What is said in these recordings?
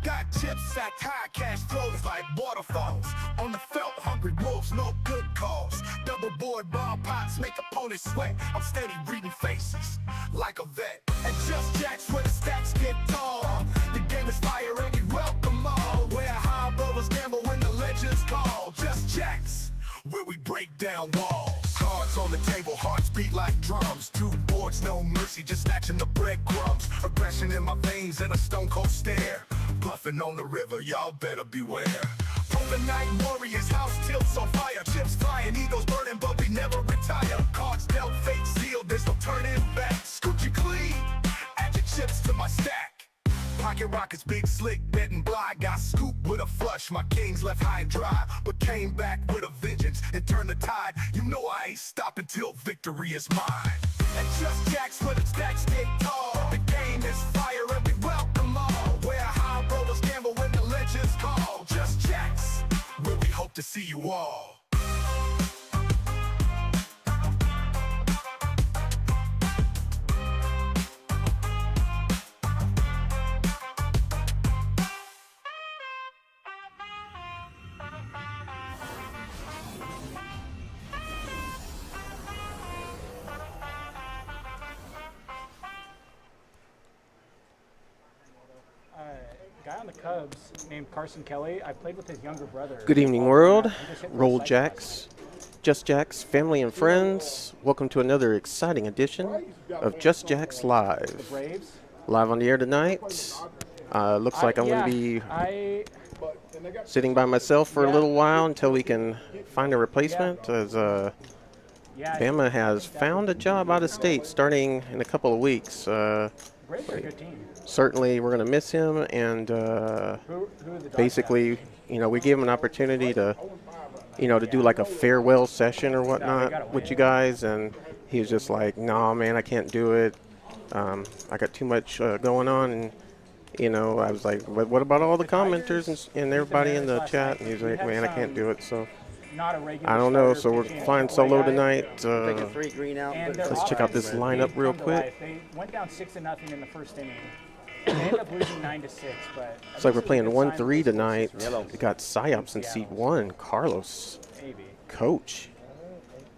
Got chips stacked high, cash flows like waterfalls. On the felt, hungry wolves, no good calls. Double board ball pots make opponents sweat. I'm steady reading faces like a vet. And just jacks where the stacks get tall. The game is fire and you welcome all. Where high rollers gamble when the legends call. Just jacks where we break down walls. Cards on the table, hearts beat like drums. Two boards, no mercy, just snatching the breadcrumbs. Aggression in my veins and a stone cold stare. Bluffing on the river, y'all better beware. Overnight warriors, house tilts on fire. Chips flying, egos burning, but we never retire. Cards dealt, fate sealed, there's no turning back. Scoochie clean, add your chips to my stack. Pocket rockets, big slick, betting blind. Got scooped with a flush, my kings left high and dry. But came back with a vengeance and turned the tide. You know I ain't stopping till victory is mine. And just jacks where the stacks get tall. The game is fire and we welcome all. Where high rollers gamble when the legends call. Just jacks, where we hope to see you all. Guy on the Cubs named Carson Kelly. I played with his younger brother. Good evening, world. Roll Jacks, Just Jacks, family and friends. Welcome to another exciting edition of Just Jacks Live. The Braves. Live on the air tonight. Looks like I'm going to be sitting by myself for a little while until we can find a replacement. As Bama has found a job out of state starting in a couple of weeks. Braves are a good team. Certainly, we're going to miss him, and basically, you know, we gave him an opportunity to, you know, to do like a farewell session or whatnot with you guys, and he was just like, "Nah, man, I can't do it. I got too much going on." And you know, I was like, "But what about all the commenters and everybody in the chat?" And he's like, "Man, I can't do it." So I don't know. So we're flying solo tonight. Let's check out this lineup real quick. They went down 6-0 in the first inning. They ended up losing 9-6, but it's like we're playing 1-3 tonight. We got Psyops in seat 1. Carlos, Coach,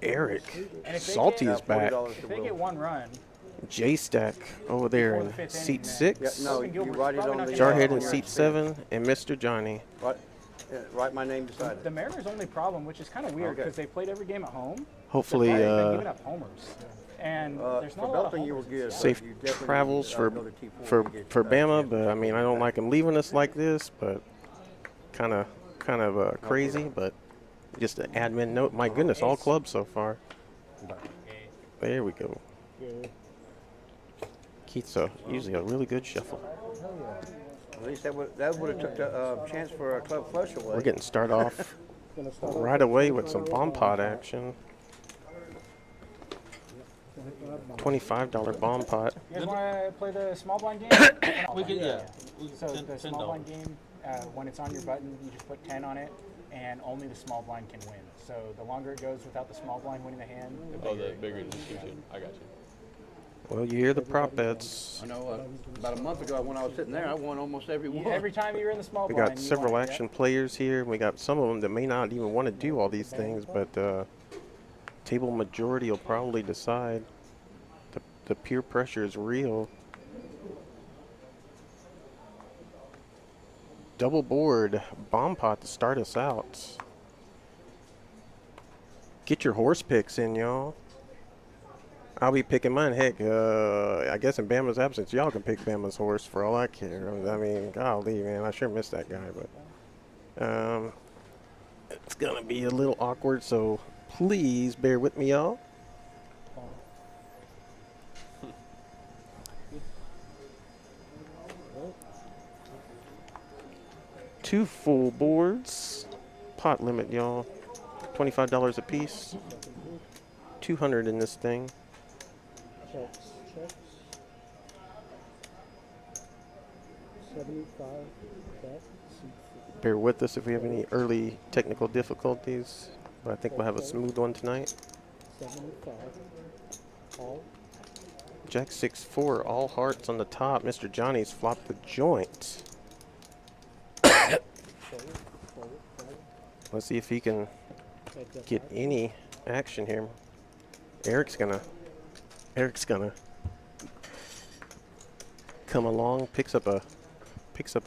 Eric, Salty is back. If they get one run, J-Stack over there in seat 6. Yeah, no, you write it on the Jarhead in seat 7, and Mr. Johnny. Write my name beside it. The Mariners' only problem, which is kind of weird because they played every game at home. Hopefully, they've been giving up homers. And there's not a lot of you were good. safe travels for Bama, but I mean, I don't like him leaving us like this, but kind of crazy, but just an admin note. My goodness, all clubs so far. There we go. Keith's usually a really good shuffle. At least that would have took the chance for a club flush away. We're getting started off right away with some bomb pot action. $25 bomb pot. You guys want to play the small blind game? We can, yeah. So the small blind game, when it's on your button, you just put 10 on it, and only the small blind can win. So the longer it goes without the small blind winning the hand, the bigger it just gives you. I got you. Well, you hear the prop bets. I know. About a month ago, when I was sitting there, I won almost every one. Every time you were in the small We blind, got several action players here. We got some of them that may not even want to do all these things, but table majority will probably decide. The peer pressure is real. Double board bomb pot to start us out. Get your horse picks in, y'all. I'll be picking mine. Heck, I guess in Bama's absence, y'all can pick Bama's horse for all I care. I mean, golly, man, I sure miss that guy, but it's gonna be a little awkward, so please bear with me, y'all. Two full boards. Pot limit, y'all. $25 a piece. 200 in this thing. Checks. 75 bet. Bear with us if we have any early technical difficulties, but I think we'll have a smooth one tonight. 75. All. Jack 6-4, all hearts on the top. Mr. Johnny's flopped the joint. Forward, forward, forward. Let's see if he can Heads up get high. any action here. Eric's gonna come along, picks up a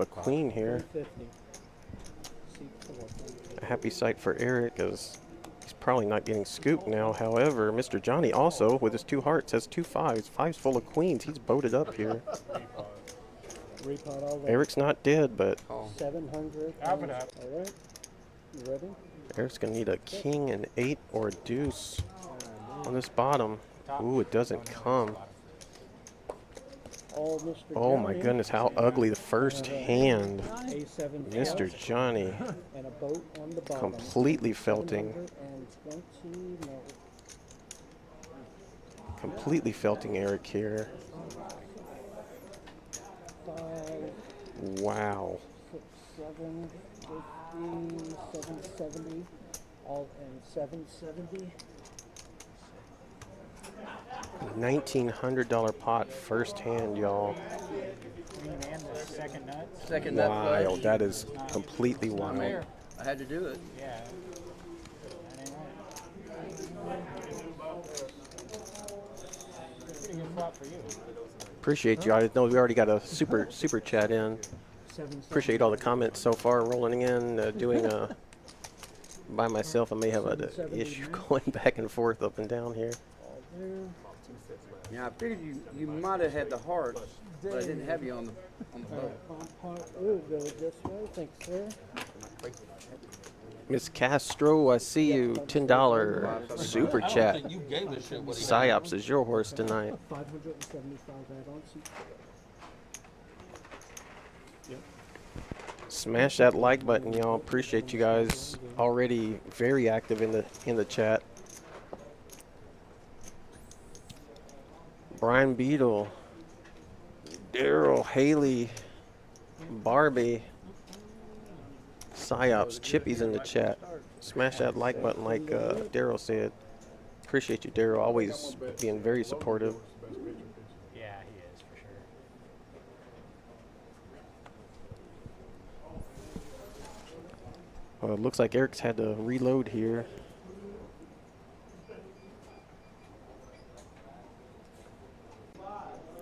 queen here. 350. C4. A happy sight for Eric, as he's probably not getting scooped now. However, Mr. Johnny also, with his 2 hearts, has 2 fives. Fives full of queens. He's boated up here. Repot all that. Eric's not dead, but 700. Up and up. All right. You ready? Eric's gonna need a king, an 8, or a deuce on this bottom. Ooh, it doesn't come. All Mr. Oh my Johnny. goodness, how ugly the first hand. A7 Mr. Johnny and a boat on the bottom. completely felting. 720, no. Completely felting Eric here. 5, Wow. 6, 7, 50, 770. All and 770. $1,900 pot first hand, y'all. Queen and the second nut. Second nut Wild. flush. That is completely wild. Fair. I had to do it. Yeah. That ain't right. Pretty good flop for you. Appreciate you. I know we already got a super chat in. 770. Appreciate all the comments so far rolling in. Doing by myself, I may have an issue going back and forth up and down here. All there. Yeah, I figured you might have had the heart, but I didn't have you on the boat. Ooh, go this way. Thanks, sir. Miss Castro, I see you. $10 super chat. You gave a shit what he Psyops is your horse tonight. 575 add-on. Smash that like button, y'all. Appreciate you guys already very active in the chat. Brian Beadle, Daryl, Haley, Barbie, Psyops, Chippy's in the chat. Smash that like button, like Daryl said. Appreciate you, Daryl. Always being very supportive. Yeah, he is for sure. It looks like Eric's had to reload here.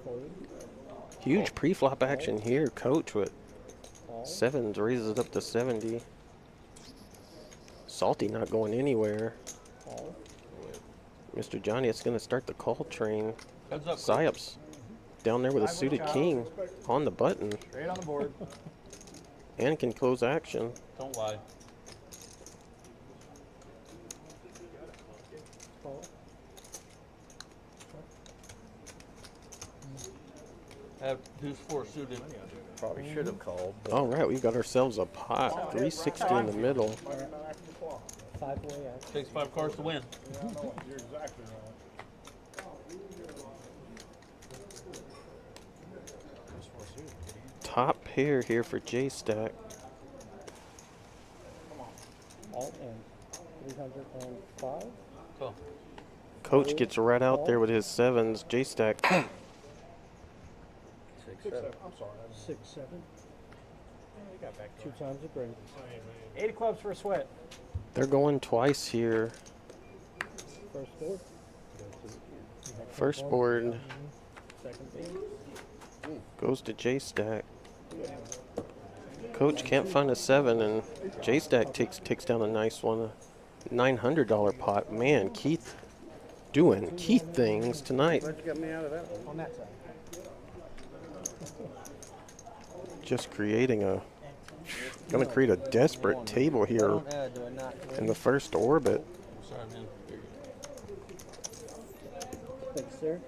Forward. Huge pre-flop action here. Coach with All. sevens raises it up to 70. Salty not going anywhere. All. Mr. Johnny, it's going to start the call train. Heads up. Psyops down there with a suited king on the button Straight on the board. and can close action. Don't lie. All. Have deuce 4 suited. Probably should have called. All right, we've got ourselves a pot. 360 in the middle. 5-way out. Takes 5 cards to win. Top pair here for J-Stack. All in. 305. So, Coach gets right out there with his sevens. J-Stack 6, 7. 6, 7. You got back 2 times the green. 8 of clubs for a sweat. they're going twice here. First board. First board Second board. goes to J-Stack. Coach can't find a 7, and J-Stack takes down a nice one. A $900 pot. Man, Keith doing Keith things tonight. Glad you got me out of that one. On that side. Just creating gonna create a desperate table here in the first orbit. sorry, man. Thanks, sir.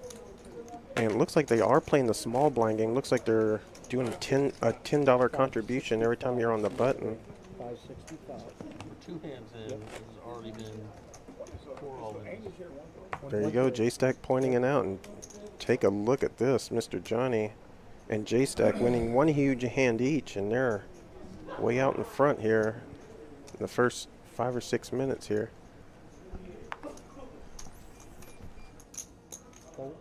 And it looks like they are playing the small blind game. Looks like they're doing a $10 contribution every time you're on the button. 565. We're 2 hands in. This has already been 4 all in. There you go, J-Stack pointing it out. And take a look at this, Mr. Johnny and J-Stack winning one huge hand each, and they're way out in front here in the first 5 or 6 minutes here. Fold.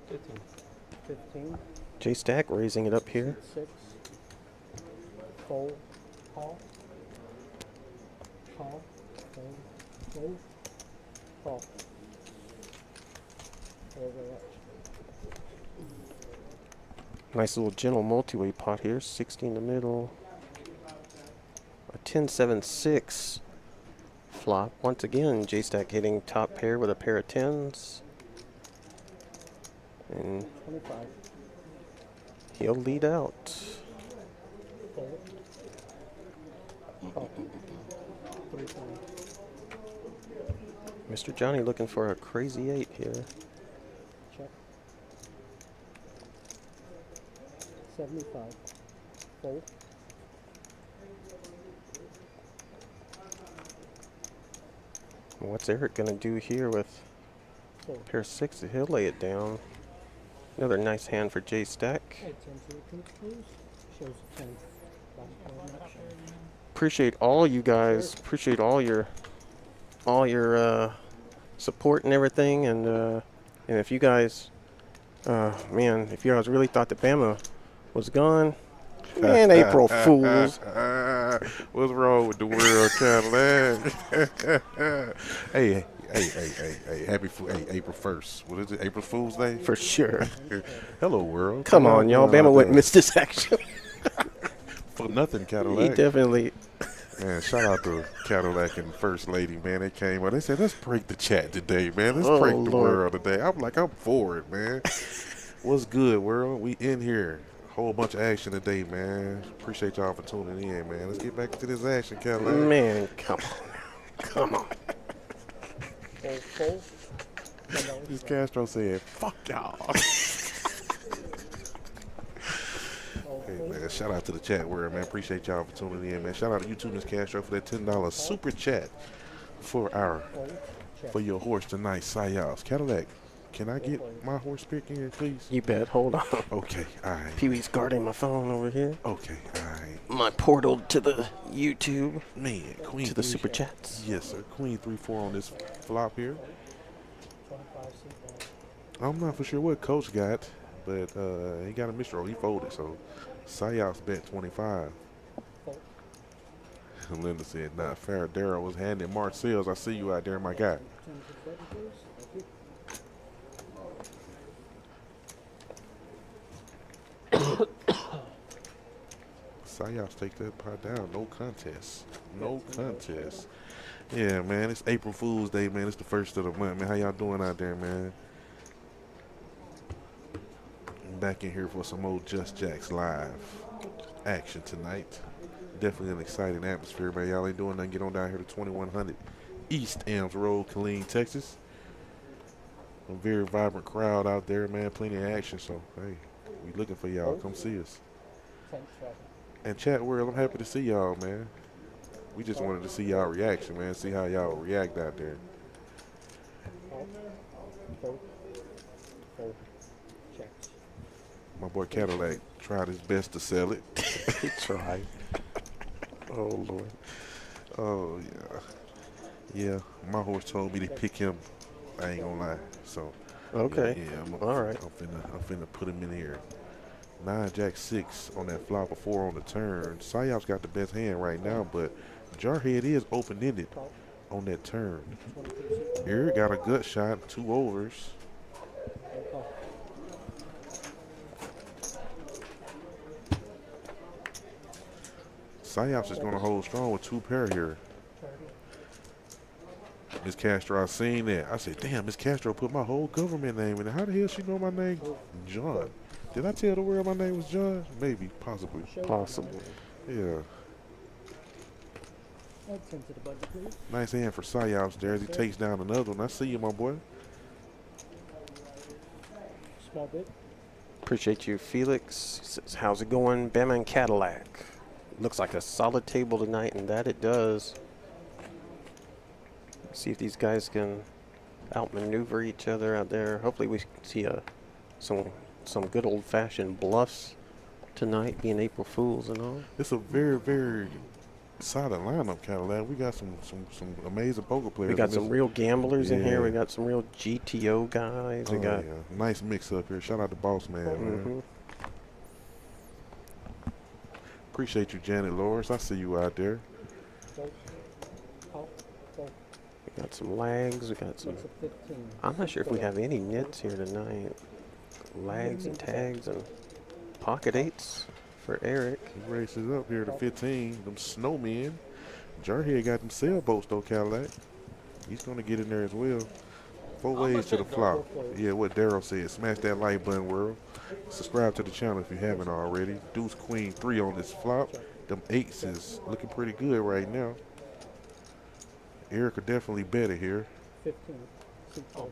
15. 15. J-Stack raising it up here. 6. Fold. Call. Call. Fold. Fold. Call. Over that. Nice little gentle multi-way pot here. 60 in the middle. A 10-7-6 flop. Once again, J-Stack hitting top pair with a pair of 10s. And 25. he'll lead out. Fold. Call. 3 times. Mr. Johnny looking for a crazy 8 here. Check. 75. Fold. What's Eric gonna do here with Fold. pair of 6s? He'll lay it down. Another nice hand for J-Stack. Okay, 10 to the pink, please. Shows a 10. Last card, not showing. Appreciate all you guys. Appreciate all your support and everything. And if you guys, man, if you guys really thought that Bama was gone, man, April Fools. What's wrong with the world, Cadillac? hey, April 1st. What is it? April Fool's Day? For sure. Hello, world. Come on, y'all. Bama wouldn't miss this action. For nothing, He Cadillac. definitely. Man, shout out to Cadillac and First Lady, man. They came out. They said, let's break the chat today, man. Let's Oh, break the Lord. world today. I'm like, I'm for it, man. What's good, world? We in here. Whole bunch of action today, man. Appreciate y'all for tuning in, man. Let's get back into this action, Cadillac. Man, come on now. Come on. Fold. Fold. $10. This Castro said, fuck y'all. Hey, man, shout out to the chat world, man. Appreciate y'all for tuning in, man. Shout out to YouTube, Miss Castro, for that $10 super chat for Fold. Check. for your horse tonight, Sayals. Cadillac, can I get my horse pick in, please? You bet. Hold on. Okay, all right. Pee-wee's guarding my phone over here. Okay, all right. My portal to the YouTube, Man, Queen to the 3 super chats. Yes, sir. Queen 3-4 on this flop here. 25. Seat. I'm not for sure what coach got, but he got a mystery roll. He folded, so Sayals bet 25. Fold. And Linda said, nah, Faradero was handing Marcel's. I see you out there, my guy. 10 to the button, please. Thank you. Sayals take that pot down. No contest. No contest. Yeah, man. It's April Fool's Day, man. It's the first of the month, man. How y'all doing out there, man? I'm back in here for some old Just Jacks live action tonight. Definitely an exciting atmosphere, man. Y'all ain't doing nothing. Get on down here to 2100 East Ames Road, Killeen, Texas. A very vibrant crowd out there, man. Plenty of action. So, hey, we looking for y'all. Come see us. 10 7. And chat world, I'm happy to see y'all, man. We just wanted to see y'all reaction, man. See how y'all react out there. Fold. Fold. Fold. Checks. My boy Cadillac tried his best to sell it. He tried. Oh, Lord. Oh yeah, yeah. My horse told me to pick him. I ain't gonna lie. So Okay. yeah, All right. I'm finna put him in here. 9 Jack 6 on that flop, a 4 on the turn. Sayop's got the best hand right now, but Jarhead is open ended Call. on that turn. 22. Seat. Here got a gut shot, 2 overs. No call. Sayop's is gonna hold strong with 2 pair here. 30. Miss Castro, I seen that. I said, damn, Miss Castro put my whole government name in it. How the hell she know my name? John. Did I tell the world my name was John? Maybe, possibly. Show. Possible. Yeah. Add 10 to the budget, please. Nice hand for Sayos there as he takes down another one. I see you, my boy. Small bit. Appreciate you, Felix. Says, how's it going, Bama and Cadillac? Looks like a solid table tonight, and that it does. See if these guys can outmaneuver each other out there. Hopefully we see some good old-fashioned bluffs tonight, being April Fools and all. It's a very, very Solid lineup, Cadillac. We got some amazing poker players. We got some real gamblers in here. Yeah. We got some real GTO guys. We got yeah. Nice mix up here. Shout out to Boss Man, man. Appreciate you, Janet Lawrence. I see you out there. We got some lags. We got some. It's a 15. I'm not sure if we have any nits here tonight. Lags and tags and pocket eights for Eric. He races up here to 15. Them snowmen. Jarhead got them sailboats though, Cadillac. He's gonna get in there as well. 4 ways to the flop. Yeah, what Daryl said. Smash that like button, world. Subscribe to the channel if you haven't already. Deuce Queen 3 on this flop. Them 8s is looking pretty good right now. Eric could definitely bet it here. 15. Oh.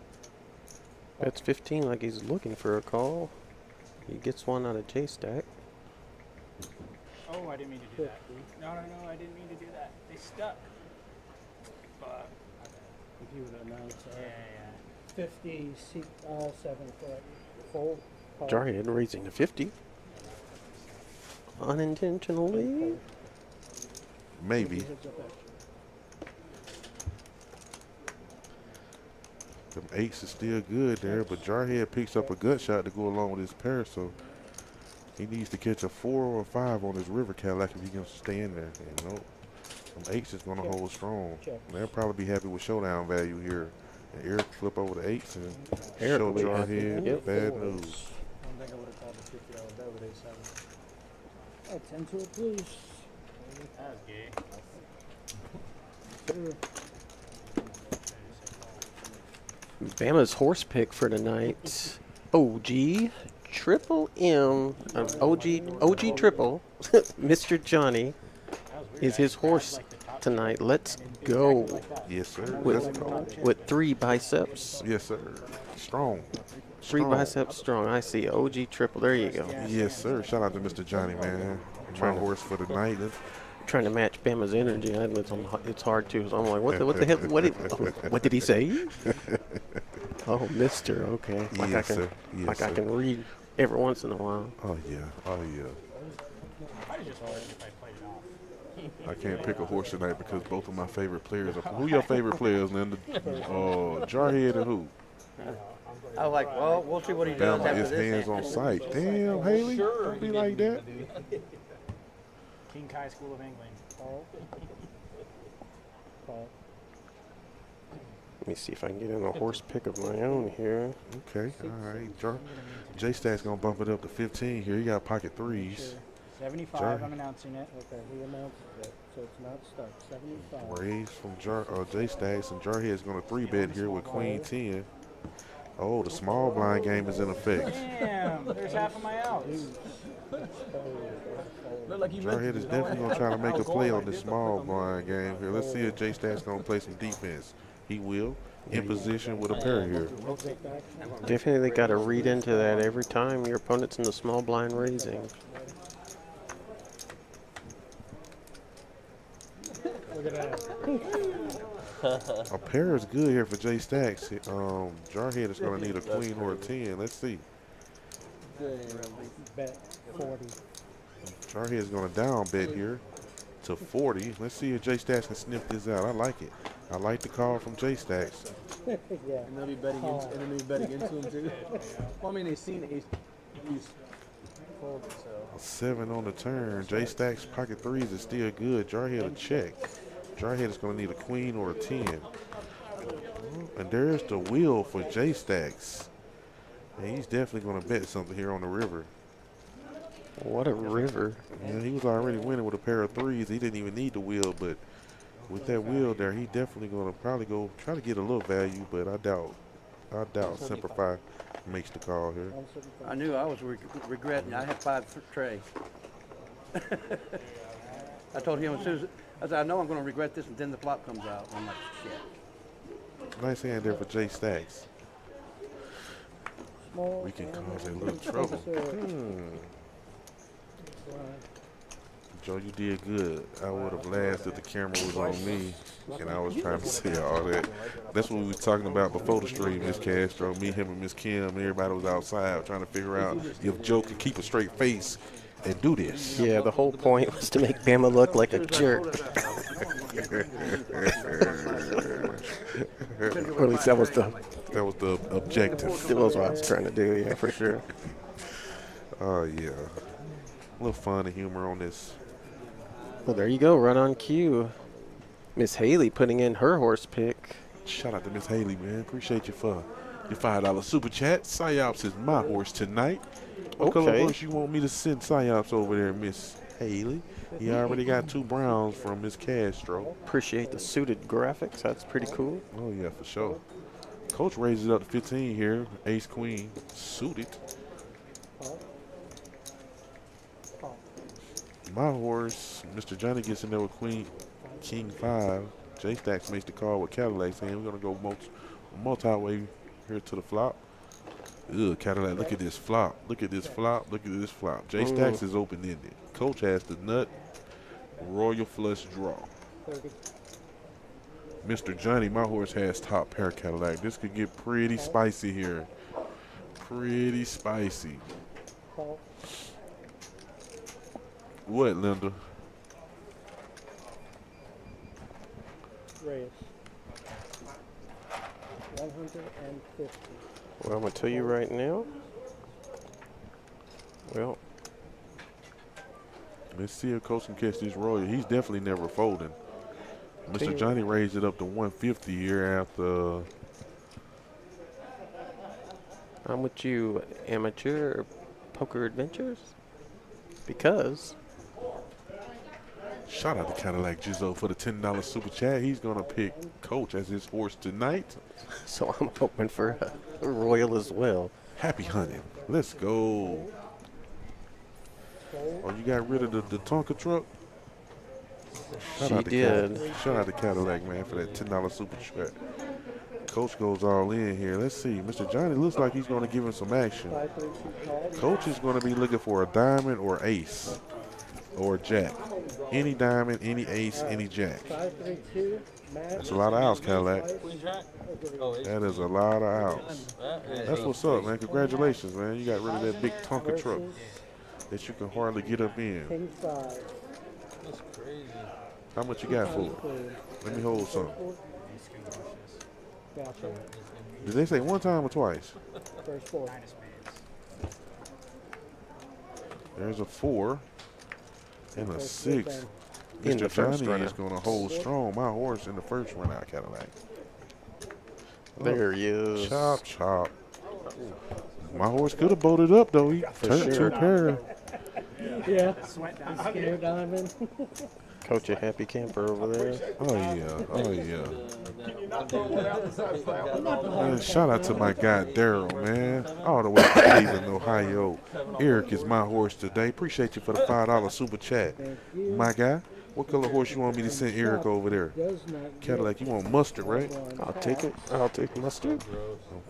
That's 15 like he's looking for a call. He gets one out of J-Stack. Oh, I didn't mean to do that. No, I didn't mean to do that. They stuck. But, If you would announce yeah. 50, seat all 7 foot. Full. call. Jarhead raising to 50. Unintentionally. Maybe. Heads up extra. Them 8s is still good there, but Jarhead picks up a gut shot to go along with his pair, so he needs to catch a 4 or a 5 on his river Cadillac if he can stay in there. You know, them 8s is going to hold strong. Check. They'll probably be happy with showdown value here. And Eric flip over the 8s and Eric show will be happy. Jarhead Yep. bad news. I don't think I would have called the $50 bet with A7. 10 to a please. That was gay. Sure. Bama's horse pick for tonight. OG Triple M. OG Triple. Mr. Johnny is his horse tonight. Let's go. Yes, sir. With 3 biceps. Yes, sir. Strong. 3 Strong. biceps strong. I see. OG Triple. There you go. Yes, sir. Shout out to Mr. Johnny, man. My horse for the night. Trying to match Bama's energy. It's hard too. So I'm like, what the hell? What did he say? Oh, Mister. Okay. Like Yes, I can, sir. Yes, like I sir. can read every once in a while. Oh, yeah. Oh, yeah. I just wondered if I played it off. I can't pick a horse tonight because both of my favorite players are. Who your favorite players, Linda? Jarhead and who? I was like, well, we'll see what he does Bama after is this. hands on sight. Damn, Haley. Don't be like that. King Kai School of England. Call. Call. Let me see if I can get in a horse pick of my own here. Okay, all right. J-Stack's going to bump it up to 15 here. He got pocket 3s. Sure. 75, Jarhead. I'm announcing it. Okay, he announces it, so it's not stuck. 75. Raise from J-Stacks, and Jarhead's going to 3-bet here with Queen 10. Oh, the small blind game is in effect. Damn, there's half of my outs. Jarhead is definitely going to try to make a play on this small blind game here. Let's see if J-Stack's going to play some defense. He will. In position with a pair here. Definitely got to read into that every time your opponent's in the small blind raising. Look at that. A pair is good here for J-Stacks. Jarhead is going to need a queen or a 10. Let's see. Bet 40. Jarhead is going to down bet here to 40. Let's see if J-Stacks can sniff this out. I like it. I like the call from J-Stacks. Yeah. And they'll be betting into, and then they'll be betting into him too. Well, I mean, they've seen ace fold, so. A 7 on the turn. J-Stacks pocket 3s is still good. Jarhead a check. Jarhead is going to need a queen or a 10. And there's the wheel for J-Stacks. And he's definitely going to bet something here on the river. What a river. Yeah, he was already winning with a pair of 3s. He didn't even need the wheel, but with that wheel there, he definitely going to probably go try to get a little value, but I doubt Simplify makes the call here. I knew I was regretting. I had 5 for Trey. I told him as soon as I said, I know I'm going to regret this, and then the flop comes out. I'm like, shit. Nice hand there for J-Stacks. Small. We can cause a little trouble. Joe, you did good. I would have laughed if the camera was on me and I was trying to say all that. That's what we was talking about before the stream, Miss Castro. Me, him, and Miss Kim, and everybody was outside trying to figure out if Joe could keep a straight face and do this. Yeah, the whole point was to make Bama look like a jerk. Or at least that was the objective. that was what I was trying to do. Yeah, for sure. Oh yeah, a little fun and humor on this. Well, there you go. Run on cue. Miss Haley putting in her horse pick. Shout out to Miss Haley, man. Appreciate you for your $5 super chat. Psyops is my horse tonight. What color Okay. horse you want me to send Psyops over there, Miss Haley? He already got 2 browns from Miss Castro. Appreciate the suited graphics. That's pretty cool. Oh yeah, for sure. Coach raises it up to 15 here. Ace Queen suited. My horse, Mr. Johnny gets in there with Queen King 5. J Stacks makes the call with Cadillac saying we're gonna go multi-way here to the flop. Ugh, Cadillac, look at this flop. Look at this flop. Look at this flop. J Stacks is open-ended. Coach has the nut royal flush draw. 30. Mr. Johnny, my horse has top pair Cadillac. This could get pretty spicy here. Pretty spicy. Call. What, Linda? Reyes. 150. Well, I'm gonna tell you right now. Well, Let's see if Coach can catch this royal. He's definitely never folding. Mr. Johnny raised it up to 150 here after. I'm with you, Amateur Poker Adventures, because Shout out to Cadillac Jizzo for the $10 super chat. He's going to pick Coach as his horse tonight. so I'm hoping for a royal as well. Happy hunting. Let's go. Oh, you got rid of the Tonka truck? She did. Shout out to Cadillac, man, for that $10 super chat. Coach goes all in here. Let's see. Mr. Johnny looks like he's going to give him some action. 532 call. Coach is going to be looking for a diamond or ace or jack. Any diamond, any ace, any jack. 532. Matt. That's a lot of outs, Cadillac. Queen Jack? Oh, it's That is a lot of outs. That's what's up, man. Congratulations, man. You got rid of that big Tonka truck that you can hardly get up in. King 5. that's crazy. How much you got for it? Include. Let me hold some. Gotcha. Did they say one time or twice? First 4. There's a 4 and a 6. In the Mr. first Johnny runner. is going to hold strong. My horse in the first run out, Cadillac. There he is. Chop, chop. My horse could have bolted up, though. He turned sure. 2 pair. Yeah. Scared diamond. Coach a happy camper over there. Oh, yeah. Oh, yeah. Man, shout out to my guy, Daryl, man. All the way from Cleveland, Ohio. Eric is my horse today. Appreciate you for the $5 super chat. Thank you. My guy, what color horse you want me to send Eric over there? Does not Cadillac, you want mustard, right? I'll take it. I'll take mustard.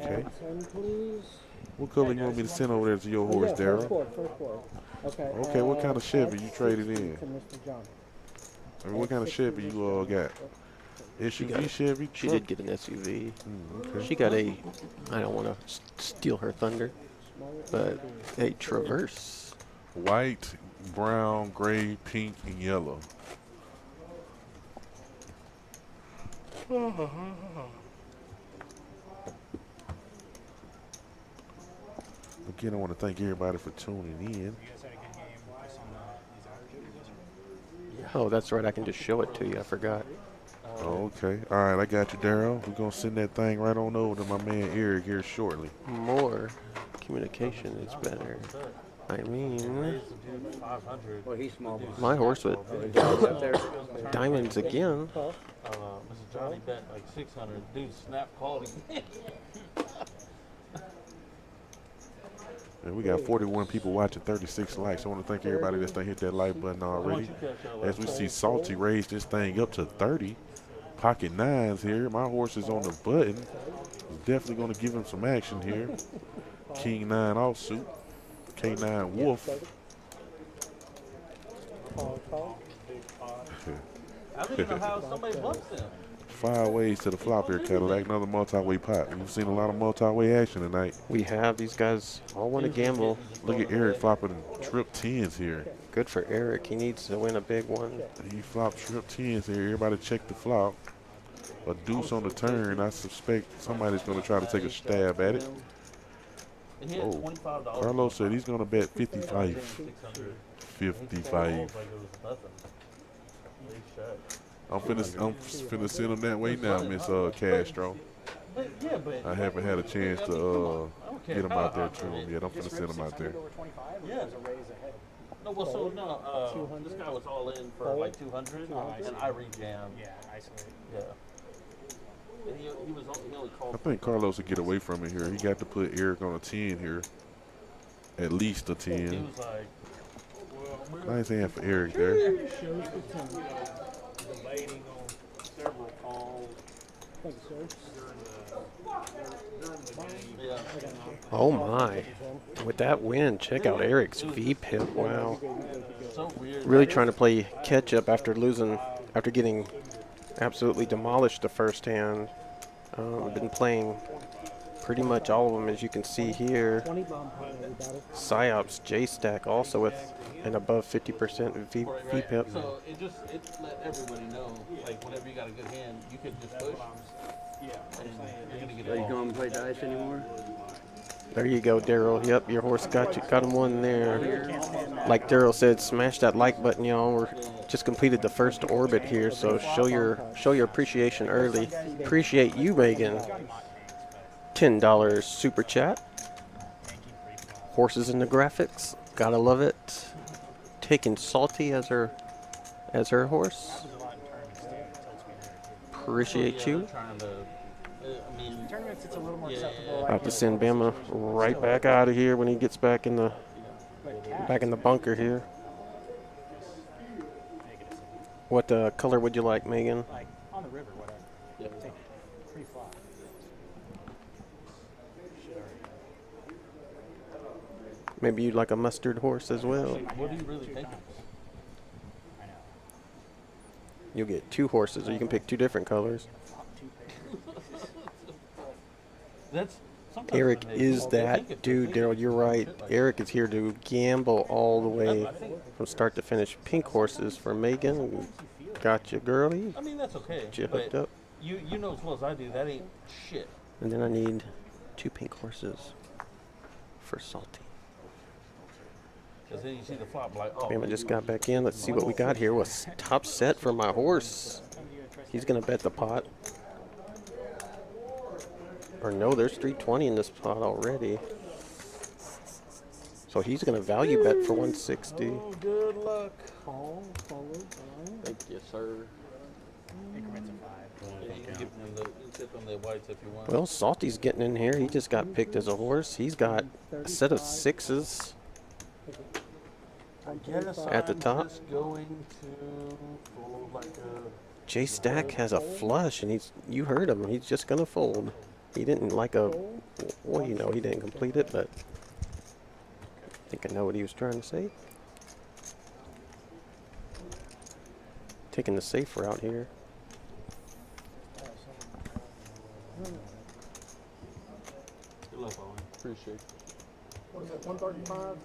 Okay. Add 10, please. What color you want me to send over there to your Oh, horse, yeah, Daryl? First 4. Okay. Okay, what kind of Chevy you traded in? To Mr. John. I mean, what kind of Chevy you got? SUV Chevy? She truck? did get an SUV. Okay. She got a, I don't want to steal her thunder, but a Traverse. White, brown, gray, pink, and yellow. Again, I want to thank everybody for tuning in. You guys had a good game just on these averages yesterday? Oh, that's right. I can just show it to you. I forgot. Okay. All right, I got you, Daryl. We're going to send that thing right on over to my man Eric here shortly. More communication is better. I mean, 500. Well, he's small. my horse with Up there. diamonds again. Call. Mr. Johnny bet like 600. Dude, snap called again. And we got 41 people watching, 36 likes. I want to thank everybody that's done hit that like button already. As we see Salty raise this thing up to 30. Pocket 9s here. My horse is on the button. Definitely going to give him some action here. King 9 offsuit. K9 Wolf. Call. I don't even know how somebody bumps him. 5 ways to the flop here, Cadillac. Another multi-way pot. We've seen a lot of multi-way action tonight. We have these guys all want to gamble. Look at Eric flopping trip 10s here. Good for Eric. He needs to win a big one. He flopped trip 10s here. Everybody check the flop. A deuce on the turn. I suspect somebody's going to try to take a stab at it. And he had Oh, $25. Carlos said he's going to bet 55. 600. 55. Like it was nothing. Big shot. I'm finna send him that way now, Miss Castro. But yeah, but I haven't had a chance to get him out there to him yet. I'm finna send him out there. Over 25, Yeah. there's a raise ahead. no, well, so no, this guy was all in for like 200, and I rejammed. Yeah, isolate. Yeah. And he only called. I think Carlos will get away from it here. He got to put Eric on a 10 here. At least a He 10. was like, well, Nice hand for Eric there. Shows the 10. debating on several calls Thank you, sir. during the game. Yeah. Oh my. With that win, check out Eric's V-pip. Wow. So weird. Really trying to play catch up after losing, after getting absolutely demolished the first hand. Been playing pretty much all of them, as you can see here. 20 bomb pot, everybody. Psyops J-Stack also with an above 50% V-pip. So it let everybody know, like whenever you got a good hand, you could just push. And you're gonna get So you involved. going to play dice anymore? There you go, Daryl. Yep, your horse got him one there. Like Daryl said, smash that like button, y'all. We're just completed the first orbit here, so show your appreciation early. Appreciate you, Megan. $10 super chat. Horses in the graphics, gotta love it. Taking Salty as her horse. Appreciate you. Trying to, I mean, Tournaments, it's a little more Yeah. acceptable. About to send Bama right back out of here when he gets back in the bunker here. What color would you like, Megan? Like, on the river, whatever. yeah. Pretty flop. Maybe you'd like a mustard horse as well. What do you really think? I know. You'll get 2 horses, or you can pick 2 different colors. Flop 2 pairs. That's sometimes Eric when they- is they that think if dude, they Daryl. You're right. shit like Eric is here to gamble all the way I think, from start to finish. Pink horses for Megan. Gotcha, girly. I mean, that's okay. Get you But hooked up. you know as well as I do, that ain't shit. And then I need 2 pink horses for Salty. Because then you see the flop, like, oh. Bama just got back in. Let's see what we got here. What's top set for my horse? He's gonna bet the pot. Or no, there's 320 in this pot already. So he's gonna value bet for 160. Oh, good luck. Call, followed by. Thank you, sir. Increments of 5. Yeah, you can give them you can tip them the whites if you want. Well, Salty's getting in here. He just got picked as a horse. He's got a set of 6s. I guess At the I'm top. just going to fold like a. J Stack has a flush, and you heard him. He's just gonna fold. He didn't like a, well, you know, he didn't complete it, but I think I know what he was trying to say. Taking the safe route here. Good luck, Owen. Appreciate it. What is it, 135?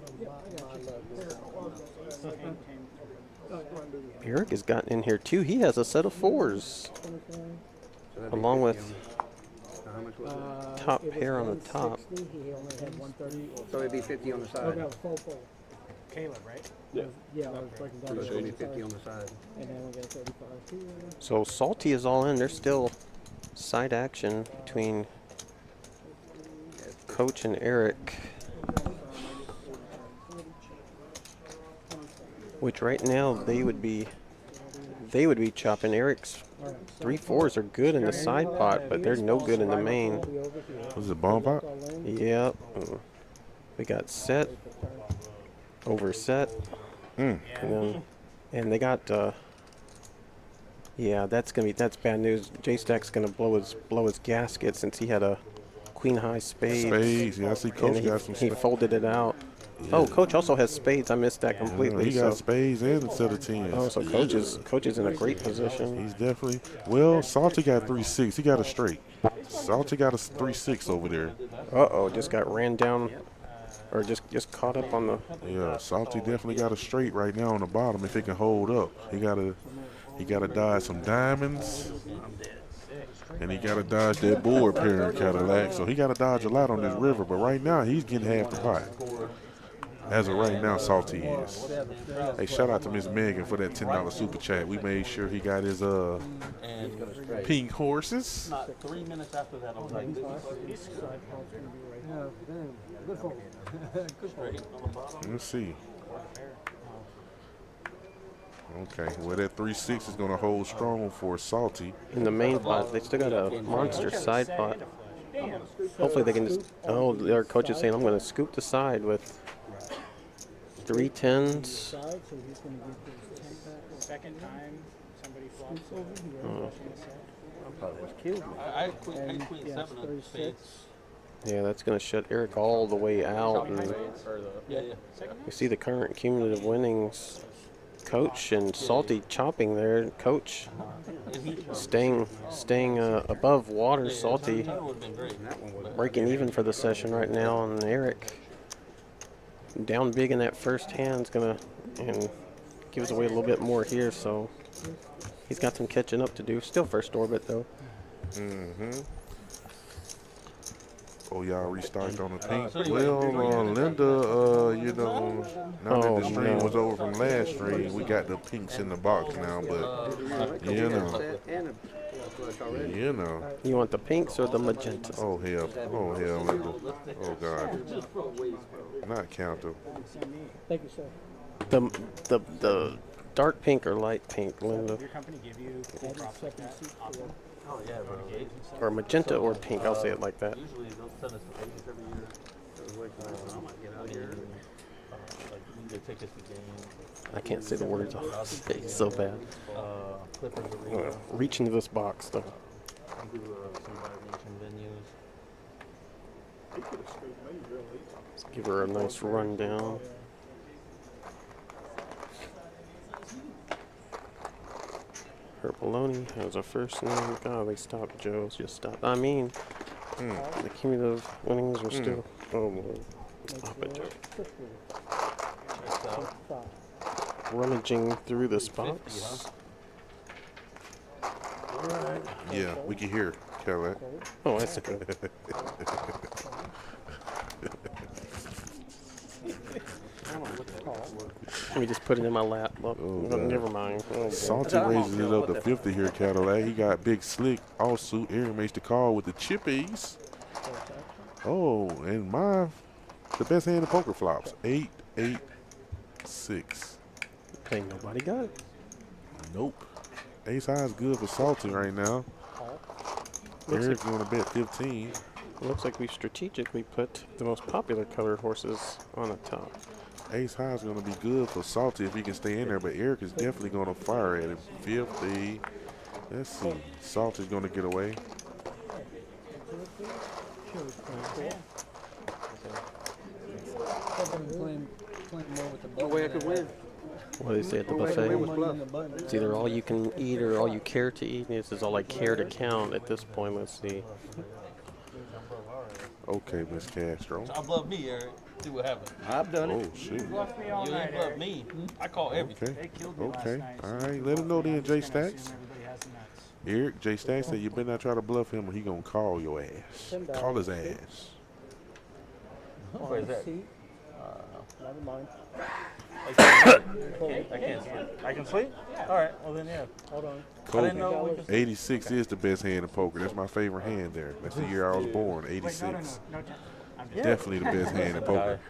Eric has gotten in here too. He has a set of 4s, So that'd be along 50 with So how much was it? top pair on the top. He only had 130. So it'd be 50 on the Oh, side. that was full. Caleb, right? Yeah, I was breaking down. So the it'd be 35. 50 on the side. And then we got 35 here. So Salty is all in. There's still side action between Coach and Eric, which right now they would be chopping. Eric's 3-4s are good in the side pot, but they're no good in the main. Was it bomb pot? Yep. We got set over set, and they got yeah, that's bad news. J Stack's gonna blow his gasket since he had a queen high spades. Spades. Yeah, I see Coach And got some he spades. folded it out. Oh, Coach also has spades. I missed that completely. He got so. spades and a set of tens. Oh, so coach is in a great position. He's definitely well. Salty got 3-6. He got a straight. Salty got a 3-6 over there. Uh-oh, just got ran down, or just caught up on the. Yeah, Salty definitely got a straight right now on the bottom. If he can hold up, he gotta dodge some diamonds, and he gotta dodge that board pair Cadillac. So he gotta dodge a lot on this river. But right now he's getting half the pot. As of right now, Salty is. Hey, shout out to Miss Megan for that $10 super chat. We made sure he got his pink horses. Not 3 minutes after that, I was like, Yeah, damn. Good phone. Good phone. straight on the bottom. Let's see. Okay, well that 3-6 is gonna hold strong for Salty. In the main pot, they still got a monster side pot. Hopefully they can just. Oh, their coach is saying I'm going to scoop the side with 3 tens. Side, so he's gonna get this 10 back. Second time somebody flops Over it. here. I had queen And, 7 of 36. spades. Yeah, that's going to shut Eric all the way out. And Yeah. you see the current cumulative winnings. Coach and Salty chopping there. Coach staying above water. Salty Would have been great. breaking even for the session right now, and Eric down big in that first hand is gonna and gives away a little bit more here. So he's got some catching up to do. Still first orbit though. Oh, y'all restarted on the pink. Well, Linda, you know, now that the stream was over from last stream, we got the pinks in the box now, but you know, And a flush already. you know. You want the pinks or the magentas? Oh hell, Linda. Oh God. Not counter. Thank you, sir. The dark pink or light pink, Linda, Your company give you full props like that. Awesome. Oh, yeah, bro. or magenta or pink. I'll say it like that. Usually they'll send us the pages every year. I might get out here. Like, they take us to games. I can't say the words off the page so bad. Clippers Arena. Reach into this box though. Do some reaching venues. Let's give her a nice rundown. Her Baloney has a first name. God, they stopped Joe's. Just stopped. I mean, the cumulative winnings are still. Oh, Lord. Stop it, Joe. Rummaging through this box. Yeah, we can hear Cadillac. Oh, that's good. Let me just put it in my lap. Oh, God. never mind. Oh, boy. Salty raises it up to 50 here, Cadillac. He got Big Slick, offsuit. Aaron makes the call with the chippies. Oh, and the best hand of poker flops. 8, 8, 6. Ain't nobody got it. Nope. Ace high is good for Salty right now. Eric's going to bet 15. Looks like we strategically put the most popular colored horses on the top. Ace high is going to be good for Salty if he can stay in there, but Eric is definitely going to fire at him. 50. Let's see. Salty's going to get away. Playing more with the No way I could win. What do they say at the No way I could win with buffet? bluff. It's either all you can eat or all you care to eat. This is all I care to count at this point. Let's see. Okay, Miss Castro. I bluff me, Eric. See what happens. I've done Oh, it. shoot. Bluff me all You night, ain't bluff Eric. me. I call everything. Okay. They killed me last Okay. night. All so right. Let him know then, I'm Jay just gonna Stacks. assume everybody has the nuts. Eric, Jay Stacks said you better not try to bluff him or he going to call your ass. Call his ass. Where's that? Seat. Never mind. I can't sleep. I can sleep? All right. Well, then, yeah. Hold on. I didn't know we could 86 is the best hand in poker. That's my favorite hand there. That's the year I was born, Wait, no, 86. no. I'm just Definitely the best hand in poker.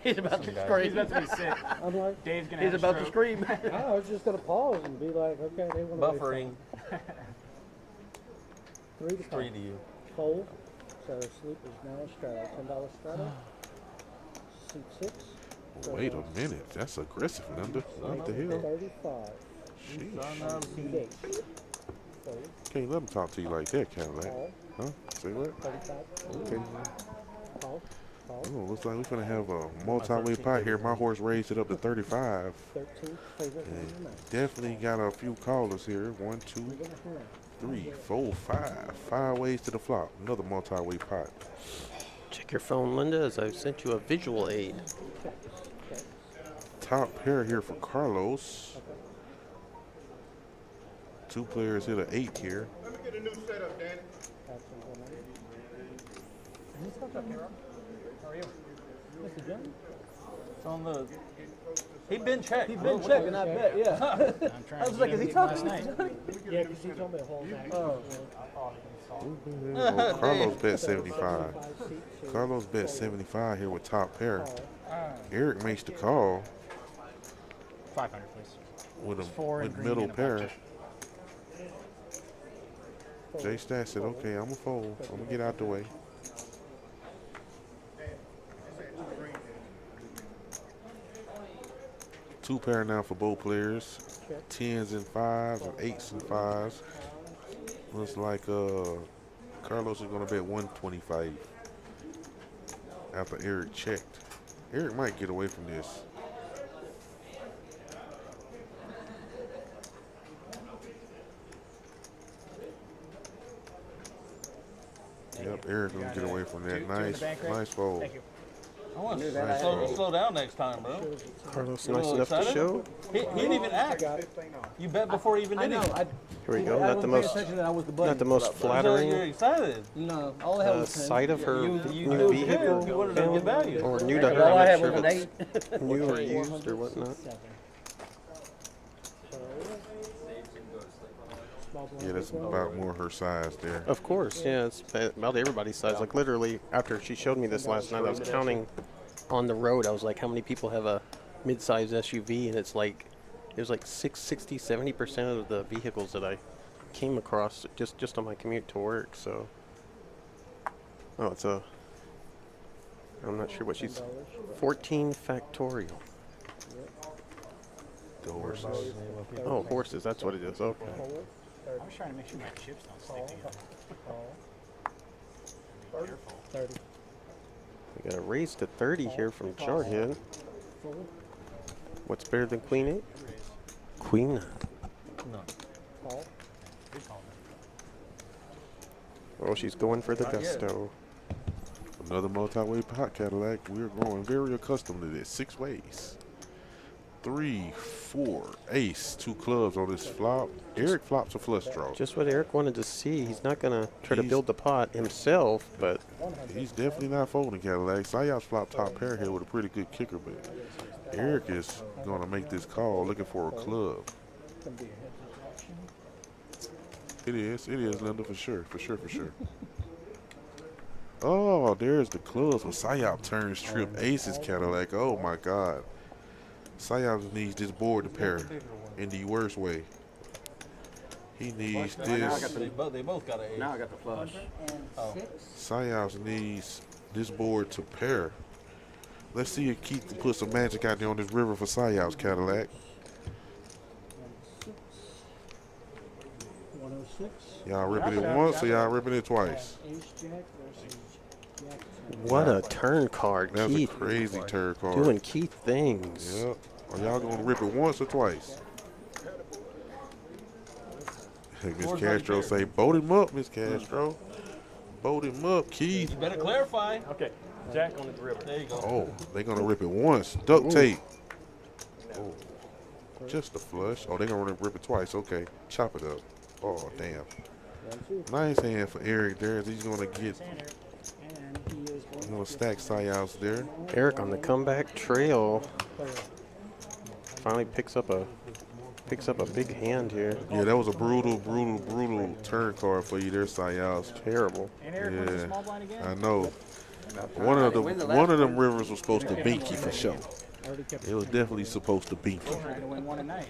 He's about to He's scream. about to be sick. I'm like, Dave's gonna He's have a about to stroke. scream. I was just gonna pause and be like, okay, they want to buffering. 3 to 3 5. to you. Fold. So sleep is now a strata. $10 strata. Seat 6. Wait a minute. That's aggressive, Linda. What the hell? 35. Sheesh. Seat 8. Fold. Can't let him talk to you like that, Cadillac. Call. Huh? Say what? 35. Okay. Call. Call. Oh, looks like we're gonna have a multi-way pot here. My horse raised it up to 35. 13. Favorite And number 9. definitely got a few callers here. 1, 2, 3, 4, 5. 5 ways to the flop. Another multi-way pot. Check your phone, Linda, as I've sent you a visual aid. Top pair here for Carlos. 2 players hit an 8 here. Mr. Jones? It's on the. He been checked. He been checking, I bet, yeah. I'm trying I was to like, get is he him last talking? night. Yeah, because he told me a whole night. Oh, Carlos bet 75. Carlos bet 75 here with top pair. Eric makes the call 500, please. with It's 4 a in with green middle and a pair. bunch Jay Stat said, okay, I'm gonna fold. I'm gonna get out the way. Two pair now for both players. 10s and 5s and 8s and 5s. Looks like Carlos is gonna bet 125 after Eric checked. Eric might get away from this. Yep, Eric gonna get away from that. Two in the Nice, bank, right? nice fold. Thank you. I want to Nice slow, fold. slow down next time, bro. Carlos, You a nice little enough to excited? show. He didn't even act. You bet before he even I did know. it. Here we go. I Not the wasn't paying most, attention that I was the button. not the most So you're flattering excited. No, all I had was 10. sight of her You new it was good. vehicle, You wanted to get value. or new to her. All I I'm had not was sure an if 8. it's new or used or whatnot. Yeah, that's about more her size there. Of course, yeah, it's about everybody's size. Like literally, after she showed me this last night, I was counting on the road. I was like, how many people have a mid-size SUV? And it's like, it was like 70% of the vehicles that I came across just on my commute to work. So, oh, it's a, I'm not sure what she's, 14 factorial. The horses. Oh, horses, that's what it is. Okay. I was trying to make sure my chips don't stick together. Be careful. 30. We got a raise to 30 here from Jarhead. What's better than Queen 8? Queen 9. Call. Good call. Oh, she's going for the Not yet. gusto. Another multi-way pot Cadillac. We're growing very accustomed to this. 6 ways. 3, 4, ace, 2 clubs on this flop. Eric flops a flush draw. Just what Eric wanted to see. He's not going to try to He's- build the pot himself, but He's definitely not folding Cadillac. Sayas flop top pair here with a pretty good kicker, but Eric is going to make this call looking for a club. Can be a heads option. It is, Linda, for sure. Oh, there's the clubs when Sayop turns trip aces Cadillac. Oh my God. Sayop needs this board to pair in the worst way. He needs this. They both got an eight. Now I got the flush. Sayop needs this board to pair. Let's see if Keith can put some magic out there on this river for Sayop's Cadillac. 106. Y'all ripping it once or y'all ripping it twice? Ace Jack versus Jack. what a turn card. That's a Keith crazy turn card. doing Keith things. Yep. Are y'all gonna rip it once or twice? Miss Castro say, boat him up, Miss Castro. Boat him up, Keith. You better clarify. Okay, Jack on the river. There you go. Oh, they gonna rip it once. Duct tape. Oh, just a flush. Oh, they gonna rip it twice. Okay, chop it up. Oh, damn. 1, 2. Nice hand for Eric there. He's gonna get, And he is going gonna stack Sayos there. Eric on the comeback trail. Finally picks up a big hand here. Yeah, that was a brutal turn card for you there, Sayos. Terrible. And Eric wins the Yeah, small blind again? I know. One of them rivers was supposed to beat you for sure. already kept It was definitely supposed to beat you. Trying to win one a night.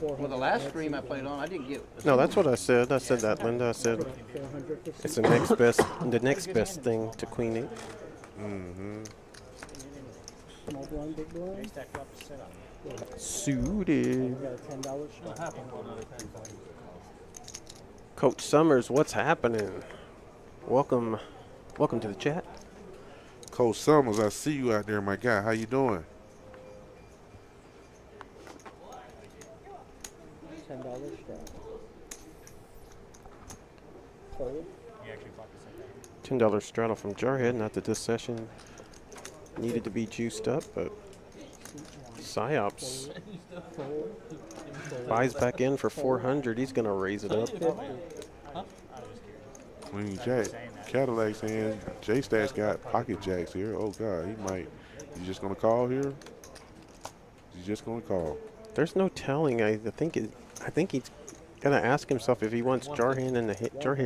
Well, the last stream I played on, I didn't get. No, that's what I said. I said that, Linda. I said 400 for it's the next best thing to Queen 8. small blind, big blind. Ace stack flop is set up. Suited. Got a $10 shot. Coach Summers, what's happening? welcome to the chat. Coach Summers, I see you out there, my guy. How you doing? $10 straddle. Fold. You actually flopped the second. $10 straddle from Jarhead. Not that this session needed to be juiced up, but Psyops buys back in for 400. He's gonna raise it up. Queen Jack. Cadillac saying J-Stats got pocket jacks here. Oh God, he might. You just gonna call here? He's just gonna call. There's no telling. I think he's gonna ask himself if he wants Jarhead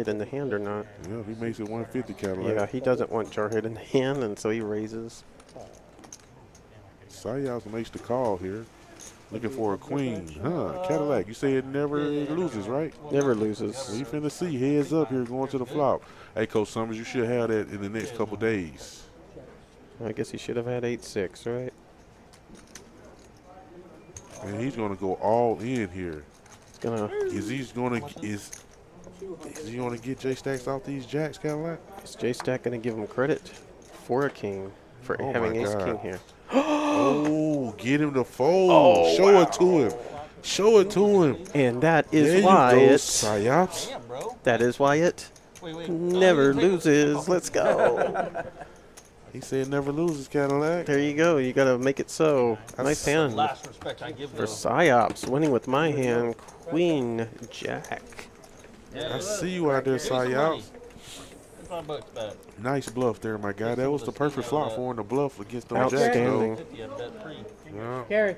in the hand or not. Yeah, if he makes it 150 Cadillac. Yeah, he doesn't want Jarhead in the hand, and so he raises. Psyops makes the call here. Looking for a queen. Huh, Cadillac, you say it never loses, right? Never Well, loses. you finna see. Heads up here going to the flop. Hey, Coach Summers, you should have that in the next couple days. I guess he should have had 8-6, right? And he's gonna go all in here. Gonna Is he gonna get J-Stacks off these jacks, Cadillac? is J-Stack gonna give him credit for a king for Oh having my ace God. king here? Oh, get him to fold. Oh, Show it to him. Show it to him. And that There is you why go, it. Psyops. Damn, bro. That is why it Wait. never loses. Let's go. He said never loses, Cadillac. There you go. You gotta make it so. Nice hand Last respect I give for those. Psyops. Winning with my hand, Queen Jack. I see you out there, Psyops. $5 back. Nice bluff there, my guy. That was the perfect flop for him to bluff against them jacks, Outstanding. though. 50 at bet free. Yeah. Carry.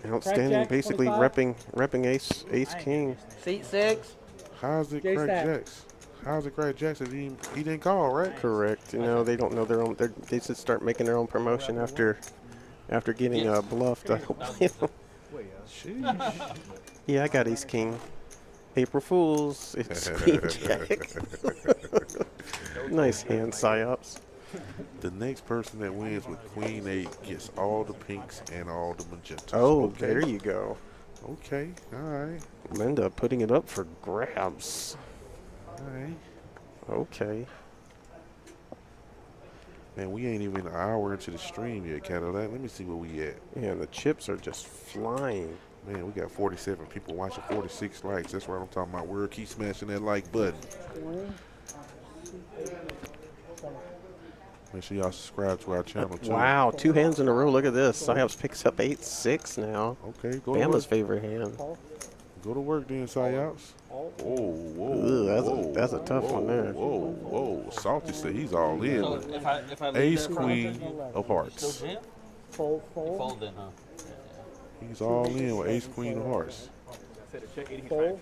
Outstanding. Jack, Basically 25. repping ace king. Seat 6. How's it crack J-Stack. jacks? How's it crack jacks if he didn't call, right? Correct. You know, they don't know their own. They just start making their own promotion after getting bluffed. I don't blame them. Sheesh. Yeah, I got ace king. April Fools. It's Queen Jack. Nice hand, Psyops. The next person that wins with Queen 8 gets all the pinks and all the magentas. Oh, okay. there you go. Okay, all right, Linda putting it up for grabs. all right. Okay. Man, we ain't even an hour into the stream yet, Cadillac. Let me see where we at. Yeah, the chips are just flying. Man, we got 47 people watching, 46 likes. That's what I'm talking about. We're keep smashing that like button. 20. Make sure y'all subscribe to our channel too. Wow, 2 hands in a row. Look at this. Psyops picks up 8-6 now. Okay, go to Bama's work. favorite hand. Call. Go to work then, Psyops. All. Whoa. Ooh, that's a tough one there. Whoa. Salty said he's all in. So with if I leave Ace, that queen of still hearts. jam? Fold. Fold then, huh? He's all in with ace, queen of hearts. Fold.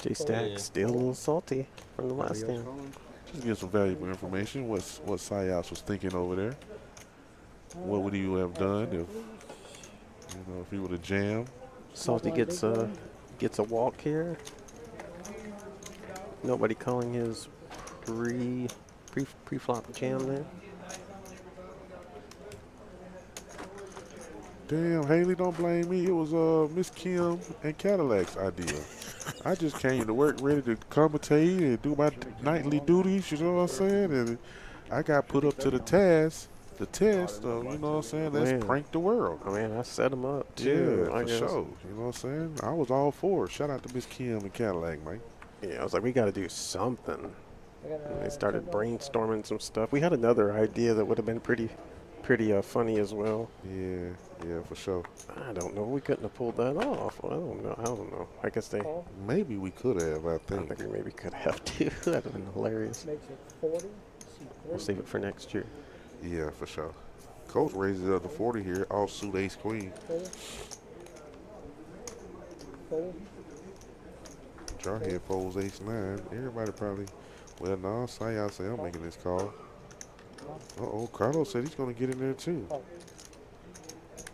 J-Stack Yeah. still a little salty from the last hand. Just get some valuable information. What Psyops was thinking over there. What would he have done if he would have jammed? Salty gets a walk here. Nobody calling his pre-flop jam there. Damn, Haley, don't blame me. It was Miss Kim and Cadillac's idea. I just came to work ready to commentate and do my nightly duties, you know what I'm saying? And I got put up to the test of, you know what I'm saying? Let's Man. prank the world. I mean, I set him up too. Yeah, I for guess. sure. You know what I'm saying? I was all for it. Shout out to Miss Kim and Cadillac, man. Yeah, I was like, we got to do something. I got And they started brainstorming some stuff. We had another idea that would have been pretty funny as well. Yeah, for sure. I don't know. We couldn't have pulled that off. Well, I don't know. I guess they. Maybe we could have, I I think. think we maybe could have too. That'd have been hilarious. Makes it 40. We'll save it for next year. Yeah, for sure. Coach raises it up to 40 here. Offsuit ace queen. Fold. Fold. Jarhead folds ace 9. Everybody probably. Well, no, Psyops say I'm making this call. Uh-oh, Carlos said he's going to get in there too.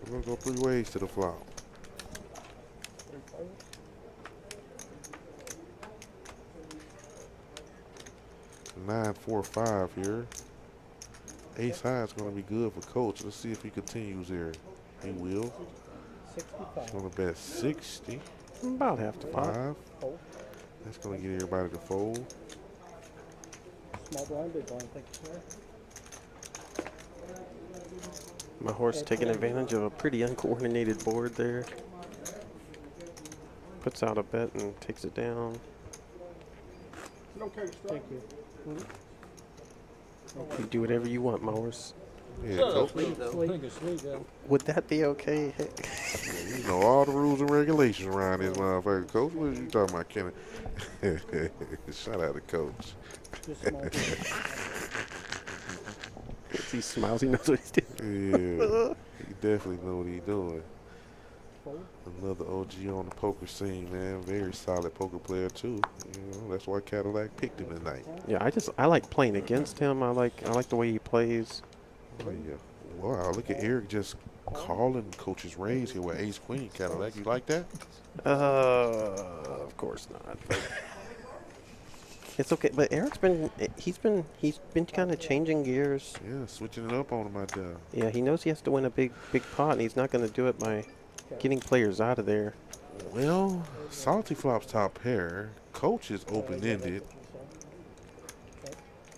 We're going to go 3 ways to the flop. Nine, 4, 5 here. Ace high is going to be good for Coach. Let's see if he continues here. He will. 65. He's going to bet 60. About half the pot. 5. Fold. That's going to get everybody to fold. Small blind, big blind, thank you, sir. My horse taking advantage of a pretty uncoordinated board there. Puts out a bet and takes it down. Thank you. You do whatever you want, my horse. Yeah, coach. Sleep, though. I think it's sweet, though. Would that be okay? You know all the rules and regulations around this motherfucker. Coach, what are you talking about, Kenny? Shout out to Coach. Just small blind. He smiles, he knows what he's doing. Yeah, he definitely know what he's doing. Fold. Another OG on the poker scene, man. Very solid poker player too. You know, that's why Cadillac picked him tonight. Yeah, I like playing against him. I like the way he plays. Oh yeah. Wow, look at Eric just calling Coach's raise here with Ace Queen Cadillac. You like that? Of course not. But it's okay. But Eric's been he's been kind of changing gears. Yeah, switching it up on him out there. Yeah, he knows he has to win a big pot, and he's not going to do it by getting players out of there. Well, Salty flops top pair. Coach is open-ended.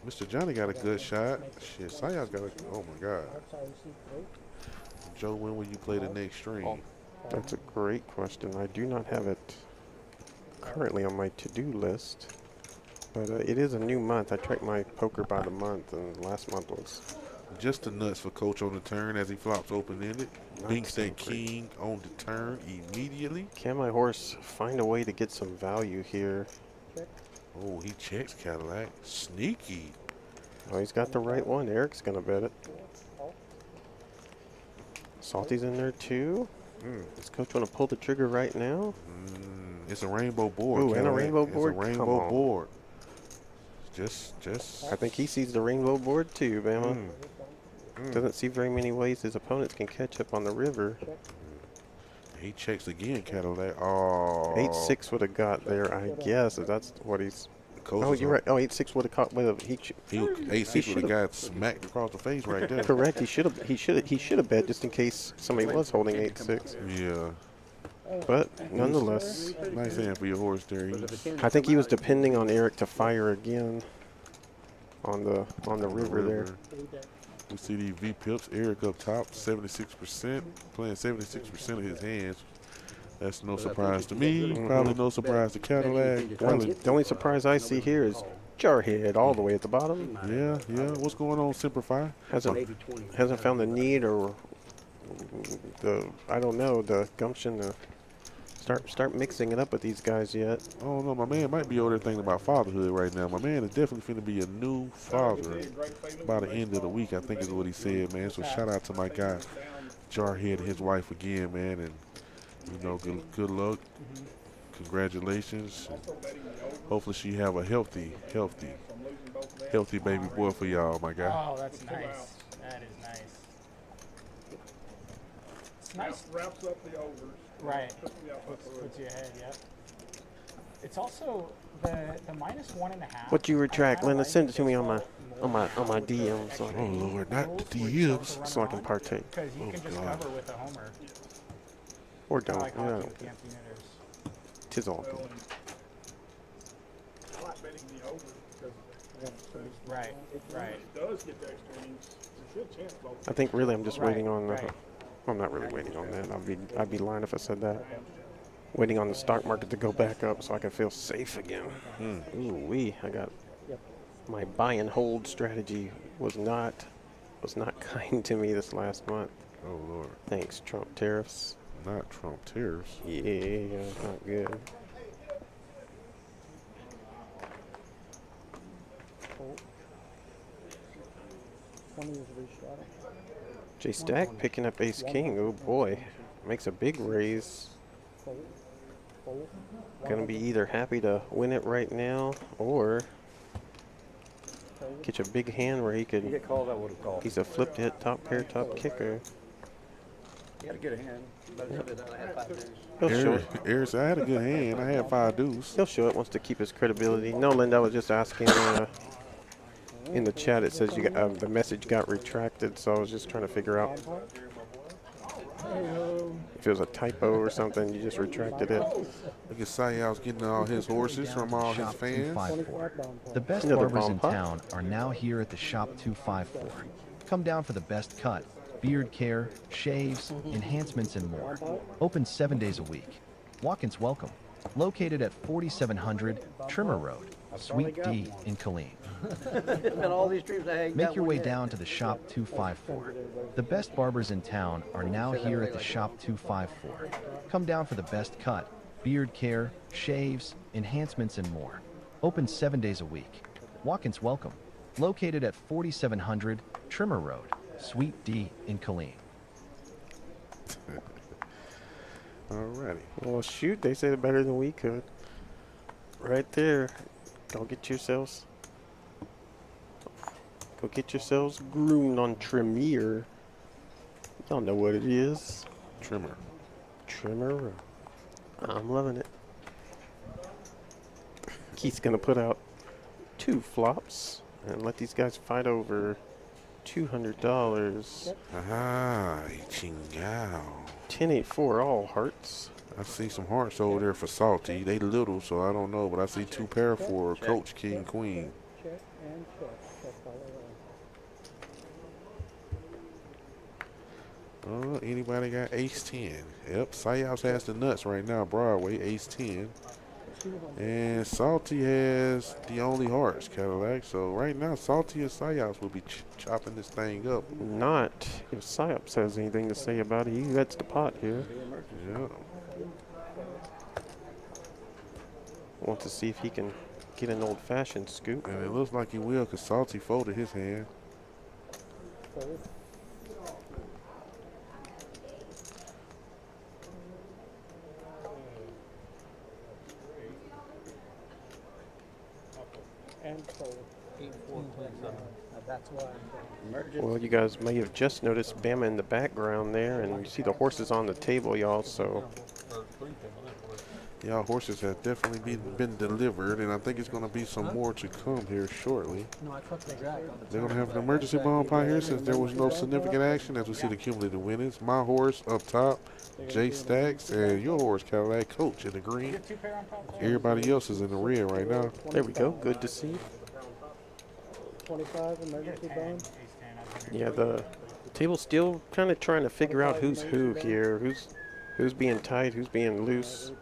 Mr. Johnny got a good shot. Shit, Sayas got a. Oh my God. Joe, when will you play the next stream? That's a great question. I do not have it currently on my to-do list, but it is a new month. I track my poker by the month, and last month was Just the nuts for Coach on the turn as he flops open-ended. Not Binks so that great. king on the turn immediately. Can my horse find a way to get some value here? Oh, he checks Cadillac. Sneaky. Oh, he's got the right one. Eric's gonna bet it. Salty's in there too. Does Coach want to pull the trigger right now? It's a rainbow board. Ooh, and a Cadillac. rainbow board? It's a Come rainbow on. board. Just. I think he sees the rainbow board too, Bama. Mm. Doesn't see very many ways his opponents can catch up on the river. He checks again, Cadillac. Oh. 8-6 would have got there, I guess. If that's what he's. Coach Oh, is you're on- right. Oh, 8-6 would have caught. He He 8-6 would have got smacked across the face right there. correct. He should have bet just in case somebody was holding 8-6. Yeah. But nonetheless, Nice hand for your horse there. I think he was depending on Eric to fire again on the river there. We see these V pips. Eric up top, 76%, playing 76% of his hands. That's no surprise to me. Probably no surprise to Cadillac. Probably, The only surprise I see here is Jarhead all the way at the bottom. yeah. What's going on, Simplify? Hasn't found the need or the gumption to start mixing it up with these guys yet. I don't know. My man might be over there thinking about fatherhood right now. My man is definitely finna be a new father by the end of the week, I think is what he said, man. So shout out to my guy, Jarhead, and his wife again, man. And, you know, good luck. Congratulations. Hopefully she have a healthy baby boy for y'all, my guy. Oh, that's nice. That is nice. It's nice. Wraps up the overs. Right. Puts you ahead, yep. It's also the -1.5. What you retract, I kinda Linda? like Send it to me as on my well. DM so Oh, Lord, not the DMs. so I can partake. Because you can just God. cover with a homer. Or Kinda don't. like Yeah, hockey with the empty netters. tis all good. I like betting the over because Right, right. it does get the extra innings. There's a good chance both. I think really I'm just waiting on the. right. I'm not really waiting on that. I'd be lying if I said that. Waiting on the stock market to go back up so I can feel safe again. Ooh wee! I got my buy and hold strategy was not kind to me this last month. Oh, Lord. Thanks, Trump tariffs. Not Trump tariffs. Yeah, not good. J Stack picking up Ace King. Oh boy, makes a big raise. Gonna be either happy to win it right now or catch a big hand where he could. Get called, I would have called. He's a flipped hit top pair top kicker. You got a good hand. But I had 5 days. He'll show Eric, it. Eric said, I had a good hand. I had 5 deuce. He'll show it. Wants to keep his credibility. No, Linda, I was just asking. In the chat, it says you got, the message got retracted, so I was just trying to figure out If it was a typo or something, you just retracted it. Look at Sayals getting all his horses from all his Shop fans. 254. The best Another barbers bomb in pot. town are now here at the Shop 254. Come down for the best cut, beard care, shaves, enhancements, and more. Open 7 days a week. Walk-ins welcome. Located at 4700 Trimmer Road, Suite D in Killeen. And all these streams I had. Make your way down to the Shop 254. The best barbers in town are now here at the Shop 254. Come down for the best cut, beard care, shaves, enhancements, and more. Open 7 days a week. Walk-ins welcome. Located at 4700 Trimmer Road, Suite D in Killeen. Alrighty. Well, shoot, they said it better than we could. Right there. Go get yourselves groomed on Tremere. Y'all know what it is. Trimmer. Trimmer. I'm loving it. Keith's gonna put out 2 flops and let these guys fight over $200. Ah, chingao. 10-8-4 all hearts. I see some hearts over there for Salty. They little, so I don't know, but I see 2 pair for Coach King Queen. Check and check. Check all around. Anybody got Ace 10? Yep, Sayals has the nuts right now. Broadway, Ace 10. And Salty has the only hearts, Cadillac. So right now, Salty and Sayals will be chopping this thing up. Not if Psyops has anything to say about it. He gets the pot here. Yeah. Wants to see if he can get an old-fashioned scoop. And it looks like he will, because Salty folded his hand. Fold. And fold. 8-4-27. That's why. Well, you guys may have just noticed Bama in the background there, and you see the horses on the table, y'all. So Y'all horses have definitely been delivered, and I think it's going to be some more to come here shortly. No, I trust the Jack. They're going to have an emergency bomb pot here since there was no significant action as we see the cumulative winners. My horse up top, Jay Stacks, and your horse, Cadillac Coach in the green. Get 2 pair on top there. Everybody else is in the red right now. there we go. Good to see. 25 emergency bomb. Ace 10, I was Yeah, the table's still kind of trying to figure out who's who here. Who's being tight, who's being loose.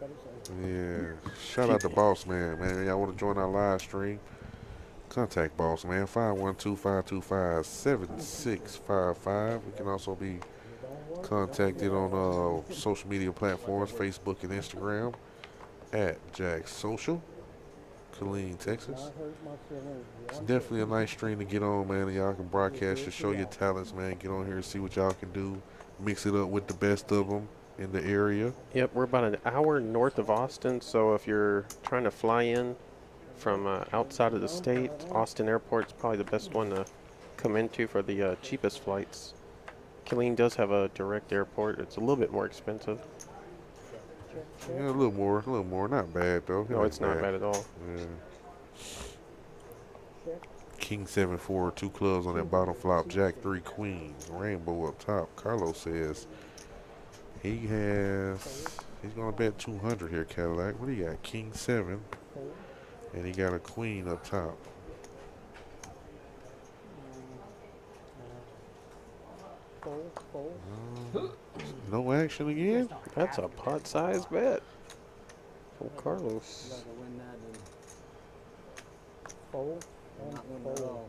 Yeah. Shout out to Boss Man, man. Y'all want to join our live stream? Contact Boss Man, 512-525-7655. We can also be contacted on social media platforms, Facebook and Instagram, at Jack Social, Killeen, Texas. It's definitely a nice stream to get on, man. And y'all can broadcast to show your talents, man. Get on here and see what y'all can do. Mix it up with the best of them in the area. Yep, we're about an hour north of Austin, so if you're trying to fly in from outside of the state, Austin Airport's probably the best one to come into for the cheapest flights. Killeen does have a direct airport. It's a little bit more expensive. Yeah, a little more. Not bad, though. No, it's not bad at all. Yeah. King 7-4, 2 clubs on that bottom flop. Jack 3 queens. Rainbow up top. Carlos says he's going to bet 200 here, Cadillac. What do you got? King 7. And he got a queen up top. No action again? That's a pot-sized bet from Carlos. Fold. And fold.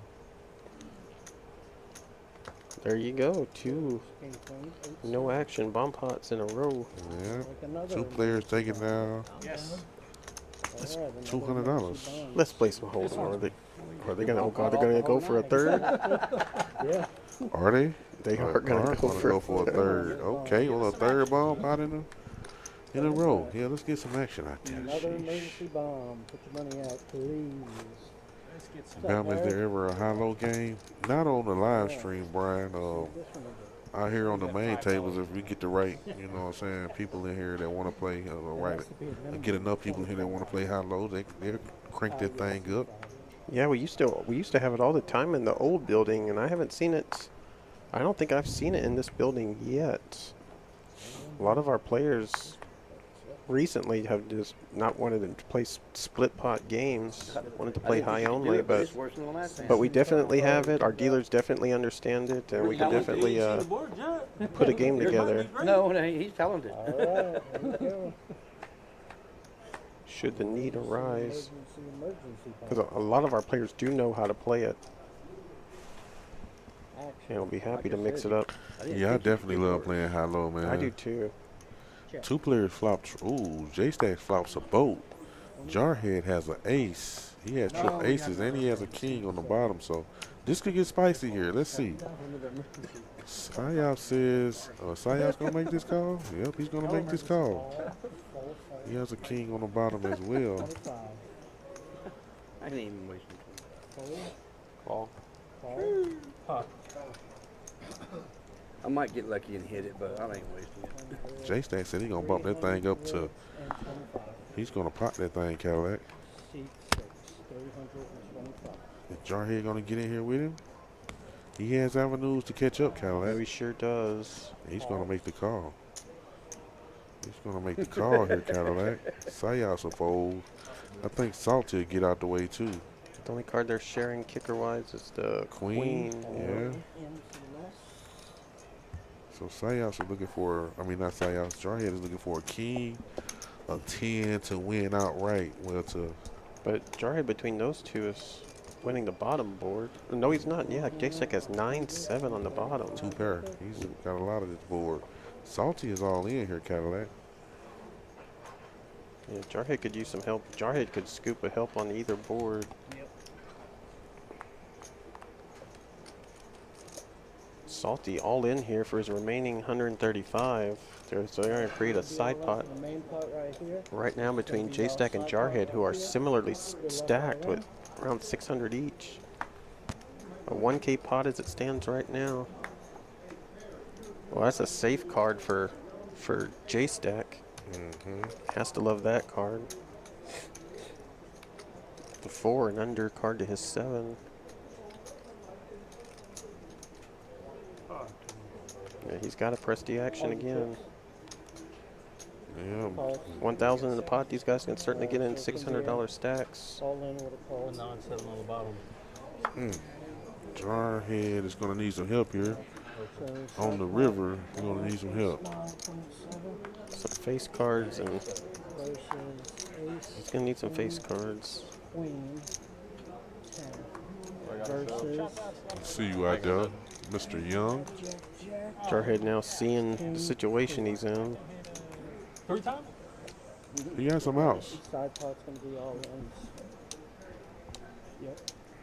There you go. 2 King, queen, eight, no action bomb pots in a row. Yeah. like another 2 players taking down Yes. All right, $200. Let's play some hold'em. Are they gonna? Oh God, they're gonna go for a third. Yeah. Are they? They are gonna go for a third. Okay, well, a third bomb pot in a row. Yeah, let's get some action out there. Another Sheesh. emergency bomb. Put your money out, please. Let's get some. Bama, is there ever a high-low game? Not on the live stream, Brian. This one will Out here on the main tables, if we get the right, you know what I'm saying, people in here that want to play, right, get enough people here that want to play high-low, they'll crank that thing up. Yeah, we used to have it all the time in the old building, and I haven't seen it. I don't think I've seen it in this building yet. A lot of our players recently have just not wanted to play split pot games, wanted to play high only, but It's worse than the last time. we definitely have it. Our dealers definitely understand it, and we can definitely put a game together. No, he's talented. All right, there you go. Should the need arise, Emergency because a lot of our players do know how to play it, action. and we'll be happy to mix it up. Yeah, I definitely love playing high-low, man. I do too. Two players flopped. Ooh, J-Stack flops a boat. Jarhead has an ace. He has triple aces, and he has a king on the bottom. So this could get spicy here. Let's see. Sayop says, Sayop's going to make this call? Yep, he's going to make this call. He has a king on the bottom as well. I didn't even waste it. Call. I might get lucky and hit it, but I ain't wasting it. J-Stack said he's going to bump that thing up to, he's going to pop that thing, Cadillac. Seat 6, 325. Is Jarhead going to get in here with him? He has avenues to catch up, Cadillac. He sure does. He's going to make the call. He's going to make the call here, Cadillac. Sayop's a fold. I think Salty will get out the way, too. The only card they're sharing kicker-wise is the Queen. Yeah. So Sayop's is looking for, I mean, not Sayop's, Jarhead is looking for a king, a 10 to win outright. Well, to But Jarhead between those two is winning the bottom board. No, he's not. Yeah, J-Stack has 9-7 on the bottom. two pair. He's got a lot of this board. Salty is all in here, Cadillac. Yeah, Jarhead could use some help. Jarhead could scoop a help on either board. Salty all in here for his remaining 135. So they're going to create a side pot The main pot right here. right now between J-Stack and Jarhead, who are similarly stacked with around 600 each. A 1K pot as it stands right now. Well, that's a safe card for J-Stack. Has to love that card. The 4 and under card to his 7. Yeah, he's got to press the action again. Yeah. 1,000 in the pot. These guys can certainly get in $600 stacks. All in with a call. Now it's sitting on the bottom. Jarhead is going to need some help here. On the river, he's going to need some help. Some face cards, and Versus ace, he's going to need some face cards. queen, 10. Versus See you out there, Mr. Young. Jarhead now seeing the situation he's in. 3 times? He got some outs. side pot's gonna be all ins. Yep,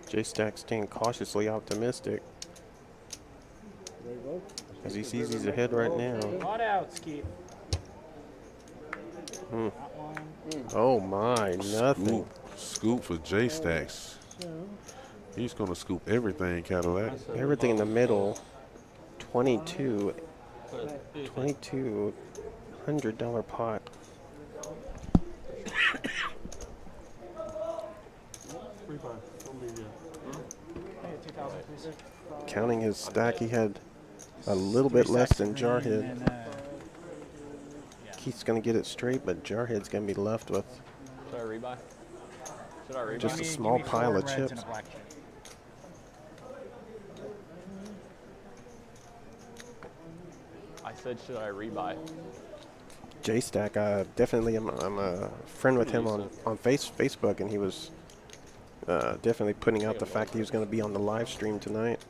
J-Stack staying cautiously optimistic there you go. as he sees he's ahead right now. Not out, Skeet. Oh my, nothing. Scoop for J-Stacks. He's going to scoop everything, Cadillac. Everything in the middle. $22 $100 pot. Hey, 2,000, please. Counting his stack, he had a little bit less than Jarhead. And, Keith's going to get it straight, but Jarhead's going to be left with Should I rebuy? Should I rebuy? just a give me small 4 pile of reds chips. and a black chip. I said, should I rebuy? J-Stack, definitely, I'm a friend with him on Facebook, and he was definitely putting out the fact he was going to be on the live stream tonight.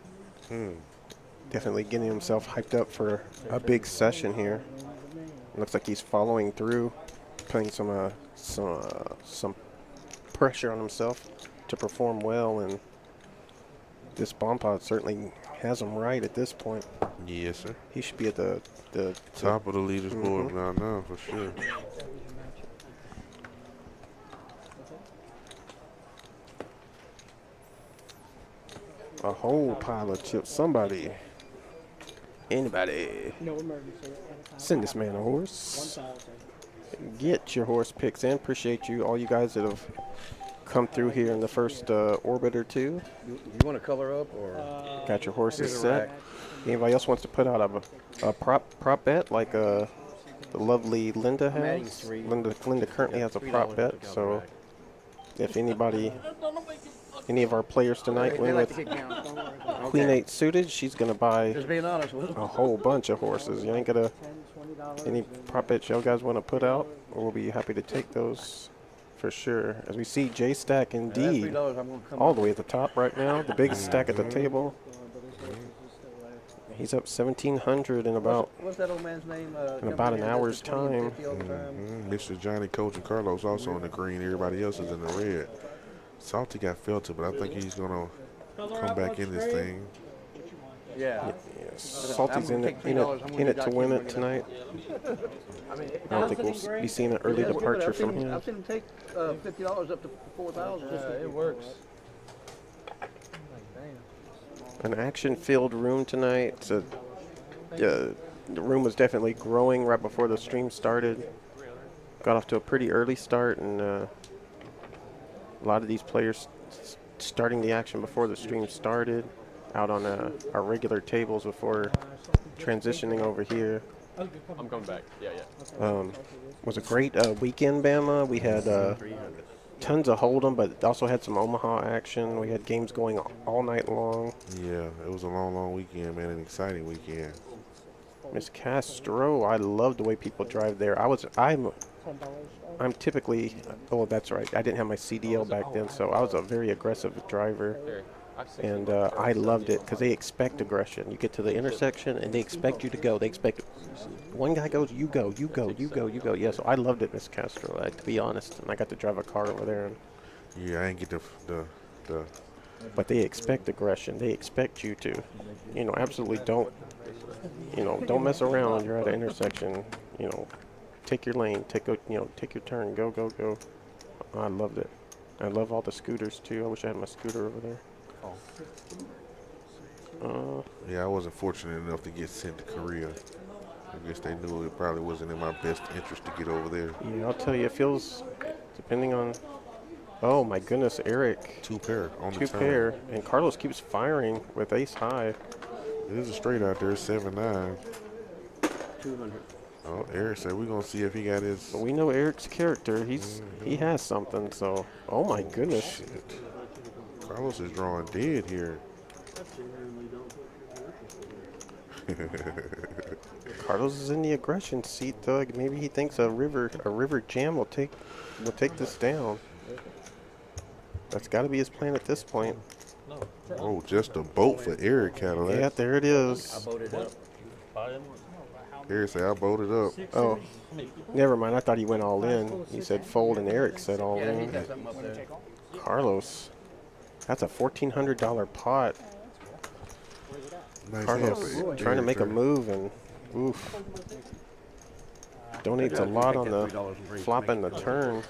Definitely getting himself hyped up for a big session here. Looks like he's following through, putting some pressure on himself to perform well, and this bomb pod certainly has him right at this point. Yes, sir. He should be at the Top of the leaders board now, for sure. a whole pile of chips. Somebody, anybody, No emergency. send this man a horse. 1,000. Get your horse picks in. Appreciate you, all you guys that have come through here in the first orbit or two. You want to color up or? Got your horses Here's a set. rack. Anybody else wants to put out a prop bet like the lovely Linda I'm adding has. 3. Linda currently has a prop $3 bet, to so back. if anybody, any of our players tonight They win like to with get count. Queen Okay. 8 suited, she's gonna buy Just being honest with them. a whole bunch of horses. You ain't gonna $10, any prop bets y'all guys want to put out, we'll be happy to take those for sure. As we see J Stack That indeed $3 I'm gonna come all up the way at the top right now, the biggest stack at the table. He's up 1,700 in about What's that old man's name? in about an hour's time. Mr. Johnny, Coach, and Carlos also in the green. Everybody else is in the red. Salty got filtered, but I think he's gonna come back in this thing. Yeah. Salty's I'm in gonna it, take in $3. it, I'm in gonna it to do win that. it tonight. I don't think we'll be seeing an early departure from him. I've seen him take $50 up to 4,000. It works. An action-filled room tonight. So, the room was definitely growing right before the stream started. Got off to a pretty early start, and a lot of these players starting the action before the stream started, out on our regular tables before transitioning over here. I'm coming back. Yeah, yeah. Was a great weekend, Bama. We had tons of Hold'em, but also had some Omaha action. We had games going all night long. Yeah, it was a long weekend, man. An exciting weekend. Miss Castro, I love the way people drive there. I'm typically, oh, that's right. I didn't have my CDL back then, so I was a very aggressive driver. And I loved it because they expect aggression. You get to the intersection and they expect you to go. They expect one guy goes, you go, you go, you go, you go. Yeah, so I loved it, Miss Castro, to be honest. And I got to drive a car over there. And Yeah, I didn't get the but they expect aggression. They expect you to, absolutely don't mess around when you're at an intersection. Take your lane, take your turn, go, go, go. I loved it. I love all the scooters too. I wish I had my scooter over there. Yeah, I wasn't fortunate enough to get sent to Korea. I guess they knew it probably wasn't in my best interest to get over there. Yeah, I'll tell you, it feels, depending on, oh my goodness, Eric. Two pair on the Two turn. pair, and Carlos keeps firing with ace high. It is a straight out there, 7-9. 200. Oh, Eric said we're gonna see if he got his. But we know Eric's character. He has something. So, oh my goodness. Shit. Carlos is drawing dead here. Carlos is in the aggression seat, Doug. Maybe he thinks a river jam will take this down. That's got to be his plan at this point. Oh, just a boat for Eric Cadillac. Yeah, there it I is. voted up. Eric said I voted up. Oh, never mind. I thought he went all in. He said fold, and Eric said all Yeah, he's in. got something up there. Carlos, that's a $1,400 pot. Nice Carlos hand for trying to Eric make a there. move, and oof. Donates a lot on the flop and the turn.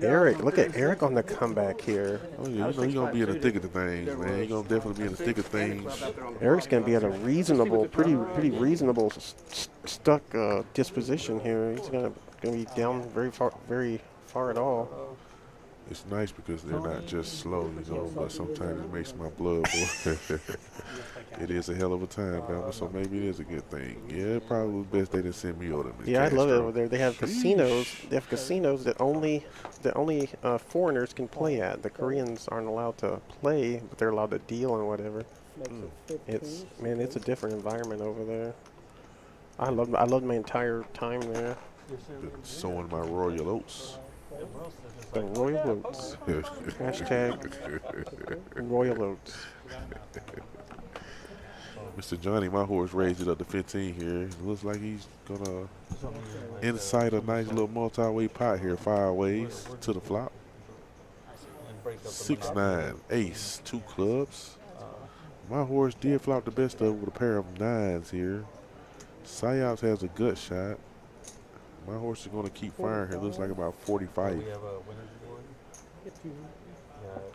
Eric, look at Eric on the comeback here. Oh yeah, you know he's gonna be in the thick of the things, man. He's gonna definitely be in the thick of things. Eric's going to be at a reasonable, pretty reasonable stuck disposition here. He's going to be down very far at all. It's nice because they're not just slow, but sometimes it makes my blood boil. It is a hell of a time, Bama, so maybe it is a good thing. Yeah, it probably was best they didn't send me over there. Yeah, I love it over there. They have casinos. They have casinos that only foreigners can play at. The Koreans aren't allowed to play, but they're allowed to deal and whatever. It's a different environment over there. I loved my entire time there. Sowing my royal oats. The Royal Oats. Hashtag Royal Oats. Mr. Johnny, my horse raised it up to 15 here. It looks like he's gonna incite a nice little multi-way pot here, 5 ways to the flop. 6-9, ace, 2 clubs. My horse did flop the best of with a pair of 9s here. Psyops has a gut shot. My horse is going to keep firing here. Looks like about 45.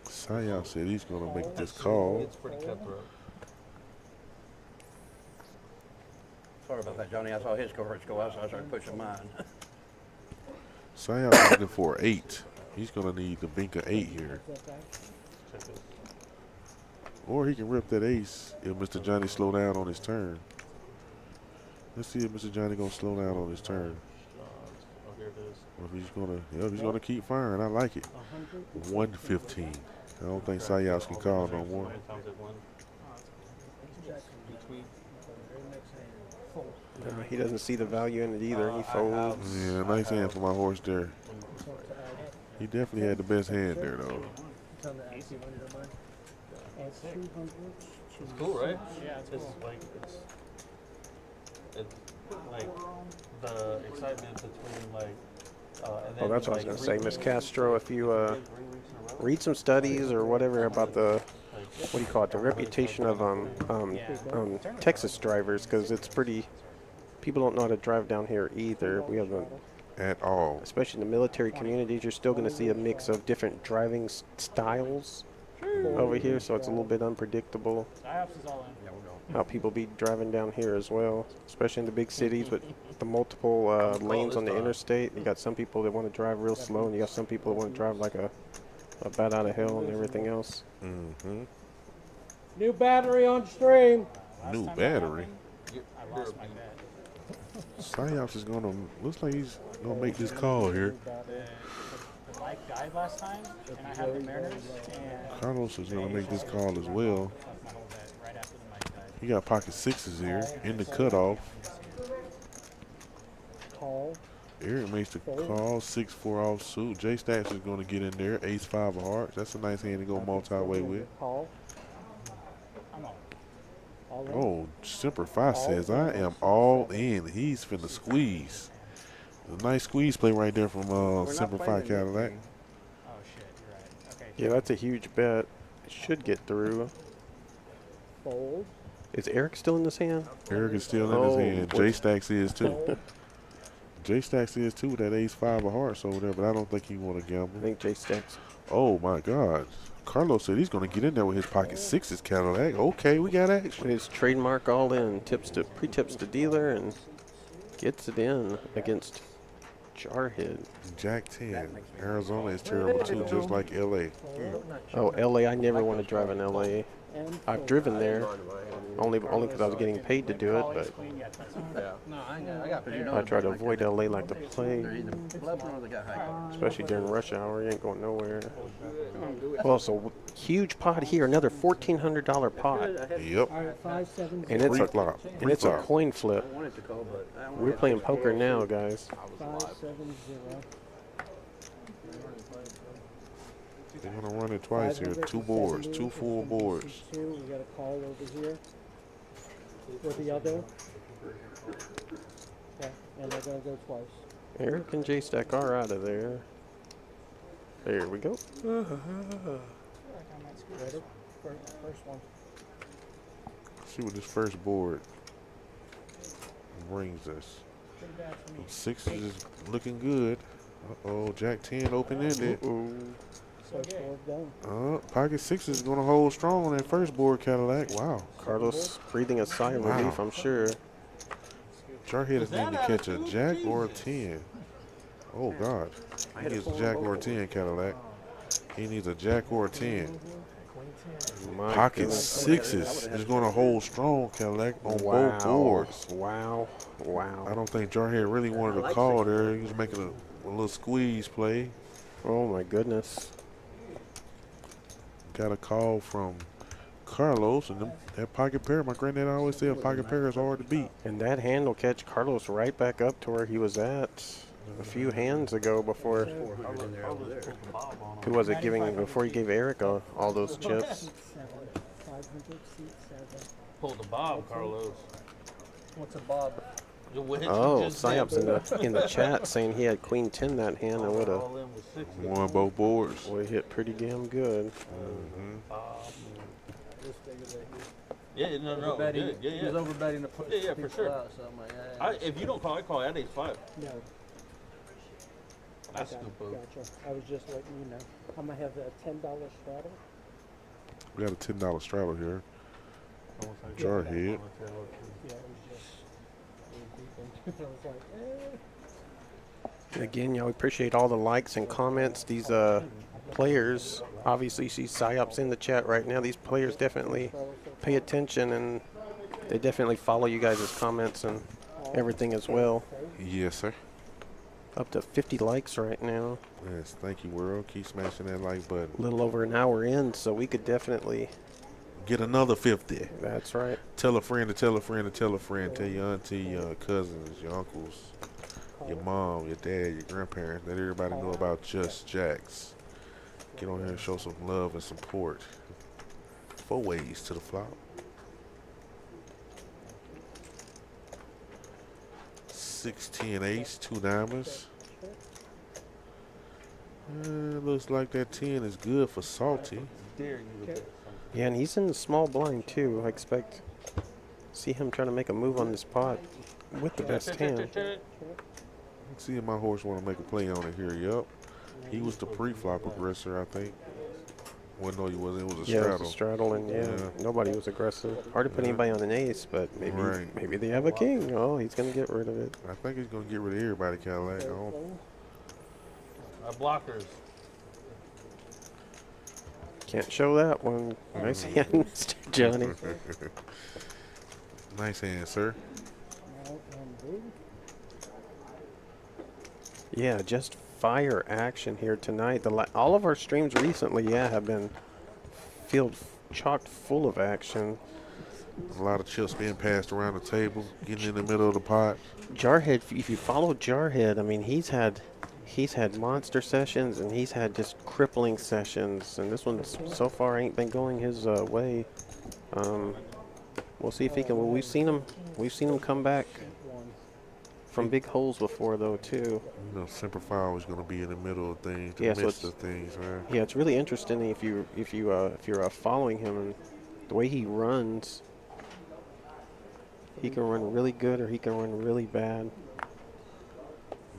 Psyops said he's going to make this call. Sorry about that, Johnny. I saw his cards go out, so I started pushing mine. Psyops is looking for 8. He's going to need the Binka 8 here. Or he can rip that ace if Mr. Johnny slow down on his turn. Let's see if Mr. Johnny gonna slow down on his turn. Oh, here it is. Or if he's gonna keep firing. I like it. 115. I don't think Sayas can call no more. Times at 1. He doesn't see the value in it either. He folds. Yeah, nice hand for my horse there. He definitely had the best hand there, though. At 200. It's cool, right? Yeah, it's like it's like the excitement between like. And then Oh, that's what I was going to say, Miss Castro. If you read some studies or whatever about the, what do you call it, the reputation of Texas drivers, because it's pretty. People don't know how to drive down here either. We have At all. especially in the military communities, you're still going to see a mix of different driving styles over here, so it's a little bit unpredictable how people be driving down here as well, especially in the big cities with the multiple lanes on the interstate. You got some people that want to drive real slow, and you got some people that want to drive like a bat out of hell and everything else. Mm-hmm. New battery on stream. New battery. I lost my bet. Sayas is gonna, looks like he's gonna make this call here. The mic died last time, and I had the Mariners, and Carlos is gonna make this call as well. my whole bet right after the mic died. He got pocket sixes here in the cutoff. Call. Eric makes the call, 6-4 offsuit. J Stacks is gonna get in there, ace-5 of hearts. That's a nice hand to go multi-way with. Call. I'm on. All in. Oh, Semper Fi says, I am all in. He's finna squeeze. A nice squeeze play right there from Semper Fi Cadillac. Oh shit, you're right. Okay. Yeah, that's a huge bet. It should get through. Fold. Is Eric still in this hand? Eric is still in his hand. J Stacks is too. J Stacks is too with that ace-5 of hearts over there, but I don't think he want to I gamble. think J Stacks. Oh my God. Carlos said he's going to get in there with his pocket sixes Cadillac. Okay, we got action. His trademark all in, pre-tips to dealer, and gets it in against Jarhead. Jack 10. Arizona is terrible too, just like LA. Oh, LA, I never want to drive in LA. I've driven there, only because I was getting paid to do it, but No, I got pretty. I try to avoid LA like the plague, They're either bluffing or they got high. especially during rush hour. You ain't going nowhere. Well, so huge pot here, another $1,400 pot, Yep. All right, 570. and it's Free a flop. and it's a Free flop. coin flip. I wanted to call, but I only We're had playing 6 poker pairs. now, guys. 570. They're going to run it twice here. 2 boards, 2 full boards. We got a call over here with the other. Okay, and they're going to go twice. Eric and J Stack are out of there. There we go. Ready? First one. See what this first board brings us. Pretty bad for me. Sixes is looking good. Uh-oh, Jack 10 open-ended. First board done. Pocket sixes is going to hold strong on that first board Cadillac. Wow. Carlos breathing a sigh of relief, I'm sure. Jarhead is needing to catch a Jack or a 10. Oh, God. He needs a Jack or a 10 Cadillac. He needs a Jack or a 10. My Pocket goodness. sixes is going to hold strong Cadillac on Wow. both boards. Wow. Wow. I don't think Jarhead really wanted to call there. He was making a little squeeze play. Oh, my goodness. Got a call from Carlos, and that pocket pair, my granddad always said a pocket pair is hard to beat. And that hand will catch Carlos right back up to where he was at a few hands ago before. Who was it giving before he gave Eric all those chips? 500, seat 7. Pull the bob, Carlos. What's a bob? The wedge you Oh, just did. Psyops in the chat saying he had Queen 10 that hand and would have All in with 6. Won both boards. hit pretty damn good. Yeah, no, Overbetting. good. Yeah, He was yeah. overbetting to push Yeah, for people sure. out, so I'm like, eh. If you don't call, I call. I had ace-5. No. That's Okay, stupid. Gotcha. I was just letting you know. I'm going to have a $10 straddle. We got a $10 straddle here. Jarhead. Yeah, it was just. I was like, And again, y'all, we appreciate all the likes and comments. These players, obviously, you see Psyops in the chat right now. These players definitely pay attention and they definitely follow you guys' comments and everything as well. Yes, sir. Up to 50 likes right now. Yes, thank you, world. Keep smashing that like button. A little over an hour in, so we could definitely get another 50. That's right. Tell a friend to tell a friend to tell a friend. Tell your auntie, your cousins, your uncles, your mom, your dad, your grandparents. Let everybody know about Just Jacks. Get on here and show some love and support. 4 ways to the flop. 16 ace, 2 diamonds. Looks like that 10 is good for Salty. Yeah, and he's in the small blind too. I expect see him trying to make a move on this pot with the best hand. See if my horse want to make a play on it here. Yup. He was the pre-flop aggressor, I think. Well, no, he wasn't. It was a straddle. It was a straddle, and nobody was aggressive. Hard to put anybody on an ace, but maybe they have a king. Oh, he's going to get rid of it. I think he's going to get rid of everybody, Cadillac. Blockers. Can't show that one. Nice hand, Mr. Johnny. Nice hand, sir. Yeah, just fire action here tonight. All of our streams recently, have been chocked full of action. A lot of chips being passed around the table, getting in the middle of the pot. Jarhead, if you follow Jarhead, I mean, he's had monster sessions and he's had just crippling sessions, and this one so far ain't been going his way. We'll see if he can. Well, we've seen him come back from big holes before, though, too. You know, Semper Fi is going to be in the middle of things, the midst of things, right? Yeah, it's really interesting if you're following him and the way he runs. He can run really good or he can run really bad.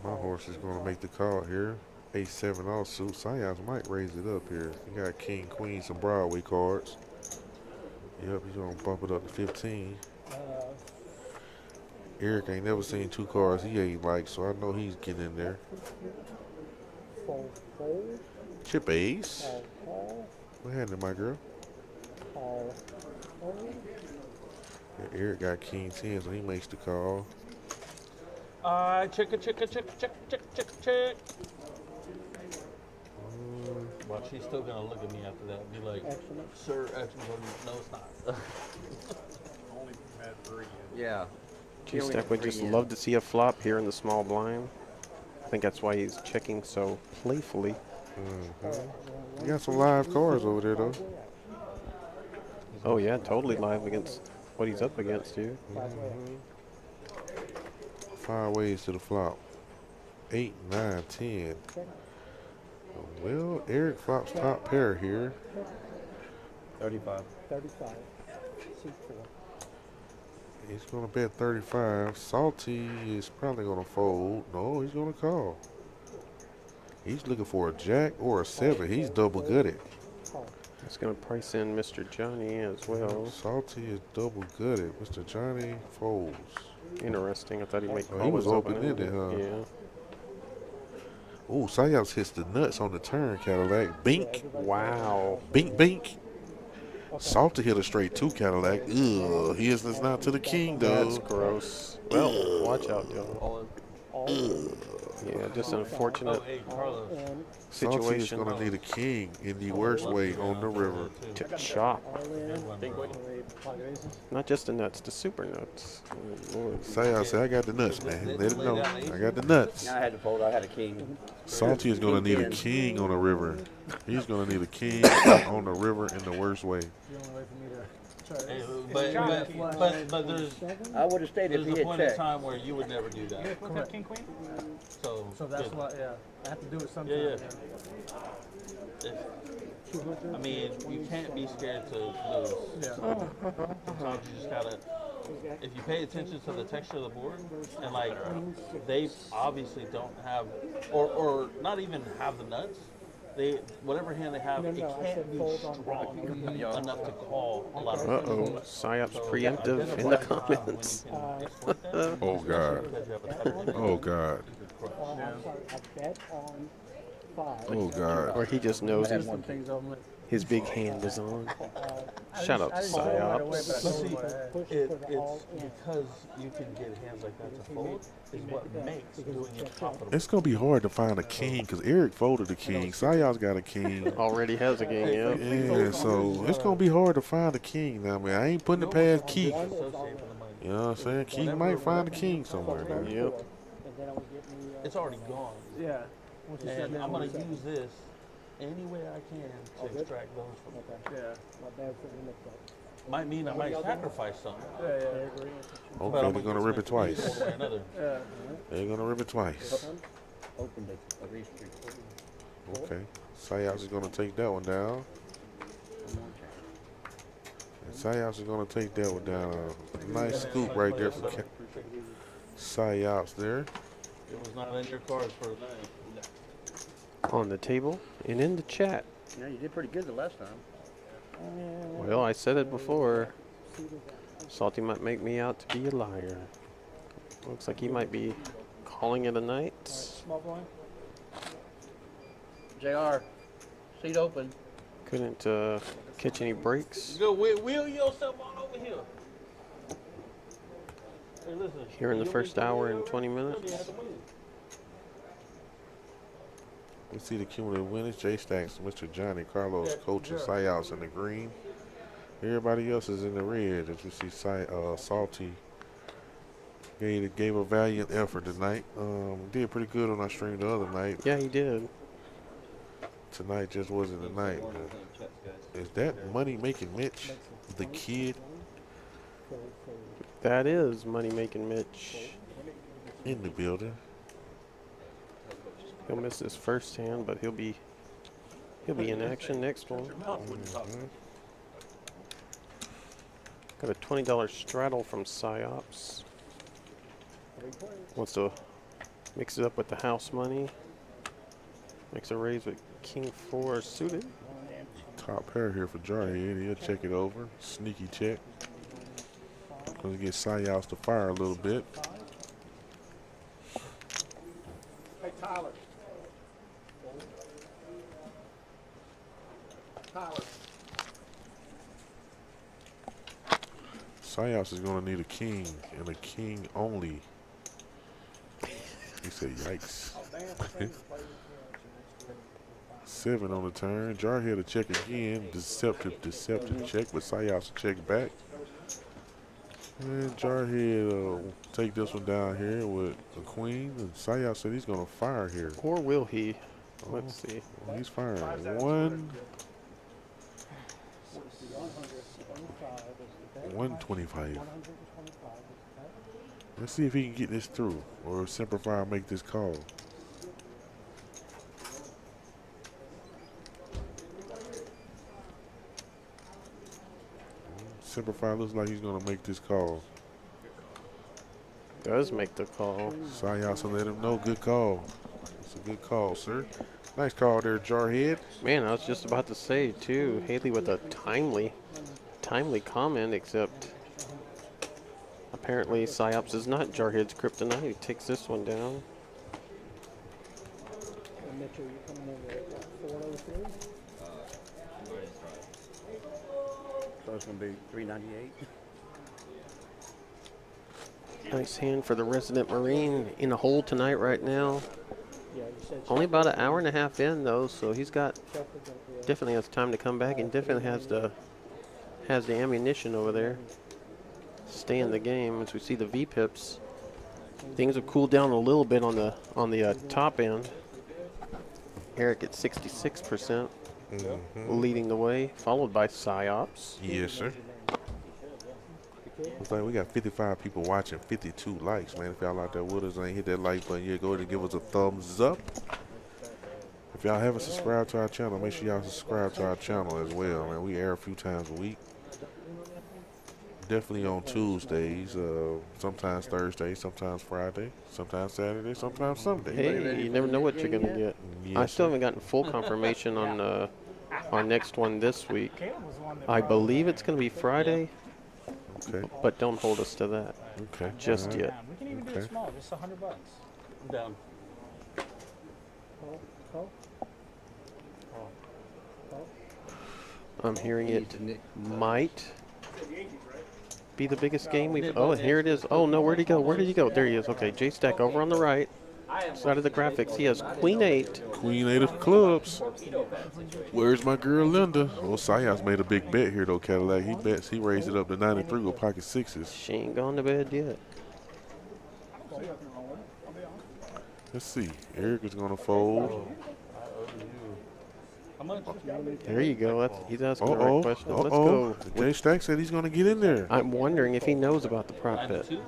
My horse is going to make the call here. Ace-7 offsuit. Sayas might raise it up here. He got King, Queen, some Broadway cards. Yep, he's going to bump it up to 15. Eric ain't never seen 2 cards he ain't like, so I know he's getting in there. Chip ace. What happened, my girl? Yeah, Eric got King 10, so he makes the call. Check. Well, she's still gonna look at me after that and be like, "Sir, action." No, it's not. Only had 3. Yeah. G-Stack would just love to see a flop here in the small blind. I think that's why he's checking so playfully. You got some live cards over there, though. Oh, yeah, totally live against what he's up against, dude. 5 ways to the flop. 8, 9, 10. Well, Eric flops top pair here. 35. C4. He's going to bet 35. Salty is probably going to fold. No, he's going to call. He's looking for a jack or a 7. He's double gutted. That's going to price in Mr. Johnny as well. Salty is double gutted. Mr. Johnny folds. Interesting. I thought he'd make he was open-ended, huh? Yeah. Oh, Sayas hits the nuts on the turn, Cadillac. Bink. Wow. Bink, bink. Salty hit a straight 2, Cadillac. Ugh. He is not to the king, though. That's gross. Well, watch out, y'all. Yeah, just an unfortunate situation. Salty is going to need a king in the worst way on the river. To chop. Not just the nuts, the super nuts. Oh, Lord. Sayas said, I got the nuts, man. Let him know. I got the nuts. I had to fold. I had a king. Salty is going to need a king on the river. He's going to need a king on the river in the worst way. But there's I would have stayed if he a had point in checked. time where you would never do that. Correct. King Queen. So that's why, I have to do it sometime. Yeah. I mean, you can't be scared to lose. Yeah. Sometimes you just gotta. If you pay attention to the texture of the board, and like they obviously don't have, or not even have the nuts. Whatever hand they have, it can't be strong enough to call a lot of Uh-oh. Psyops preemptive in the comments. Oh, God. Oh, God. Oh, God. Or he just knows he's... His big hand is on. Shout out to Psyops. But see, it's because you can get hands like that to fold is what makes doing it profitable. It's gonna be hard to find a king because Eric folded a king. Psyops got a king. Already has a game, yeah. Yeah, so it's gonna be hard to find a king now, man. I ain't putting it past Keith. You know what I'm saying? Keith might find a king somewhere now. Yep. It's already gone. Yeah. And I'm going to use this any way I can to extract those from it. Yeah. Might mean I might sacrifice something. Yeah. Okay, they're gonna rip it twice. One way or another. Yeah. They're gonna rip it twice. Okay. Psyops is gonna take that one down. And Psyops is gonna take that one down. A nice scoop right there for Psyops there. It was not in your cards for On the table and in the chat. Yeah, you did pretty good the last time. Well, I said it before. Salty might make me out to be a liar. Looks like he might be calling it a night. Small blind. JR, seat open. Couldn't catch any breaks Go wheel yourself on over here. Hey, listen. here in the you'll first be hour there, and 20 you minutes. have to win. We see the cumulative winners. J Stacks, Mr. Johnny Carlos, Coach and Psyops in the green. Everybody else is in the red. As we see Salty gave a valiant effort tonight. Did pretty good on our stream the other night. Yeah, he did. Tonight just wasn't the night. Is that Money Making Mitch, the kid, That is money making Mitch. in the building? He'll miss his first hand, but he'll be in action next one. Got a $20 straddle from Psyops. Wants to mix it up with the house money. Makes a raise with King 4 suited. Top pair here for Jarhead. He'll check it over. Sneaky check. Gonna get Psyops to fire a little bit. Hey, Tyler. Psyops is gonna need a king and a king only. He said, "Yikes." 7 on the turn. Jarhead to check again. Deceptive check, but Psyops to check back. And Jarhead take this one down here with a queen. And Psyops said he's gonna fire here. Or will he? Let's see. Well, he's firing. 125. Let's see if he can get this through, or Simplify make this call. Simplify looks like he's gonna make this call. Does make the call. Psyops will let him know. Good call. It's a good call, sir. Nice call there, Jarhead. Man, I was just about to say too. Haley with a timely comment, except apparently Psyops is not Jarhead's kryptonite. He takes this one down. Mitchell, you coming over at 403? So it's going to be 398. Nice hand for the resident Marine in a hole tonight right now. Yeah, you said Only about an hour and a half in though, so he's got definitely has time to come back and definitely has the ammunition over there. Stay in the game as we see the V-pips. Things have cooled down a little bit on the top end. Eric at 66%, leading the way, followed by Psyops. Yes, sir. Looks like we got 55 people watching, 52 likes, man. If y'all out there with us and ain't hit that like button yet, go ahead and give us a thumbs up. If y'all haven't subscribed to our channel, make sure y'all subscribe to our channel as well, man. We air a few times a week. Definitely on Tuesdays, sometimes Thursday, sometimes Friday, sometimes Saturday, sometimes Sunday. Hey, you never know what you're gonna get. Yes, I still sir. haven't gotten full confirmation on our next one this week. I believe it's gonna be Friday, Okay, but don't hold us to that okay. just all right. yet. We can even do Okay. it small, just $100. I'm down. I'm hearing it to Nick. might be the biggest game we've. Oh, and here it is. Oh no, where'd he go? Where did he go? There he is. Okay, J Stack over on the right side of the graphics. He has Queen 8. Queen 8 of clubs. Where's my girl Linda? Oh, Sayas made a big bet here though, Cadillac. He bets he raised it up to 93 with pocket sixes. She ain't gone to bed yet. Let's see. Eric is gonna fold. How much? There you go. He's asking the Uh-oh. right question. Let's Uh-oh. go. J Stack said he's gonna get in there. I'm wondering if he knows about the prop bet. 92?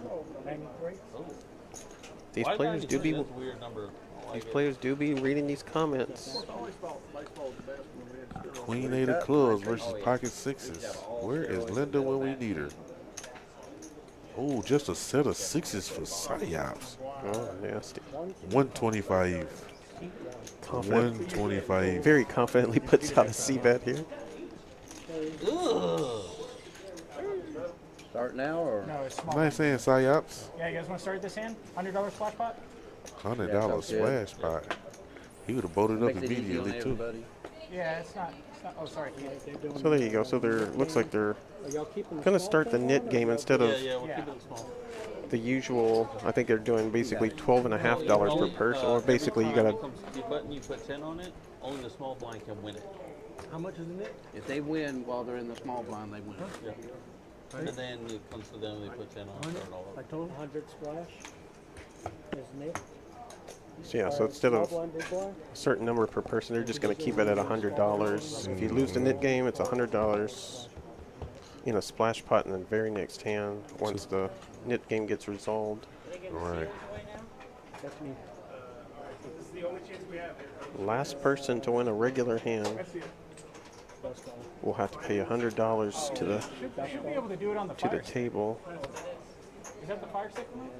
These Why players do 92? be. That's a weird number. These players do be reading these comments. Queen 8 of clubs versus pocket sixes. Where is Linda when we need her? Oh, just a set of sixes for Psyops. Oh, nasty. 125. Confident. 125. Very confidently puts out a C bet here. Start now or? No, it's small. Nice hand, Psyops. Yeah, you guys want to start this hand? $100 splash pot? $100 sounds good. splash pot. He would have bolted up Makes it easy on immediately too. everybody. Yeah, it's not. Oh, sorry. So there you go. So they're looks like they're gonna start the knit game instead of Yeah, we'll keep it small. the usual. I think they're doing basically $12.50 per person, or basically you gotta. The button you put 10 on it, only the small blind can win it. How much is in it? If they win while they're in the small blind, they win. Yeah. And then it comes to them, they put 10 on it and all of it. 100 splash. Isn't it? So yeah, so instead of a certain number per person, they're just gonna keep it at $100. If you lose the knit game, it's $100 in a splash pot in the very next hand once the knit game gets resolved. All right. That's me. Last person to win a regular hand will have to pay $100 to the Should be able to do it on the fire stick. table. Is that the fire stick remote?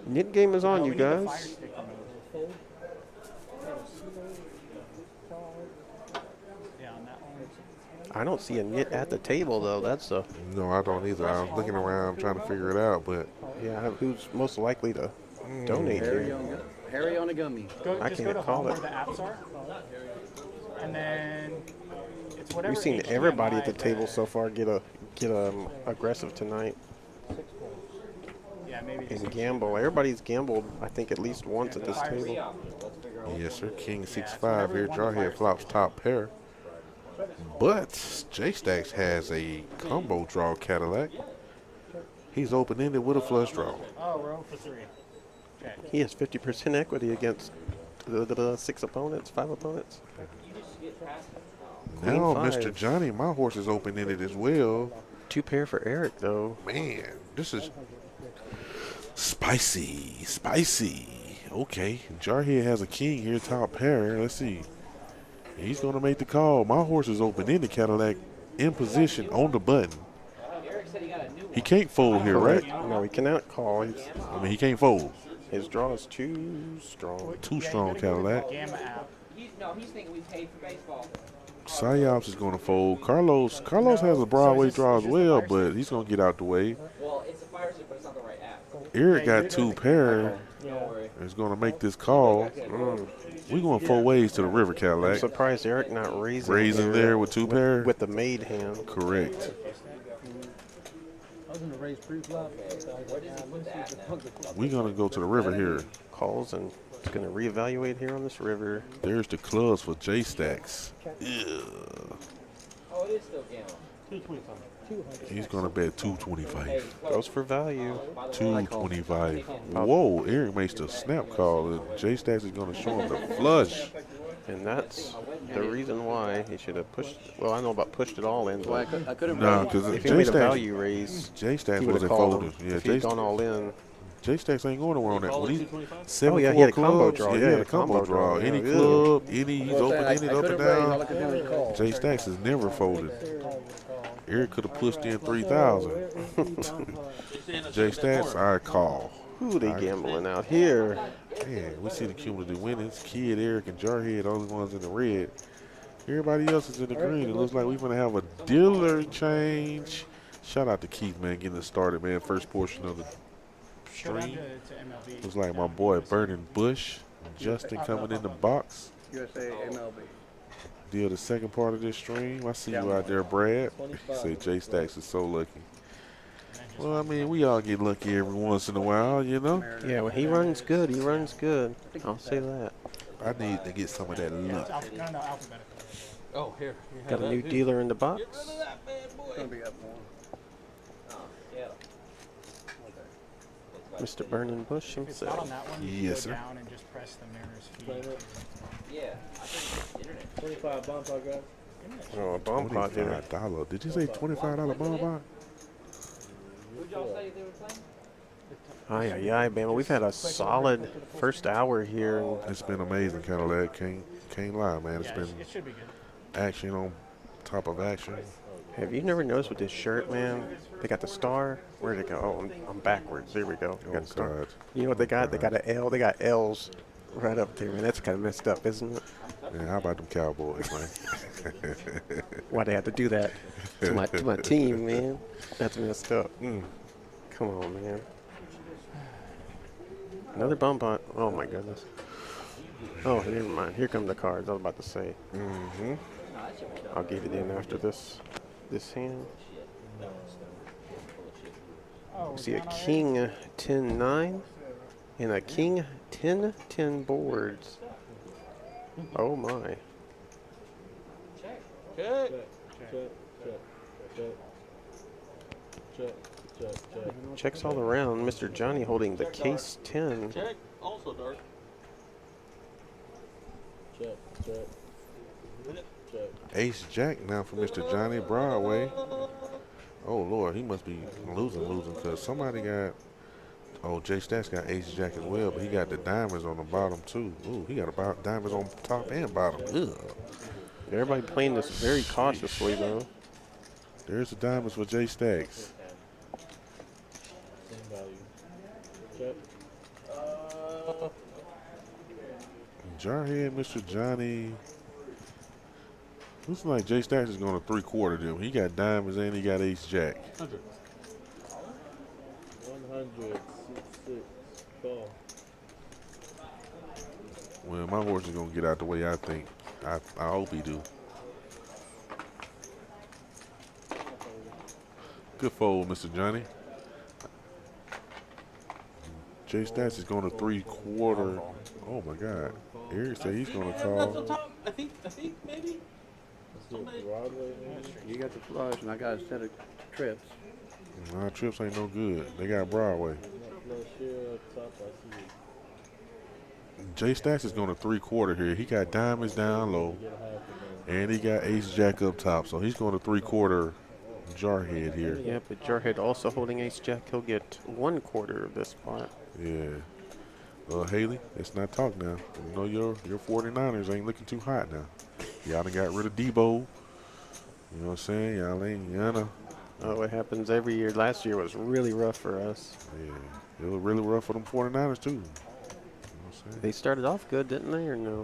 Knit game is on, No, you we need the fire guys. stick remote. Yeah, on that one. I don't see a knit at the table though. That's a No, I don't either. I was looking around trying to figure it out, but yeah. Who's most likely to donate here? Harry on a gummy. I Just can't go to call home it. where the apps are. And then it's whatever. We've seen everybody at the HDMI table so far get aggressive tonight Yeah, maybe just and gamble. Everybody's gambled, I think, at least once at this table. yes, sir. King 6-5 here. Drawhead flops top pair. But J Stacks has a combo draw Cadillac. He's open-ended with a flush draw. Oh, we're 0 for 3. Okay. He has 50% equity against the 6 opponents, 5 opponents. Queen Now, 5. Mr. Johnny, my horse is open-ended as well. 2 pair for Eric though. Man, this is spicy, spicy. Okay, Jarhead has a king here, top pair. Let's see. He's going to make the call. My horse is open-ended, Cadillac, in position on the button. He can't fold here, right? No, he cannot call. I mean, he can't fold. His draw is too strong. Too strong, Cadillac. Gamma app. He's thinking we paid for baseball. Psyops is going to fold. Carlos has a Broadway draw as well, but he's going to get out the way. Well, it's a fire stick, but it's not the right app. Eric got 2 pair. Don't worry. Is going to make this call. We're going 4 ways to the river, I'm Cadillac. surprised Eric not raising. Raising there with 2 pair. With the made hand. Correct. I was gonna raise pre-flop. We're going to go to the river here. Calls and is going to reevaluate here on this river. There's the clubs for J Stacks. Oh, it is still gamma. He's going to bet 225. Goes for value. 225. Whoa, Eric makes the snap call. And J Stacks is going to show him the flush. And that's the reason why he should have pushed. Well, I know about pushed it all in. Well, But I could have No, raised. because if he J made a Stacks, value raise, J Stacks he would wasn't have called folding. him. Yeah, If he J had gone all in. J Stacks ain't going nowhere on that. Call When it he 225? 7 Oh, yeah, he had a combo clubs, draw. Yeah, Yeah, he had a combo draw. yeah. Any Yeah. club, any he's Well, open I ended up could and have raised. All I down. could do was call. J Stacks has never folded. Eric could have pushed in 3,000. J Stacks, I call. Who they gambling out here? Man, we see the cumulative winnings. Kid, Eric, and Jarhead, only ones in the red. Everybody else is in the green. It looks like we're going to have a dealer change. Shout out to Keith, man, getting us started, man. First portion of the Go down stream. to MLB. Looks like my boy Vernon Bush, Justin coming in the box. USA MLB. deal the second part of this stream. I see you Yeah. out there, Brad. 25. Say J Stacks is so lucky. Well, I mean, we all get lucky every once in a while, you know. Yeah, when he runs good, he runs good. I'll say that. I need to get some of that luck. No, alphabetical. Oh, here. You have Got a that new too. dealer in the box. Get rid of that bad boy. It's gonna be up more. Oh, yeah. Mr. Burning Bush If it's not on himself. that one, you Yes, can sir. go down and just press the mirror's Play feed. it. Yeah, I think internet. 25 bomb pot, guys. Oh, a bomb pot dinner. $25. Did you say $25 bomb pot? Who'd y'all say they were playing? Aye, aye, aye, Bama. We've had a solid first hour here. And It's been amazing, Cadillac. Can't lie, man. It's Yeah, been it should be good. action on top of action. have you never noticed with this shirt, man? They got the star. Where'd it go? Oh, I'm backwards. There we go. They got Oh, the star. God. You know what they got? They got an L. They got L's right up there, man. That's kind of messed up, isn't it? Man, how about them Cowboys, man? Why they have to do that to my team, man? That's messed up. Come on, man. Another bump on. Oh my goodness. Oh, never mind. Here come the cards. I was about to say. Mm-hmm. I'll get it in after this hand. Oh, See a down already? king 10-9 and a king 10-10 boards. Oh my. Check. Check, check, check, check, check, check. Checks all around. Mr. Johnny holding the case 10. Check. Also dark. Check, check, check. Ace Jack now for Mr. Johnny Broadway. Oh, Lord, he must be losing because somebody got. Oh, J Stats got Ace Jack as well, but he got the diamonds on the bottom, too. Ooh, he got about diamonds on top and bottom. Ugh. Everybody playing this very cautiously, though. There's the diamonds for J Stacks. Same value. Check. Jarhead, Mr. Johnny. Looks like J Stacks is going to 3/4 them. He got diamonds and he got Ace Jack. 100. 100, 6, call. Well, my horse is going to get out the way, I think. I hope he do. Good fold, Mr. Johnny. J Stats is going to 3/4. Oh, my God. Eric said he's going to That's the call. top. I think maybe. Let's do it Broadway, maybe. You got the flush, and I got a set of trips. Nah, trips ain't no good. They got Broadway. Flush here up top, I see it. J Stats is going to 3/4 here. He got diamonds down low, Get a half again. and he got Ace Jack up top. So he's going to 3/4 Jarhead here. Yeah, but Jarhead also holding Ace Jack. He'll get 1/4 of this pot. Yeah. Haley, let's not talk now. You know your 49ers ain't looking too hot now. Y'all done got rid of Debo. You know what I'm saying? Y'all ain't, you know. Oh, it happens every year. Last year was really rough for us. Yeah. It was really rough for them 49ers, too. You know what I'm saying? They started off good, didn't they, or no?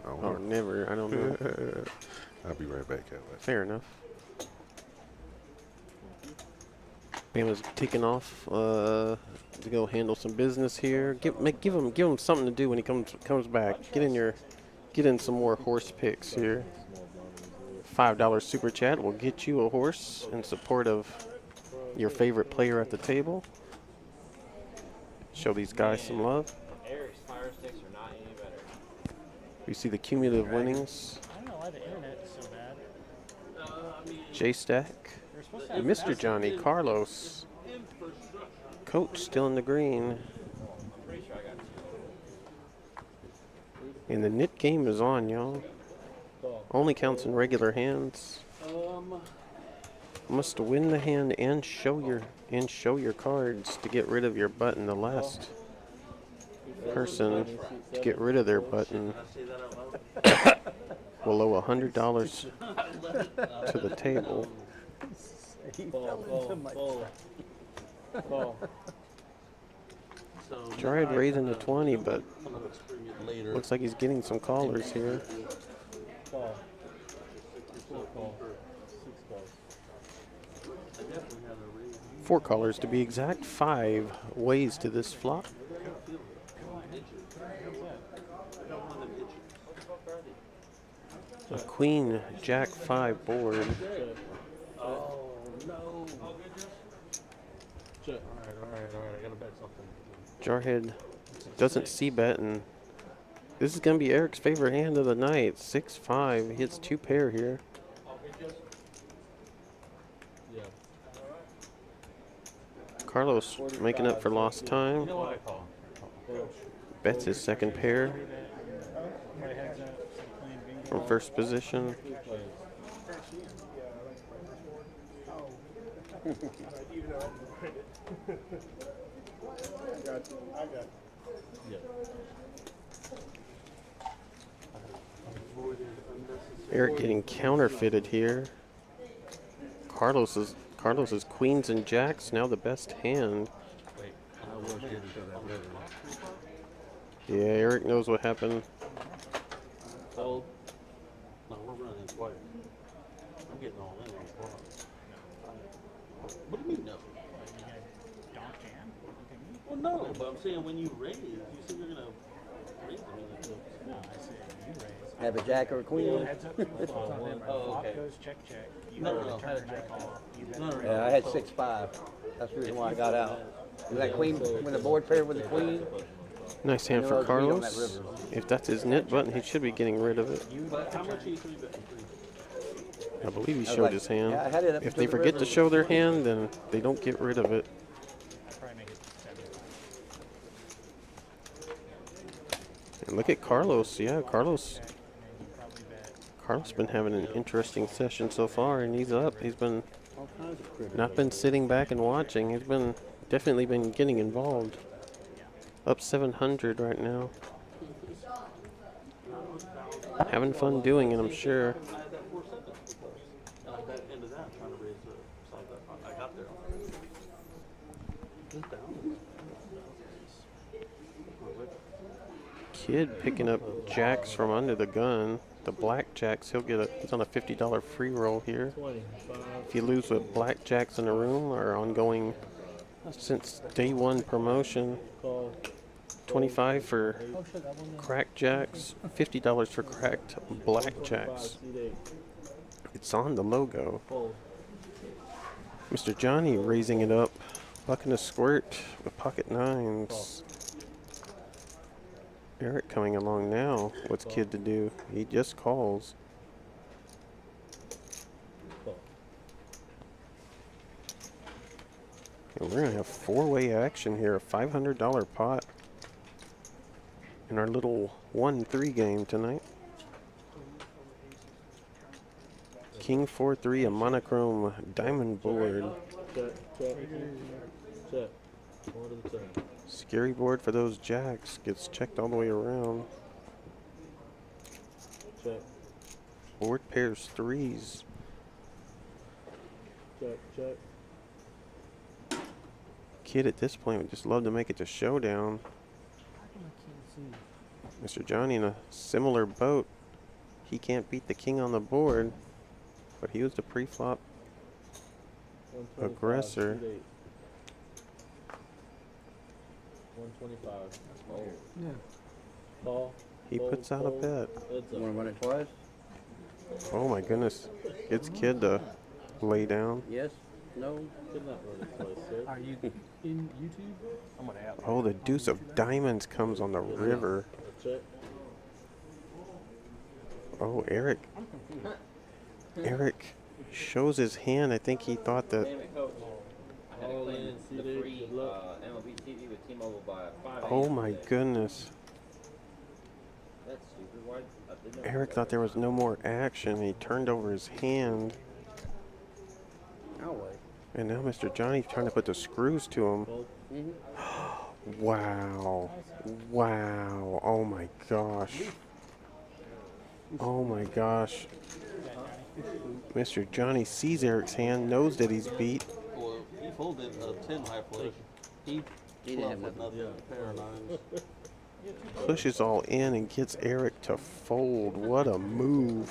I don't Oh, know. never. I don't know. I'll be right back, Cadillac. Fair enough. Bama's taking off to go handle some business here. Give him something to do when he comes back. Get in some more horse picks here. $5 super chat will get you a horse in support of your favorite player at the table. Show these guys some love. Eric's fire sticks are not any better. We see the cumulative winnings. I don't know why the internet is so bad. J Stack. They're supposed to have Mr. Johnny Carlos. Coach still in the green. I'm pretty sure I got two. And the knit game is on, y'all. Only counts in regular hands. Must win the hand and show your cards to get rid of your button. The last person to get rid of their button will owe $100 to the table. Call. Tried raising to 20, but I'm gonna bring it later. looks like he's getting some callers here. Call. Call. 6 calls. 4 callers to be exact. 5 ways to this flop. A queen, jack 5 board. Oh no. Check. All right. I gotta bet something. Jarhead doesn't see bet, and this is going to be Eric's favorite hand of the night. 6-5. He hits 2 pair here. Yeah. Carlos making up for lost time. You know what I call? Bets his second pair from first position. Eric getting counterfeited here. Carlos's queens and jacks now the best hand. Yeah, Eric knows what happened. Fold. No, we're running twice. I'm getting all in on the ball. What do you mean no? Well, no, but I'm saying when you raise, you said you're gonna raise them. No, I see. You raise. Have a jack or a queen? Heads up. Oh, okay. Flop goes check. You No, turn, I had a I jack. call. You bet. No. Yeah, I had 6-5. That's the reason why I got out. Was that queen when the board paired with the queen? Nice hand I for know I was beat on that Carlos. river. If that's his knit button, he should be getting rid of it. But how much are you 3 betting? I believe he was showed like, his hand. yeah, I had it up If to they the forget river. to show their hand, then they don't get rid of it. I'll probably make it 75. And look at Carlos. Yeah, Carlos. And then you probably bet. Carlos been having an interesting session so far, and he's up. He's been All kinds of cribbage. not been sitting back and watching. He's been definitely been getting involved. Up 700 right now. Having fun doing it, I'm sure. I had that 4-7 and I bet into that trying to raise the side that I got there. Just down. Kid picking up jacks from under the gun. The black jacks, he's on a $50 free roll here. 25. If you lose with black jacks in a room or ongoing since day one promotion, Call. 25 for cracked jacks, $50 for cracked black jacks. Seat 8. It's on the logo. Fold. Mr. Johnny raising it up, bucking a squirt with pocket nines. Eric coming along now. What's Kid to do? He just calls. And we're gonna have 4-way action here, a $500 pot in our little 1-3 game tonight. King 4-3, a monochrome diamond board. Check. Check. One to the 10. Scary board for those jacks. Gets checked all the way around. Check. Board pairs threes. Check. Kid at this point would just love to make it to showdown. Mr. Johnny in a similar boat. He can't beat the king on the board, but he was the pre-flop 125, aggressor. seat 8. 125. Oh. Yeah. Call. He Fold, puts out a fold. bet. Heads You up. want to run it twice? Oh my goodness. It's Kid to lay down. Yes? No? Could not run it twice, sir. Are you in YouTube? I'm gonna have. Oh, the deuce of diamonds comes on the river. Check. Oh, Eric. Eric shows his hand. I think he thought that. Damn it, coach. I had to All claim in, the CD, free good luck. MLB TV with T-Mobile by 5 Oh a.m. my goodness. That's stupid. Why? I didn't know Eric thought there was no more action. He turned over his hand. I'll wait. And now Mr. Johnny's trying to put the screws to him. Fold. Wow. Wow. Oh my gosh. Oh my gosh. Mr. Johnny sees Eric's hand, knows that he's beat. Well, he folded a 10 high flush. He didn't have with nothing. nothing. A pair of nines. Pushes all in and gets Eric to fold. What a move.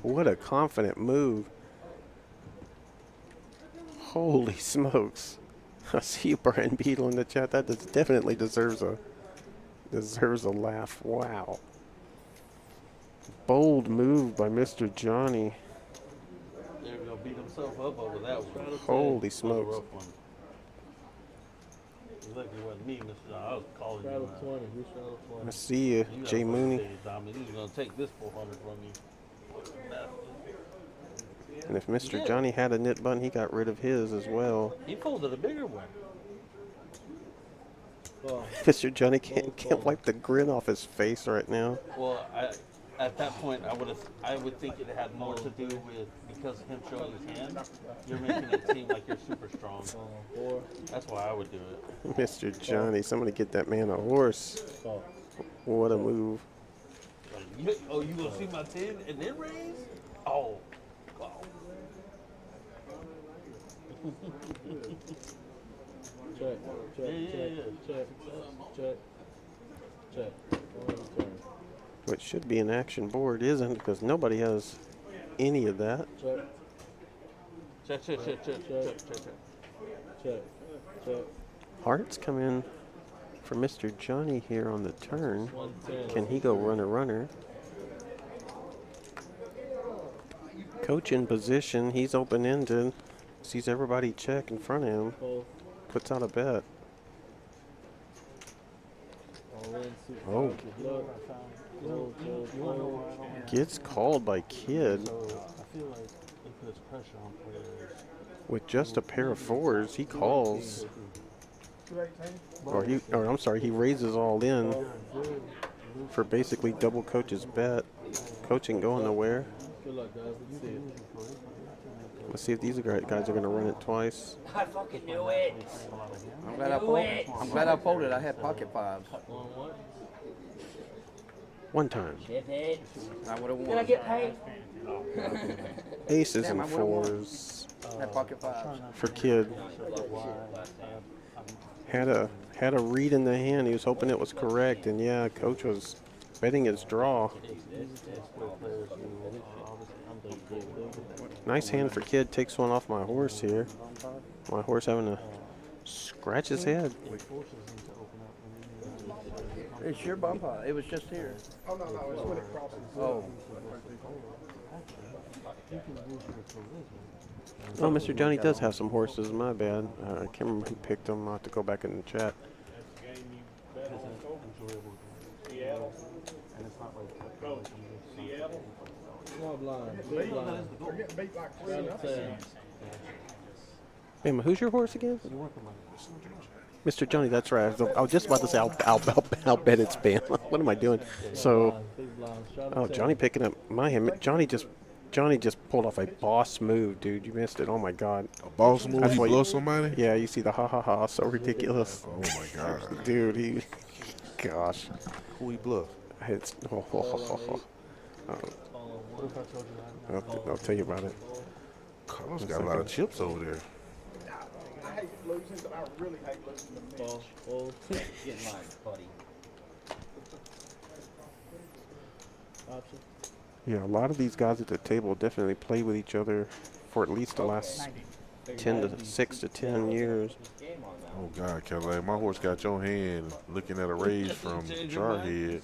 What a confident move. Holy smokes. I see Brian Beadle in the chat. That definitely deserves a laugh. Wow. Bold move by Mr. Johnny. They're gonna beat himself up over that one. Holy That was a smokes. rough one. Look, it wasn't me, Mr. John. I was calling Straddle you. 20. We straddle 20. I see you, You Jay Mooney. He's gonna take this 400 from you. And if Mr. Johnny had a knit button, he got rid of his as well. He folded a bigger one. Well, Mr. Johnny can't wipe the grin off his face right now. Well, at that point, I would think it had more to do with because of him showing his hand. You're making it seem like you're super strong. That's why I would do it. Mr. Johnny, somebody get that man a horse. What a move. Like, you gonna see my 10 and then raise? Oh. check, check, check. What should be an action board isn't because nobody has any of that. Check. Hearts come in for Mr. Johnny here on the turn. Can he go runner? Coach in position. He's open-ended. Sees everybody check in front of him. Puts out a bet. Oh. Gets called by Kid. I feel like it puts pressure on players. With just a pair of fours, he calls. Or I'm sorry, he raises all in for basically double Coach's bet. Coach ain't going nowhere. Good luck, guys. Let's see it. Let's see if these guys are going to run it twice. I fucking knew it. I'm glad I folded. I had pocket fives. One time. I would have won. Did I get paid? Aces Damn, and I would've won. fours Had pocket fives. for Kid. Had a read in the hand. He was hoping it was correct, and yeah, Coach was betting his draw. Nice hand for Kid. Takes one off my horse here. My horse having to scratch his head. It's your bump out. It was just here. Oh, no, it's when it crosses. Oh. Oh, Mr. Johnny does have some horses. My bad. I can't remember who picked them. I'll have to go back in the chat. Small blind. Big blind. They're getting beat like Straddle 10. Hey, who's your horse again? Mr. Johnny, that's right. I was just about to say, I'll bet it's bam. What am I doing? So, Big blind. Straddle oh, 10. Johnny picking up my hand. Johnny just pulled off a boss move, dude. You missed it. Oh my God. A boss move? That's He why blow somebody? Yeah, you see the ha ha ha. So ridiculous. Oh my God. Dude, gosh. Who he bluff? It's, I'll tell you about it. Carlos got a lot of chips over there. I hate losing, but I really hate losing to Mitch. Fold. Get mine, buddy. Option. Yeah, a lot of these guys at the table definitely play with each other for at least the last 6 to 10 years. Oh God, Kelly, my horse got your hand looking at a raise from Jarhead.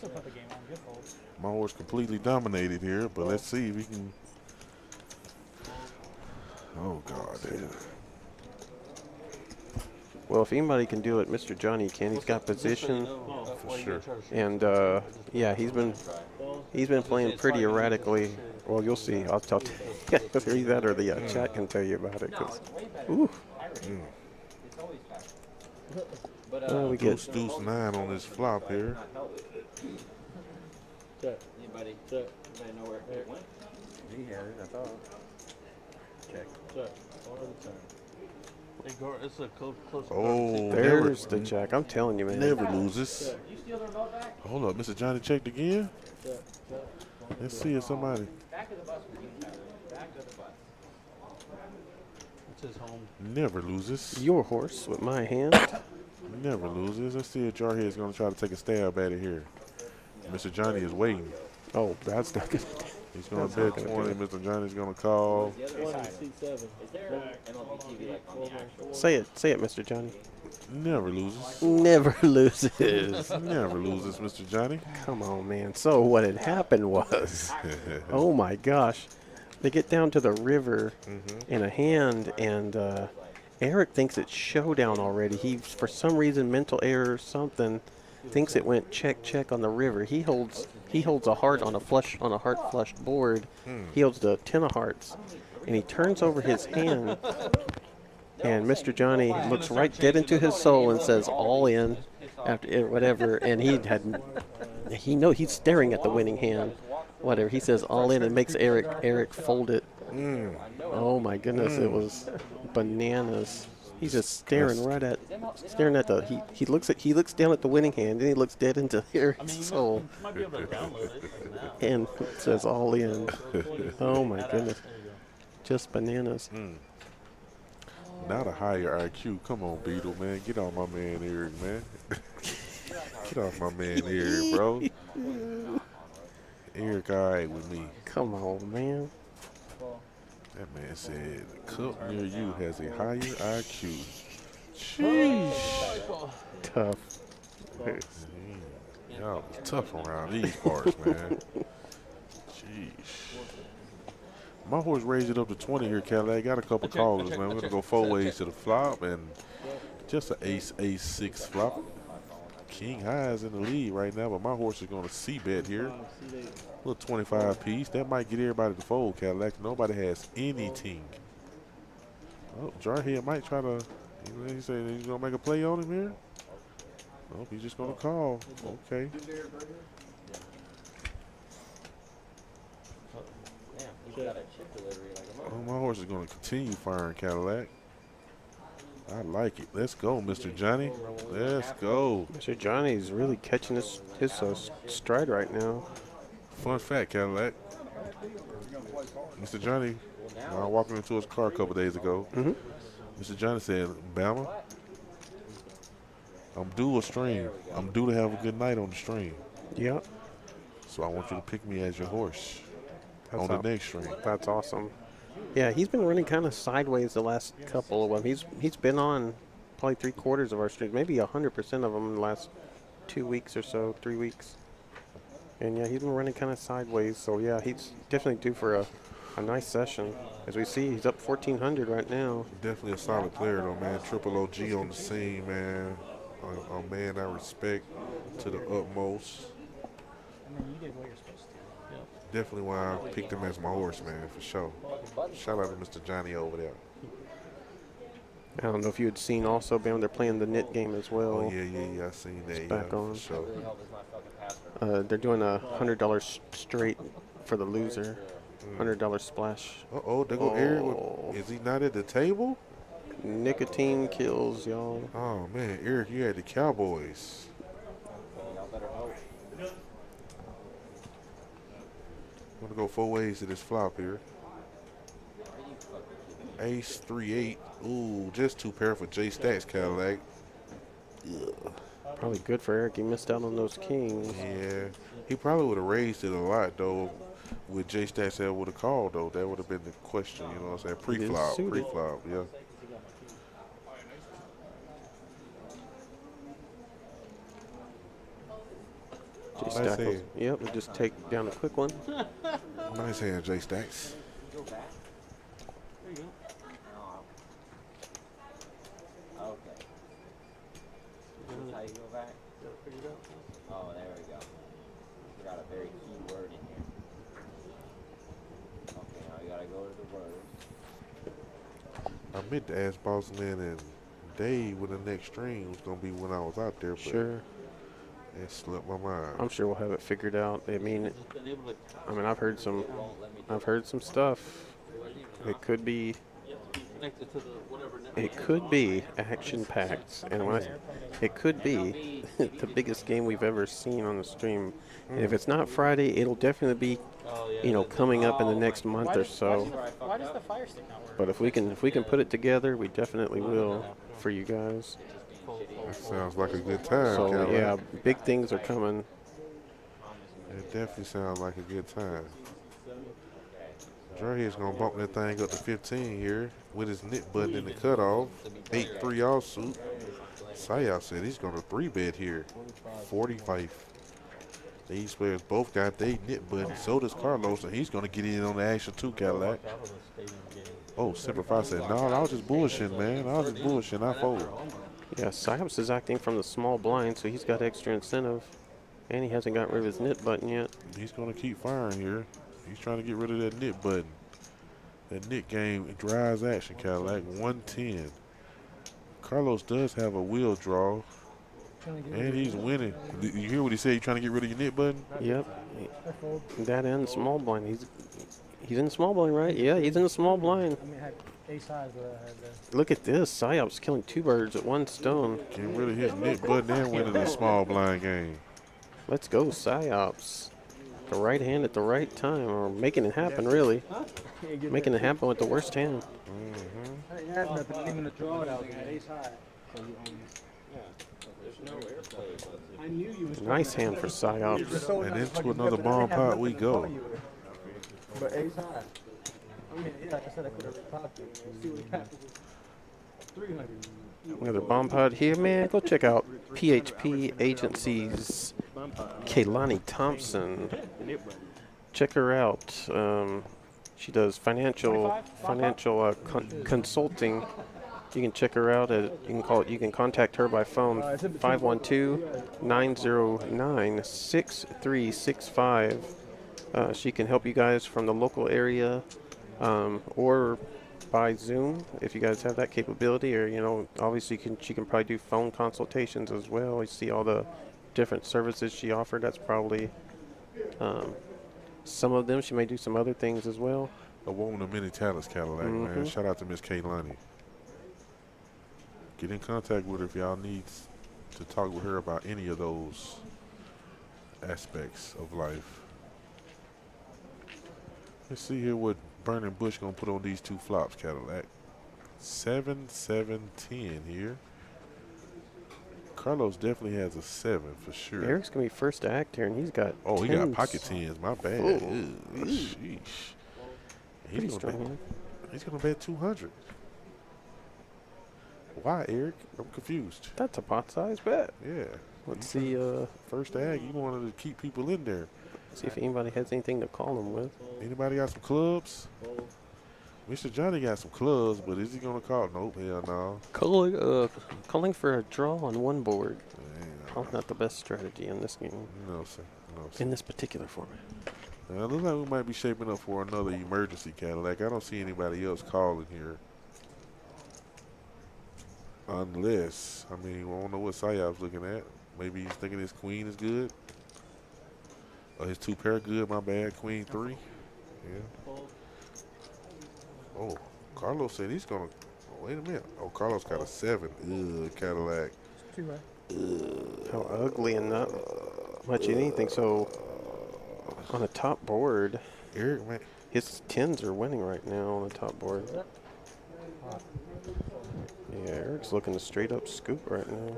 My horse completely dominated here, but let's see if we can. Oh God, damn. Well, if anybody can do it, Mr. Johnny can. He's got position, For sure. and yeah, he's been playing pretty erratically. Well, you'll see. I'll tell you either that or the chat can tell you about it. 'Cause, ooh, we get Deuce 9 on this flop here. Check. Anybody? Check. Anybody know where it went? He had it, I thought. Check. Check. On the turn. It's a close. Oh, there's the jack. I'm telling you, man. never loses. Hold up, Mr. Johnny checked again. Check. Check. Let's see if somebody Back of the bus with you. Back of the bus. It's his home. never loses. Your horse with my hand. Never loses. Let's see if Jarhead's going to try to take a stab at it here. Mr. Johnny is waiting. Oh, that's not good. He's going That's to not bet gonna 20. Mr. Johnny's going to call. The other 20, side. C7. Is there MLB TV like on the actual? Say it, Mr. Johnny. Never loses. Never loses. Never loses, Mr. Johnny. Come on, man. So what had happened was, oh my gosh, they get down to the river in a hand, and Eric thinks it's showdown already. He, for some reason, mental error or something, thinks it went check on the river. He holds a heart on a heart flushed board. He holds the 10 of hearts, and he turns over his hand. And Mr. Johnny looks right dead into his soul and says, "All in," after whatever. And he's staring at the winning hand. Whatever he says, "All in," and makes Eric fold it. Oh my goodness, it was bananas. He's just staring at the. He looks down at the winning hand, and he looks dead into Eric's soul. Might be able to download it now. And it says "All in." Oh my goodness, just bananas. Not a higher IQ. Come on, Beetle, man. Get off my man Eric, man. Get off my man Eric, bro. Eric, all right with me. Come on, man. That man said the cup near you has a higher IQ. Sheesh. Tough. Y'all tough around these parts, man. Sheesh. My horse raised it up to 20 here, Cadillac. Got a couple callers, man. We're going to go 4 ways to the flop and just an ace-6 flop. King high is in the lead right now, but my horse is going to C-bet here. A little 25 piece. That might get everybody to fold, Cadillac. Nobody has anything. Oh, Jarhead might try to, he said he's going to make a play on him here. Nope, he's just going to call. Okay. Oh, my horse is going to continue firing, Cadillac. I like it. Let's go, Mr. Johnny. Let's go. Mr. Johnny's really catching his stride right now. Fun fact, Cadillac. Mr. Johnny, I walked into his car a couple days ago. Mr. Johnny said, "Bama, I'm due a stream. I'm due to have a good night on the stream. Yep. So I want you to pick me as your horse on the next stream." That's awesome. Yeah, he's been running kind of sideways the last couple of them. He's been on probably 3/4 of our streams, maybe 100% of them in the last 2 weeks or so, 3 weeks. And yeah, he's been running kind of sideways. So yeah, he's definitely due for a nice session. As we see, he's up 1,400 right now. Definitely a solid player though, man. Triple OG on the scene, man. A man I respect to the utmost. And then you did what you're supposed to. Definitely why I picked him as my horse, man, for sure. Shout out to Mr. Johnny over there. I don't know if you had seen also, Bam, they're playing the knit game as well. Oh, yeah, I seen that. It's back on. For sure. They're doing a $100 straight for the loser. $100 splash. Uh-oh, there go Eric. Is he not at the table? Nicotine kills, y'all. Oh, man, Eric, you had the Cowboys. I'm going to go 4 ways to this flop here. Ace, 3-8. Ooh, just 2 pair for J Stacks, Cadillac. Ugh. Probably good for Eric. He missed out on those kings. Yeah. He probably would have raised it a lot, though, with J Stacks that would have called, though. That would have been the question, you know what I'm saying? Pre-flop, yeah. Nice hand. Yep, we'll just take down a quick one. Nice hand, J Stacks. There you go. Okay. That's how you go back? Oh, there we go. Forgot a very key word in here. Okay, now you gotta go to the word. I meant to ask Boss Man and Dave when the next stream was going to be when I was out there, but Sure. it slipped my mind. I'm sure we'll have it figured out. I mean, I've heard some stuff. It could be action-packed, and it could be the biggest game we've ever seen on the stream. And if it's not Friday, it'll definitely be, coming up in the next month or so. Why does the fire stick not work? But if we can put it together, we definitely will for you guys. That sounds like a good time. So Cadillac. yeah, big things are coming. It definitely sounds like a good time. Jarhead's going to bump that thing up to 15 here with his knit button in the cutoff. 8-3 offsuit. Sayal said he's going to 3-bet here. 45. These players both got their knit button. So does Carlos, and he's going to get in on the action too, Cadillac. Oh, Semper Fi said, no, I was just bullshitting, man. I was just bullshitting. I folded. Yeah, Psyops is acting from the small blind, so he's got extra incentive. And he hasn't got rid of his knit button yet. He's going to keep firing here. He's trying to get rid of that knit button. That knit game drives action, Cadillac. 110. Carlos does have a wheel draw. And he's winning. You hear what he said? You trying to get rid of your knit button? Yep. That and small blind. He's in the small blind, right? Yeah, he's in the small blind. I mean, I had ace highs, but I had the. Look at this. Psyops killing 2 birds at 1 stone. Getting rid of his knit button and winning the small blind game. Let's go, Psyops. The right hand at the right time, or making it happen, really. Making it happen with the worst hand. I had nothing, even a draw it out. I had ace high. I knew you was. Nice hand for Psyops. And into another bomb pot we go. But ace high. I mean, yeah, like I said, I could have popped it. See what happens. 300. Another bomb pod here, man. Go check out PHP Agencies. Kaylani Thompson. Check her out. She does financial consulting. You can check her out at. You can contact her by phone 512-909-6365. She can help you guys from the local area, or by Zoom if you guys have that capability, or obviously she can probably do phone consultations as well. You see all the different services she offered. That's probably some of them. She may do some other things as well. A woman of many talents, Cadillac, man. Shout out to Miss Kaylani. Get in contact with her if y'all need to talk with her about any of those aspects of life. Let's see here what Burning Bush gonna put on these 2 flops, Cadillac. 7, 7, 10 here. Carlos definitely has a 7 for sure. Eric's gonna be first to act here, and he's got. Oh, he got tens. pocket 10s. My bad. Oh. Sheesh. Pretty strong. He's gonna bet 200. Why, Eric? I'm confused. That's a pot size bet. Yeah. Let's see. First ag, you wanted to keep people in there. See if anybody has anything to call him with. Anybody got some clubs? Mr. Johnny got some clubs, but is he gonna call? Nope, hell no. Calling for a draw on 1 board. Probably not the best strategy in this game. No, sir. No, sir. In this particular format. It looks like we might be shaping up for another emergency, Cadillac. I don't see anybody else calling here. Unless, I don't know what Sayab's looking at. Maybe he's thinking his queen is good. Or his 2 pair good, my bad. Queen 3. Yeah. Oh, Carlos said he's going to, wait a minute. Oh, Carlos got a 7. Ugh, Cadillac. How ugly and not much anything. So, on the top board, Eric, man. His 10s are winning right now on the top board. Yeah, Eric's looking to straight up scoop right now.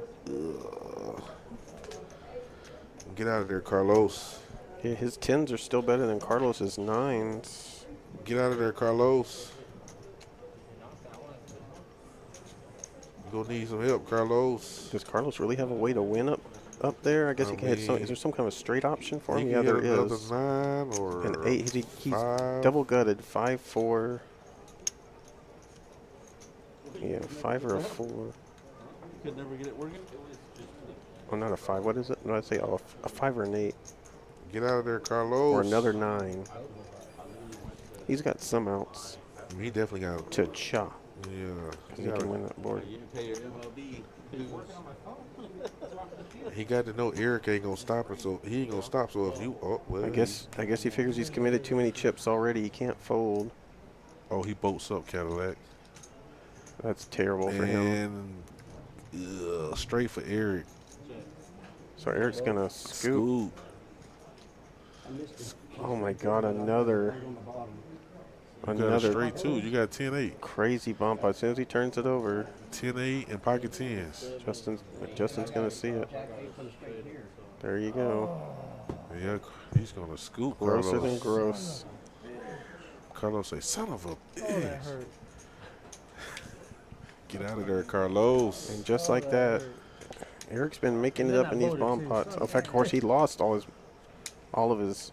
Get out of there, Carlos. Yeah, his 10s are still better than Carlos's 9s. Get out of there, Carlos. You're going to need some help, Carlos. Does Carlos really have a way to win up there? I guess he can hit some. Is there some kind of a straight option for him? Yeah, there is. 9 or an 8. He's 5. double gutted. 5, 4. Yeah, 5 or a 4. Could never get it working. Oh, not a 5. What is it? No, I'd say a 5 or an 8. Get out of there, Carlos. Or another 9. He's got some outs. He definitely got to chop. Yeah, he can win that board. He got to know Eric ain't gonna stop him, so he ain't gonna stop. So if you, well, I guess he figures he's committed too many chips already. He can't fold. Oh, he bolts up, Cadillac. That's terrible for him. And straight for Eric. So Eric's gonna scoop. Oh my God! Another straight too. You got 10-8. Crazy bump as soon as he turns it over. 10-8 and pocket 10s. Justin's gonna see it. There you go. Yeah, he's gonna scoop. Grosser Carlos. than gross. Carlos say, "Son of a bitch." Get out of there, Carlos. And just like that, Eric's been making it up in these bomb pots. In fact, of course, he lost all of his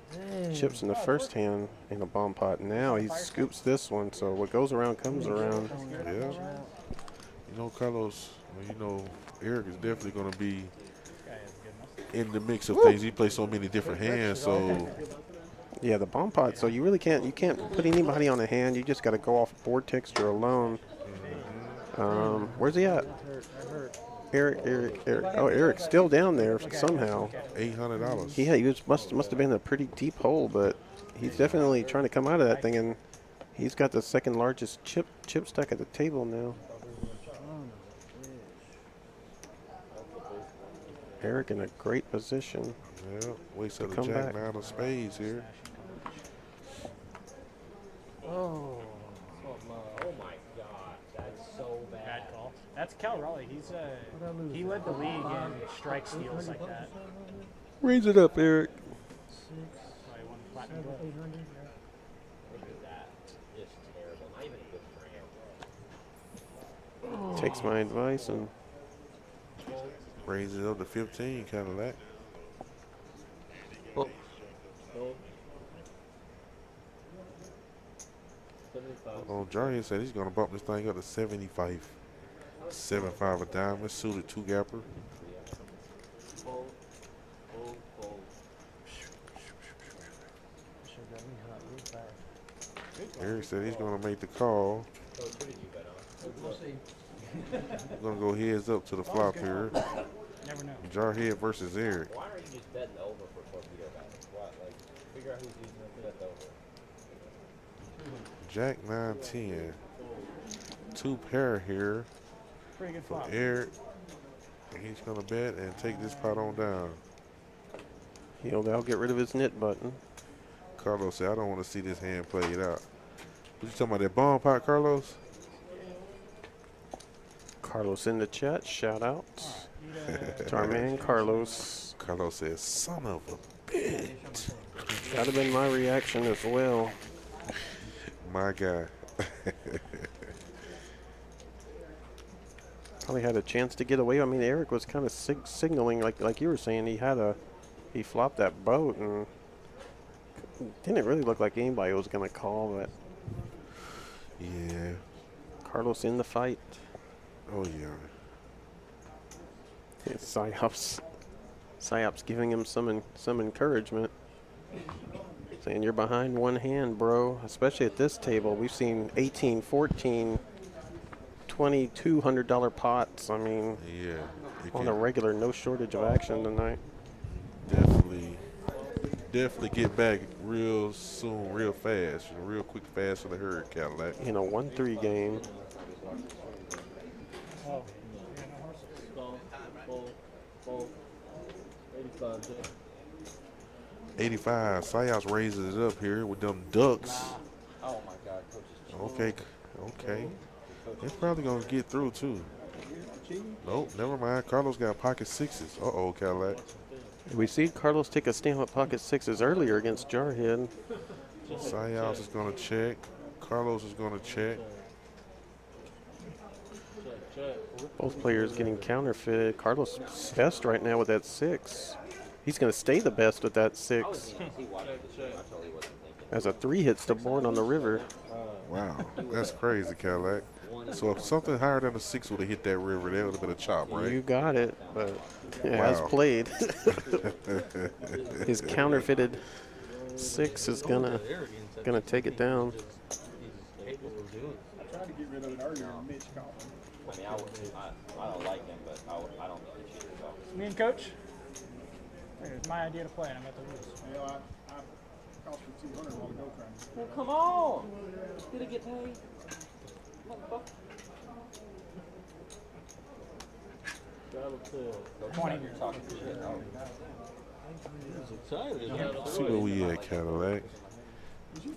chips in the first hand in a bomb pot. Now he scoops this one, so what goes around comes around. Yeah. You know, Carlos, well, you know, Eric is definitely going to be in the mix of things. He plays so many different hands, so yeah, the bomb pot. So you really can't put anybody on a hand. You just got to go off board texture alone. Where's he at? Eric. Oh, Eric's still down there somehow. $800. He must have been a pretty deep hole, but he's definitely trying to come out of that thing, and he's got the second largest chip stack at the table now. Eric in a great position. Yeah, waits till the come jack back. nine of spades here. Oh. Oh my god, that's so bad. Bad call. That's Cal Raleigh. He led the league in strike steals like that. Raise it up, Eric. So he won the platinum glove. Look at that. Just terrible. Not even good for him. Takes my advice and Raises it up to 15, Cadillac. Well, Oh, Jarhead said he's going to bump this thing up to 75. 7-5 a diamond, suited two gapper. Eric said he's going to make the call. We're going to go heads up to the flop here. Never know. Jarhead versus Eric. Why aren't you just betting over for torpedo battles? What, like, figure out who's using it to bet over. Jack 9-10. Two pair here Pretty good for flop. Eric. And he's going to bet and take this pot on down. he'll get rid of his knit button. Carlos said, I don't want to see this hand played out. What you talking about, that bomb pot, Carlos? Carlos in the chat, shout out to our man Carlos. Carlos says, son of a bitch. That'd have been my reaction as well. My guy. Probably had a chance to get away. I mean, Eric was kind of signaling, like you were saying, he flopped that boat and didn't really look like anybody was going to call, but Yeah. Carlos in the fight. Oh, yeah. It's Psyops giving him some encouragement, saying you're behind one hand, bro. Especially at this table, we've seen 18, 14, $2,200 pots. I mean, Yeah. on a regular, no shortage of action tonight. Definitely get back real soon, real fast. Real quick, fast for the herd, Cadillac. In a 1-3 game. 85. Sayas raises it up here with them ducks. Oh my god, coach is Okay. It's probably going to get through, too. Nope, never mind. Carlos got pocket sixes. Uh-oh, Cadillac. We see Carlos take a stand with pocket sixes earlier against Jarhead. Sayas is going to check. Carlos is going to check. Both players getting counterfeited. Carlos best right now with that 6. He's going to stay the best with that 6. As a 3 hits the board on the river. Wow, that's crazy, Cadillac. So if something higher than a 6 would have hit that river, that would have been a chop, right? You got it, but as played. His counterfeited 6 is gonna take it down. I tried to get rid of it earlier and Mitch called him. I mean, I don't like him, but I don't think he cheated off. Me and coach. It's my idea to play, and I'm about to lose. You know, I cost me 200 while ago trying to. Well, come on! Did it get paid? Motherfucker. 20. You're talking shit. Let's see where we at, Cadillac.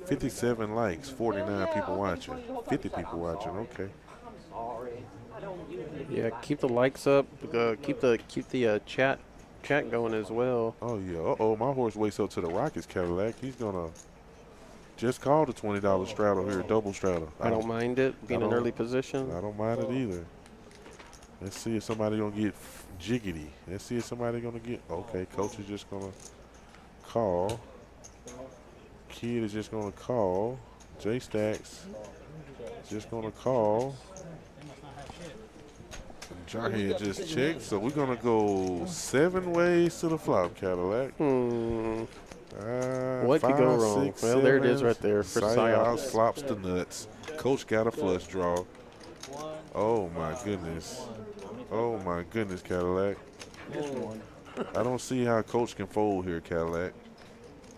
57 likes, 49 people watching. 50 people watching, okay. Sorry. I don't usually. Yeah, keep the likes up. Keep the chat going as well. Oh, yeah. Uh-oh, my horse wakes up to the Rockets, Cadillac. He's going to just call the $20 straddle here, double straddle. I don't mind it being an early position. I don't mind it either. Let's see if somebody going to get jiggity. Let's see if somebody gonna get. Okay, coach is just gonna call. Kid is just gonna call. J Stacks just gonna call. Jarhead just checked, so we're gonna go 7 ways to the flop, Cadillac. What could go wrong? 6, Well, there it 7. is right there for Psyops Psyops. flops the nuts. Coach got a flush draw. Oh my goodness. Oh my goodness, Cadillac. I don't see how Coach can fold here, Cadillac.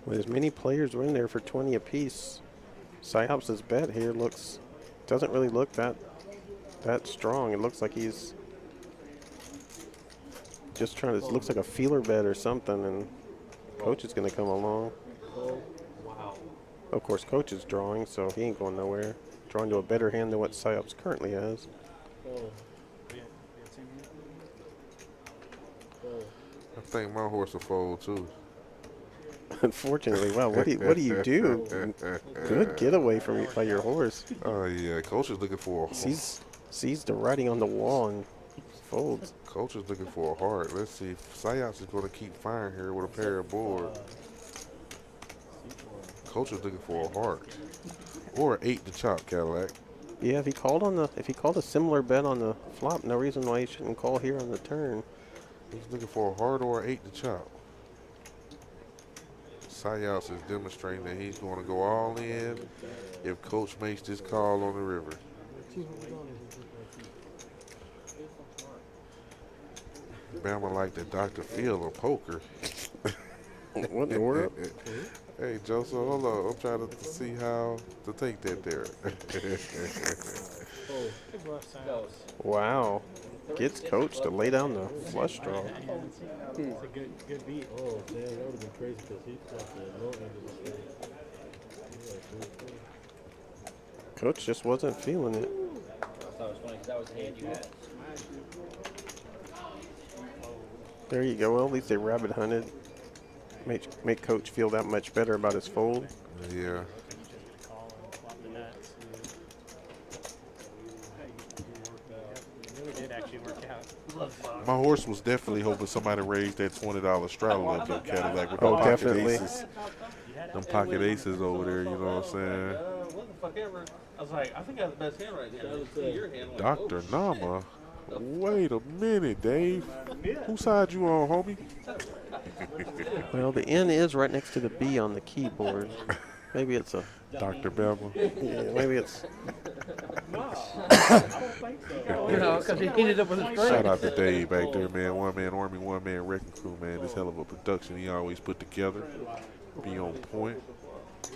With as many players were in there for 20 apiece, Psyops' bet here doesn't really look that strong. It looks like he's just trying to. It looks like a feeler bet or something, and Coach is going to come along. Wow. Of course, Coach is drawing, so he ain't going nowhere. Drawing to a better hand than what Psyops currently has. I think my horse will fold too. Unfortunately, wow, what do you do? Good getaway by your horse. Oh yeah, Coach is looking for a horse. Sees the writing on the wall and folds. Coach is looking for a heart. Let's see if Psyops is going to keep firing here with a pair of board. Coach is looking for a heart or an 8 to chop, Cadillac. Yeah, if he called a similar bet on the flop, no reason why he shouldn't call here on the turn. He's looking for a heart or an 8 to chop. Psyops is demonstrating that he's going to go all in if Coach makes this call on the river. Bama like the Dr. Phil of poker. What in the world? Hey, Joseph, hold on. I'm trying to see how to take that there. Wow. Gets Coach to lay down the flush draw. It's a good beat. Oh, damn, that would have been crazy because he thought the low end of the straight. Coach just wasn't feeling it. I thought it was funny because that was the hand you had. There you go. Well, at least they rabbit hunted. Make Coach feel that much better about his fold. Yeah. My horse was definitely hoping somebody raised that $20 straddle up there, Cadillac, with them pocket definitely. aces. Them pocket aces over there, you know what I'm saying? What the fuck ever? I was like, I think I have the best hand right now. Your hand. I'm like, Dr. oh, shit. Nama. Wait a minute, Dave. Whose side you on, homie? Well, the N is right next to the B on the keyboard. Maybe it's a Dr. Bama. Yeah, maybe it's. You know, because he ended up with a straight. Shout out to Dave back there, man. One man army, one man wrecking crew, man. This hell of a production he always put together. Be on point.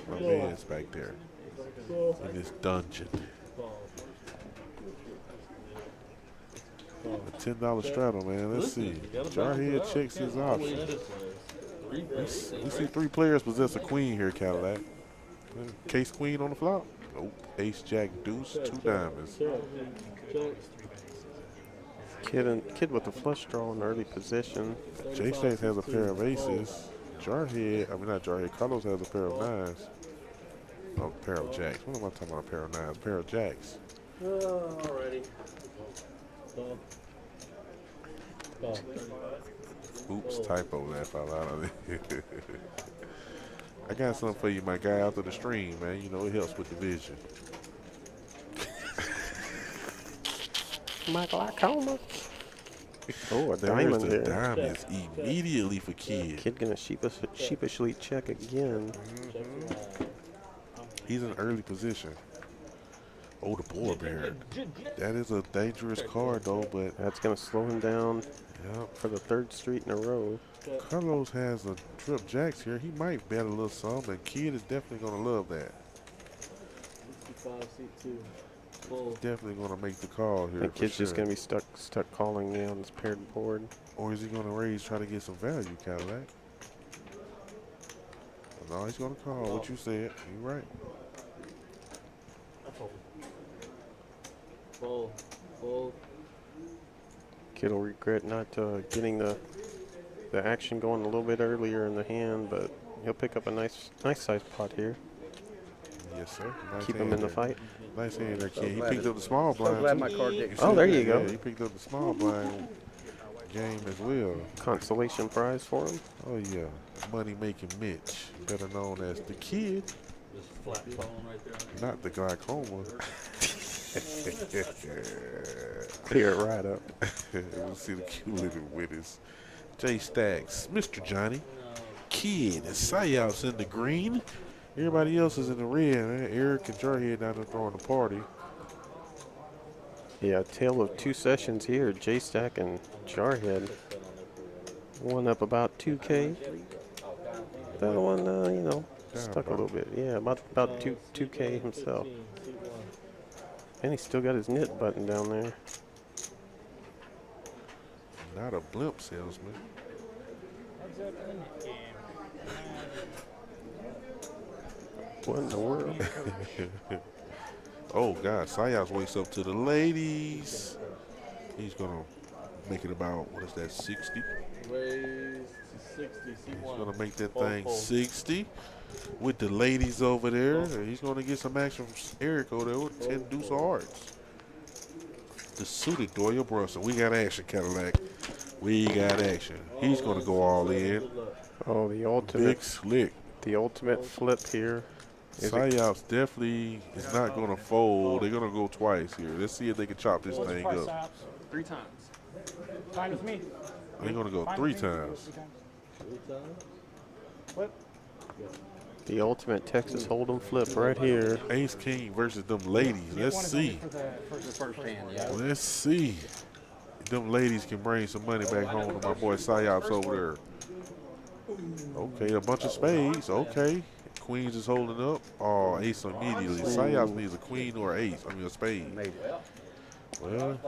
My man's back there in this dungeon. A $10 straddle, man. Let's see. Jarhead checks his option. We see 3 players possess a queen here, Cadillac. Case queen on the flop. Nope. Ace, jack, deuce, 2 diamonds. Kid with the flush draw in early position. J-Stacks has a pair of aces. Jarhead, I mean not Jarhead, Carlos has a pair of 9s. Oh, a pair of jacks. What am I talking about? A pair of 9s, a pair of jacks. Alrighty. Oops, typo laugh out loud of it. I got something for you, my guy, after the stream, man. You know, it helps with the vision. My glaucoma. Oh, a There's diamond the there. diamonds immediately for Kid. Kid gonna sheepishly check again. He's in early position. Oh, the board bear. That is a dangerous card, though, but That's gonna slow him down yep. for the 3rd street in a row. Carlos has a trip jacks here. He might bet a little something, and Kid is definitely going to love that. 65, C2. Full. Definitely going to make the call here. The for kid's sure. just gonna be stuck calling me on this paired board. Or is he going to raise, try to get some value, Cadillac? No, he's going to call what you said. You're right. Full. Full. Kid will regret not getting the action going a little bit earlier in the hand, but he'll pick up a nice sized pot here. Yes, sir. Nice Keep him hand in the there. fight. Nice hand there, So Kid. He glad picked it- up the small blind. So glad too. my card didn't. Oh, there you go. Yeah, he picked up the small blind. game as well. Consolation prize for him. Oh yeah, money making Mitch, better known as the kid, This flat phone right there. not the glaucoma. Clear it right up. We'll see the cumulative winners. Jay Stacks, Mr. Johnny, Kid, and Sayouts in the green. Everybody else is in the red, man. Eric and Jarhead down there throwing the party. Yeah, tale of two sessions here. J-Stack and Jarhead. One up about 2K. The other one, you know, stuck a little bit. Yeah, about 2K himself. And he's still got his knit button down there. Not a blimp salesman. What in the world? Oh, God. Sayas wakes up to the ladies. He's going to make it about, what is that, 60? Ways to 60. He's going to make that thing 60 with the ladies over there. And he's going to get some action from Eric over there with 10 deuce of hearts. The suited Doyle Brunson. We got action, Cadillac. We got action. He's going to go all in. Oh, the ultimate. Big slick. The ultimate flip here. Sayouts definitely is not going to fold. They're going to go twice here. Let's see if they can chop this thing up. 3 times. Fine with me. They're going to go 3 times. Flip. The ultimate Texas Hold'em flip right here. Ace King versus them ladies. Let's see. For the first hand, yeah. Let's see. Them ladies can bring some money back home to my boy Sayouts over there. Okay, a bunch of spades. Okay. Queens is holding up. Oh, ace immediately. Sayouts needs a queen or ace. I mean, a spade. Well,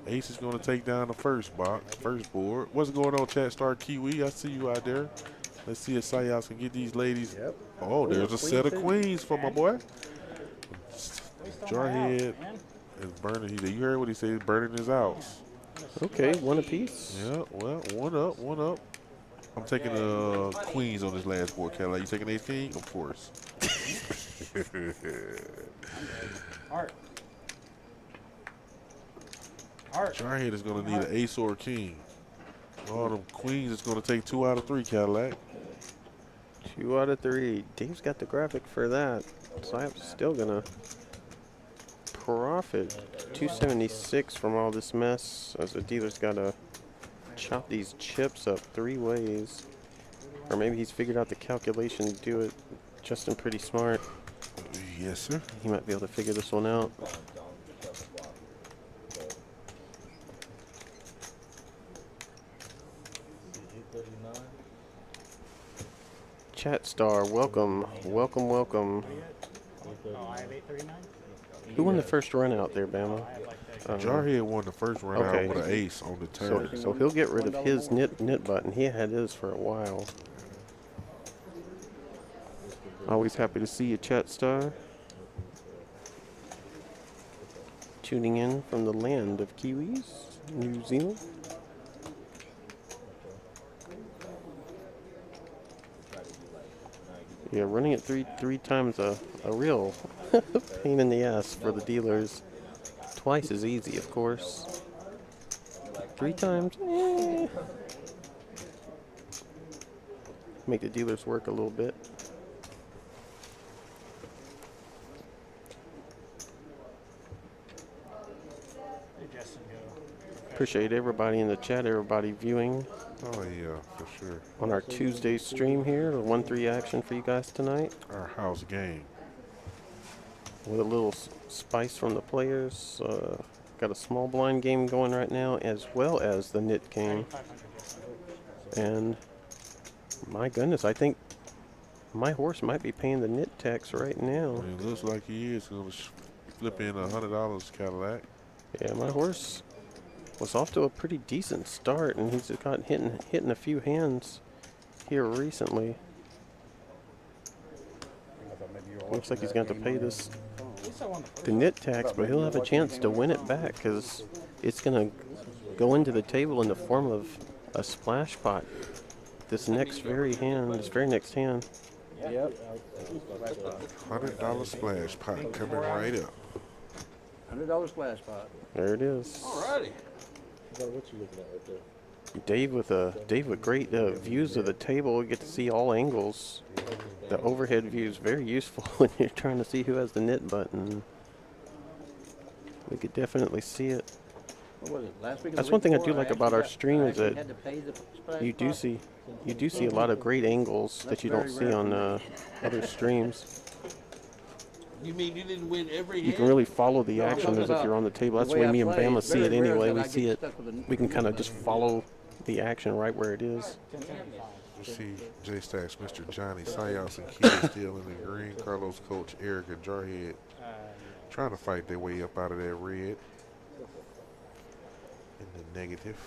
ace is going to take down the first box, first board. What's going on, Chat Star Kiwi? I see you out there. Let's see if Sayouts can get these ladies. Oh, there's a set of queens for my boy. Jarhead is burning. You heard what he said? He's burning his house. Okay, one apiece. Yeah, well, one up, one up. I'm taking queens on this last board, Cadillac. You taking ace king? Of course. Art. Jarhead is going to need an ace or a king. All them queens is going to take 2 out of 3, Cadillac. 2 out of 3. Dave's got the graphic for that. So I'm still going to profit. 276 from all this mess, as the dealer's got to chop these chips up 3 ways. Or maybe he's figured out the calculation to do it. Justin pretty smart. Yes, sir. He might be able to figure this one out. Chat Star, welcome, welcome, welcome. Oh, I have 839. Who won the first run out there, Bama? Jarhead won the first run out with an ace on the turn. So he'll get rid of his knit button. He had his for a while. Always happy to see you, Chat Star. Tuning in from the land of Kiwis, New Zealand. Yeah, running it three times a real pain in the ass for the dealers. Twice as easy, of course. 3 times, make the dealers work a little bit. Appreciate everybody in the chat, everybody viewing. Oh yeah, for sure. On our Tuesday stream here, the 1-3 action for you guys tonight. Our house game. With a little spice from the players. Got a small blind game going right now, as well as the knit game. And my goodness, I think my horse might be paying the knit tax right now. It looks like he is going to flip in $100, Cadillac. Yeah, my horse was off to a pretty decent start, and he's got hitting a few hands here recently. Looks like he's going to have to pay the knit tax, but he'll have a chance to win it back because it's going to go into the table in the form of a splash pot. This very next hand. Yep. $100 splash pot coming right up. $100 splash pot. There it is. Alrighty. What you looking at right there? Dave with great views of the table. You get to see all angles. The overhead view is very useful when you're trying to see who has the knit button. We could definitely see it. What was it, last week or the That's week one thing I before? do like about our actually stream is actually that had to pay the splash you do pad. see a lot of great angles that you don't very see rare on for other streams. You mean you didn't win every You hand? can really follow the No, I'm action talking as if about you're on the table. That's the the way way me I and play. Bama It's see it very rare anyway. that We I get see it. stuck with a We can kind of knit just button. follow the action right where it is. You see J Stacks, Mr. Johnny, Sayos, and Kid still in the green. Carlos, Coach, Eric, and Jarhead trying to fight their way up out of that red. In the negative.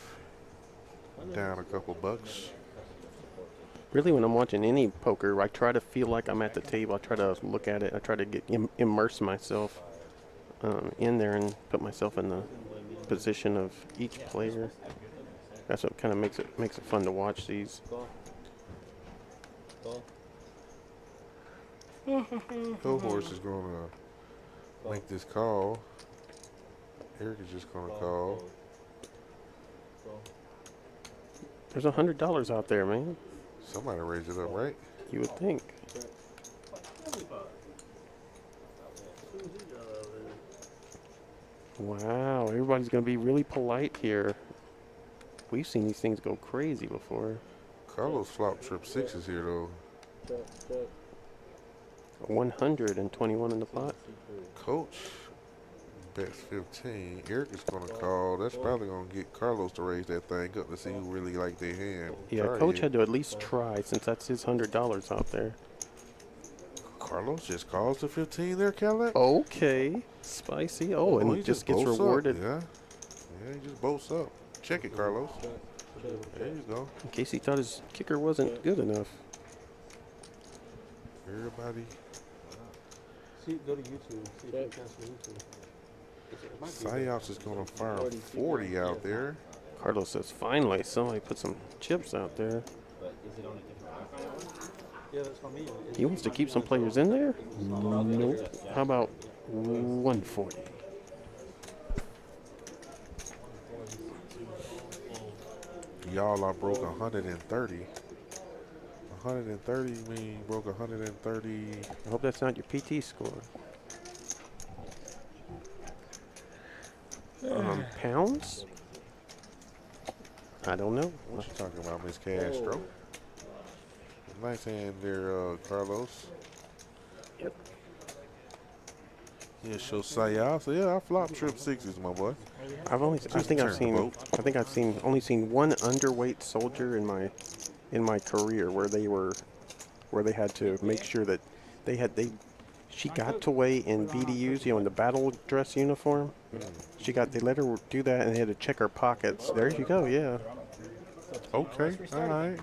Down a couple bucks. Really, when I'm watching any poker, I try to feel like I'm at the table. I try to look at it. I try to get immerse myself in there and put myself in the position of each player. That's what kind of makes it fun to watch these. Horse is gonna make this call. Eric is just gonna call. There's $100 out there, man. Somebody raise it up, right? You would think. Wow, everybody's gonna be really polite here. We've seen these things go crazy before. Carlos flop trip sixes here though. 121 in the pot. Coach bets 15. Eric is gonna call. That's probably gonna get Carlos to raise that thing up to see who really like their hand. Yeah, Jarhead. Coach had to at least try since that's his $100 out there. Carlos just calls the 15 there, Cadillac. Okay, spicy. Oh, and he he just gets boats up, rewarded. Yeah, he just boats up. Check it, Carlos. There you go. In case he thought his kicker wasn't good enough. Everybody. See, go to YouTube. See if you can see YouTube. Sayos is gonna fire a 40 out there. Carlos says, finally, somebody put some chips out there. Yeah, that's what I mean. He wants to keep some players in there? Nope. How about 140? Y'all, I broke 130. 130 mean you broke 130. I hope that's not your PT score. Pounds? I don't know. What you talking about, Miss Castro? Nice hand there, Carlos. Yep. Yeah, show Sayas. So yeah, I flop trip sixes, my boy. I think I've seen only seen one underweight soldier in my career where they had to make sure that she got to weigh in BDUs, in the battle dress uniform. They let her do that, and they had to check her pockets. There you go, yeah. Okay, all right.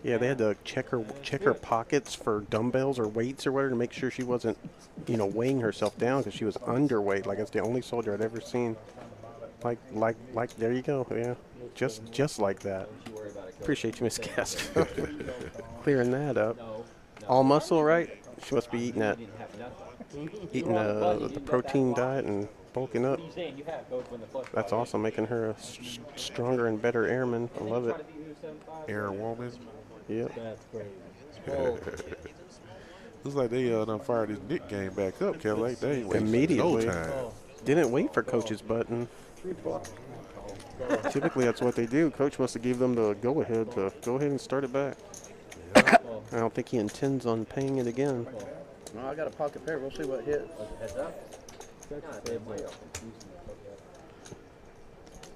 Yeah, they had to check her pockets for dumbbells or weights or whatever to make sure she wasn't, weighing herself down because she was underweight. Like, it's the only soldier I'd ever seen. Like there you go, yeah. Just like that. Appreciate you, Miss Castro, clearing that up. All muscle, right? She must be eating the protein diet and bulking up. That's awesome, making her a stronger and better airman. I love it. Air woman. Yep. Looks like they done fired his Nick game back up, Cadillac. They ain't wasting Immediately. no time. Didn't wait for Coach's button. Typically, that's what they do. Coach must have gave them the go-ahead to go ahead and start it back. I don't think he intends on paying it again. No, I got a pocket pair. We'll see what hits.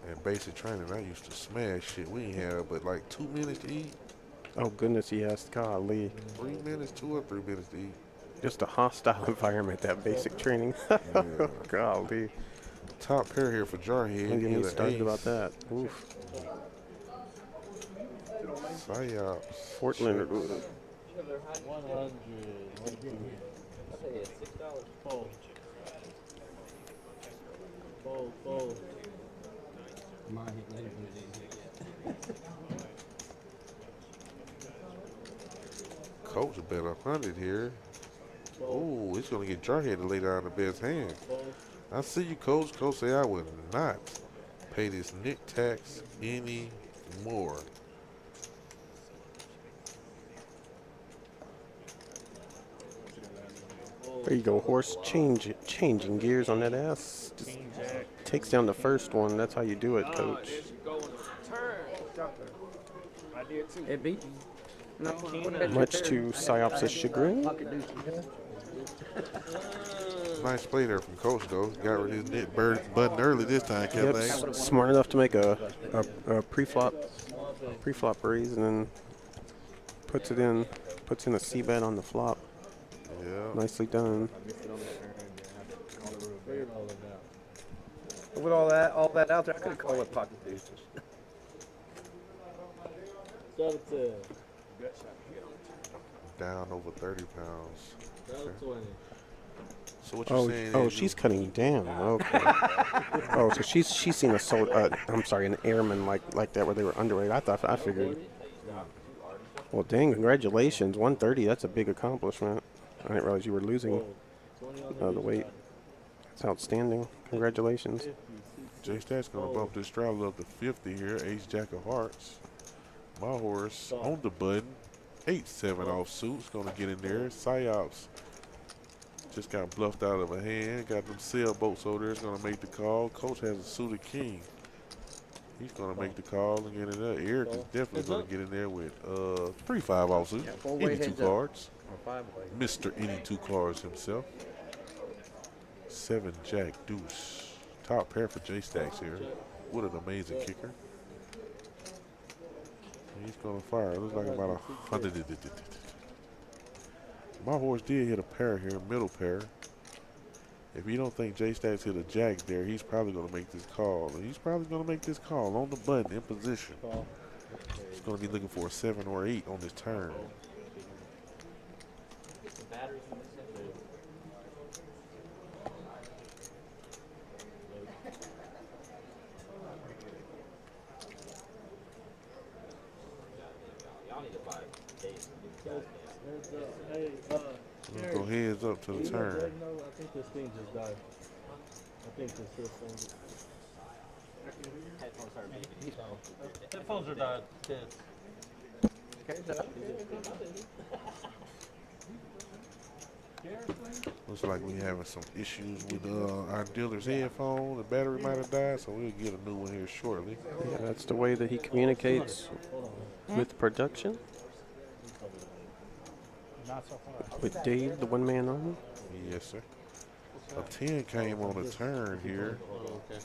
And basic training, I used to smash shit. We ain't have but like 2 minutes to eat. Oh, goodness, yes. Golly. 3 minutes, 2 or 3 minutes to eat. Just a hostile environment, that basic training. Golly. Top pair here for Jarhead. Don't get me Either started ace. about that. Oof. Sayos. Portland. 100. Fold. Coach bet 100 here. Oh, it's gonna get Jarhead to lay down the best hand. I see you, Coach. Coach say I would not pay this Nick tax anymore. There you go, horse. Changing gears on that ass. Just takes down the first one. That's how you do it, coach. It beat you. No, Much to Psyops' chagrin. Nice play there from coach though. Got rid of his net button early this time, Yep, Cadillac. smart enough to make a pre-flop raise and then puts in a c-bet on the flop. Yeah. Nicely done. With all that out there, I could have called it pocket deuces. Down over 30 pounds. Okay. 20. So what you're saying Oh, is she's cutting you down. Okay. Oh, so she's seen an airman like that where they were underweight. I figured. Well, dang, congratulations, 130. That's a big accomplishment. I didn't realize you were losing the weight. That's outstanding. Congratulations. J-Stat's going to bump this straddle up to 50 here. Ace Jack of Hearts. My horse on the button. 8-7 offsuit. It's going to get in there. Psyops just got bluffed out of a hand. Got them sailboats over there. It's going to make the call. Coach has a suited king. He's going to make the call and get it up. Eric is definitely going to get in there with 3-5 offsuit. four-way 82 heads up. cards. Or 5-way. Mr. 82 cards himself. 7 Jack Deuce. Top pair for J-Stacks here. What an amazing kicker. He's going to fire. It looks like about 100. My horse did hit a pair here, middle pair. If you don't think J-Stacks hit a jack there, he's probably going to make this call. And he's probably going to make this call on the button in position. He's going to be looking for a 7 or 8 on this turn. Let's go heads up to the turn. I think this thing just died. I think this system. Headphones are dead. Looks like we having some issues with our dealer's headphone. The battery might have died, so we'll get a new one here shortly. Yeah, that's the way that he communicates with production. Not so far. With Dave, the one-man army. Yes, sir. A 10 came on a turn here. Okay.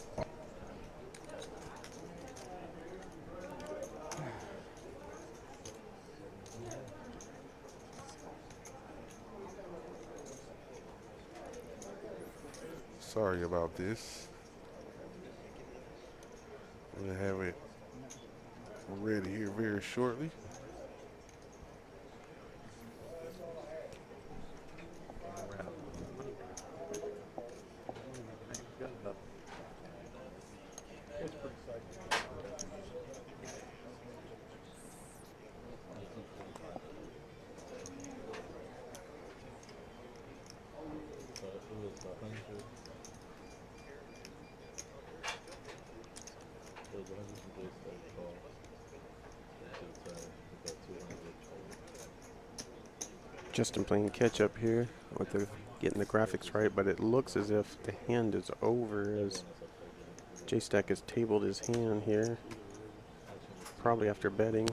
Sorry about this. We'll have it ready here very shortly. Justin playing catch up here with getting the graphics right, but it looks as if the hand is over as J-Stack has tabled his hand here. Probably after betting.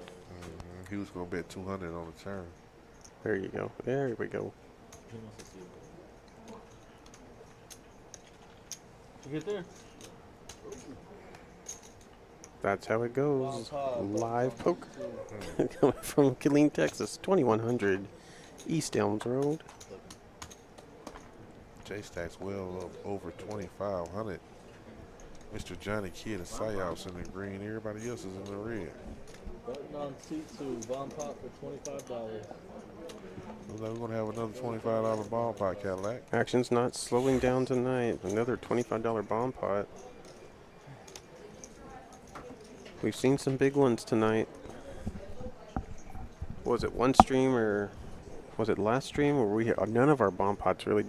He was going to bet 200 on the turn. There you go. There we go. You get there? That's how it goes. Live poker. Coming from Killeen, Texas. 2100 East Elms Road. J-Stack's well up over 2,500. Mr. Johnny Kidd and Psyops in the green. Everybody else is in the red. Button on C2, bomb pot for $25. Looks like we're going to have another $25 bomb pot, Cadillac. Action's not slowing down tonight. Another $25 bomb pot. We've seen some big ones tonight. Was it one stream or was it last stream where none of our bomb pots really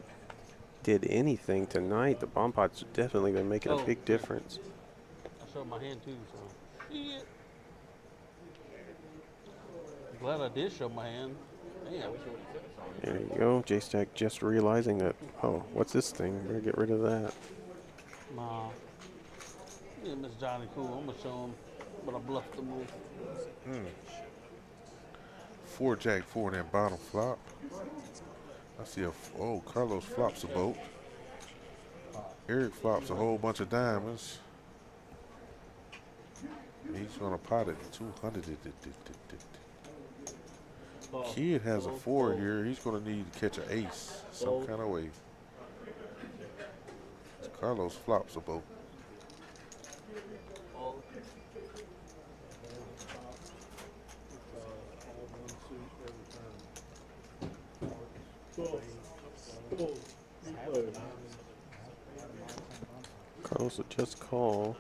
did anything tonight? The bomb pots have definitely been making a big difference. showed my hand too, so. Shit. Glad I did show my hand. Damn. There you go. J-Stack just realizing that, oh, what's this thing? Better get rid of that. Nah. Yeah, Miss Johnny Cool. I'm gonna show him, but I bluffed him with. 4 Jack 4 in that bottom flop. I see oh, Carlos flops a boat. Eric flops a whole bunch of diamonds. He's gonna pot it 200. Kid has a 4 here. He's gonna need to catch an ace some kind of way. Carlos flops a boat. Carlos will just call.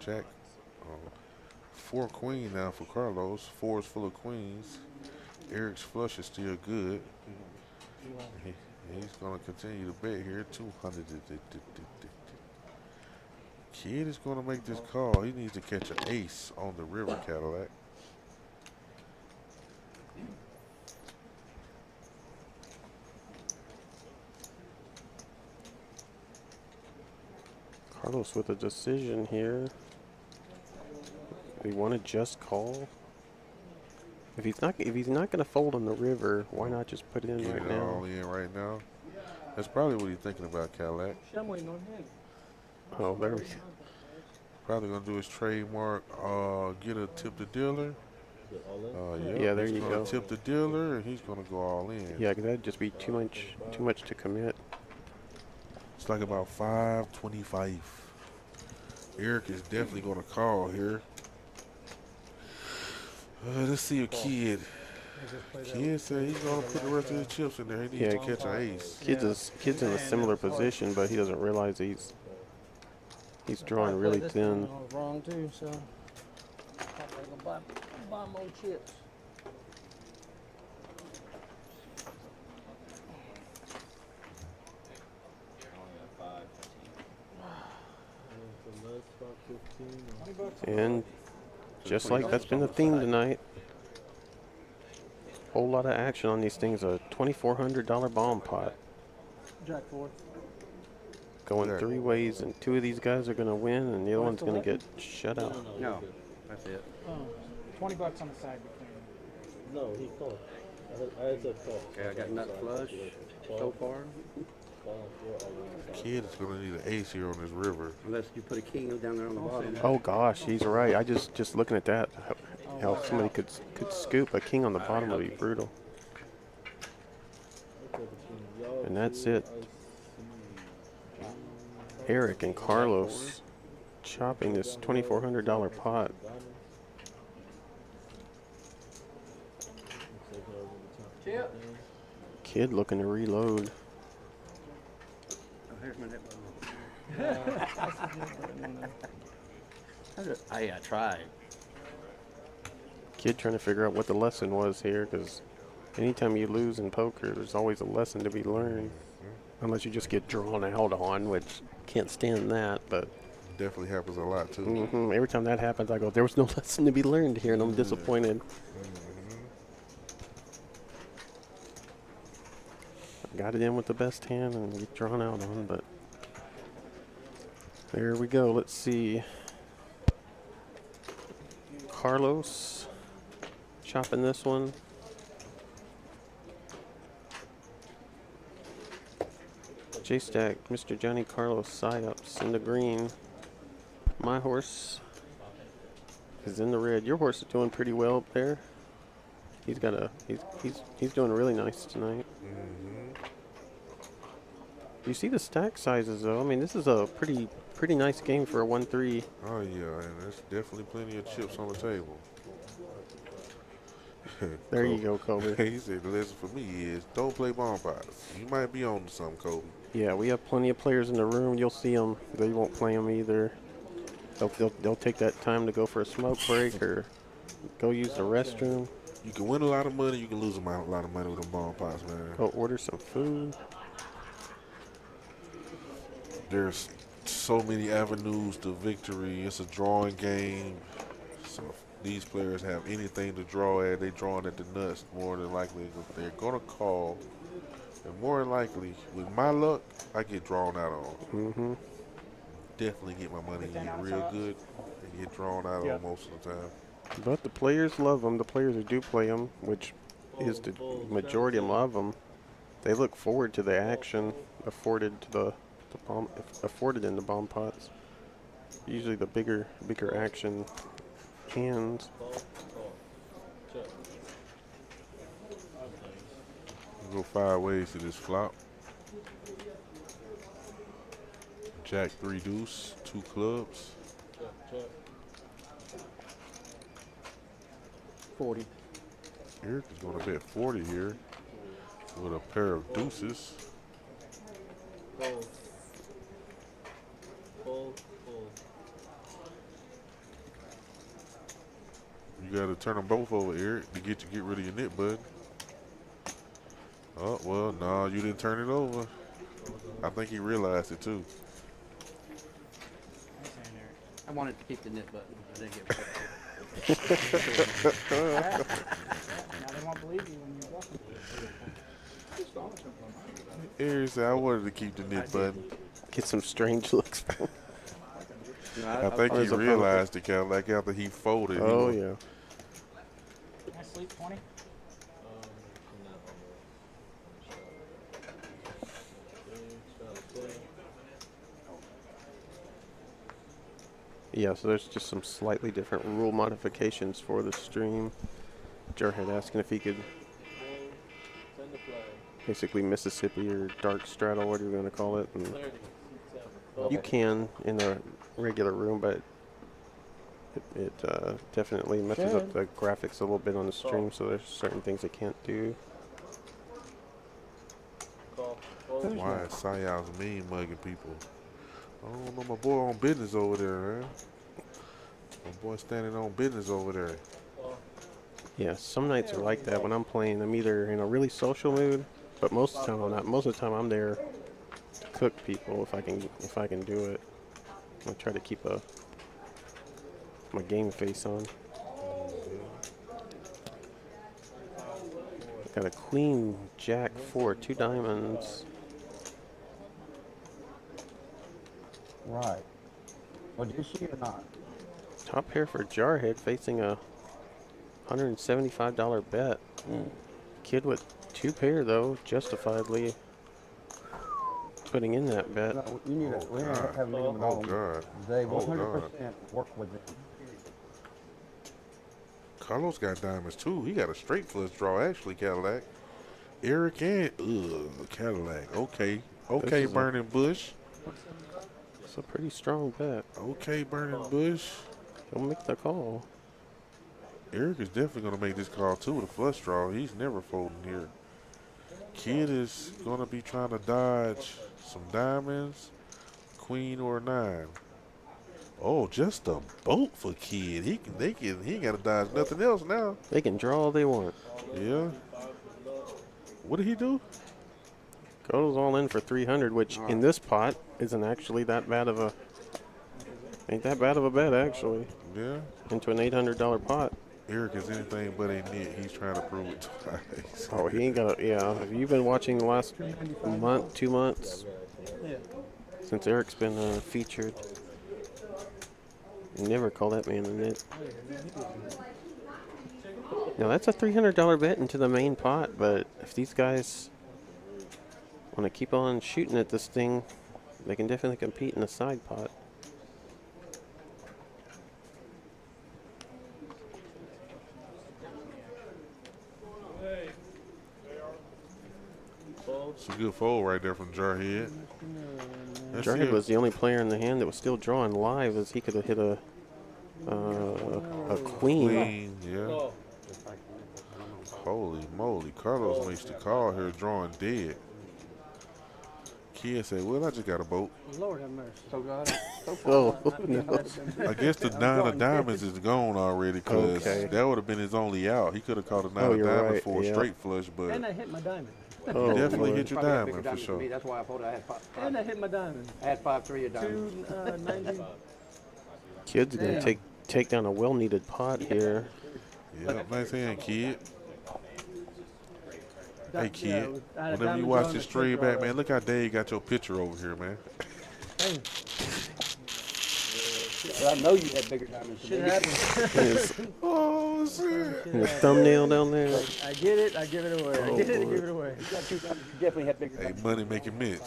Jack, 4 queen now for Carlos. 4 is full of queens. Eric's flush is still good. He's gonna continue to bet here. 200. Kid is gonna make this call. He needs to catch an ace on the river Cadillac. Carlos with a decision here. We want to just call. If he's not going to fold on the river, why not just put it in right now? All in right now. That's probably what he's thinking about, Cadillac. I'm waiting on him. Oh, there we go. Probably gonna do his trademark. Get a tip the dealer. Yeah, there he's you gonna go. Tip the dealer, and he's gonna go all in. Yeah, because that'd just be too much to commit. It's like about 525. Eric is definitely gonna call here. Let's see a Kid. Kid said he's gonna put the rest of his chips in there. He needs to catch an ace. Kid's in a similar position, but he doesn't realize he's drawing really thin. Wrong too, so I'm gonna buy more chips. And just like that's been the theme tonight. Whole lot of action on these things. A $2,400 bomb pot. Jack 4. Going 3 ways, and 2 of these guys are going to win, and the other one's going to get shut out. No, that's it. $20 on the side between. No, he called. I said call. Okay, I got nut flush so far. Kid is gonna need an ace here on this river. Unless you put a king down there on the bottom. Oh gosh, he's right. I just looking at that, how somebody could scoop a king on the bottom would be brutal. And that's it. Eric and Carlos chopping this $2,400 pot. Kid looking to reload. Here's my net button. I tried. Kid trying to figure out what the lesson was here, because anytime you lose in poker, there's always a lesson to be learned. Unless you just get drawn out on, which can't stand that, but definitely happens a lot too. Every time that happens, I go, there was no lesson to be learned here, and I'm disappointed. Got it in with the best hand and get drawn out on, but there we go. Let's see. Carlos chopping this one. J-Stack, Mr. Johnny Carlos side ups in the green. My horse is in the red. Your horse is doing pretty well up there. He's got a he's doing really nice tonight. You see the stack sizes though. I mean, this is a pretty nice game for a 1-3. Oh yeah, and there's definitely plenty of chips on the table. There you go, Kobe. He said the lesson for me is don't play bomb pots. You might be on to something, Kobe. Yeah, we have plenty of players in the room. You'll see them. They won't play them either. They'll take that time to go for a smoke break or go use the restroom. You can win a lot of money. You can lose a lot of money with them bomb pots, man. Go order some food. there's so many avenues to victory. It's a drawing game. So if these players have anything to draw at, they drawing at the nuts more than likely. They're gonna call, and more than likely, with my luck, I get drawn out on. Mm-hmm. Definitely get my money in real good and get drawn out on most of the time. But the players love them. The players who do play them, which is the majority of them, love them. They look forward to the action afforded to the bomb, afforded in the bomb pots. Usually the bigger action hands. Go 5 ways to this flop. Jack 3 deuce, 2 clubs. 40. Eric is going to bet 40 here with a pair of deuces. Fold. Fold. Fold. You got to turn them both over, Eric, to get rid of your nit, bud. Oh, well, no, you didn't turn it over. I think he realized it, too. I wanted to keep the knit button. I didn't get it. Now they won't believe you when you bluff them. Eric said, I wanted to keep the nit button. Get some strange looks. I think he realized it, kind of like after he folded. Oh, yeah. Can I sleep 20? Yeah, so there's just some slightly different rule modifications for the stream. Jarhead asking if he could basically Mississippi or dark straddle, whatever you're going to call it. And you can in a regular room, but it definitely messes up the graphics a little bit on the stream, so there's certain things it can't do. Why is Sayals mean mugging people? I don't know, my boy on business over there, man. My boy standing on business over there. Yeah, some nights are like that. When I'm playing, I'm either in a really social mood, but most of the time I'm not. Most of the time I'm there to cook people if I can do it. I try to keep my game face on. Got a queen, jack, 4, 2 diamonds. Right. Well, did she or not? Top pair for Jarhead facing a $175 bet. Kid with 2 pair though, justifiably putting in that bet. No, you need to. We have minimum Oh, God. They Oh, 100% work with it. Carlos got diamonds too. He got a straight flush draw, actually, Cadillac. Eric and Cadillac. Okay. Okay, is Burning Bush. It's a pretty strong bet. Okay, Burning Bush. He'll make the call. Eric is definitely going to make this call too with a flush draw. He's never folding here. Kid is going to be trying to dodge some diamonds, queen or 9. Oh, just a boat for Kid. He ain't got to dodge nothing else now. They can draw all they want. Yeah. What did he do? Goes all in for 300, which in this pot isn't actually that bad of a. Ain't that bad of a bet actually. Yeah. Into an $800 pot. Eric is anything but a nit. He's trying to prove it twice. Oh, he ain't got. Yeah. Have you been watching the last month, 2 months? Since Eric's been featured. You never call that man a nit. Now that's a $300 bet into the main pot, but if these guys want to keep on shooting at this thing, they can definitely compete in the side pot. It's a good fold right there from Jarhead. Jarhead was the only player in the hand that was still drawing live, as he could have hit a queen. Yeah. Holy moly, Carlos makes the call here, drawing dead. Kid said, well, I just got a boat. Lord have mercy. So God. Oh, no. I guess the 9 of diamonds is gone already, because that would have been his only out. He could have caught a 9 of diamonds for a straight flush, but And I hit my diamond. Oh, Definitely Lord. hit your Probably had diamond bigger for diamonds than me. sure. That's why I thought I had five. And I hit my diamond. I had 5.3 a diamond. 290. Kid's gonna take down a well-needed pot here. Yeah, nice hand, kid. Hey, kid. I had a Whenever you diamond watch draw this and a stream kid back, draw. man, look how Dave got your picture over here, man. Hey, But I know you had bigger diamonds than shit me. happens. Oh, shit. And his thumbnail down there. I get it, I give it away. I get it, I give it away. You got 2 diamonds. You definitely had bigger Hey, diamonds. money making Mitch.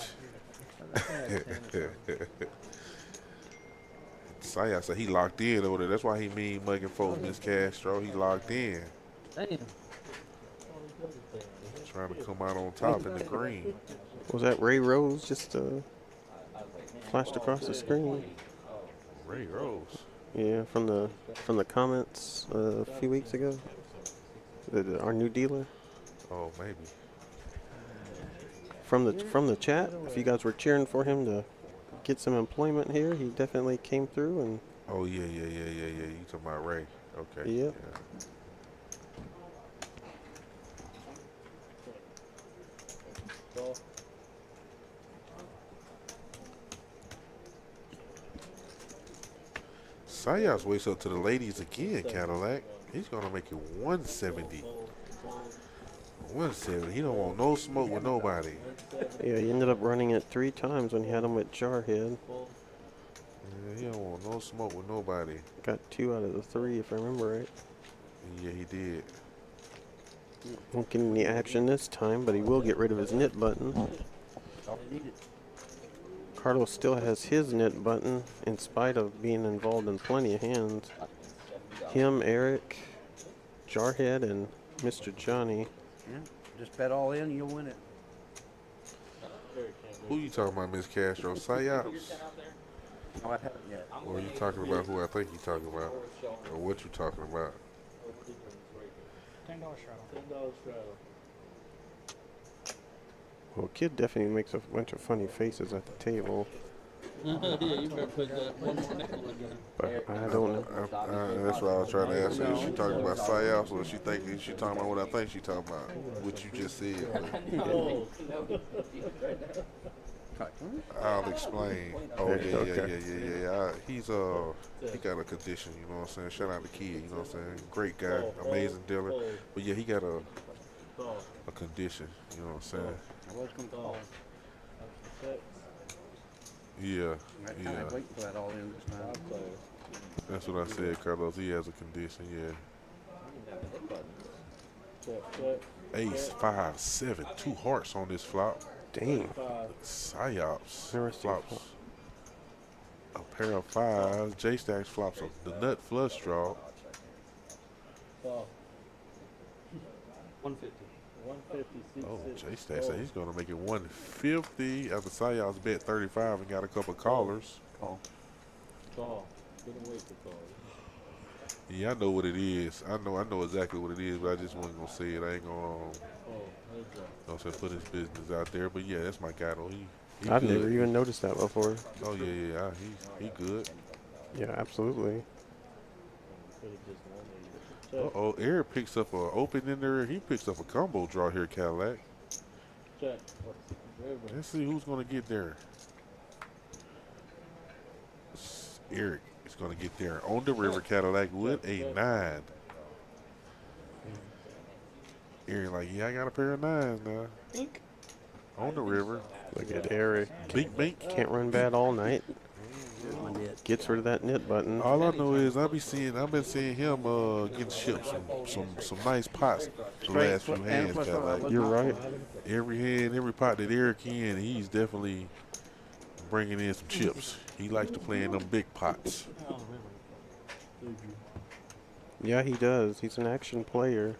Saya said he locked in over there. That's why he mean mugging folks, Miss Castro. He locked in. Damn. Trying to come out on top in the green. Was that Ray Rose just flashed across the screen? Ray Rose. Yeah, from the comments a few weeks ago. Our new dealer. Oh, maybe. From the chat, if you guys were cheering for him to get some employment here, he definitely came through and. Oh, yeah. You talking about Ray. Okay. Yep. Yeah. Sayas waits up to the ladies again, Cadillac. He's going to make it 170. 170. He don't want no smoke with nobody. Yeah, he ended up running it 3 times when he had him with Jarhead. Yeah, he don't want no smoke with nobody. Got 2 out of the 3, if I remember right. Yeah, he did. Won't get any action this time, but he will get rid of his knit button. Carlos still has his knit button in spite of being involved in plenty of hands. Him, Eric, Jarhead, and Mr. Johnny. Yeah, just bet all in, you'll win it. Who you talking about, Miss Castro? Sayas? No, I haven't yet. Or are you talking about who I think you're talking about? Or what you talking about? $10 straddle. $10 straddle. Well, Kid definitely makes a bunch of funny faces at the table, Yeah, you better put that one more nickel in there. but I don't know. That's what I was trying to ask her. Is she talking about Sayas or is she talking about what I think she talking about? What you just said. Oh, I'll explain. Oh Okay. yeah. He got a condition, you know what I'm saying? Shout out to Kid, you know what I'm saying? Great guy, amazing dealer. But yeah, he got a condition, you know what I'm saying? I was going to call. Yeah. I waiting for that all in this time. That's what I said, Carlos. He has a condition, yeah. Ace, 5, 7, 2 hearts on this flop. Dang. Psyops Never seen flops a pair of 5s. J Stacks flops the nut flush draw. 150. 150. Oh, J Stacks said he's gonna make it 150 after Psyops bet 35 and got a couple callers. Call. Couldn't wait to call. Yeah, I know what it is. I know exactly what it is, but I just wasn't gonna say it. I ain't gonna put his business out there. But yeah, that's my guy though. He I've good. never even noticed that before. Oh yeah. He good. Yeah, absolutely. Uh-oh, Eric picks up a open in there. He picks up a combo draw here, Cadillac. Check. Let's see who's going to get there. Eric is going to get there on the river, Cadillac with a 9. Eric like, yeah, I got a pair of 9s now. Bink. On the river. Look at Eric. Bink, bink. Can't run bad all night. Gets rid of that knit button. All I know is I've been seeing him getting shipped some nice pots the last few hands, Cadillac. You're right. Every hand, every pot that Eric in, he's definitely bringing in some chips. He likes to play in them big pots. Yeah, he does. He's an action player.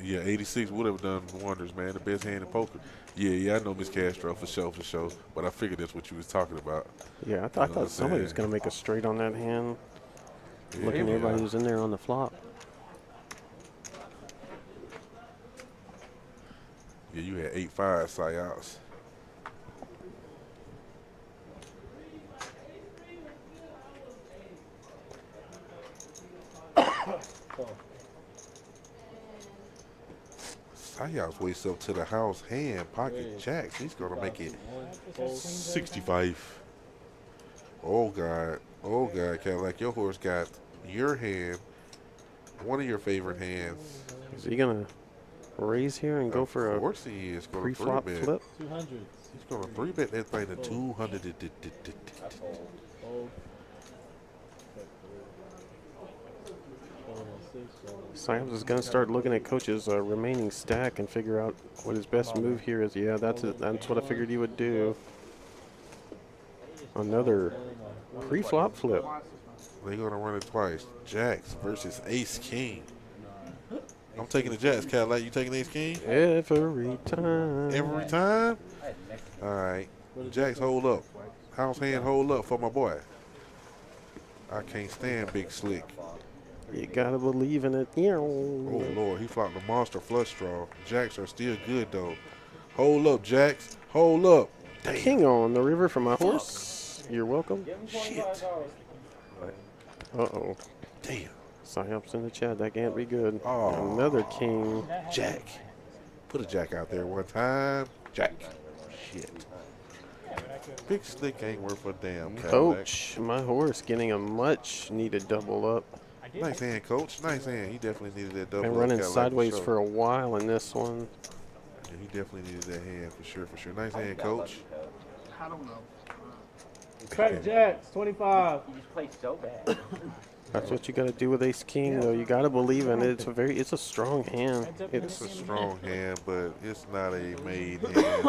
Yeah, 86 would have done wonders, man. The best hand in poker. Yeah, I know Miss Castro for sure. But I figured that's what you was talking about. Yeah, I thought somebody was going to make a straight on that hand. Yeah, Looking at everybody who's in there on the flop. Yeah, you had 8-5 Sayas. Sayas waits up to the house hand, pocket jacks. He's going to make it 65. Oh, God. Oh, God, Cadillac. Your horse got your hand, one of your favorite hands. Is he going to raise here and go for Of course he is. Going to pre-flop three bet. flip? 200. He's going to 3-bet that thing to 200. Fold. Siams is going to start looking at Coach's remaining stack and figure out what his best move here is. Yeah, that's it. That's what I figured he would do. Another pre-flop flip. They're going to run it twice. Jacks versus Ace King. I'm taking the Jacks. Cadillac, you taking Ace King? Every time. Every time? All right. Jacks, hold up. House hand, hold up for my boy. I can't stand Big Slick. You got to believe in it. Oh, Lord. He flopped the monster flush draw. Jacks are still good, though. Hold up, Jacks. Hold up. Damn. King on the river for my horse. You're welcome. Shit. Uh-oh. Damn. Psyops in the chat. That can't be good. Oh. Another king. Jack. Put a Jack out there one time. Jack. Shit. Big Slick ain't worth a damn. Cadillac. Coach, my horse getting a much needed double up. Nice hand, Coach. Nice hand. He definitely needed that double. Been up, running Cadillac, sideways sure. for a while in this one. Yeah, he definitely needed that hand for sure, for sure. Nice hand, Coach. I don't know. Crack Jacks, 25. You just played so bad. That's what you got to do with Ace King, though. You got to believe in it. It's a strong hand. It's a strong hand, but it's not a made hand.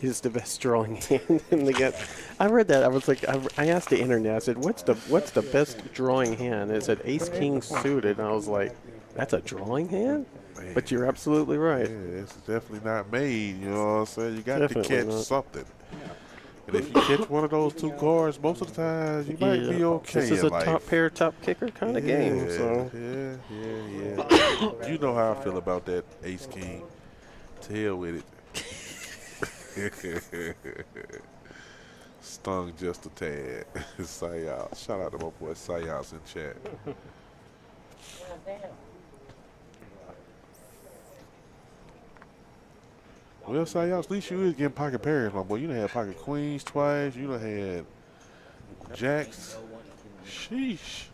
It's the best drawing hand in the game. I read that. I was like, I asked the internet. I said, "What's the best drawing hand?" It said Ace King suited, and I was like, "That's a drawing hand." Man. But you're absolutely right. Yeah, it's definitely not made. You know what I'm saying? You got Definitely to catch not. something. And if you catch one of those two cards, most of the times you might be okay. This is in a life. top pair, top kicker kind of game. So yeah. You know how I feel about that Ace King. To hell with it. Stung just a tad. Sayas. Shout out to my boy Sayas in chat. Well, Sayas, at least you is getting pocket pairs, my boy. You done had pocket queens twice. You done had jacks. Sheesh.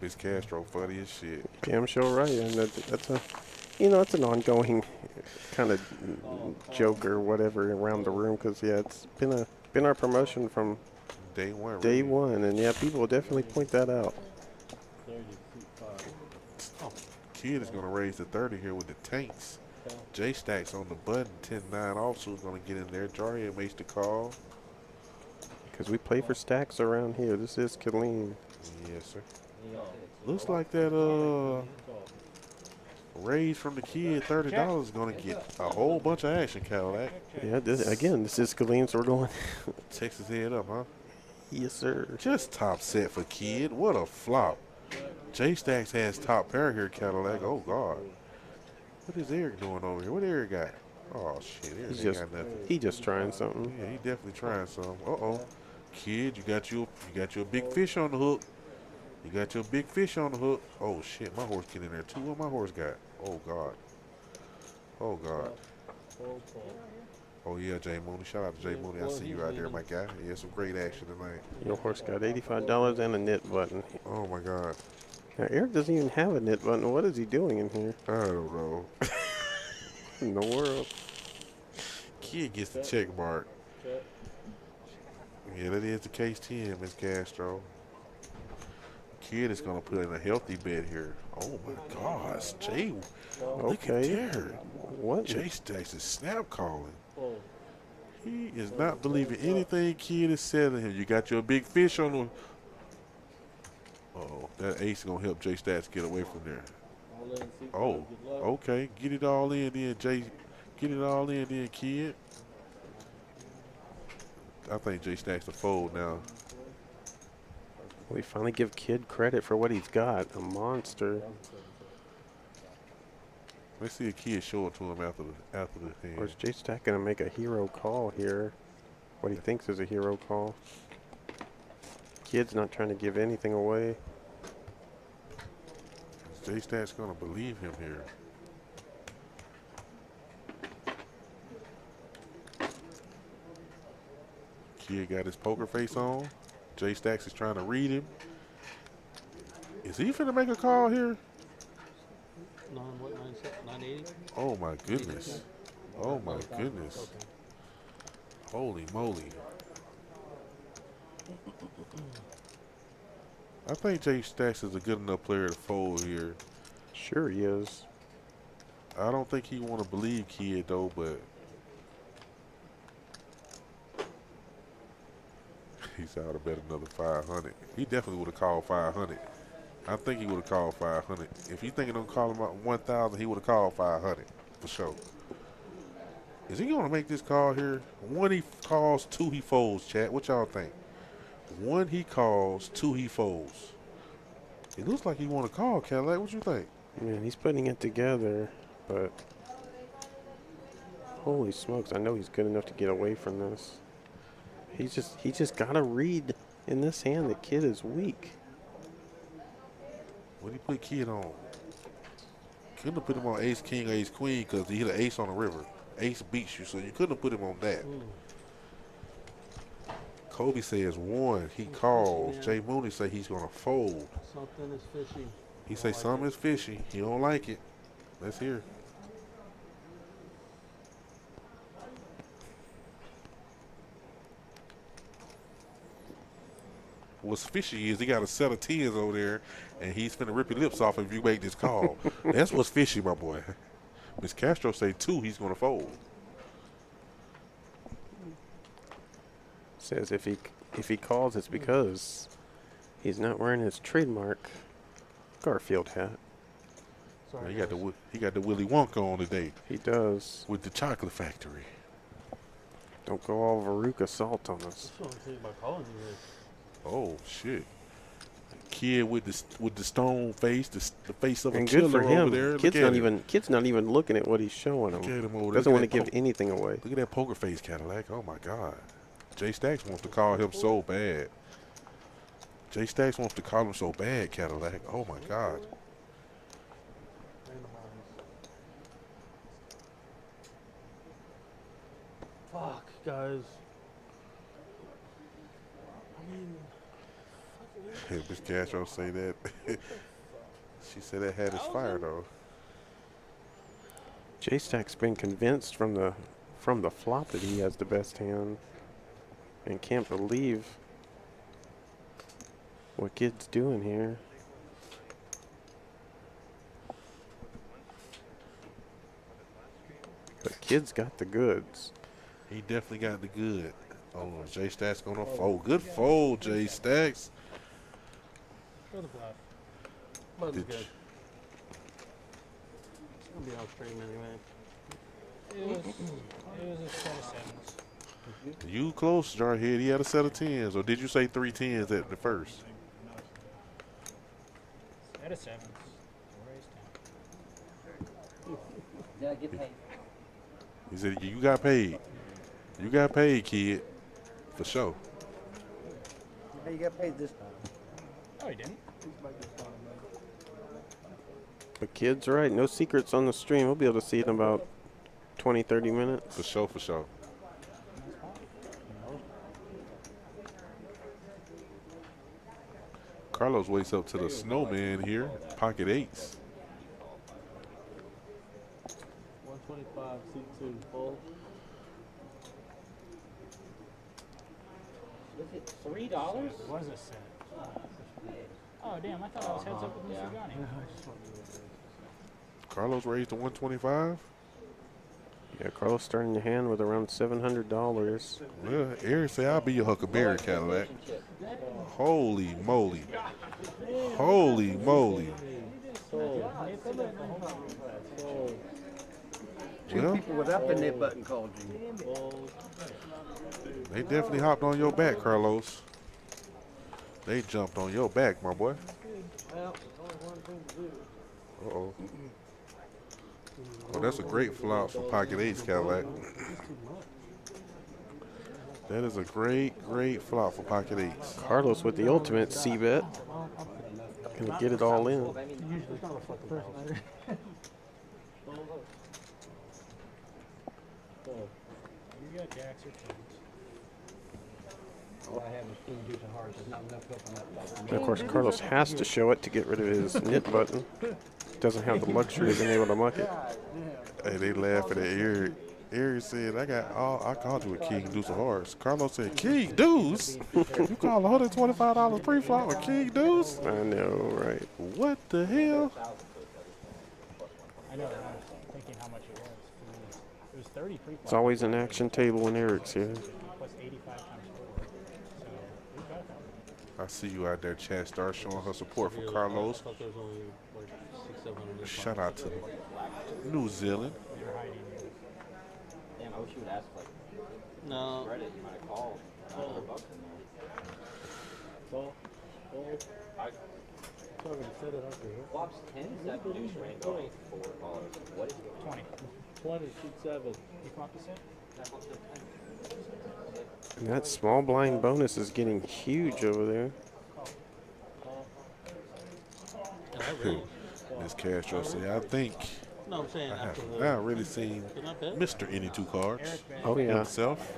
Miss Castro funny as shit. damn sure right, and that's a, it's an ongoing kind of joke or whatever around the room because it's been our promotion from Day one. day really. one, and people will definitely point that out. Kid is going to raise the 30 here with the tanks. J Stacks on the button. 10-9 also is going to get in there. Jarhead makes the call. Because we play for stacks around here. This is Killeen. Yes, sir. Looks like that raise from the kid, $30 is going to get a whole bunch of action, Cadillac. Yeah, this is Killeen, so we're going. Texas head up, huh? Yes, sir. Just top set for kid. What a flop. J Stacks has top pair here, Cadillac. Oh, God. What is Eric doing over here? What Eric got? Oh, shit. Eric ain't got nothing. He just trying something. Yeah, he definitely trying some. Uh-oh. Kid, you got your big fish on the hook. You got your big fish on the hook. Oh, shit. My horse get in there, too. What my horse got? Oh, God. Oh, God. Oh, yeah, Jay Mooney. Shout out to Jay Mooney. I see you out there, my guy. Yeah, some great action tonight. Your horse got $85 and a knit button. Oh, my God. Now, Eric doesn't even have a knit button. What is he doing in here? I don't know. In the world. Kid gets the check mark. Yeah, that is the case 10, Miss Castro. Kid is going to put in a healthy bet here. Oh, my gosh. Jay, look at there. What? Jay Stacks is snap calling. He is not believing anything Kid is telling him. You got your big fish on the... Uh-oh, that ace is going to help Jay Stacks get away from there. Oh, okay. Get it all in then, Jay. Get it all in then, Kid. I think Jay Stacks the fold now. We finally give Kid credit for what he's got. A monster. Let's see a Kid show it to him after the hand. Or is J Stack going to make a hero call here? What he thinks is a hero call. Kid's not trying to give anything away. J Stacks going to believe him here. Kid got his poker face on. J Stacks is trying to read him. Is he finna make a call here? 980? Oh my goodness. Oh my goodness. Holy moly. I think J Stacks is a good enough player to fold here. Sure he is. I don't think he want to believe Kid though, but he's out to bet another 500. He definitely would have called 500. I think he would have called 500. If he's thinking of calling him out 1,000, he would have called 500 for sure. Is he going to make this call here? One he calls, two he folds, chat. What y'all think? One he calls, two he folds. It looks like he want to call, Cadillac. What you think? Man, he's putting it together, but holy smokes, I know he's good enough to get away from this. He just got to read in this hand that Kid is weak. What did he put Kid on? Couldn't have put him on ace king or ace queen because he hit an ace on the river. Ace beats you, so you couldn't have put him on that. Kobe says one, he calls. Jay Mooney say he's gonna fold. Something is fishy. He say something is fishy. He don't like it. Let's hear. What's fishy is he got a set of tens over there, and he's finna rip your lips off if you make this call. That's what's fishy, my boy. Miss Castro say two, he's gonna fold. Says if he calls, it's because he's not wearing his trademark Garfield hat. He got the Willy Wonka on today. He does. With the chocolate factory. Don't go all Veruca salt on us. That's what I'm thinking about calling you guys. Oh shit! Kid with the stone face, the face of And a good for killer him. over there. Kid's not even looking at what he's showing him. Look at him over there. Doesn't Look want at to that give anything away. Look at that poker face, Cadillac. Oh my God. Jay Stacks wants to call him so bad. Jay Stacks wants to call him so bad, Cadillac. Oh my God. Fuck, guys. I mean, Miss Castro say that. She said that hat is fire though. J Stack's been convinced from the flop that he has the best hand, and can't believe what Kid's doing here. But Kid's got the goods. He definitely got the good. Oh, Jay Stacks gonna fold. Good fold, Jay Stacks. Show the bluff. Button's Did good. you- It's gonna be on stream anyway. It was a set of sevens. You close, Jarhead. He had a set of tens, or did you say 3 tens at the first? Set of sevens. Did I get paid? He said you got paid. You got paid, kid, for sure. Hey, you got paid this time. Oh, he didn't. But Kid's right. No secrets on the stream. We'll be able to see it in about 20, 30 minutes. For sure, for sure. Carlos wakes up to the snowman here. Pocket eights. 125 C2 full. Was it $3? It was a set. Oh, damn. I thought I was heads up with Mr. Johnny. Carlos raised to 125. Yeah, Carlos starting the hand with around $700. Well, Eric say I'll be your Huckleberry Cadillac. Holy moly. Holy moly. Two Well, people without the knit button called you. they definitely hopped on your back, Carlos. They jumped on your back, my boy. Uh-oh. Well, that's a great flop for pocket eights, Cadillac. That is a great, great flop for pocket eights. Carlos with the ultimate C-bet. Gonna get it all in. You got jacks or tens. All I have is king, deuce, and hearts. There's not enough up on that. And of course, Carlos has to show it to get rid of his knit button. Doesn't have the luxury of being able to muck it. Hey, they laughing at Eric. Eric said, I called you a king deuce of hearts. Carlos said, king deuce? You call $125 pre-flop a king deuce? I know, right? What the hell? I know. I was thinking how much it was. It was 30 pre-flop. It's always an action table when Eric's here. Plus 85 times 4. So we got that. I see you out there, Chat Star, showing her support for Carlos. I thought there was only like 600-700. Shout out to New Zealand. You're hiding. Damn, I wish you would ask like No. credit. You might have called $100 in there. Ball. Talking set it up here. Flops 10, 7, deuce, rainbow, 8, 4 callers. What is it? 20. 20, shoot 7. You flopped the set? That flops to 10. And that small blind bonus is getting huge over there. And I really, Miss Castro said, I think no, I'm saying I after have the. not really seen Didn't I bet? Mr. Any Two Cards Oh yeah, himself.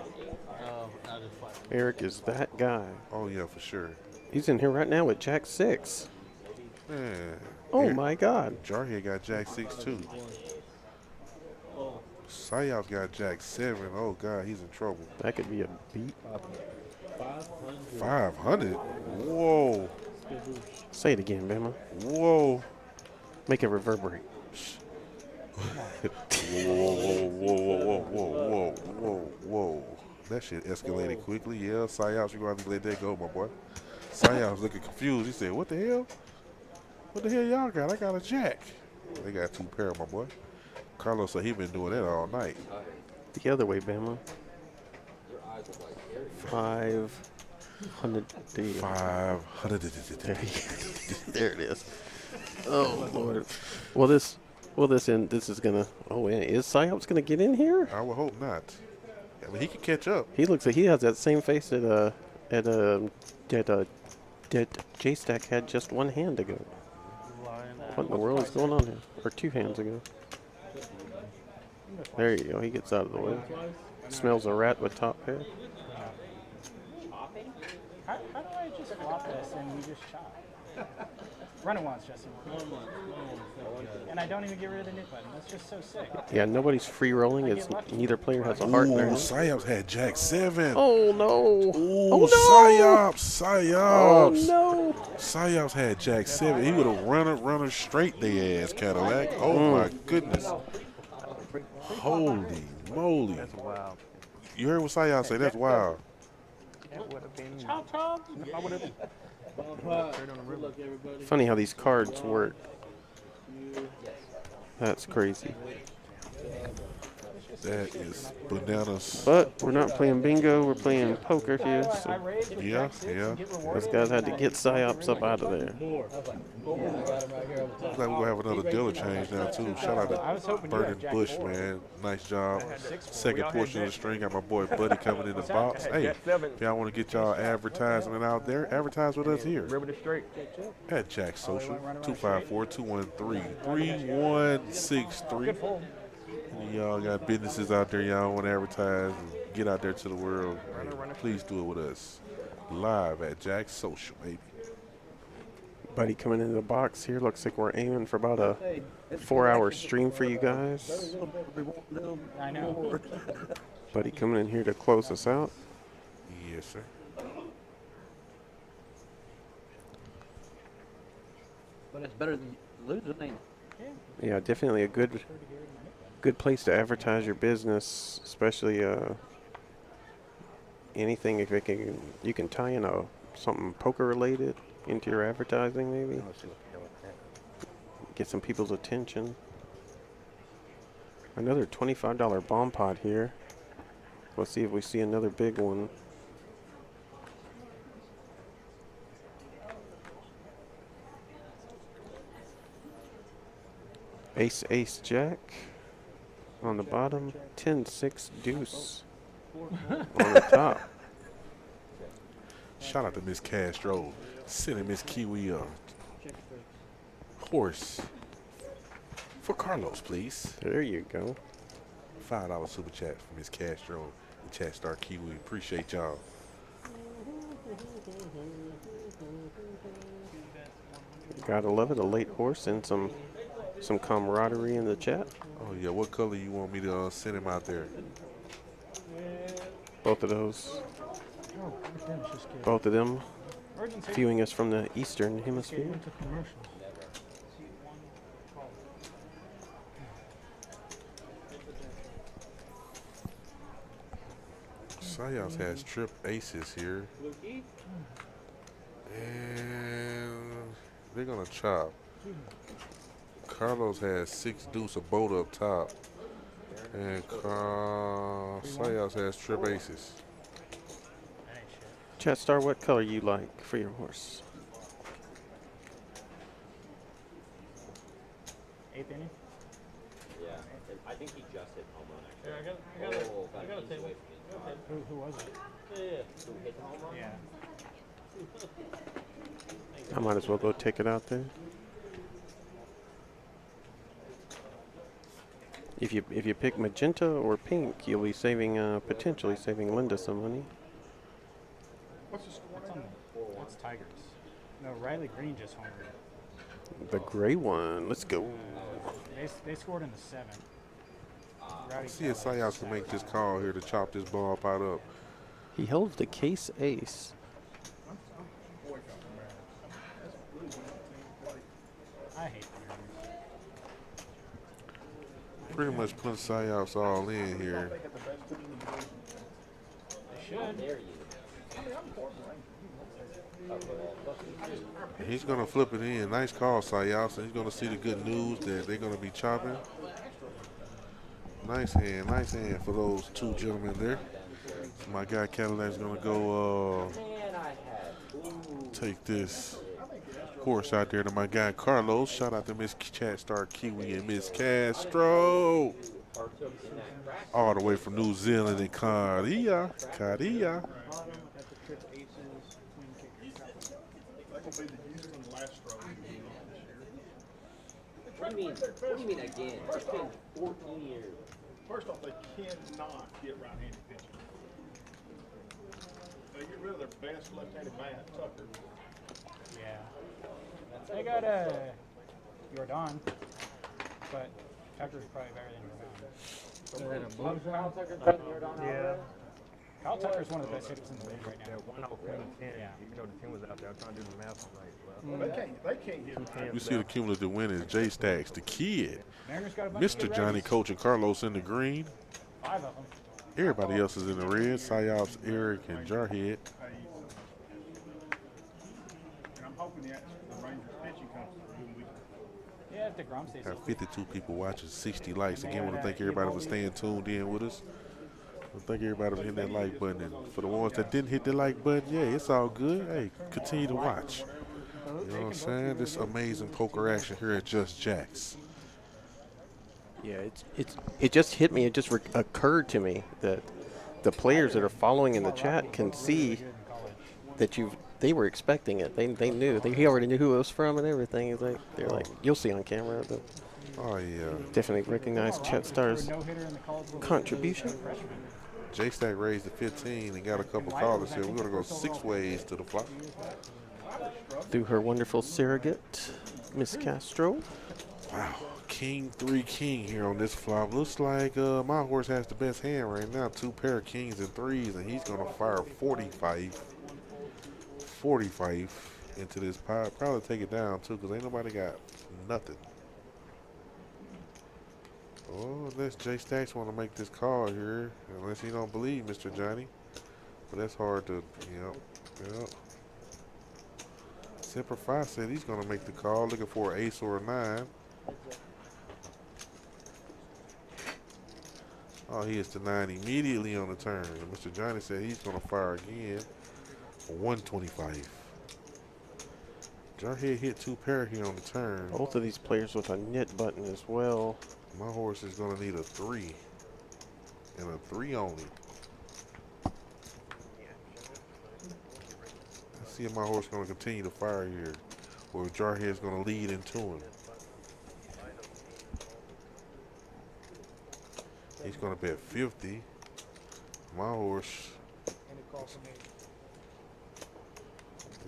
I just flat. Eric is that guy. Oh, yeah, for sure. He's in here right now with Jack 6. Man. Oh Eric- my God. Jarhead got Jack 6 too. Sayop got Jack 7. Oh, God, he's in trouble. That could be a beat. 500. 500? Whoa. Say it again, Bama. Whoa. Make it reverberate. Whoa, whoa, whoa, whoa, whoa, whoa. That shit escalated quickly. Yeah, Sayop's, you're going to have to let that go, my boy. Sayop's looking confused. He said, what the hell? What the hell y'all got? I got a Jack. They got 2 pair, my boy. Carlos said he been doing that all night. The other way, Bama. 500. 500. There it is. Oh Lord. Well, this is gonna. Oh, yeah. Is Psyops gonna get in here? I would hope not. I mean, he can catch up. He looks like he has that same face that J-Stack had just one hand ago. What in the world is going on here? Or 2 hands ago. There you go. He gets out of the way. Smells a rat with top hair. How do I just flop this and we just chop? Run it once, Justin. And I don't even get rid of the knit button. That's just so sick. Yeah, nobody's free rolling. It's neither player has a heart in their Ooh, hand. Sayop's had Jack 7. Oh no! Ooh, Oh, no! Sayop's. Oh no! Sayop's had Jack 7. He would have run her straight their ass, Cadillac. Oh my goodness. Holy moly. That's wild. You heard what Sayop say? That's wild. That would have been. Chop, chop. I would have. Good luck, everybody. Funny how these cards work. That's crazy. That is bananas. But we're not playing bingo. We're playing poker here. I So raised with Yeah, Jack 6 yeah. and get those rewarded. guys had to get Psyops up out of there. More. Looks like we're gonna have another dealer change now too. Shout out I was to hoping you had Burden Jack Bush, 4. man. Nice job. Six. Second portion of the string. Got my boy Buddy coming in the box. Hey, if y'all want to get y'all advertisement out there, advertise with us here River the straight. at Jack Social 254-213-3163. And y'all got businesses out there y'all want to advertise and get out there to the world. Hey, please do it with us live at Jack Social, baby. Buddy coming into the box here. Looks like we're aiming for about a 4-hour stream for you guys. I know. Buddy coming in here to close us out. Yes, sir. But it's better than losing, ain't it? Yeah, definitely a good place to advertise your business, especially anything if it can you can tie in something poker related into your advertising maybe. Get some people's attention. Another $25 bomb pot here. Let's see if we see another big one. Ace, ace, jack on the bottom. 10, 6, deuce on the top. Shout out to Miss Castro, sending Miss Kiwi a horse for Carlos, please. There you go. $5 super chat for Miss Castro and Chat Star Kiwi. Appreciate y'all. Gotta love it, a late horse and some camaraderie in the chat. Oh yeah, what color you want me to send him out there? Both of those. Oh, it's just kidding. Both of them Emergency. viewing us from the Eastern Hemisphere. Into commercials. Sayas has trip aces here. And they're gonna chop. Carlos has 6 deuce, a boat up top. And Sayas has trip aces. Chat star, what color you like for your horse? 8th inning? Yeah, I think he just hit home run actually. Here, I got a table. Who was it? Yeah. Who hit the home run? Yeah. I might as well go take it out there. If you pick magenta or pink, you'll be saving potentially saving Linda some money. What's the score? That's Tigers. No, Riley Green just homered. The gray one. Let's go. They scored in the 7th. Let's see if Sayas can make this call here to chop this ball pot up. He held the case ace. I hate the Mariners. Pretty much putting Sayas all in here. They should. He's going to flip it in. Nice call, Sayas. And he's going to see the good news that they're going to be chopping. Nice hand for those 2 gentlemen there. So my guy Cadillac's going to go take this horse out there to my guy Carlos. Shout out to Miss Chat Star Kiwi and Miss Castro. All the way from New Zealand and Caria. What do you mean again? It's been 14 years. First off, they cannot get right-handed pitching. They get rid of their best left-handed bat, Tucker. Yeah. They got Jordan, but Tucker's probably better than Jordan. Yeah. Kyle Tucker's one of the best hitters in the league right now. 1-0-10. Yeah. Even though the 10 was out there, I'm trying to do the math right. Well, they can't get right. You see the cumulative win is J Stacks, the kid. Mariners got a bunch of Mr. good Johnny righties. Coach and Carlos in the green. 5 of them. Everybody else is in the red. Sayas, Eric, and Jarhead. And I'm hoping the Rangers pitching comes through. Yeah, if DeGrom stays Have 52 people watching, 60 likes. Again, I want to thank everybody for staying tuned in with us. I want to thank everybody for hitting that like button. And for the ones that didn't hit the like button, yeah, it's all good. Hey, continue to watch. You know what I'm saying? This amazing poker action here at Just Jacks. Yeah, it just hit me. It just occurred to me that the players that are following in the chat can see that they were expecting it. They knew. He already knew who it was from and everything. It's like they're like, you'll see on camera. But Oh, yeah. definitely recognize Chat Star's contribution. J-Stack raised to 15 and got a couple callers here. We're going to go 6 ways to the flop. Through her wonderful surrogate, Miss Castro. Wow. King 3 king here on this flop. Looks like my horse has the best hand right now. 2 pair of kings and 3s, and he's going to fire 45 into this pot. Probably take it down, too, because ain't nobody got nothing. Oh, unless J Stacks want to make this call here, unless he don't believe Mr. Johnny. But that's hard to, yep. Semper Fi said he's going to make the call, looking for an ace or a 9. Oh, he hits the 9 immediately on the turn. And Mr. Johnny said he's going to fire again for 125. Jarhead hit 2 pair here on the turn. Both of these players with a knit button as well. My horse is going to need a 3. And a 3 only. Let's see if my horse is going to continue to fire here. Or if Jarhead is going to lead into him. He's going to bet 50. My horse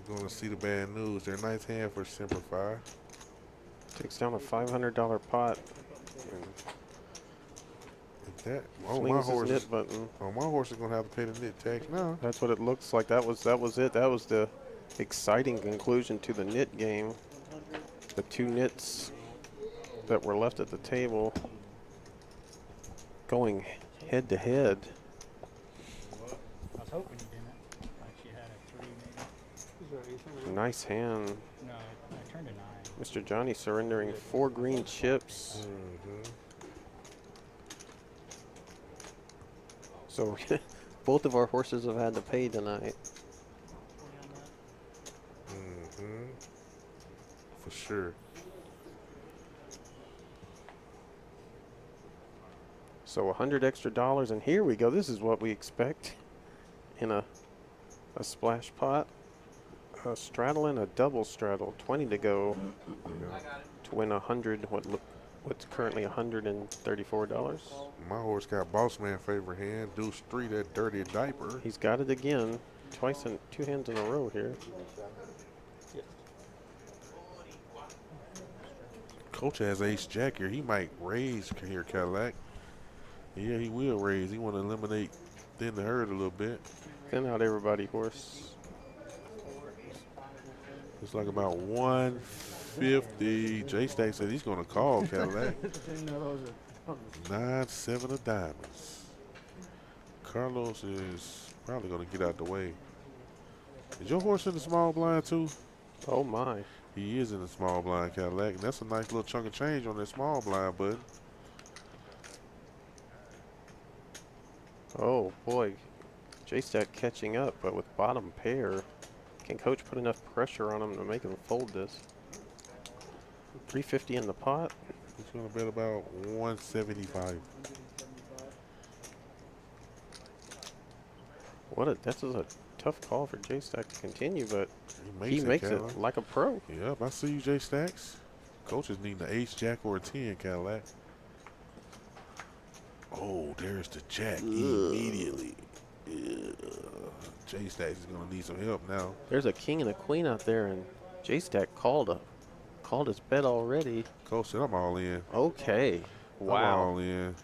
Gonna see the bad news. They're nice hand for Simplify. Takes down a $500 pot. If that, oh, my Swings his horse, knit button. oh, my horse is gonna have to pay the knit tax now. That's what it looks like. That was it. That was the exciting conclusion to the knit game. The two knits that were left at the table going head to head. I was hoping you didn't. Like she had a 3 maybe. Nice hand. No, I turned a 9. Mr. Johnny surrendering 4 green chips. So both of our horses have had to pay tonight. For sure. So $100 extra, and here we go. This is what we expect in a splash pot. A straddle and a double straddle. 20 to go to win 100. What's currently $134. My horse got boss man favorite hand. Deuce 3, that dirty diaper. He's got it again. Twice in 2 hands in a row here. Coach has ace jack here. He might raise here, Cadillac. Yeah, he will raise. He want to eliminate thin the herd a little bit. Thin out everybody, horse. It's like about 150. J-Stack said he's going to call Cadillac. 9-7 of diamonds. Carlos is probably going to get out the way. Is your horse in the small blind too? Oh my. He is in the small blind, Cadillac. And that's a nice little chunk of change on that small blind, bud. Oh boy. J-Stack catching up, but with bottom pair. Can coach put enough pressure on him to make him fold this? 350 in the pot. He's going to bet about 175. This is a tough call for J-Stack to continue, but He makes it like a pro. Yep, I see you, J-Stacks. Coaches need the ace, jack, or a 10, Cadillac. Oh, there's the jack immediately. J-Stacks is going to need some help now. There's a king and a queen out there, and J-Stack called his bet already. Coach said, I'm all in. Okay. I'm Wow. all in.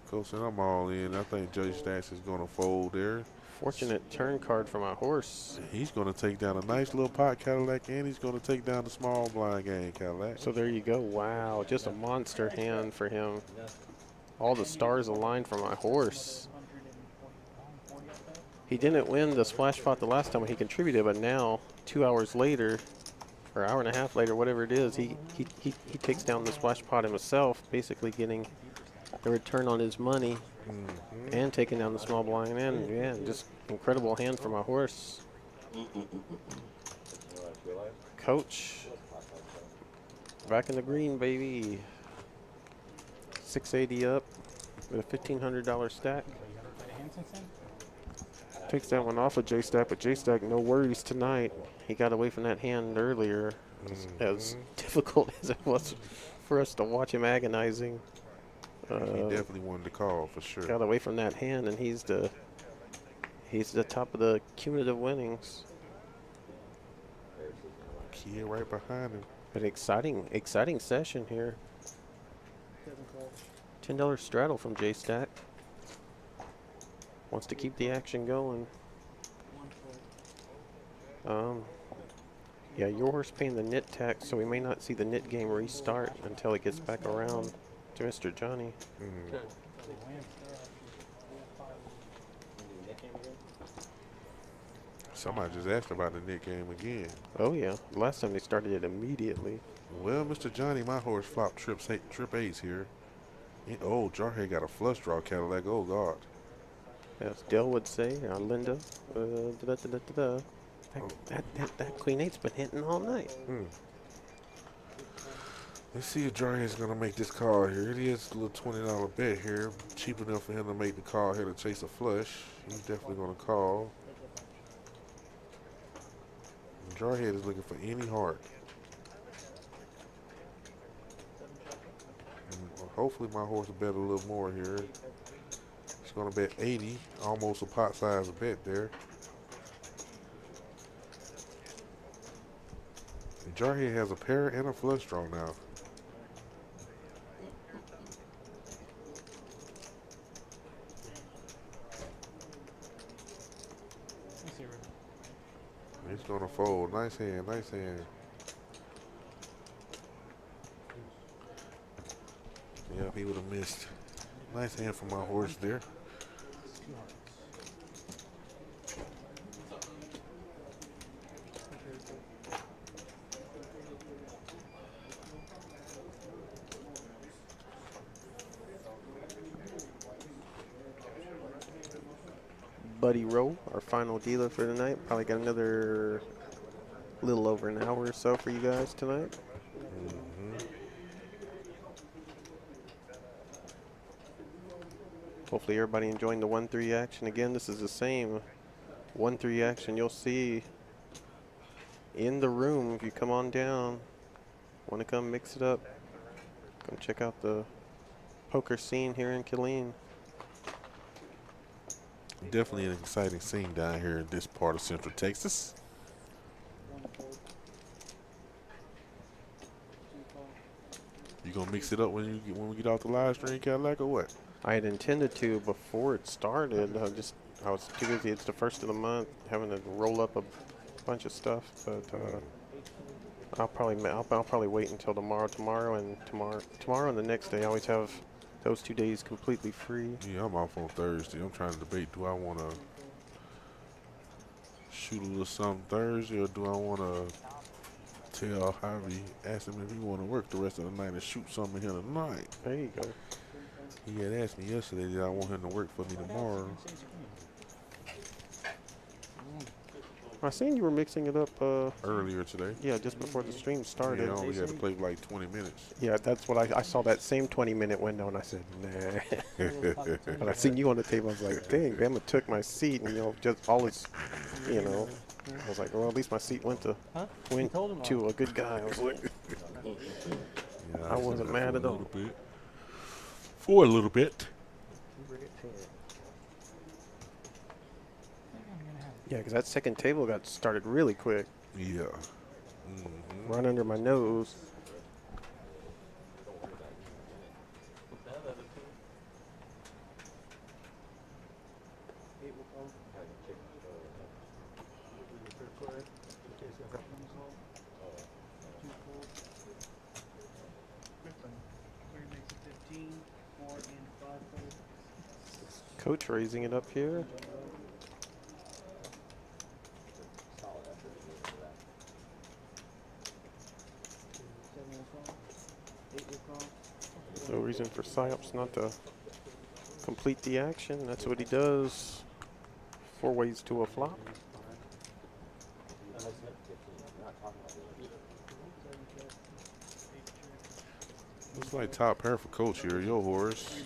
Coach said, I'm all in. I think J-Stacks is going to fold there. Fortunate turn card for my horse. He's going to take down a nice little pot, Cadillac, and he's going to take down the small blind game, Cadillac. So there you go. Wow. Just a monster hand for him. All the stars aligned for my horse. He didn't win the splash pot the last time when he contributed, but now, 2 hours later, or hour and a half later, whatever it is, he takes down the splash pot himself, basically getting the return on his money and taking down the small blind. And yeah, just incredible hand for my horse. Coach, back in the green, baby. 680 up with a $1,500 stack. Takes that one off of J-Stack, but J-Stack, no worries tonight. He got away from that hand earlier, as difficult as it was for us to watch him agonizing. He definitely wanted to call for sure. Got away from that hand, and he's the top of the cumulative winnings. Kid right behind him. An exciting session here. $10 straddle from J-Stack. Wants to keep the action going. Yeah, your horse paying the knit tax, so we may not see the knit game restart until it gets back around to Mr. Johnny. Somebody just asked about the knit game again. Oh yeah, last time they started it immediately. Well, Mr. Johnny, my horse flopped trip ace here. Oh, Jarhead got a flush draw, Cadillac. Oh, God. As Dell would say, Linda. That Queen 8's been hitting all night. Let's see if Jarhead's going to make this call here. It is a little $20 bet here. Cheap enough for him to make the call here to chase a flush. He's definitely going to call. Jarhead is looking for any heart. Hopefully my horse will bet a little more here. He's going to bet 80, almost a pot size bet there. Jarhead has a pair and a flush draw now. Let's see. He's gonna fold. Nice hand, nice hand. Yeah, he would have missed. Nice hand from my horse there. Buddy Rowe, our final dealer for tonight. Probably got another little over an hour or so for you guys tonight. Hopefully everybody enjoying the 1-3 action. Again, this is the same 1-3 action you'll see in the room if you come on down. Want to come mix it up. Come check out the poker scene here in Killeen. Definitely an exciting scene down here in this part of Central Texas. You gonna mix it up when we get off the live stream, Cadillac, or what? I had intended to before it started. I was too busy. It's the first of the month, having to roll up a bunch of stuff. But I'll probably wait until tomorrow and the next day. I always have those 2 days completely free. Yeah, I'm off on Thursday. I'm trying to debate, do I want to shoot a little something Thursday, or do I want to tell Harvey, ask him if he want to work the rest of the night and shoot something here tonight? There you go. He had asked me yesterday that I want him to work for me tomorrow. I seen you were mixing it up Earlier today. Yeah, just before the stream started. Yeah, we had to play for like 20 minutes. Yeah, that's what I saw, that same 20-minute window, and I said, nah. But I seen you on the table. I was like, dang, Bama took my seat, and just all his, I was like, well, at least my seat went to a good guy. I was like, Yeah, I wasn't mad at all. For a little bit. Yeah, because that second table got started really quick. Yeah. Right under my nose. Coach raising it up here. No reason for Psyops not to complete the action. That's what he does. 4 ways to a flop. Looks like top pair for Coach here. Your horse.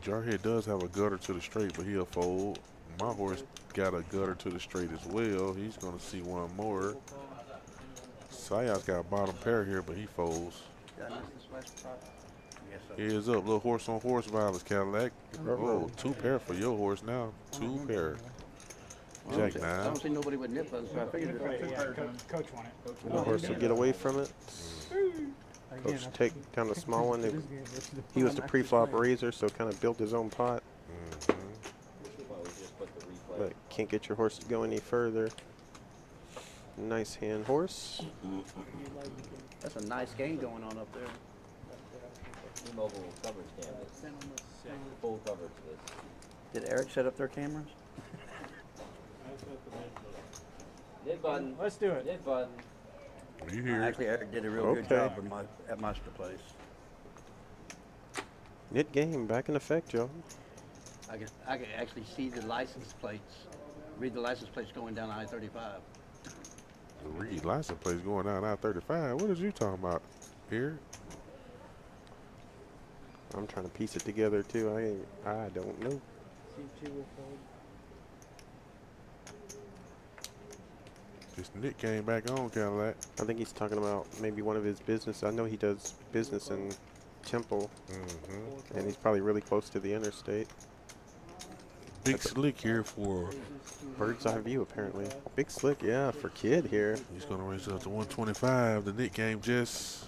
Jarhead does have a gutter to the straight, but he'll fold. My horse got a gutter to the straight as well. He's going to see one more. Sayas got a bottom pair here, but he folds. Heads up, little horse on horse violence, Cadillac. Oh, 2 pair for your horse now. 2 pair. Jack 9. I don't see nobody with nip us, so I figured Coach won it. The horse will get away from it. Coach take down the small one. He was the pre-flop raiser, so kind of built his own pot. But can't get your horse to go any further. Nice hand, horse. that's a nice game going on up there. T-Mobile coverage cameras. Full coverage of this. Did Eric set up their cameras? Knit button. Let's do it. Knit button. You hear it? Actually, Eric did a real good job at Master Place. Knit game back in effect, Joe. I can actually see the license plates, read the license plates going down I-35. Reed license plates going down I-35. What is you talking about here? I'm trying to piece it together too. I don't know. This Nick came back on, Cadillac. I think he's talking about maybe one of his business. I know he does business in Temple, and he's probably really close to the interstate. Big Slick here for. Bird's eye view, apparently. Big Slick, yeah, for kid here. He's going to raise it up to 125. The knit game just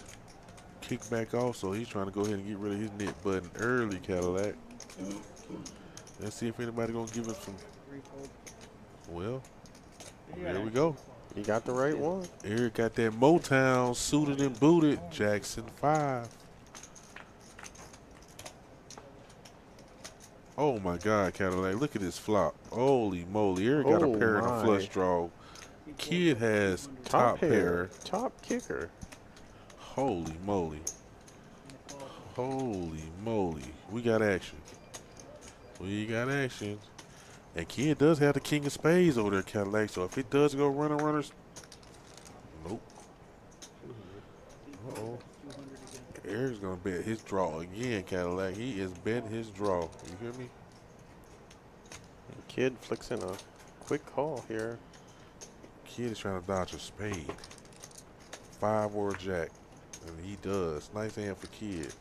kicked back off, so he's trying to go ahead and get rid of his knit button early, Cadillac. Let's see if anybody going to give him some. Well, there we go. You got the right one. Eric got that Motown suited and booted. Jackson 5. Oh my God, Cadillac. Look at this flop. Holy moly. Eric got a Oh pair and a my. flush draw. Kid has top pair. Top kicker. Holy moly. Holy moly. We got action. We got action. And Kid does have the king of spades over there, Cadillac. So if it does go runners. Nope. Uh-oh. Eric's going to bet his draw again, Cadillac. He is betting his draw. You hear me? Kid flicks in a quick call here. Kid is trying to dodge a spade. 5 or a jack. And he does. Nice hand for Kid.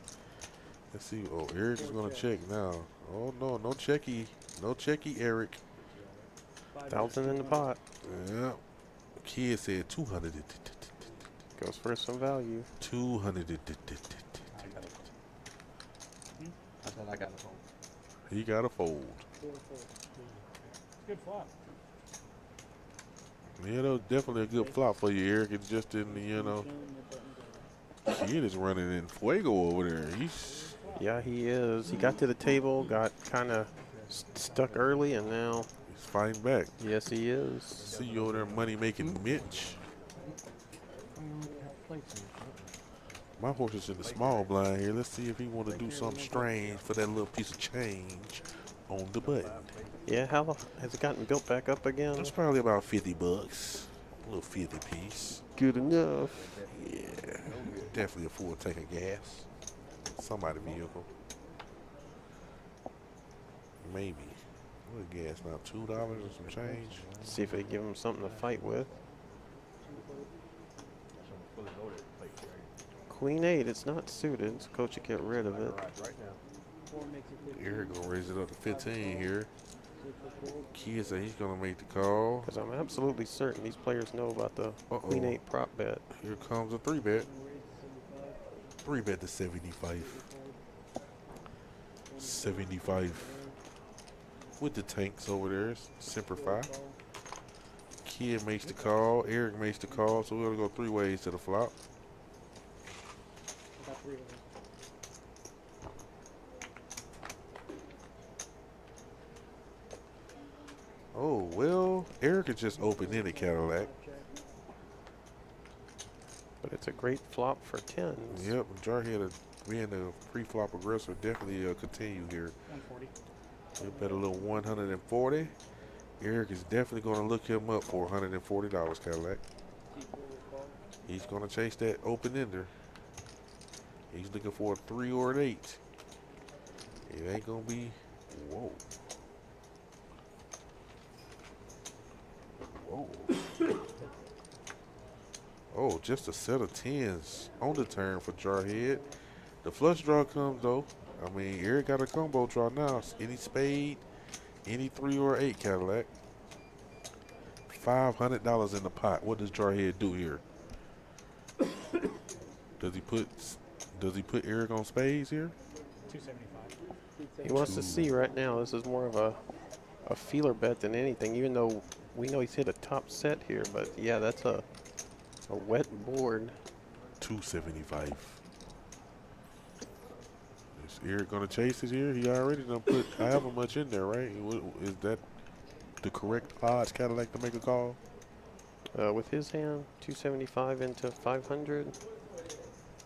Let's see. Oh, Eric is going to check now. Oh, no. No checky. No checky, Eric. 1,000 in the pot. Yeah. Kid said 200. Goes for some value. 200. I said I got a phone. He got a fold. Good flop. Yeah, that was definitely a good flop for you, Eric. It's just in the, you know. Kid is running in fuego over there. He's. Yeah, he is. He got to the table, got kind of stuck early, and now. He's fighting back. Yes, he is. See you over there, money making Mitch. My horse is in the small blind here. Let's see if he want to do something strange for that little piece of change on the button. Yeah, how has it gotten built back up again? It's probably about 50 bucks. A little 50 piece. Good enough. Yeah, definitely a full tank of gas. Somebody vehicle. Maybe. What gas now? $2 or some change? See if they give him something to fight with. Queen 8, it's not suited, so coach will get rid of it. Eric gonna raise it up to 15 here. Kid said he's gonna make the call. Because I'm absolutely certain these players know about the Queen 8 prop bet. Here comes a 3-bet. 3-bet to 75. 75. With the tanks over there, Simplify. Kid makes the call. Eric makes the call. So we're gonna go 3 ways to the flop. Oh, well, Eric is just open-ended, Cadillac. But it's a great flop for 10s. Yep, Jarhead being the pre-flop aggressor definitely continue here. 140. You bet a little 140. Eric is definitely going to look him up for $140, Cadillac. He's going to chase that open-ender. He's looking for a 3 or an 8. It ain't going to be, whoa. Whoa. Oh, just a set of 10s on the turn for Jarhead. The flush draw comes though. I mean, Eric got a combo draw now. Any spade, any 3 or 8 Cadillac. $500 in the pot. What does Jarhead do here? Does he put Eric on spades here? 275. He wants to see right now. This is more of a feeler bet than anything, even though we know he's hit a top set here. But yeah, that's a wet board. 275. Is Eric gonna chase it here? He already done put however much in there, right? Is that the correct odds, Cadillac, to make a call? With his hand, 275 into 500.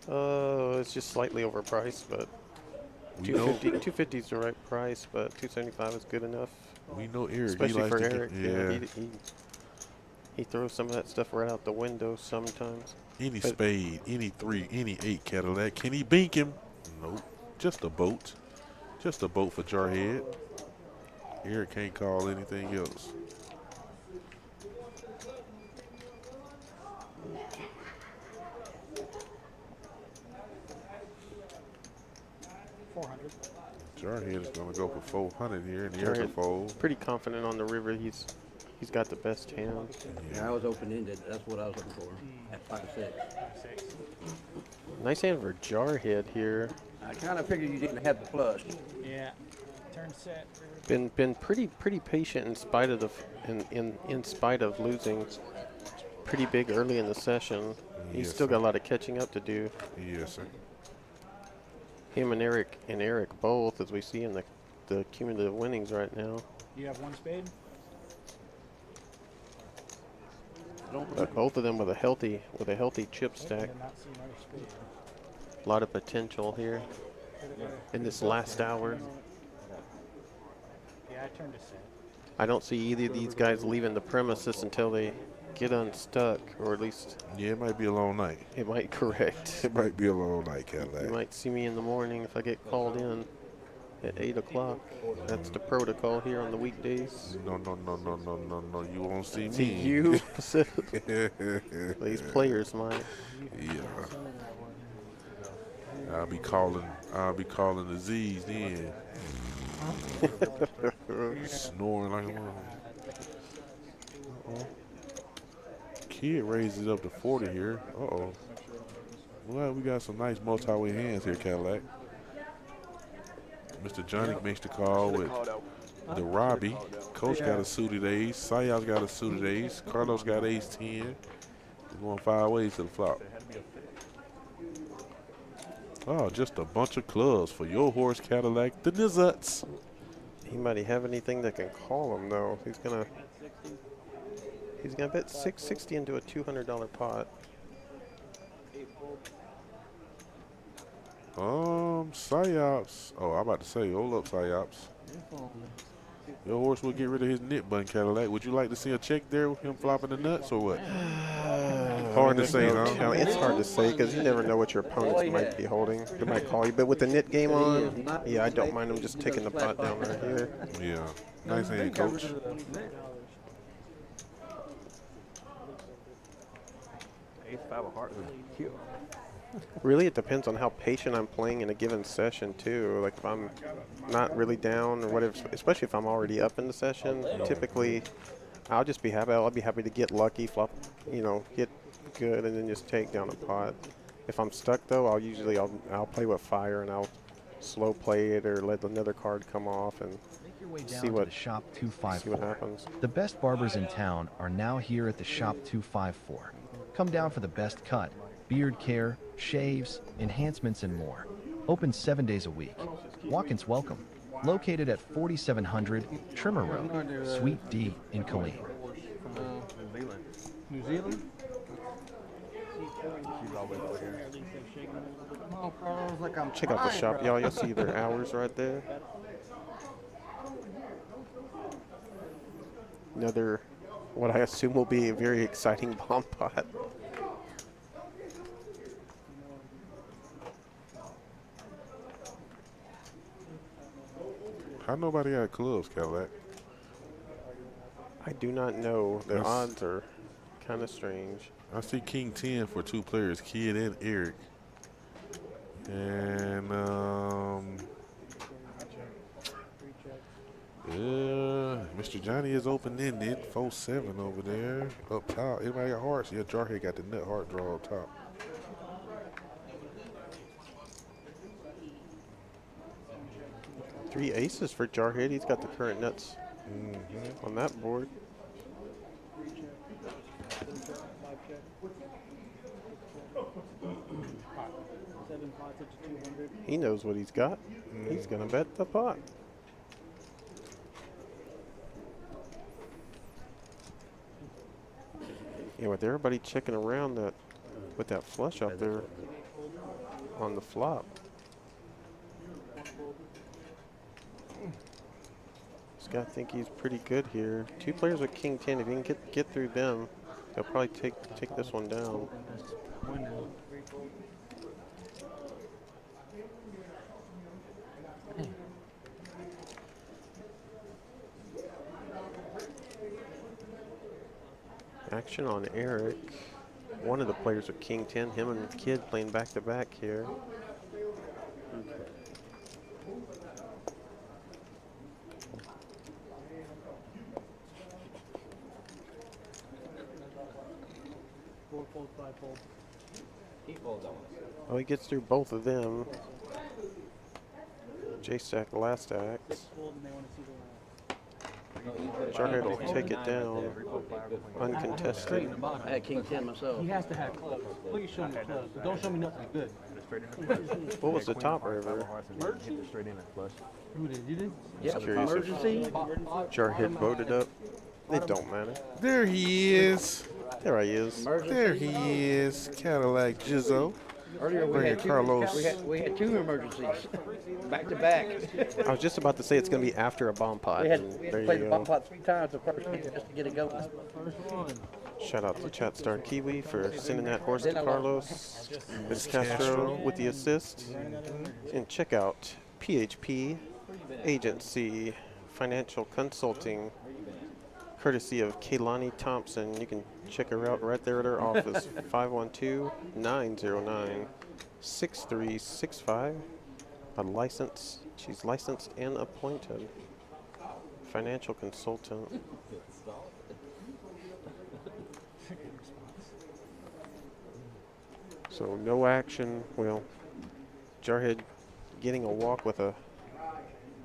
It's just slightly overpriced, but 250 is the right price, but 275 is good enough. We know Eric. Especially he for likes Eric. to get, Yeah. He throws some of that stuff right out the window sometimes. Any spade, any 3, any 8 Cadillac. Can he bink him? Nope. Just a boat. Just a boat for Jarhead. Eric can't call anything else. Jarhead is going to go for 400 here in the Jarhead Erica fold. pretty confident on the river. He's got the best hand. Yeah, I was open-ended. That's what I was looking for. At 5-6. Nice hand for Jarhead here. I kind of figured you didn't have the flush. Yeah. Turn set. River. Been pretty patient in spite of in spite of losing pretty big early in the session. He's Yes, still sir. got a lot of catching up to do. Yes, sir. Him and Eric both, as we see in the cumulative winnings right now. You have one spade? But both of them with a healthy chip stack. Did not see another spade. A lot of potential here in this last hour. Yeah, I turned a set. I don't see either of these guys leaving the premises until they get unstuck, or at least Yeah, it might be a long night. it might correct. It might be a long night, You Cadillac. might see me in the morning if I get called in at 8 o'clock. That's the protocol here on the weekdays. No. You won't see See me. you specifically. These players might. Yeah. I'll be calling the Z's then. Snoring like a mother. Kid raises it up to 40 here. Uh-oh. Well, we got some nice multi-way hands here, Cadillac. Mr. Johnny makes the call with the Robbie. Coach got a suited ace. Sayas got a suited ace. Carlos got ace 10. We're going 5 ways to the flop. Oh, just a bunch of clubs for your horse, Cadillac, the Nizuts. He might have anything that can call him though. He's gonna bet 660 into a $200 pot. Psyops. Oh, I'm about to say, hold up, Psyops. Your horse will get rid of his nit button, Cadillac. Would you like to see a check there with him flopping the nuts or what? Hard to say, huh? No, it's hard to say because you never know what your opponents might be holding. They might call you, but with the knit game on, yeah, I don't mind them just taking the pot down right here. Yeah. Nice hand, Coach. Ace-5 of hearts would kill. Really, it depends on how patient I'm playing in a given session too. Like if I'm not really down or whatever, especially if I'm already up in the session, typically I'll just be happy. I'll be happy to get lucky, flop, get good, and then just take down a pot. If I'm stuck though, I'll play with fire and I'll slow play it or let another card come off and Make your way down see to what the Shop see what 254. happens. The best barbers in town are now here at the Shop 254. Come down for the best cut, beard care, shaves, enhancements, and more. Open 7 days a week. Walk-ins welcome. Located at 4700 Trimmer Road, Suite D in Killeen. New Zealand? She's always over here. Come on, Carlos, like I'm Check out the trying, shop, bro. y'all. You'll see their hours right there. Another, what I assume will be a very exciting bomb pot. How nobody got clubs, Cadillac? I do not know. The Yes. odds are kind of strange. I see King 10 for 2 players, Kid and Eric. And, Mr. Johnny is open-ended, 4-7 over there, up top. Anybody got hearts? Yeah, Jarhead got the nut heart draw up top. Three aces for Jarhead. He's got the current nuts on that board. He knows what he's got. He's going to bet the pot. Yeah, with everybody checking around that with that flush up there on the flop. This guy think he's pretty good here. 2 players with King 10. If you can get through them, they'll probably take this one down. Action on Eric. One of the players with King 10. Him and Kid playing back to back here. fold, 5 fold. He folds on us. Oh, he gets through both of them. J-stack, last act. 6 fold, and they want to see the Jarhead will take it down. Uncontested. I had king 10 myself. He has to have clubs. Please show me clubs, but don't show me nothing good. What was the top river? Who did? You did? Yeah, Just curious if emergency. Jarhead voted up. It don't matter. There he is. There he is. There he is. Cadillac Jizzo. Earlier we Bring had it, two, Carlos. we had 2 emergencies back to back. I was just about to say it's going to be after a bomb pot. We had and to there play you the go. bomb pot 3 times the first game just to get it going. Shout out to Chatstar Kiwi for sending that horse to Carlos. It's Castro with the assist. And check out PHP Agency Financial Consulting, courtesy of Kaylani Thompson. You can check her out right there at her office, 512-909-6365. She's licensed and appointed financial consultant. So no action. Well, Jarhead getting a walk with a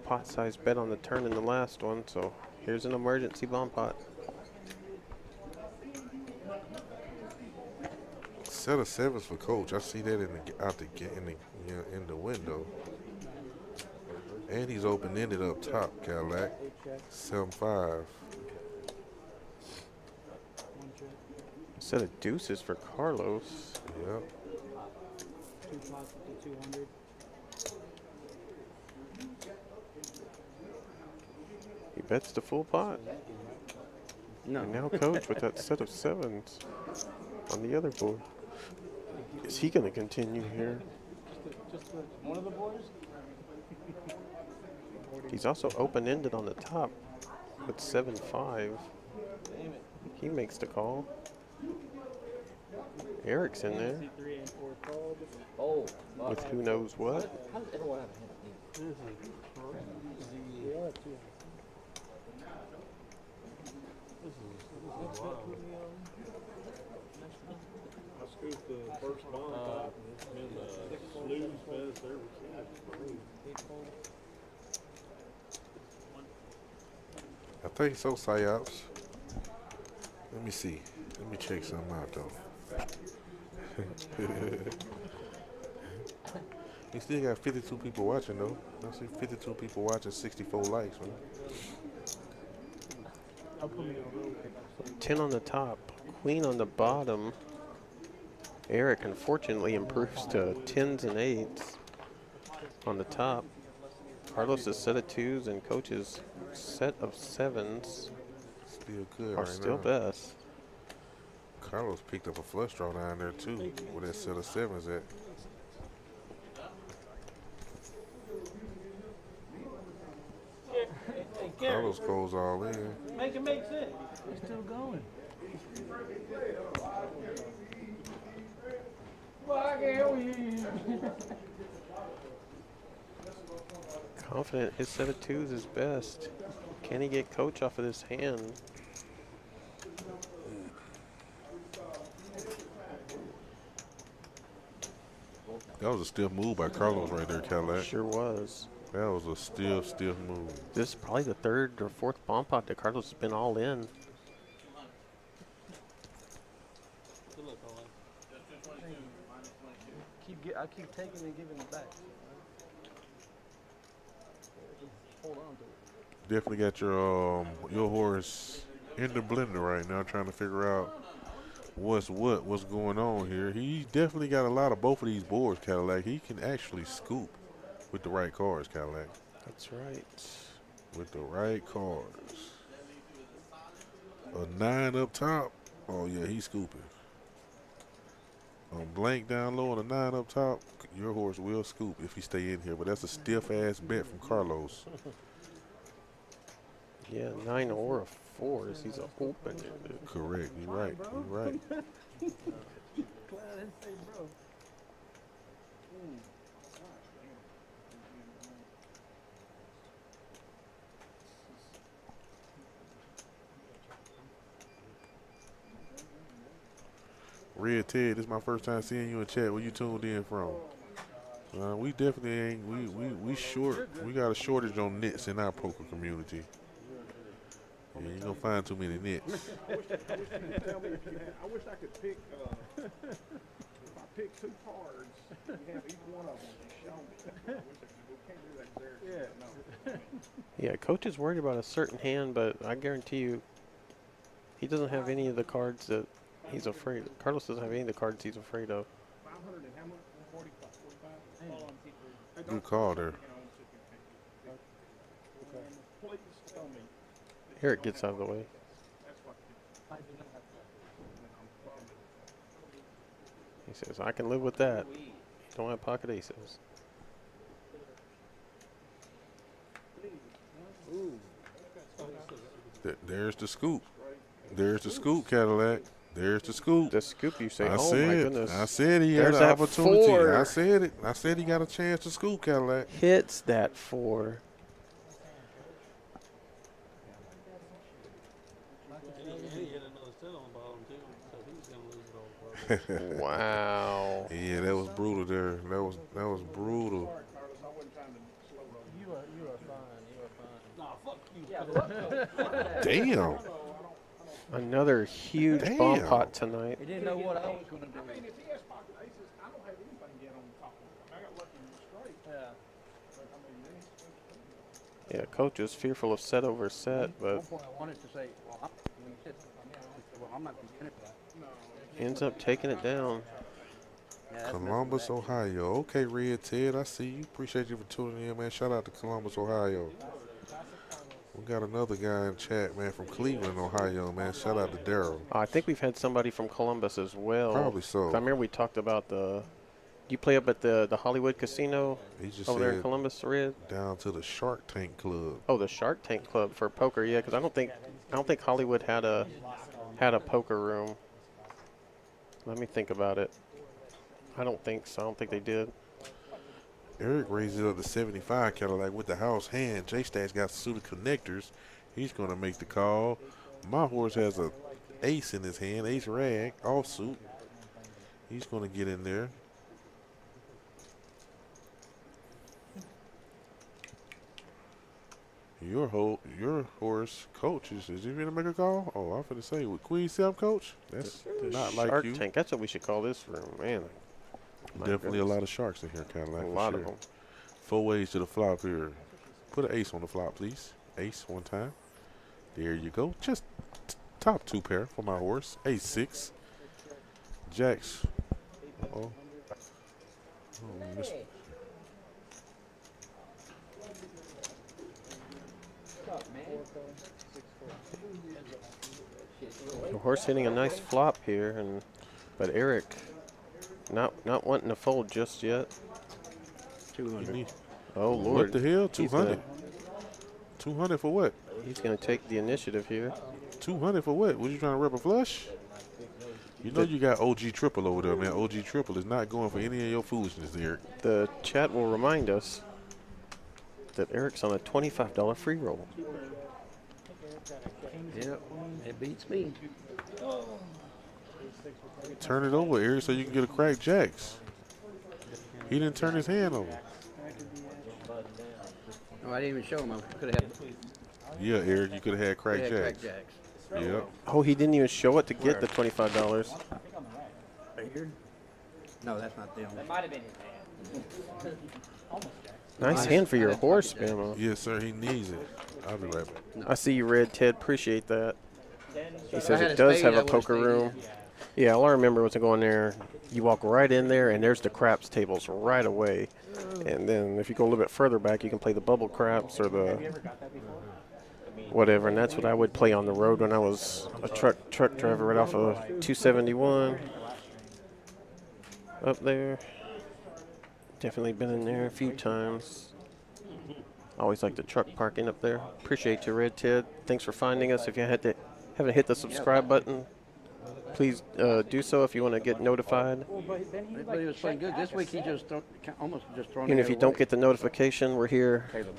pot-sized bet on the turn in the last one. So here's an emergency bomb pot. Set of 7s for coach. I see that in the window. And he's open-ended up top, Cadillac. 7-5. Set of deuces for Carlos. Yep. 2 pots with the 200. He bets the full pot. No. And now coach with that set of 7s on the other board. Is he going to continue here? Just one of the boys? He's also open-ended on the top with 7-5. He makes the call. Eric's in there 3 and 4 called. Oh, with who knows what. how does everyone have a hand? We are 2. I scooped the first bomb pot, and it's been the snooze fest ever since. I think so, Psyops. Let me see. Let me check something out, though. We still got 52 people watching, though. I see 52 people watching, 64 likes, man. I'll put me on 10 on the top, queen on the bottom. Eric unfortunately improves to 10s and 8s on the top. Carlos' set of 2s and coach's set of 7s Still good are right still now. best. Carlos picked up a flush draw down there, too, where that set of 7s at. Carlos goes all in. Make it make sense. He's still going. Confident his set of 2s is best. Can he get coach off of this hand? That was a stiff move by Carlos right there, Cadillac. Sure was. That was a stiff move. This is probably the 3rd or 4th bomb pot that Carlos has been all in. Good luck, Owen. I keep taking and giving it back. Hold on to it. Definitely got your horse in the blender right now, trying to figure out what's going on here. He definitely got a lot of both of these boards, Cadillac. He can actually scoop with the right cards, Cadillac. That's right. With the right cards. A 9 up top. Oh yeah, he's scooping. On blank down low and a 9 up top, your horse will scoop if he stay in here. But that's a stiff ass bet from Carlos. Yeah, 9 or a 4s. He's a open. Correct. You're right. You're right. Glad I didn't say bro. Red Ted, this is my first time seeing you in chat. Where you tuned in from? We definitely ain't. We short. We got a shortage on nits in our poker community. Yeah, you gonna find too many nits. I wish I could pick. If I pick 2 cards, you have each one of them and show me. I wish we can't do that there. Yeah, no. Yeah, coach is worried about a certain hand, but I guarantee you, he doesn't have any of the cards that he's afraid of. Carlos doesn't have any of the cards he's afraid of. 500 and how much? 45? Good call there. Please tell me. Eric gets out of the way. He says, I can live with that. Don't have pocket aces. There's the scoop. There's the scoop, Cadillac. There's the scoop. The scoop, you say? I Oh said, my goodness! I said he had There's an that opportunity. 4. I said it. I said he got a chance to scoop, Cadillac. Hits that 4. He hit another 10 on the bottom too, so he was gonna lose it all. Wow. Yeah, that was brutal there. That was brutal. You are fine. Damn. Another huge bomb pot tonight. He didn't know what I was going to do. I mean, if he has pocket aces, I don't have anything yet on the top of it. I got lucky in the straight. Yeah. But, I mean, Yeah, coach is fearful of set over set, At but one point I wanted to say, well, when he said something else, I said, well, I'm not beginning for that. ends up taking it down. Yeah, that's Columbus, messing with that. Ohio. Okay, Red Ted, I see you. Appreciate you for tuning in, man. Shout out to Columbus, Ohio. We got another guy in chat, man, from Cleveland, Ohio, man. Shout out to Daryl. I think we've had somebody from Columbus as well. Probably so. I remember we talked about you play up at the Hollywood Casino He just over there in said Columbus, Red? down to the Shark Tank Club. Oh, the Shark Tank Club for poker, yeah, because I don't think Hollywood had a poker room. Let me think about it. I don't think so. I don't think they did. Eric raised it up to 75 Cadillac with the house hand. J-Stack's got suited connectors. He's going to make the call. My horse has a ace in his hand, ace rag, offsuit. He's going to get in there. Your horse, coach, is he going to make a call? Oh, I'm finna say, with Queen Self, coach? That's not Shark like you. Tank. That's what we should call this room, man. My Definitely a goodness. lot of sharks in here, Cadillac. A for lot sure. of them. 4 ways to the flop here. Put an ace on the flop, please. Ace one time. There you go. Just top 2 pair for my horse. Ace 6. Jacks. Oh. Missed. The horse hitting a nice flop here, but Eric not wanting to fold just yet. 200. Oh Lord! What the hell? He's 200. 200 for what? He's gonna take the initiative here. 200 for what? Was you trying to rep a flush? You know you got OG Triple over there, man. OG Triple is not going for any of your foolishness, Eric. The chat will remind us that Eric's on a $25 free roll. Yep, it beats me. Turn it over, Eric, so you can get a crack jacks. He didn't turn his hand over. Oh, I didn't even show him. I could have had Yeah, Eric, you could have had crack jacks. jacks. Yep. Oh, he didn't even show it to get the $25. Right here? No, that's not them. That might have been his hand. Nice hand for your horse, Bama. Yes, sir, he needs it. I'll be right back. I see you, Red Ted. Appreciate that. He I says had it a does spade, have I a would've poker stayed room. in. Yeah, all I remember was to go in there. You walk right in there, and there's the craps tables right away. And then if you go a little bit further back, you can play the bubble craps or the whatever. And that's what I would play on the road when I was a truck driver right off of 271 up there. Definitely been in there a few times. Always like the truck parking up there. Appreciate you, Red Ted. Thanks for finding us. If you haven't hit the subscribe button, please do so if you want to get notified. But he was playing good. This week he just almost just thrown Even it if you away. don't get the notification, we're here Caleb.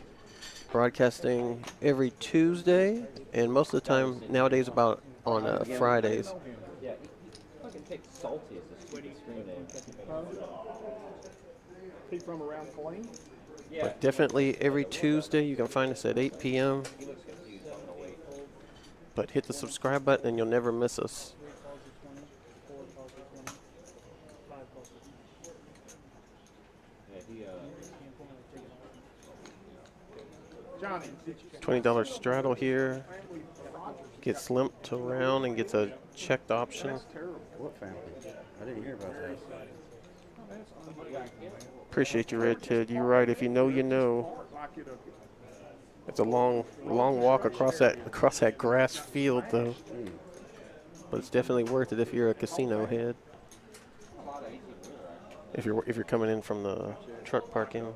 broadcasting every Tuesday, and most of the time nowadays about on Fridays. picked Salty as the stupid screen name. He from around Killeen? But definitely every Tuesday you can find us at 8 p.m. He looks confused on the weight. But hit the subscribe button and you'll never miss us. Yeah, he Johnny, did you $20 straddle here. Gets limped around and gets a checked option. That's terrible. What family? I didn't hear about that. Appreciate you, Red Ted. You're right. If you know, you know. Like it up. It's a long walk across that grass field, though. But it's definitely worth it if you're a casino head. If you're coming in from the truck parking.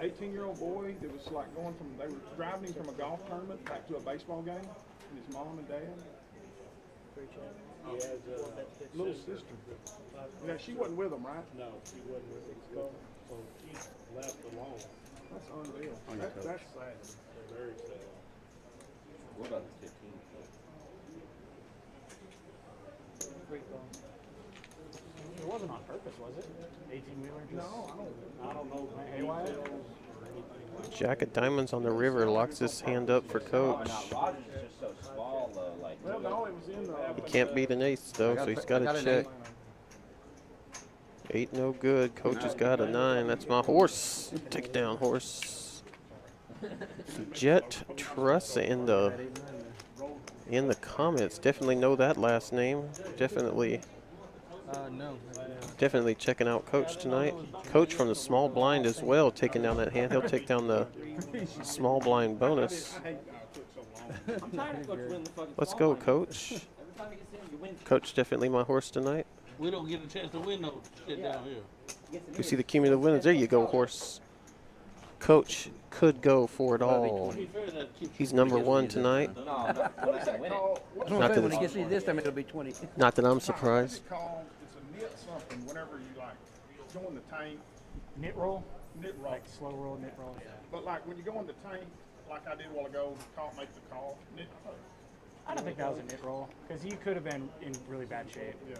18-year-old boy that was like they were driving him from a golf tournament back to a baseball game, and his mom and dad. He has Little sister. Yeah, she wasn't with him, right? No, she wasn't with him. So she left alone. That's unreal. That's sad. Very sad. What about the 15? It wasn't on purpose, was it? 18-wheeler just... No, I don't know the haywire? details or anything like Jack of Diamonds on the river locks his hand up for coach. Now Rogers is just so small though, like. Well, no, it was in the. He can't beat an ace, though, so he's got to check. 8 no good. Coach has got a 9. That's my horse. Take it down, horse. Jet Truss in the comments. Definitely know that last name. Definitely checking out Coach tonight. Coach from the small blind as well, taking down that hand. He'll take down the small blind bonus. Let's go, Coach. Coach definitely my horse tonight. We don't get a chance to win no shit down here. You see the cumulative winners. There you go, horse. Coach could go for it all. He's number 1 tonight. Not that When he gets me this time, it'll be 20. Not that I'm What's surprised. it called? It's a knit something. Whenever you like go in the tank, Knit roll? knit roll. Like slow roll, knit roll. But like when you go in the tank, like I did a while ago, make the call. Knit. I don't think that was a knit roll, because he could have been in really bad shape. Yeah.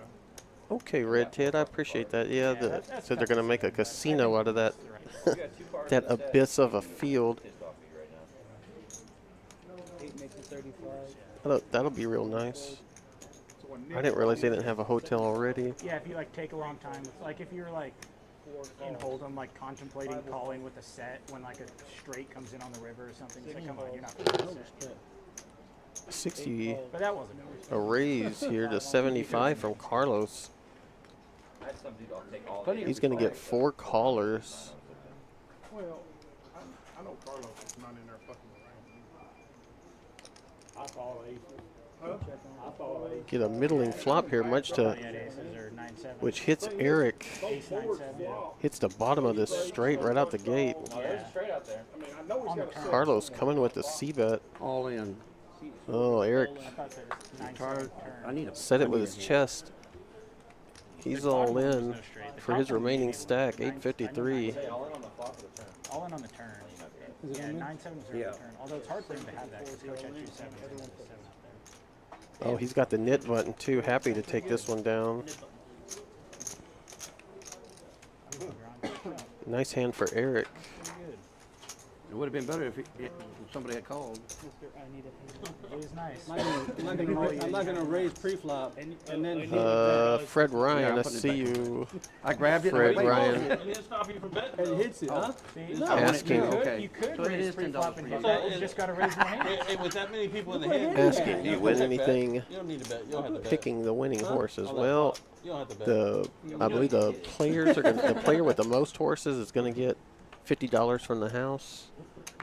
Okay, Red Ted, I appreciate that. Yeah, so they're gonna make a casino out of that that abyss of a field. That'll be real nice. I didn't realize they didn't have a hotel already. Yeah, if you like take a long time, like if you're like in Hold'em, like contemplating calling with a set when like a straight comes in on the river or something, it's like, come on, you're not gonna set. 60 But that wasn't a raise here to 75 from Carlos. He's gonna get 4 callers. Well, I know Carlos is not in there fucking around. I saw aces. Huh? I saw aces. Get a middling flop here, much to which hits Eric. Hits the bottom of this straight right out the gate. Carlos coming with the C-bet. All in. Oh, Eric I need a set it with his chest. He's all in for his remaining stack, 853. All in on the turn. Yeah, 9-7 was the turn. Although it's hard for him to have that because Coach had 2-7. Oh, he's got the knit button too. Happy to take this one down. Nice hand for Eric. It would have been better if somebody had called. It was nice. I'm not gonna raise pre-flop and then. Fred Ryan, Yeah, I see you. I grabbed it. Fred Wait, Ryan It didn't stop you from betting. And it hits it, huh? asking You could So it raise is pre-flop $10 and for hit you. that. You just got to raise more hands. And with that many people in the hand, asking you win anything, you don't need to bet. You don't have to bet. picking the winning horse as On that well. flop, you don't have to bet. I believe the players are the player with the most horses is going to get $50 from the house.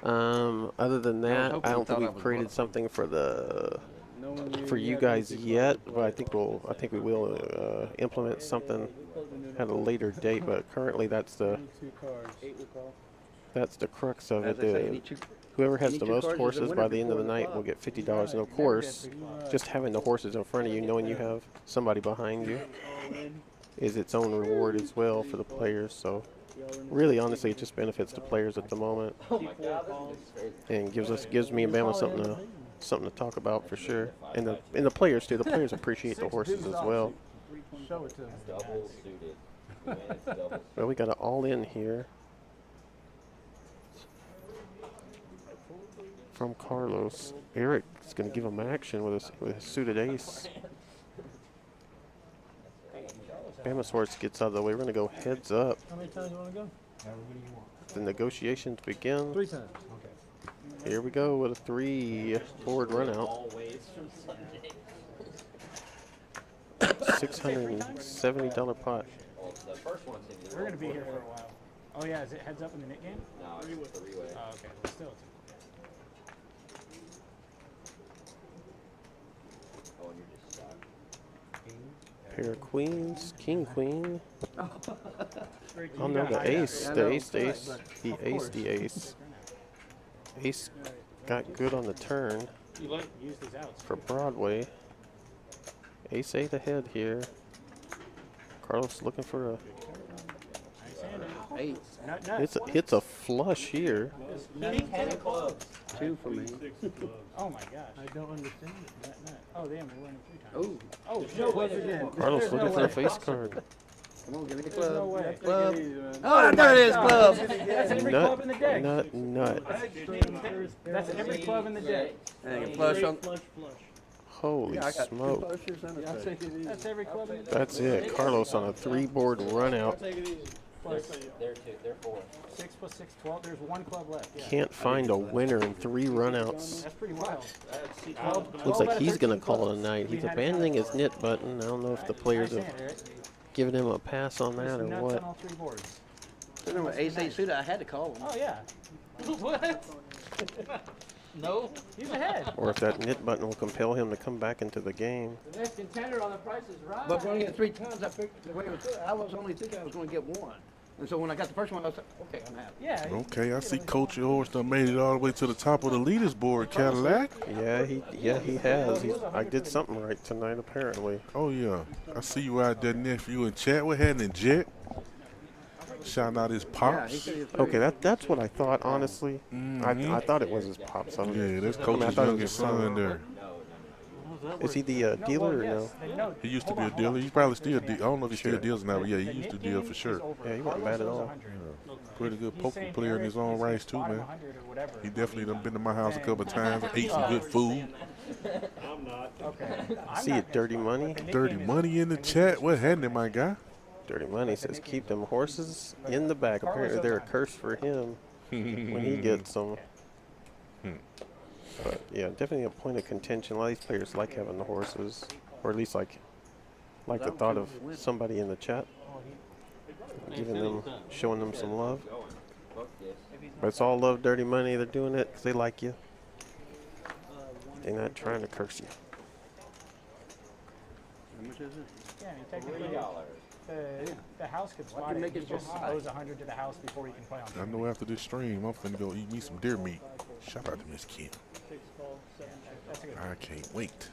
Other than that, I don't think we've created something for you guys yet, but I think we will implement something at a later date. But currently, that's the crux of it. Whoever has the most horses by the end of the night will get $50. And of course, just having the horses in front of you, knowing you have somebody behind you, is its own reward as well for the players. So really, honestly, it just benefits the players at the moment, and gives me and Bama something to something to talk about for sure. And the players too. The players appreciate the horses as well. Show it to him. Double suited. Man, it's double suited. Well, we got it all in here from Carlos. Eric's going to give him action with his suited ace. Bama's horse gets out of the way. We're going to go heads up. How many times you want to go? However many you want. The negotiations begin. 3 times. Okay. Here we go with a 3 board run out. Always from Sunday. $670 pot. Well, the first one seemed to We're gonna be here for a while. Oh yeah, is it heads up in the knit game? No, it's three-way. Oh, okay. Well, still, it's Oh, and you're just stuck. Pair of queens, king, queen. very Oh no, the ace, the ace, the ace, the ace, the ace. Ace got good on the turn You like use these outs. for Broadway. Ace 8 ahead here. Carlos looking for a. Nice hand. 8. Nut. Hits a flush here. Nut. 10 clubs. 2 for me. Oh my gosh. I don't understand it. Nut. Oh damn, we're winning 3 times. Oh, Oh No, shit. once again. Carlos There's looking no for a way. face card. come on, give me the There's club. no way. Club. Take it easy, man. Oh, there it is, club. That's every club in the deck. Nut. That's every club in the deck. And flush on. Holy Yeah, I got 2 smoke. flushes and a Yeah, I'll straight. take it easy. That's every club in the deck. That's it. Carlos on a 3 board run out. They're 2, they're 4. 6 plus 6, 12. There's 1 club left. Yeah. Can't find a winner in 3 runouts. That's pretty wild. Looks like he's going to call it a night. He's abandoning his knit button. I don't know if the players Nice have hand, Eric. given him a pass on that There's or nuts what. on all 3 boards. Remember, ace 8 suited, I had to call him. Oh yeah, What? No. he's ahead. Or if that knit button will compel him to come back into the game. The next contender on the Price is Right. But when I get 3 times, I figured the way it was, I was only thinking I was going to get 1. And so when I got the first one, I was like, okay, I'm happy. Yeah. Okay, I see Coach Your Horse done made it all the way to the top of the leaders board, Cadillac. Yeah, he has. I did something right tonight apparently. Oh yeah, I see you out there, nephew, and chat. What happening, Jet? Shouting out his Yeah, he pops. said he was 3. Okay, that's what I thought honestly. I thought it was his pops. I Yeah, that's I Coach's thought it was youngest his son. son there. Is he the dealer or no? No. He used to be a dealer. He probably still I don't know if he still deals now, but yeah, he The used to knit deal game for is sure. over. Yeah, he wasn't bad at Carlos all. owes 100. Pretty good He's poker saying player in Eric his own is rights too, bottom man. 100 or whatever. He definitely done been to my house a couple of times, ate some good food. Okay. I'm See not it, Dirty Money? The knit Dirty game is- money in the chat. What happening, my guy? Dirty Money says keep them horses in the back. Apparently they're a curse for him when he gets them. But yeah, definitely a point of contention. A lot of these players like having the horses, or at least like the thought of somebody in the chat giving them, showing them some love. But it's all love, Dirty Money. They're doing it because they like you. They're not trying to curse you. How much is it? Yeah, I mean, technically, the house could spot you it. make He it so just high? owes 100 to the house before he can play on I it. know after this stream, I'm finna go eat me some deer meat. Shout out to Miss Kim. That's a good I can't wait.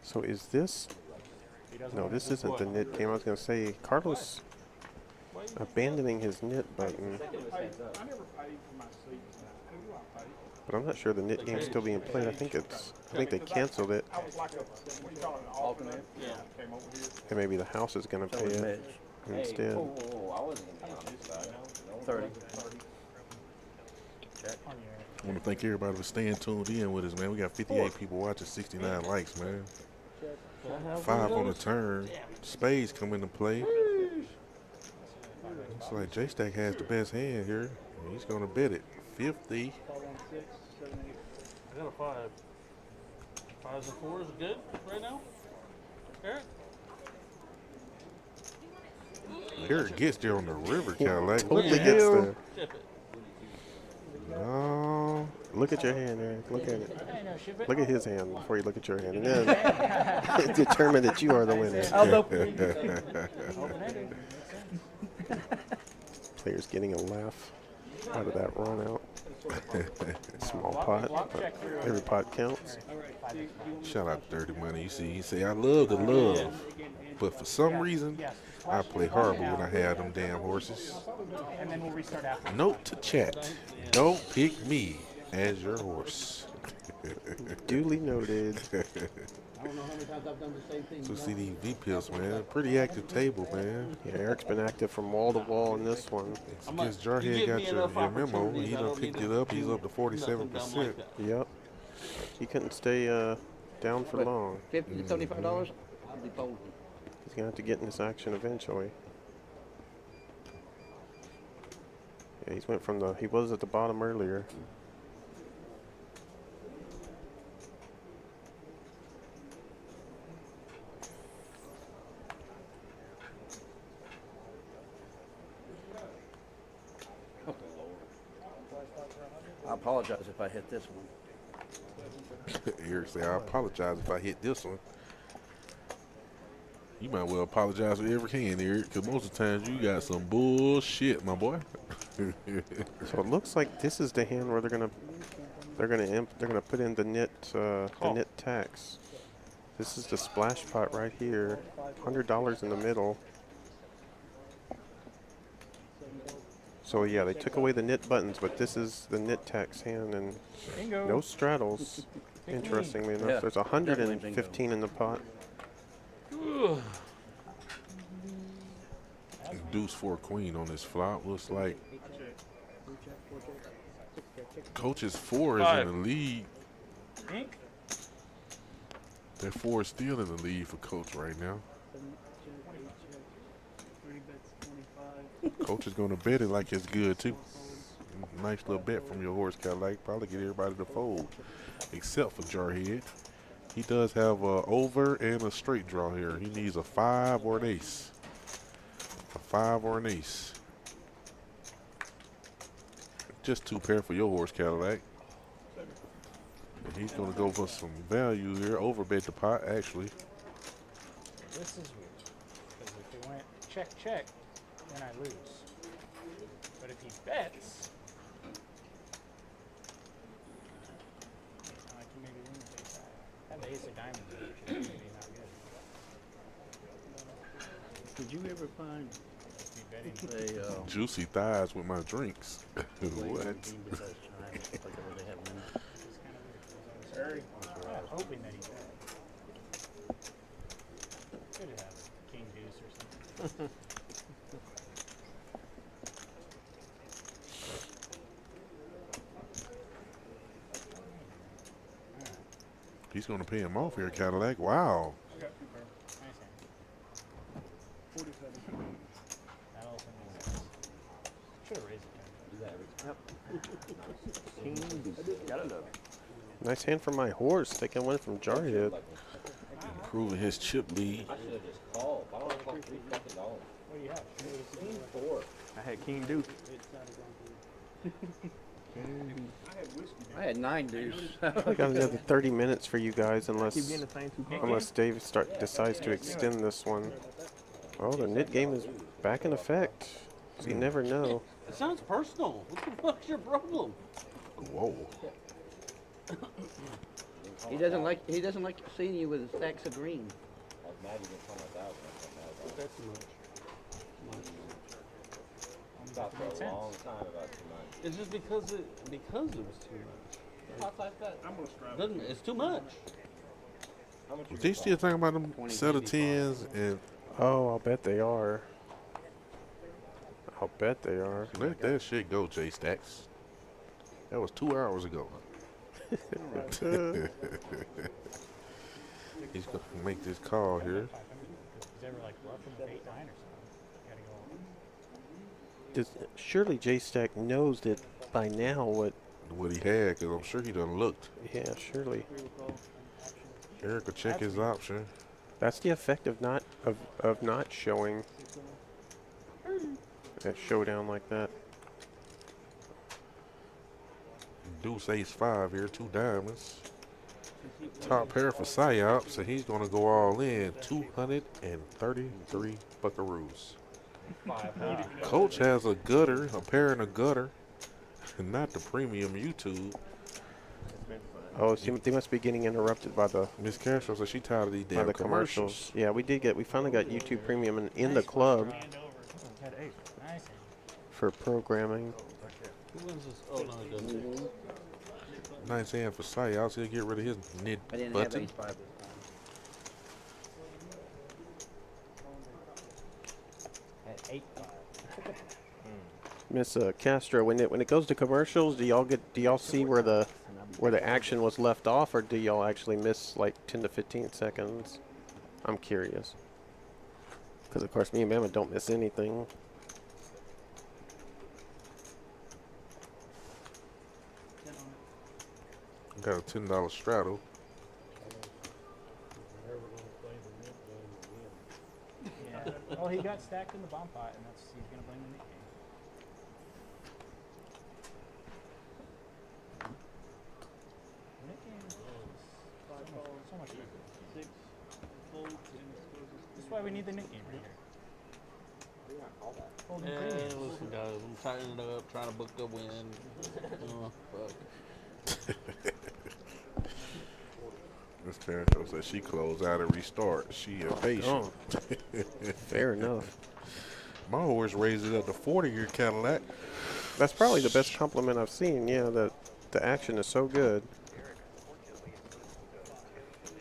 So is this? He doesn't No, want this to- isn't the knit game. I was gonna say Carlos abandoning his knit button, I never paid for my seats. Who do I pay? but I'm not sure the knit game's still being played. I think they canceled it, I was like a, what do you call it, an alternate? Yeah. Came over here. and maybe the house is gonna pay it instead. Whoa, I wasn't gonna be on this side. 30. I want to thank everybody for staying tuned in with us, man. We got 58 people watching, 69 likes, man. 5 on the turn. Spades come into play. Looks like J-Stack has the best hand here. He's going to bet it. 50. I got a 5. 5s and 4s good right now. Eric. Eric gets there on the river, Cadillac. Totally gets there. Chip it. No, look at your hand, Eric. Look at it. Hey, no, ship it. Look at his hand before you look at your hand, and then determine that you are the winner. Players getting a laugh out of that run out. Small pot, but every pot counts. Shout out to Dirty Money. You see, he say, I love the love. But for some reason, I play horrible when I have them damn horses. And then we'll restart after. Note to chat. Don't pick me as your horse. Duly noted. I don't know how many times I've done the same thing. So see these V-Pills, man. Pretty active table, man. Yeah, Eric's been active from wall to wall in this one. Since Jarhead got your memo, he done picked it up. He's up to 47%. Yep. He couldn't stay down for long. $50 to $75? I'll be folding. He's gonna have to get in this action eventually. Yeah, he's went from he was at the bottom earlier. I apologize if I hit this one. Eric say, I apologize if I hit this one. You might well apologize for every can, Eric, because most of the times you got some bullshit, my boy. So it looks like this is the hand where they're gonna put in the knit tax. This is the splash pot right here, $100 in the middle. So yeah, they took away the knit buttons, but this is the knit tax hand, and Bingo. no straddles. Interestingly enough, Yeah, there's 115 in the pot. Deuce 4 queen on this flop. Looks like Coach's 4 is in the lead. Pink? That 4 is still in the lead for Coach right now. Coach is going to bet it like it's good too. Nice little bet from your horse, Cadillac. Probably get everybody to fold, except for Jarhead. He does have a over and a straight draw here. He needs a 5 or an ace. A 5 or an ace. Just 2 pair for your horse, Cadillac. And he's going to go for some value here. Over bet the pot, actually. This is weird. Because if it went check, check, then I lose. But if he bets, I can maybe win the base. I have the ace of diamonds, which is maybe not good. Did you ever find Be betting. a Juicy thighs with my drinks. What? like they have in Sorry. I'm hoping that he bet. Could have king deuce or something. He's going to pay him off here, Cadillac. Wow. Nice hand. 47. That also means should have raised it. Gotta love. Nice hand from my horse. Taking one from Jarhead. Improving his chip lead. I should have just called. Why don't I call $3 fucking dollars? What do you have? King 4. I had King Duke. I had 9 deuce. We got another 30 minutes for you guys, Keep getting the same 2 cards. unless Dave decides to extend this one. Oh, the knit game is back in effect. So you never know. It sounds personal. What the fuck's your problem? Whoa. He doesn't like seeing you with stacks of green. I was mad you didn't call my thousand. That's too much. Thought for a long time about too much. It's just because it was too much. Talk like that. It's too much. How much They still talking about them set of 10s, and Oh, I'll bet they are. I'll bet they are. let that shit go, J Stacks. That was 2 hours ago. He's going to make this call here. He's ever like bluffing with 8-9 or something. Gotta go. Surely J-Stack knows that by now What he had, because I'm sure he done looked. yeah, surely. Eric will check his option. That's the effect of not showing a showdown like that. Deuce ace 5 here, 2 diamonds. Top pair for Psyop, so he's going to go all in. 233 buckaroos. Coach has a gutter, a pair and a gutter, and not the premium YouTube. Oh, see, they must be getting interrupted by the Miss Castro said she tired of these damn commercials. Yeah, we finally got YouTube Premium in the club Had 8. Nice hand. for programming. Who wins this? Oh, no, he doesn't. Nice hand for Sayals. He'll get rid of his knit I didn't button. have ace five this time. At 8-5. Miss Castro, when it goes to commercials, do y'all see where the action was left off, or do y'all actually miss like 10 to 15 seconds? I'm curious. Because of course me and Mama don't miss anything. Got a $10 straddle. Yeah. Well, he got stacked in the bomb pot, and he's gonna blame the nickname. The nickname is so much better. That's why we need the nickname right here. Golden Yeah, premiums. listen, guys, I'm tightening it up, trying to book the win. Oh, fuck. Miss Castro said she closed out and restart. She impatient. Fair enough. My horse raised it up to 40 here, Cadillac. That's probably the best compliment I've seen. Yeah, the action is so good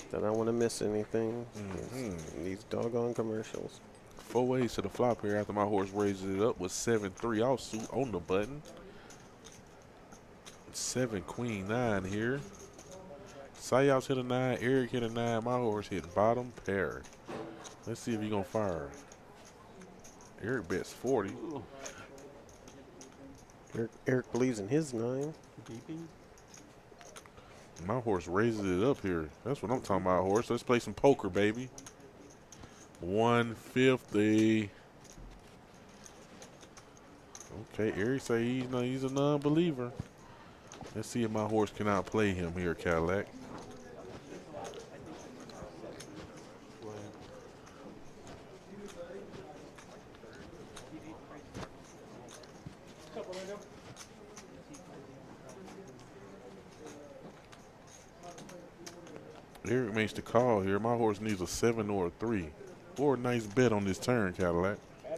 that I don't want to miss anything. These doggone commercials. 4 ways to the flop here after my horse raises it up with 7-3 offsuit on the button. 7 queen 9 here. Sayals hit a 9, Eric hit a 9, my horse hit bottom pair. Let's see if he gonna fire. Eric bets 40. Eric believes in his 9. Beeping. My horse raises it up here. That's what I'm talking about, horse. Let's play some poker, baby. 150. Okay, Eric say he's a non-believer. Let's see if my horse can outplay him here, Cadillac. Eric makes the call here. My horse needs a 7 or a 3. Or a nice bet on this turn, Cadillac.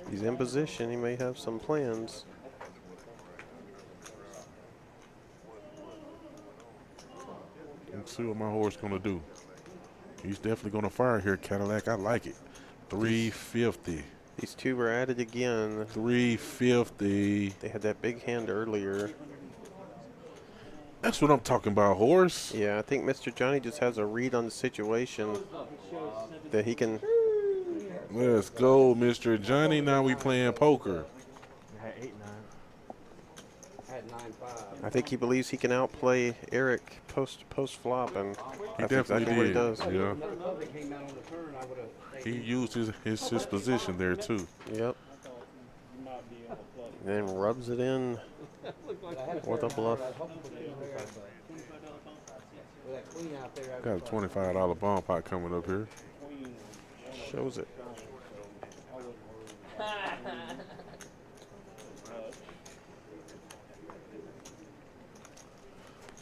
He's in position. He may have some plans. Let's see what my horse gonna do. He's definitely gonna fire here, Cadillac. I like it. 350. These two were at it again. 350. They had that big hand earlier. That's what I'm talking about, horse. Yeah, I think Mr. Johnny just has a read on the situation that he can. Let's go, Mr. Johnny. Now we playing poker. I had 8-9. I had 9-5. I think he believes he can outplay Eric post flop, and He that's definitely exactly what he did. does. Yeah. Another club that came out on the turn, I would have. He used his position there too. Yep. And then rubs it in with a bluff. Got a $25 bomb pot coming up here. Shows it.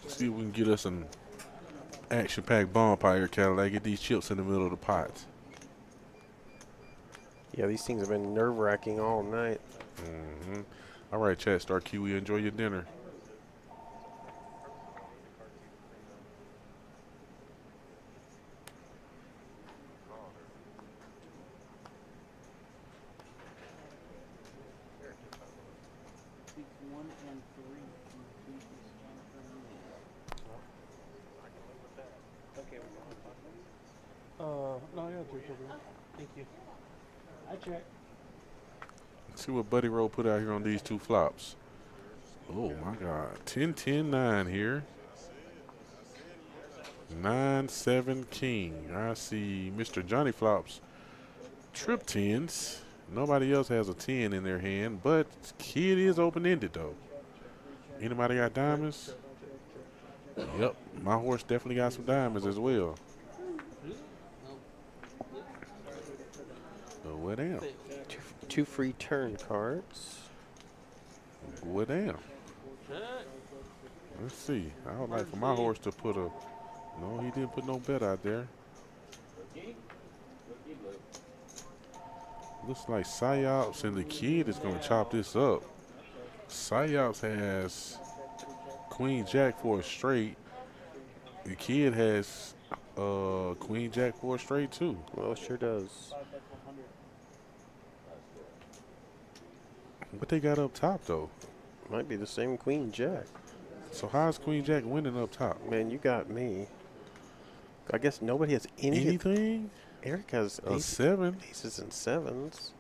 See if we can get us an action-packed bomb pot here, Cadillac. Get these chips in the middle of the pot. Yeah, these things have been nerve-wracking all night. All right, Chat Star Kiwi, enjoy your dinner. No, yeah, thank you. I check. Let's see what Buddy Roll put out here on these two flops. Oh, my God. 10-10-9 here. 9-7 king. I see Mr. Johnny flops trip 10s. Nobody else has a 10 in their hand, but kid is open-ended, though. Anybody got diamonds? Yep, my horse definitely got some diamonds as well. So what down? Two free turn cards. What down? Let's see. I would like for my horse to put a. No, he didn't put no bet out there. Looks like Psyops and the kid is going to chop this up. Psyops has Queen Jack for a straight. The kid has Queen Jack 4 straight too. Well, it sure does. What they got up top though? Might be the same Queen Jack. So how's Queen Jack winning up top? Man, you got me. I guess nobody has Anything? Eric has A 7. aces and sevens.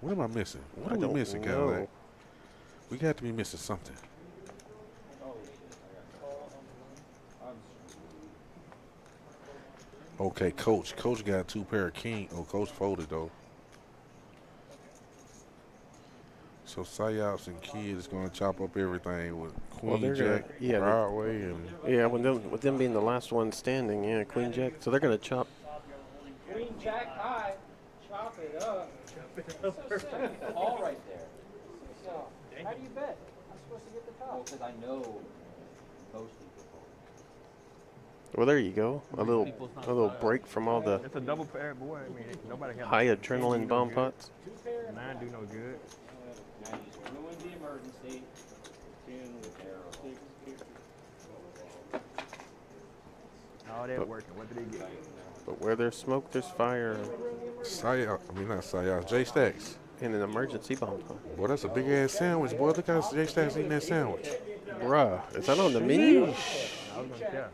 What am I missing? What I are we don't missing, know. Cadillac? We got to be missing something. Okay, Coach. Coach got 2 pair of king. Oh, Coach folded though. So Psyops and Kid is going to chop up everything with Queen they're gonna- Jack, yeah, Broadway, and Yeah, with them being the last one standing, yeah, Queen Jack. So they're gonna chop. Queen Jack high. Chop it up. Call right there. So, how do you bet? I'm supposed to get the top. Well, because I know most people. Well, there you go. A little break from all the It's a double pair, boy. I mean, nobody can. high adrenaline bomb pots. 9 do no good. Now you just ruined the emergency. 10 with arrow. All that working. What did they get? But where there's smoke, there's fire. not Psyops, J Stacks. And an emergency bomb pot. Boy, that's a big ass sandwich, boy. Look how J Stacks eating that sandwich. Bruh, is that on the menu? I was gonna tell.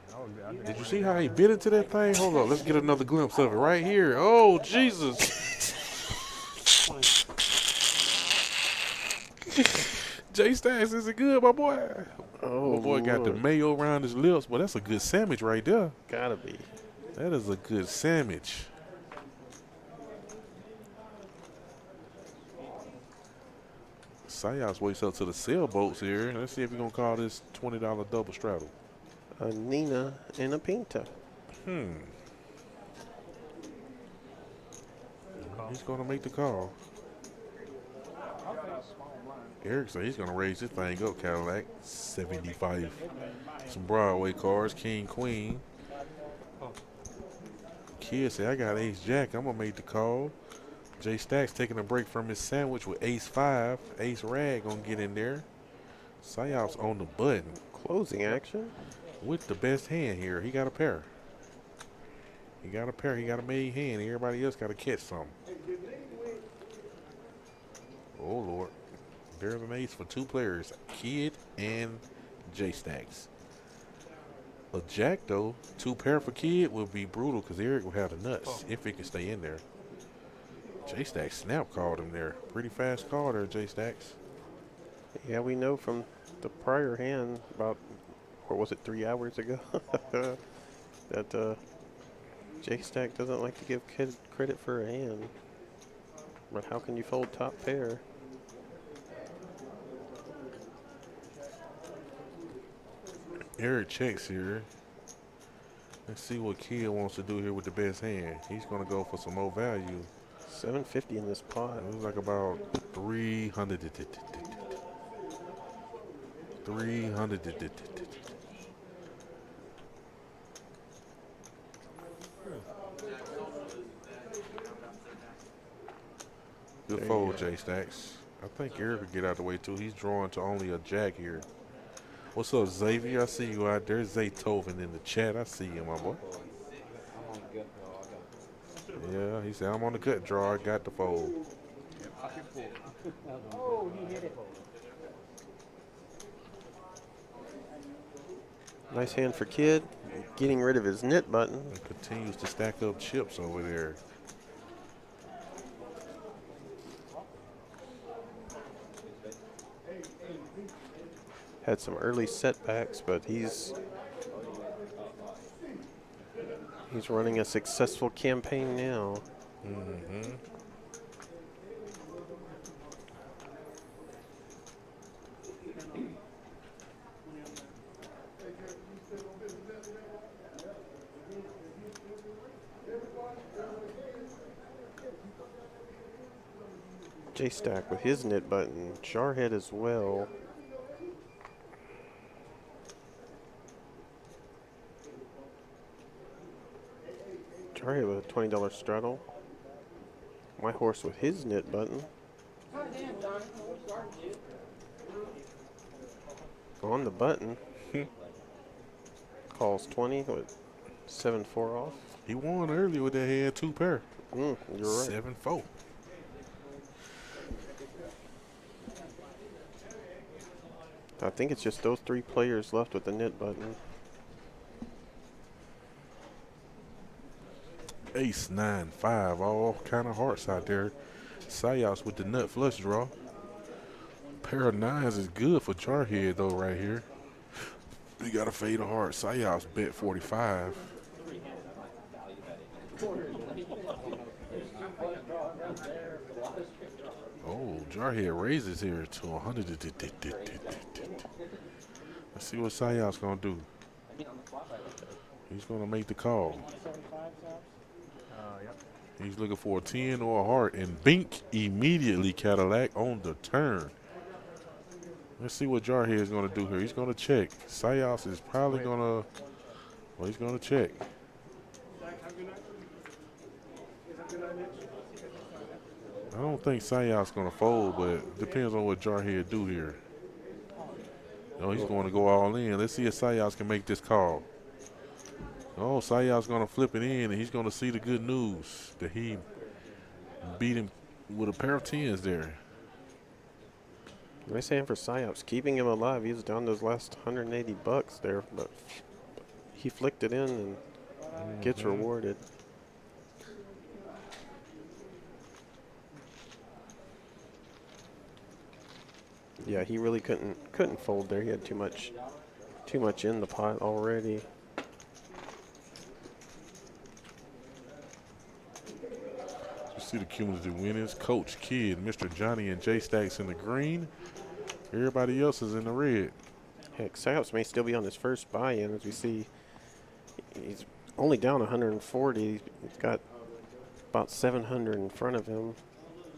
Did you see how he bit into that thing? Hold on, let's get another glimpse of it right here. Oh, Jesus. J Stacks, is it good, my boy? Oh, My boy got the Lord. mayo around his lips. Well, that's a good sandwich right there. Gotta be. That is a good sandwich. Psyops waits up to the sailboats here. Let's see if we're going to call this $20 double straddle. A Nina and a Pinta. He's going to make the call. Eric said he's going to raise this thing up, Cadillac. 75. Some Broadway cards, King, Queen. Kid said, I got Ace Jack. I'm going to make the call. J Stacks taking a break from his sandwich with Ace 5. Ace Rag going to get in there. Psyops on the button. Closing action. With the best hand here. He got a pair. He got a pair. He got a made hand. Everybody else got to catch something. Oh, Lord. There's an ace for 2 players. Kid and J Stacks. A jack, though, 2 pair for Kid would be brutal because Eric will have the nuts if it can stay in there. J Stacks snap called him there. Pretty fast call there, J Stacks. Yeah, we know from the prior hand about, or was it 3 hours ago, that J Stack doesn't like to give kid credit for a hand. But how can you fold top pair? Eric checks here. Let's see what Kid wants to do here with the best hand. He's going to go for some more value. 750 in this pot. It was like about 300. 300. Good fold, J Stacks. I think Eric will get out of the way too. He's drawing to only a jack here. What's up, Xavier? I see you out there. Zaytoven in the chat. I see you, my boy. Yeah, he said, I'm on the gut draw. I got the fold. Oh, he hit it. Nice hand for Kid. Getting rid of his knit button. And continues to stack up chips over there. Had some early setbacks, but he's running a successful campaign now. Mm-hmm. J Stack with his knit button. Jarhead as well. Jarhead with a $20 straddle. My horse with his knit button. Oh, on the button. Calls 20 with 7-4 off. He won earlier with that head 2 pair. You're right. 7-4. I think it's just those 3 players left with the nit button. Ace, 9, 5, all kind of hearts out there. Sayas with the nut flush draw. Pair of 9s is good for Jarhead though right here. We got a fade of heart. Sayas bet 45. Oh, Jarhead raises here to 100. Let's see what Sayas gonna do. He's gonna make the call. He's looking for a 10 or a heart, and bink, immediately Cadillac on the turn. Let's see what Jarhead is going to do here. He's going to check. Sayas is probably going to, well, he's going to check. I don't think Sayas is going to fold, but it depends on what Jarhead do here. No, he's going to go all in. Let's see if Sayas can make this call. Oh, Sayas going to flip it in, and he's going to see the good news that he beat him with a pair of 10s there. Nice hand for Sayas, keeping him alive. He's down those last 180 bucks there, but he flicked it in and gets rewarded. Yeah, he really couldn't fold there. He had too much in the pot already. See the cumulative winners. Coach, Kid, Mr. Johnny, and J Stacks in the green. Everybody else is in the red. Heck, Sayas may still be on his first buy-in. As we see, he's only down 140. He's got about 700 in front of him.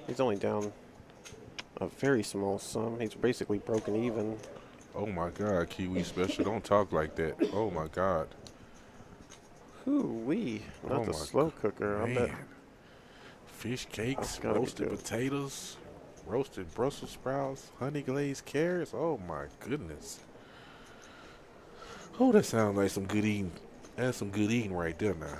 He's only down a very small sum. He's basically broken even. Oh my God, Kiwi Special, don't talk like that. Oh my God. Hoo-wee, not Oh the my slow cooker. I bet. Man. Fish cakes, gotta be roasted good. potatoes, roasted Brussels sprouts, honey glazed carrots. Oh my goodness. Oh, that sounds like some good eating. That's some good eating right there now.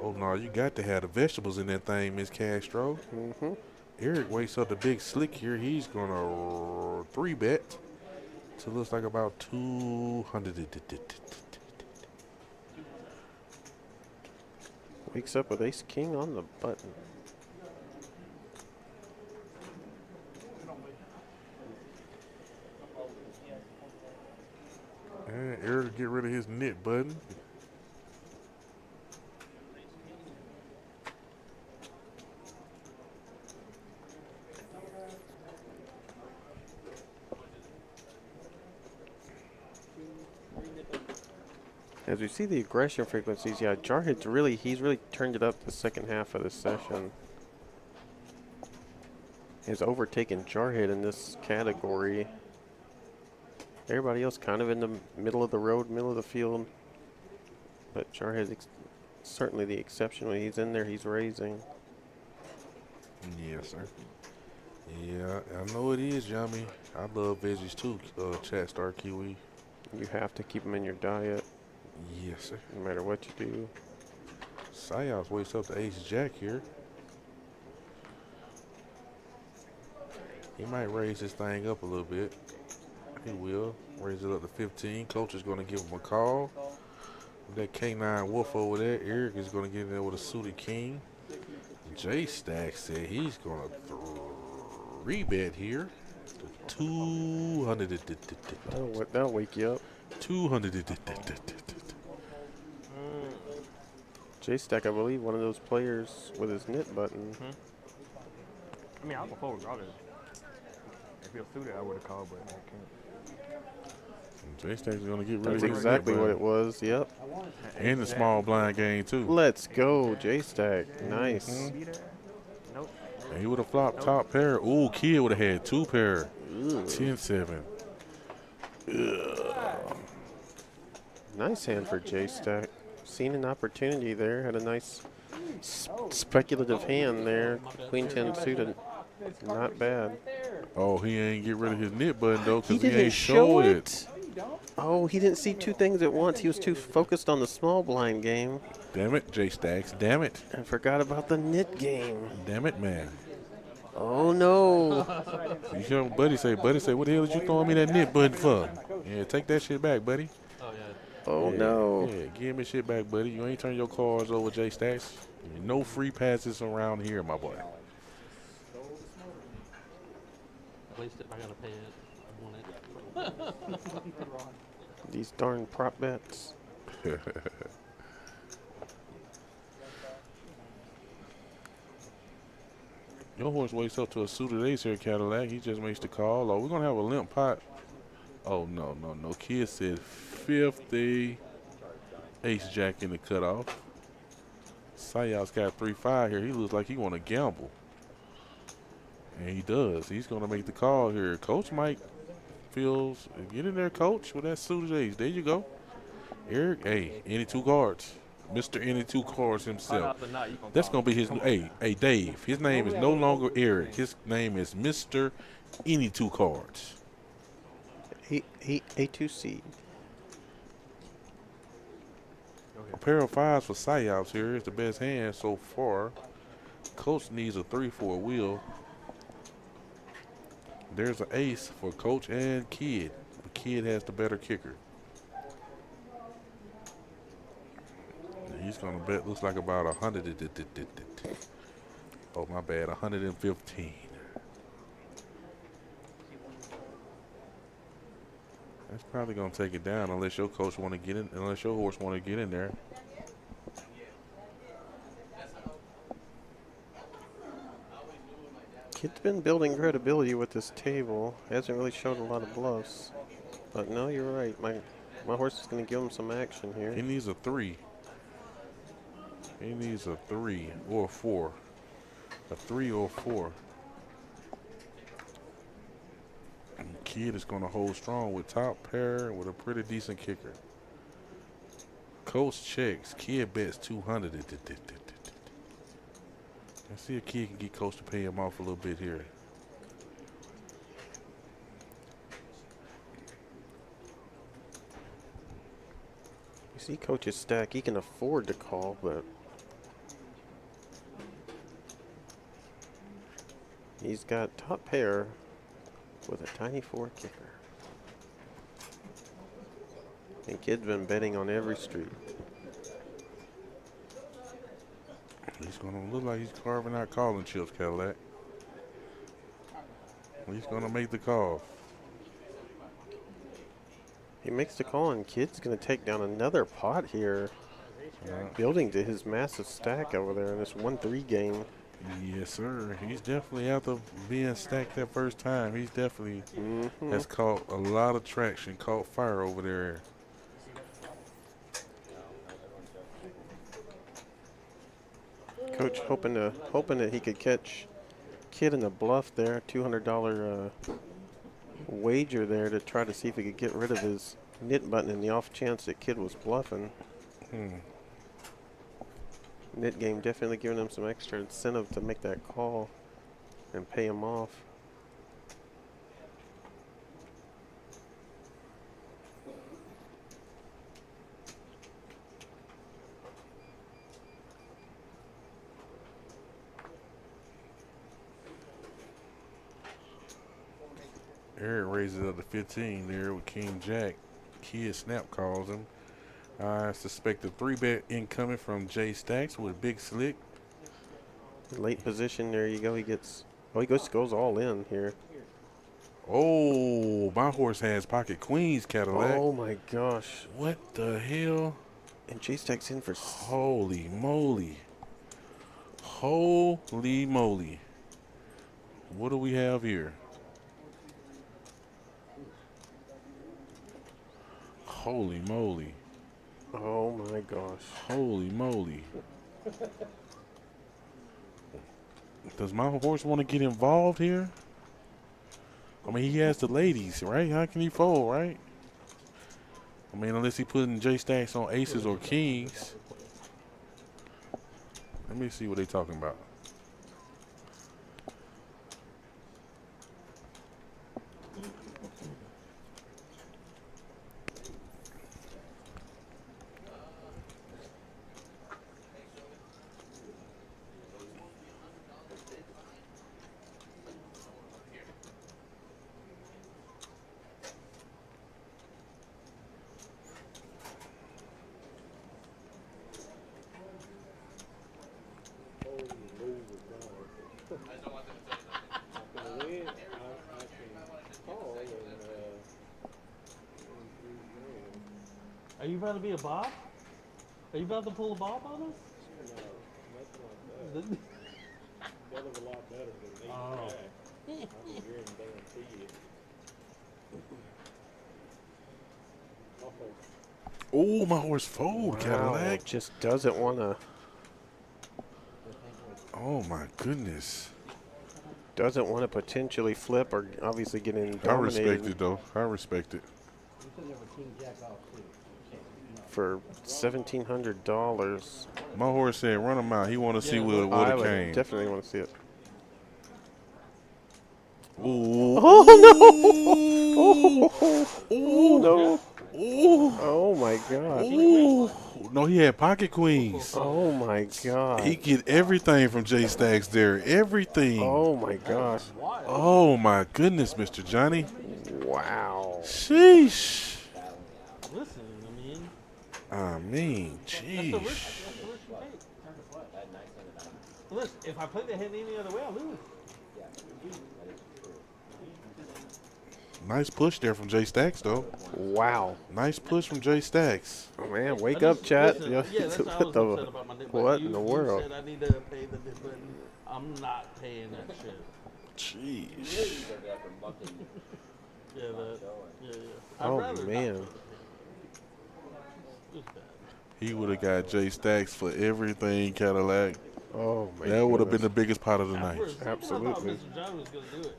Oh no, you got to have the vegetables in that thing, Miss Castro. Eric wakes up the big slick here. He's gonna 3-bet. So it looks like about 200. Wakes up with ace king on the button. And Eric get rid of his knit button. As we see the aggression frequencies, yeah, Jarhead's he's really turned it up the second half of the session. Has overtaken Jarhead in this category. Everybody else kind of in the middle of the road, middle of the field. But Jarhead's certainly the exception. When he's in there, he's raising. Yes, sir. Yeah, I know it is yummy. I love veggies too, Chat Star Kiwi. You have to keep them in your diet. Yes, sir. No matter what you do. Sayas wakes up the ace jack here. He might raise this thing up a little bit. He will. Raise it up to 15. Coach is going to give him a call. With that K9 Wolf over there, Eric is going to get in there with a suited king. J Stack said he's going to 3-bet here. 200. That'll wake you up. 200. J-Stack, I believe, one of those players with his knit button. I mean, I'll go forward regardless. If he was suited, I would have called, but I can't. J-Stack's going to get rid That's of his exactly knit what button. it was, yep. And the small blind game, too. Let's go, J-Stack. Nice. Nope. And he would have flopped top pair. Ooh, Kid would have had 2 pair. 10-7. Nice hand for J-Stack. Seen an opportunity there. Had a nice Speculative hand there. Queen 10 suited. Not bad. Oh, he ain't get rid of his knit button though, He cause he didn't ain't show show it. it. Oh, he didn't see two things at once. He was too focused on the small blind game. Damn it, J Stacks. Damn it. And forgot about the knit game. Damn it, man. Oh no. You hear what Buddy say? Buddy say, what the hell did you throwing me that knit button for? Yeah, take that shit back, buddy. Oh yeah. Oh Yeah, no. Yeah, give me shit back, buddy. You ain't turn your cards over, J Stacks. No free passes around here, my boy. At least if I gotta pay it, I want it. These darn prop bets. Your horse wakes up to a suited ace here, Cadillac. He just makes the call. Oh, we're going to have a limp pot. Oh, no. Kid said 50. Ace jack in the cutoff. Sayal's got 3-5 here. He looks like he want to gamble. And he does. He's going to make the call here. Coach Mike feels, get in there, Coach, with that suited ace. There you go. Eric, hey, any two cards. Mr. Any two cards himself. That's going to be his, hey, Dave. His name is no longer Eric. His name is Mr. Any two cards. A2 seed. A pair of fives for Psyops here is the best hand so far. Coach needs a 3 for a wheel. There's an ace for Coach and Kid. The Kid has the better kicker. He's going to bet, looks like about 100. Oh, my bad, 115. That's probably going to take it down unless your coach want to get in, unless your horse want to get in there. Kid's been building credibility with this table. Hasn't really showed a lot of bluffs. But no, you're right. My horse is going to give him some action here. He needs a 3. He needs a 3 or a 4. A 3 or a 4. And Kid is going to hold strong with top pair with a pretty decent kicker. Coach checks. Kid bets 200. Let's see if Kid can get Coach to pay him off a little bit here. You see Coach's stack. He can afford to call, but he's got top pair with a tiny 4 kicker. And Kid's been betting on every street. He's going to look like he's carving out calling chips, Cadillac. He's going to make the call. He makes the call, and Kid's going to take down another pot here. Building to his massive stack over there in this 1-3 game. Yes, sir. He's definitely after being stacked that first time. He's definitely has caught a lot of traction, caught fire over there. Coach hoping that he could catch Kid in the bluff there. $200 wager there to try to see if he could get rid of his knit button in the off chance that Kid was bluffing. Knit game definitely giving him some extra incentive to make that call and pay him off. Eric raises up to 15 there with King Jack. Kid snap calls him. I suspect a 3-bet incoming from Jay Stacks with Big Slick. Late position, there you go. He gets, oh, he goes all in here. Oh, my horse has pocket queens, Cadillac. Oh my gosh. What the hell? And Jay Stacks in for, holy moly. Holy moly. What do we have here? Holy moly. Oh my gosh. Holy moly. Does my horse want to get involved here? I mean, he has the ladies, right? How can he fold, right? I mean, unless he putting J Stacks on aces or kings. Let me see what they talking about. Are you about to be a Bob? Are you about to pull a Bob on us? That was a lot better than these Oh. I can guarantee it. Oh, my horse fold, Wow, Cadillac. just doesn't want to. Oh my goodness. Doesn't want to potentially flip or obviously get in I respect dominated it though. I respect it. for $1,700. My horse said run him out. He want to see what would I have would came. definitely want to see it. Ooh. Oh no! Ooh. No! Ooh. Oh my God! Ooh. No, he had pocket queens. Oh my God! He get everything from J Stacks there. Everything. Oh my gosh! Oh my goodness, Mr. Johnny. Wow! Sheesh. Listen, I mean, that's the jeez. risk. That's the risk you take. Listen, if I play the hand any other way, I lose. Nice push there from J Stacks though. Wow! Nice push from J Stacks. Oh man, wake up, chat! Listen, yeah, that's what I was upset about my dip. What you, in the you world? said I need to pay the dip button. I'm not paying that shit. Jeez. Yeah, that. Yeah, yeah. I'd Oh rather man! Not. It's bad. He would have got J Stacks for everything, Cadillac. Oh my! That would have been the goodness. biggest part of the At night. first, Absolutely. I thought Mr. John was gonna do it.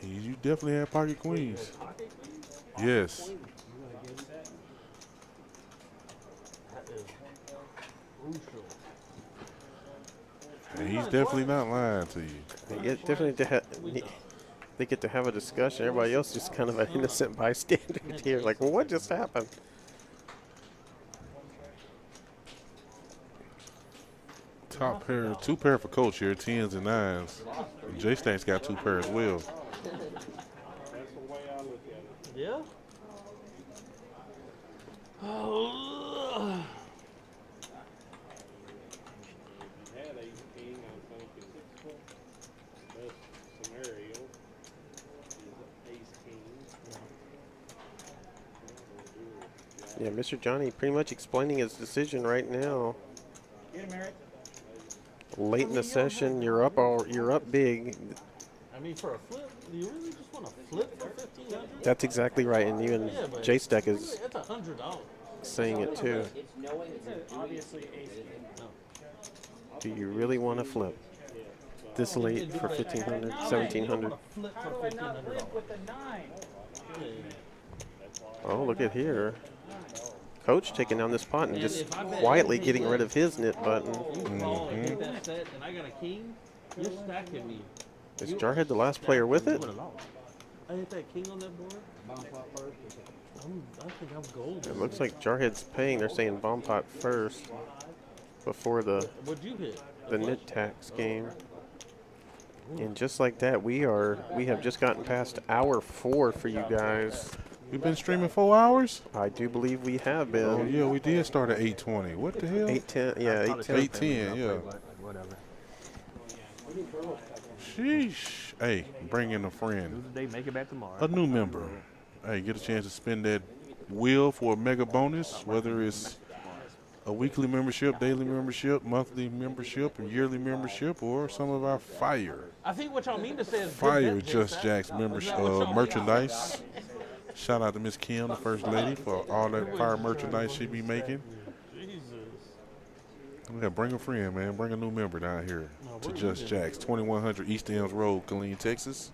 You definitely had pocket queens. Pocket queen? Yes. That is crucial. And he's definitely not lying to you. They get definitely to they get to have a discussion. Everybody else just kind of an innocent bystander here. Like, well, what just happened? Top pair, two pair for coach here, 10s and 9s. J Stacks got two pair as well. That's the way I look at it. Yeah? Oh. If you had ace king, I think is best scenario is ace king. Yeah, Mr. Johnny pretty much explaining his decision right now. Get him, Eric. Late in the session, you're up big. I mean, for a flip, do you really just want to flip for $1,500? That's exactly right, and even Yeah, but J-Stack really, is that's $100. saying it too. It's obviously ace king. Do you really want to flip this late for $1,500, $1,700? How do I not flip with a 9? Oh, look at here. Coach taking down this pot and And just if I bet quietly everything getting good, rid of his knit button. You call and hit that set, and I got a king, you're stacking me. Is You Jarhead the last player with it? I hit that king on that board. I think I'm gold. It looks like Jarhead's paying. They're saying bomb pot first before the What'd you hit? knit tax game. And just like that, we have just gotten past hour 4 for you guys. We've been streaming 4 hours? I do believe we have been. Oh yeah, we did start at 8:20. What the hell? 8:10, yeah, 8:10. 8:10, yeah. Whatever. Sheesh. Hey, bring in a friend. They make it back tomorrow. A new member. Hey, get a chance to spend that wheel for a mega bonus, whether it's a weekly membership, daily membership, monthly membership, and yearly membership, or some of our fire. I think what y'all mean to say is Fire Just Jack's membership merchandise. Shout out to Miss Kim, the First Lady, for all that fire merchandise she be making. Yeah, bring a friend, man. Bring a new member down here to Just Jack's, 2100 East Elms Road, Killeen, Texas.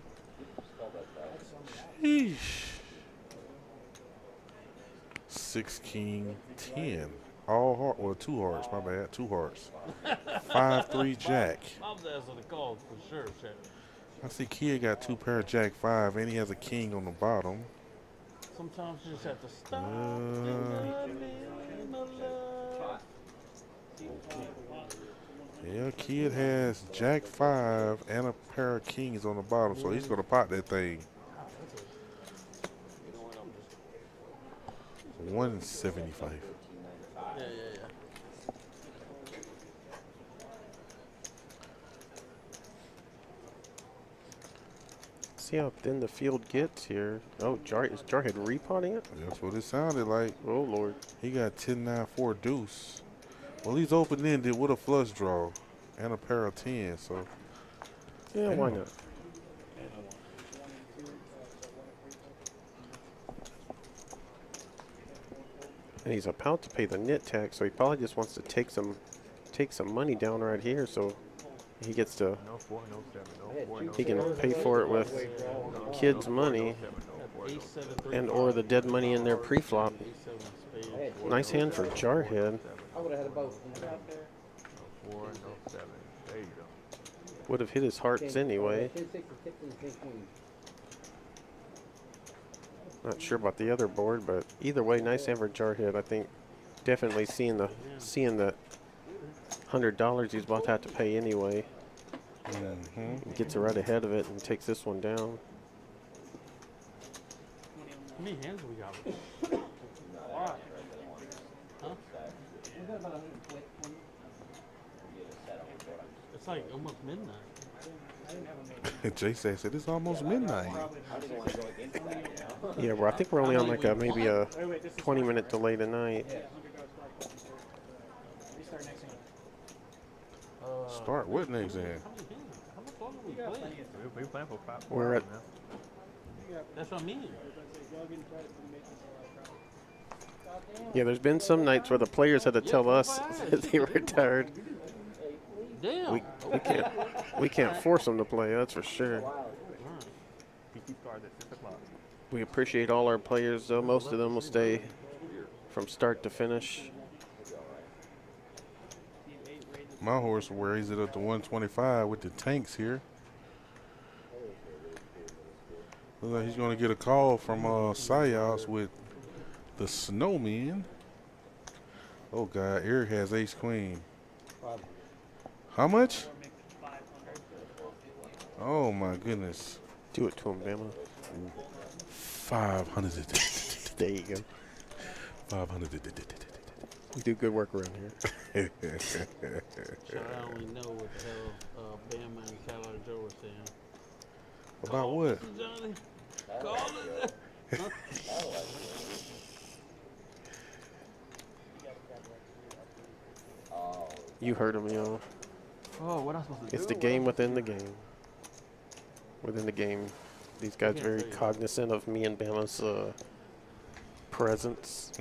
Sheesh. 6 king 10. All heart, well, 2 hearts. My bad, 2 hearts. 5-3 jack. Mom's answer the call for sure, Shaq. I see Kid got 2 pair of jack 5, and he has a king on the bottom. Sometimes you just have to stop. Yeah, Kid has jack 5 and a pair of kings on the bottom, so he's gonna pot that thing. 175. Yeah. See how thin the field gets here. Oh, is Jarhead repotting it? That's what it sounded like. Oh, Lord. He got 10-9-4 deuce. Well, he's open-ended with a flush draw and a pair of 10, so. Yeah, why not? And he's about to pay the net tax, so he probably just wants to take some money down right here, so he gets to. No 4, no 7, no 4, no He can pay for it with kids' money and or the dead money in their pre-flop. Nice hand for Jarhead. I would have had both. No 4, no 7. There you go. Would have hit his hearts anyway. Not sure about the other board, but either way, nice hand for Jarhead. I think definitely seeing the $100 he's about to have to pay anyway. He gets right ahead of it and takes this one down. How many hands we got? Huh? It's like almost midnight. Jason said it's almost midnight. Yeah, well, I think we're only on like maybe a 20-minute delay tonight. Start what next hand? We playing for 5. We're at. That's what I mean. Yeah, there's been some nights where the players had to tell us that they were tired. Damn. We can't force them to play, that's for sure. PT starts at 6 o'clock. We appreciate all our players, though. Most of them will stay from start to finish. My horse will raise it up to 125 with the tanks here. Looks like he's going to get a call from Sayos with the Snowman. Oh, God. Eric has ace queen. How much? Oh, my goodness. Do it to him, Bama. 500. There you go. 500. We do good work around here. So I only know what the hell Bama and Carolina Joe were saying. About what? Johnny, call it. You heard him, yo. Oh, what am I supposed to It's do? the game within the game. Within the game. These guys are very cognizant of me and Bama's presence.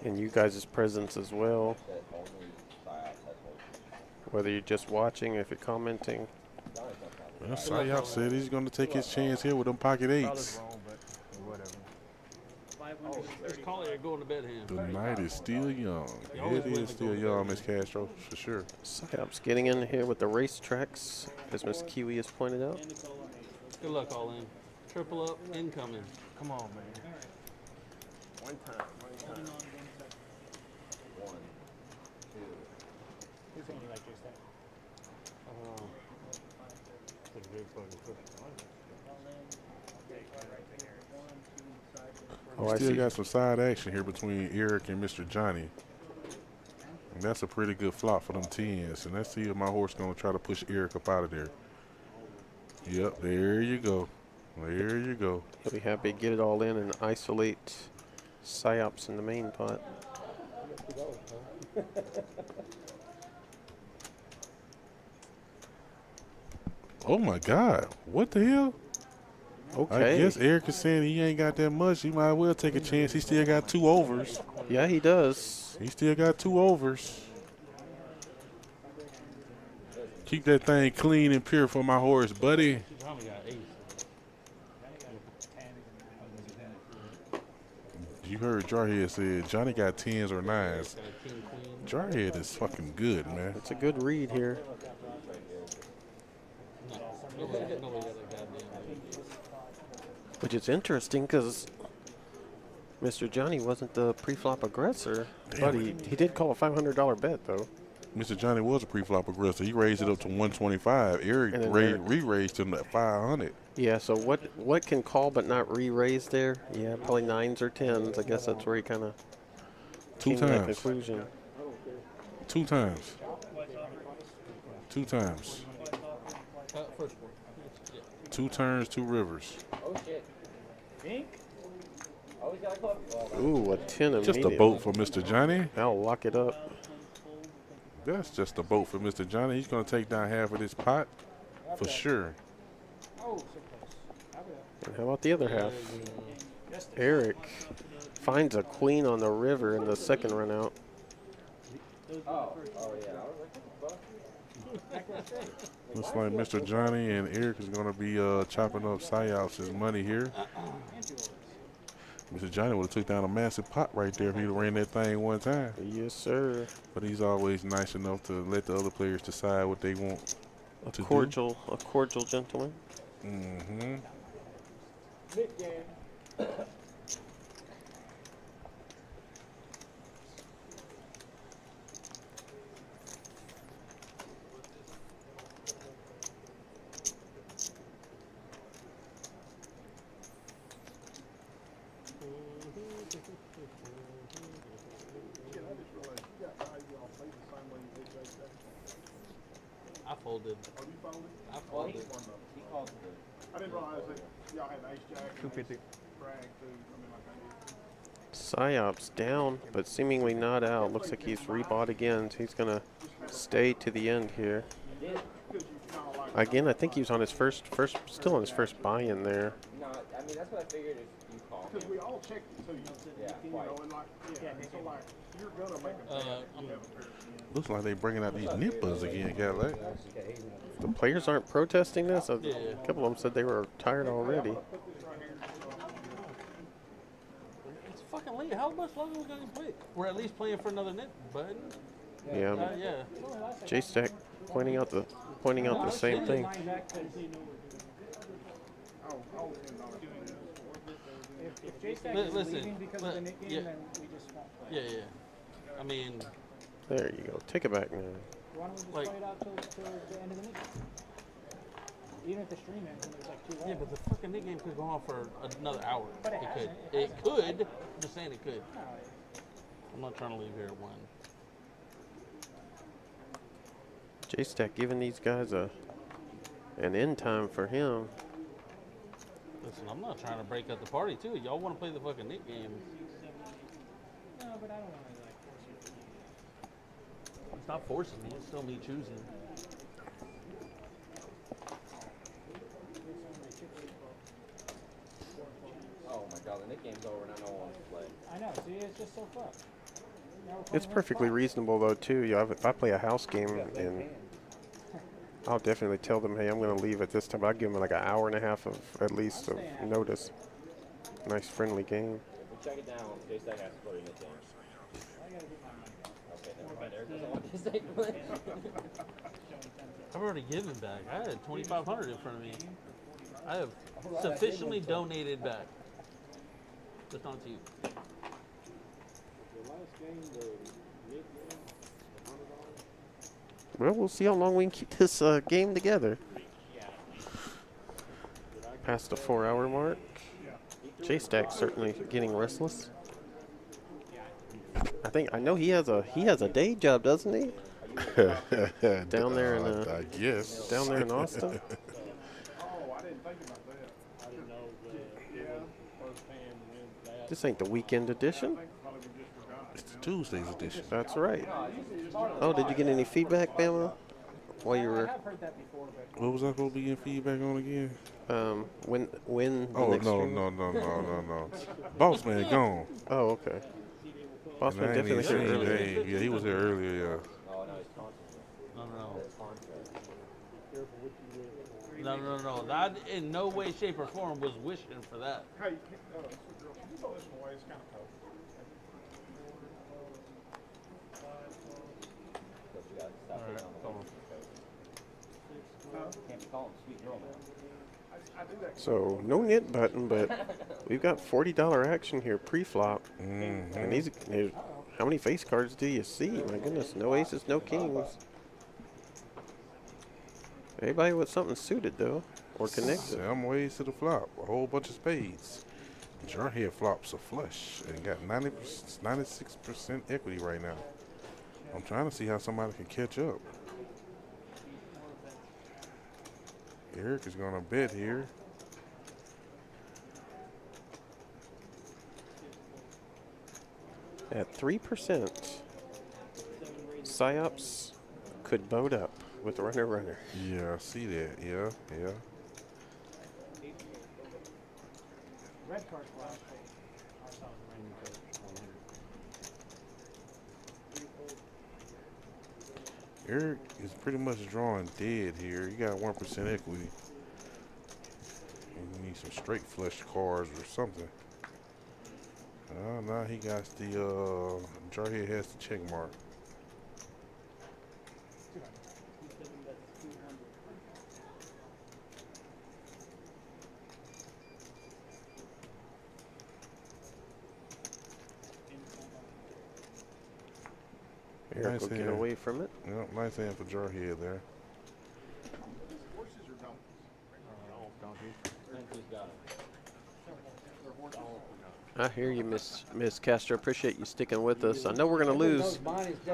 And you guys' presence as well. Whether you're just watching, if you're commenting. Well, Sayos said he's going to take his chance here with them pocket eights. Wrong, but whatever. There's Collier going to bed hand. The night is still young. It is still young, Miss Castro, for sure. Psyops getting in here with the racetracks, as Miss Kiwi has pointed out. Good luck, all in. Triple up, incoming. Come on, man. One time. Oh, I Still see. got some side action here between Eric and Mr. Johnny. And that's a pretty good flop for them 10s. And let's see if my horse going to try to push Eric up out of there. Yep, there you go. There you go. He'll be happy to get it all in and isolate Psyops in the main pot. Oh, my God. What the hell? Okay. I guess Eric is saying he ain't got that much. He might well take a chance. He still got 2 overs. Yeah, he does. He still got 2 overs. Keep that thing clean and pure for my horse, buddy. You heard Jarhead said Johnny got 10s or 9s. Jarhead is fucking good, man. It's a good read here. Which is interesting because Mr. Johnny wasn't the pre-flop aggressor, but he did call a $500 bet though. Mr. Johnny was a pre-flop aggressor. He raised it up to 125. Eric re-raised him at 500. Yeah, so what can call but not re-raise there? Yeah, probably 9s or 10s. I guess that's where he kind of Two came to that times. conclusion. 2 times. 2 times. 2 turns, 2 rivers. Oh shit. Pink? Always got a club. Ooh, a 10 of Just a boat for Mr. Johnny. I'll lock it up. That's just a boat for Mr. Johnny. He's going to take down half of this pot for sure. And how about the other half? Eric finds a queen on the river in the second run out. Oh yeah. Looks like Mr. Johnny and Eric is going to be chopping up Psyops' money here. Mr. Johnny would have took down a massive pot right there if he'd ran that thing one time. Yes, sir. But he's always nice enough to let the other players decide what they want to do. A cordial gentleman. Mm-hmm. Big game. I folded. Oh, you folded? I folded. He called it. I didn't realize that y'all had an ace jack. 250. Brag too. I mean, like I did. Psyops down, but seemingly not out. Looks like he's rebought again. So he's gonna stay to the end here. Again, I think he was on his still on his first buy-in there. No, I mean that's what I figured if you called. Because we all checked it too. Yeah, You quite. know, and like, so like, you're gonna make a bet. Looks like they bringing out these nippers again, Cadillac. The players aren't protesting this. A Yeah. couple of them said they were tired already. It's fucking late. How much longer are we gonna play? We're at least playing for another net button. Yeah. Yeah. J-Stack pointing out the same thing. If J-Stack is Listen, leaving because of the Nick game, yeah. then we just won't play. Yeah. I mean, There you go. Take it back now. Why don't we just Like- play it out till the end of the Nick game? Even if the stream ends and there's like 2 yeah, left. but the fucking Nick game could go on for another hour. But it could. hasn't. It could. I'm just saying it could. No, I'm not trying to leave here at 1. J-Stack giving these guys an end time for him. Listen, I'm not trying to break up the party too. Y'all want to play the fucking Nick game? no, but I don't want to like force you. It's not forcing me. It's still me choosing. Oh my god, the Nick game's over and I don't want to play. I know. See, it's just so fucked. Now we're It's playing perfectly one reasonable though too. If I play a house game and I'll definitely tell them, hey, I'm going to leave at this time. I'll give them like an hour and a half of at least of notice. Nice friendly game. We check it down. J-Stack has to play Nick game. Okay, never mind. Eric doesn't want J-Stack to play. I've already given back. I had 2,500 in front of me. I have sufficiently donated back. Just not to you. Well, we'll see how long we can keep this game together. Past the 4-hour mark. J-Stack's certainly getting restless. I know he has a day job, doesn't he? Down there in I guess. down there in Austin. Oh, I didn't think about that. I didn't know firsthand. This ain't the weekend edition. It's Tuesday's edition. That's right. Oh, did you get any feedback, Bama? While you I were have heard that before, but What was I supposed to be getting feedback on again? when the Oh, next no, stream? no. Boss man gone. Oh, okay. Bossman And I ain't definitely even here seen early. Dave. Yeah, he was there earlier, yeah. Oh, no, he's contract. No. That's contract. No. That in no way, shape, or form was wishing for that. Hey, sweet girl, can you throw this one away? It's kind of cold. Can't be calling sweet girl now. I do that. So no knit button, but we've got $40 action here pre-flop. And these, how many face cards do you see? My goodness, no aces, no kings. Everybody with something suited though, or connected. Some ways to the flop. A whole bunch of spades. Jarhead flops a flush and got 96% equity right now. I'm trying to see how somebody can catch up. Eric is going to bet here. At 3%, Psyops could boat up with runner. Yeah, I see that. Yeah. Red card flash. Eric is pretty much drawing dead here. You got 1% equity. You need some straight flush cards or something. Now he got the Jarhead has the check mark. Eric will get away from it. Yeah, nice hand for Jarhead there. Horses or donkeys? Donkeys got it. I hear you, Miss Castro. Appreciate you sticking with us. I know we're going to lose.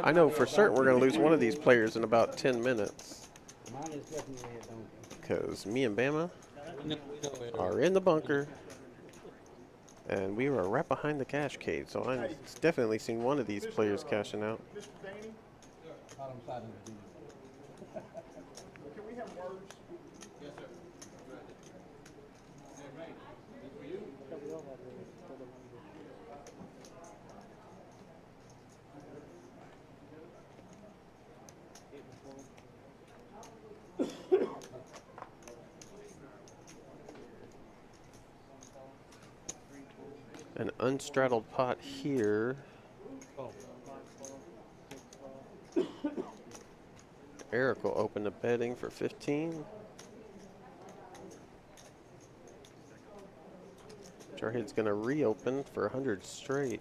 I know for certain we're going to lose one of these players in about 10 minutes. Mine is definitely a donkey. Because me and Bama are in the bunker. And we were right behind the cash cave. So I've definitely seen one of these players cashing out. Mr. Danny, Bottom side of the can we have words? An unstraddled pot here. Eric will open the betting for 15. Jarhead's going to reopen for 100 straight.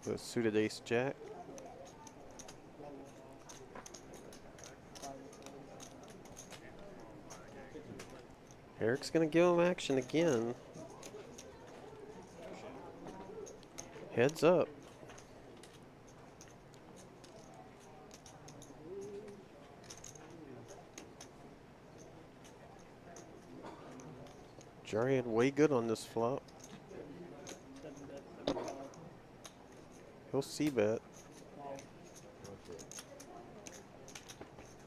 With suited ace jack. Eric's going to give him action again. Heads up. Jarhead way good on this flop. He'll c-bet.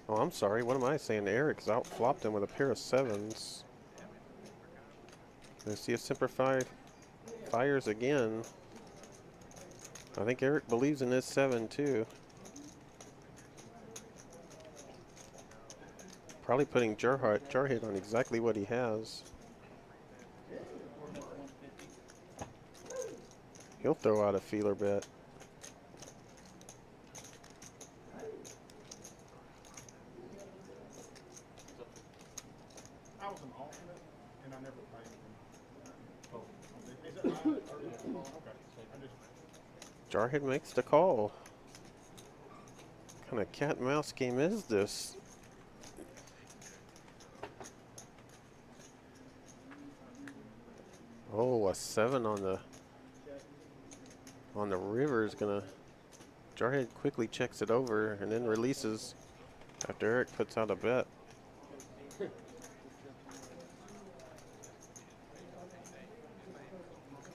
Oh, I'm sorry. What am I saying? Eric's out-flopped him with a pair of sevens. Let's see if Semper Fi fires again. I think Eric believes in this 7 too. Probably putting Jarhead on exactly what he has. He'll throw out a feeler bet. I was an alternate, and I never played with him. Okay. Jarhead makes the call. What kind of cat and mouse game is this? Oh, a 7 on the river is gonna. Jarhead quickly checks it over and then releases after Eric puts out a bet.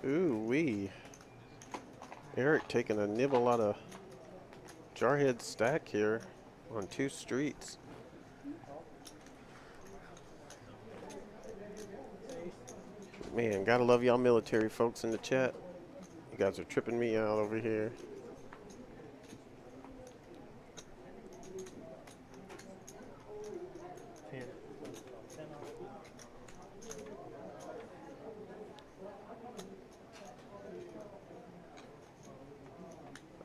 Ooh wee. Eric taking a nibble out of Jarhead's stack here on 2 streets. Man, gotta love y'all military folks in the chat. You guys are tripping me out over here.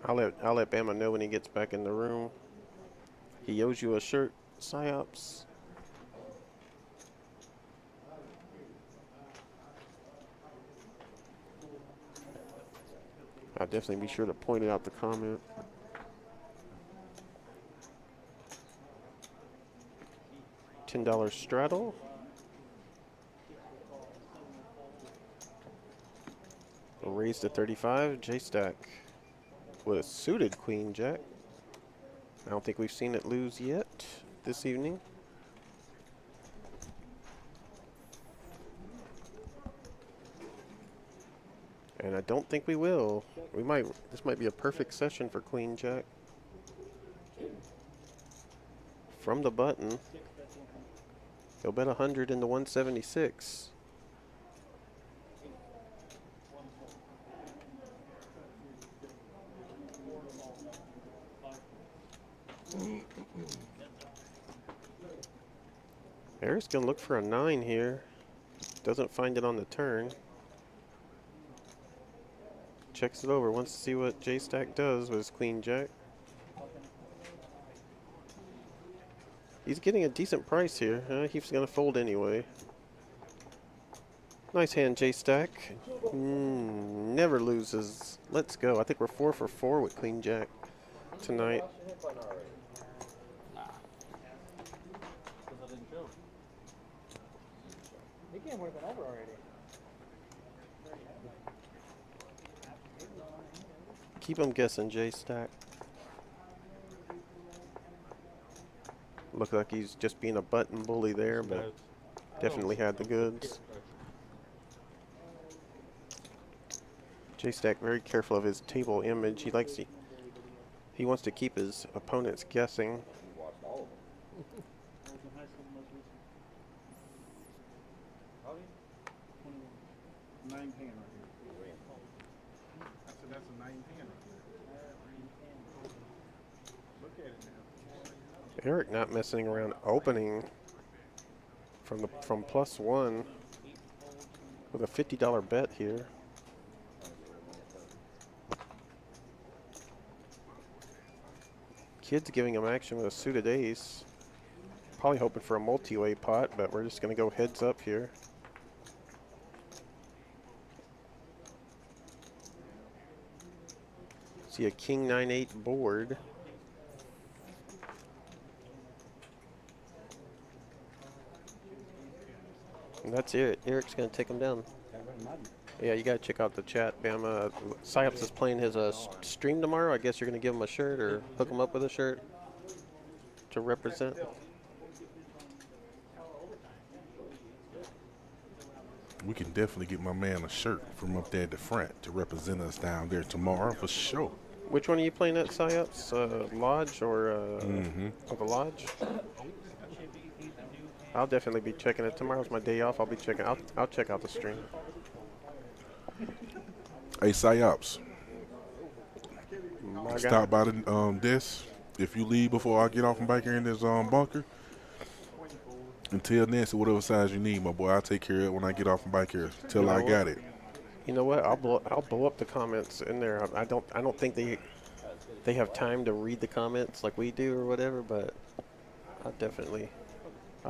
I'll let Bama know when he gets back in the room. He owes you a shirt, Psyops. I'll definitely be sure to point it out the comment. $10 straddle. Raised to 35. J-Stack with a suited Queen Jack. I don't think we've seen it lose yet this evening. And I don't think we will. This might be a perfect session for Queen Jack. From the button. He'll bet 100 into 176. Eric's gonna look for a 9 here. Doesn't find it on the turn. Checks it over, wants to see what J-Stack does with his Queen Jack. He's getting a decent price here. He's gonna fold anyway. Nice hand, J-Stack. Never loses. Let's go. I think we're 4 for 4 with Queen Jack tonight. The game would have been over already. Keep him guessing, J-Stack. Look like he's just being a button bully there, but definitely had the goods. J-Stack very careful of his table image. He wants to keep his opponents guessing. Nine pan right here. I said that's a 9 pan right there. Look at it now. Eric not messing around, opening from +1 with a $50 bet here. Kid's giving him action with a suited ace. Probably hoping for a multi-way pot, but we're just going to go heads up here. See a king 9-8 board. And that's it. Eric's going to take him down. Yeah, you got to check out the chat, Bama. Psyops is playing his stream tomorrow. I guess you're going to give him a shirt or hook him up with a shirt to represent. We can definitely get my man a shirt from up there at the front to represent us down there tomorrow for sure. Which one are you playing at, Psyops? Lodge or the Lodge? I'll definitely be checking it. Tomorrow's my day off. I'll be checking. I'll check out the stream. Hey, Psyops. My guy. Stop by the desk if you leave before I get off and back here in this bunker. And tell Nancy whatever size you need, my boy. I'll take care of it when I get off and back here. Till I got it. You know what? I'll blow up the comments in there. I don't think they have time to read the comments like we do or whatever, but I'll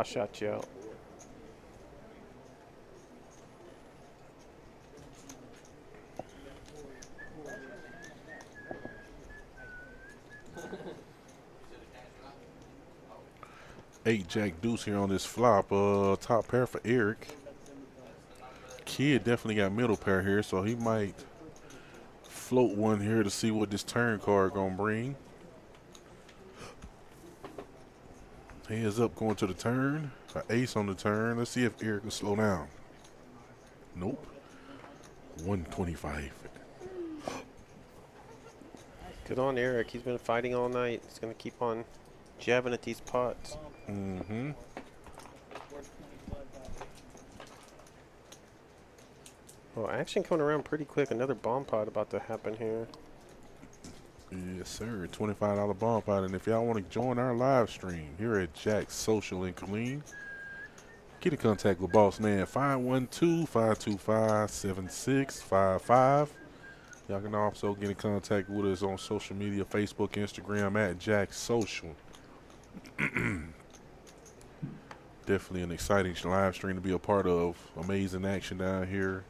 shout you out. Eight Jack Deuce here on this flop. Top pair for Eric. Kid definitely got middle pair here, so he might float one here to see what this turn card gonna bring. Heads up going to the turn. An ace on the turn. Let's see if Eric can slow down. Nope. 125. Good on Eric. He's been fighting all night. He's gonna keep on jabbing at these pots. Mm-hmm. Well, action coming around pretty quick. Another bomb pot about to happen here. Yes, sir. $25 bomb pot. And if y'all want to join our live stream here at Jack's Social in Killeen, get in contact with Boss Man 512-525-7655. Y'all can also get in contact with us on social media, Facebook, Instagram at Jack Social. Definitely an exciting live stream to be a part of. Amazing action down here.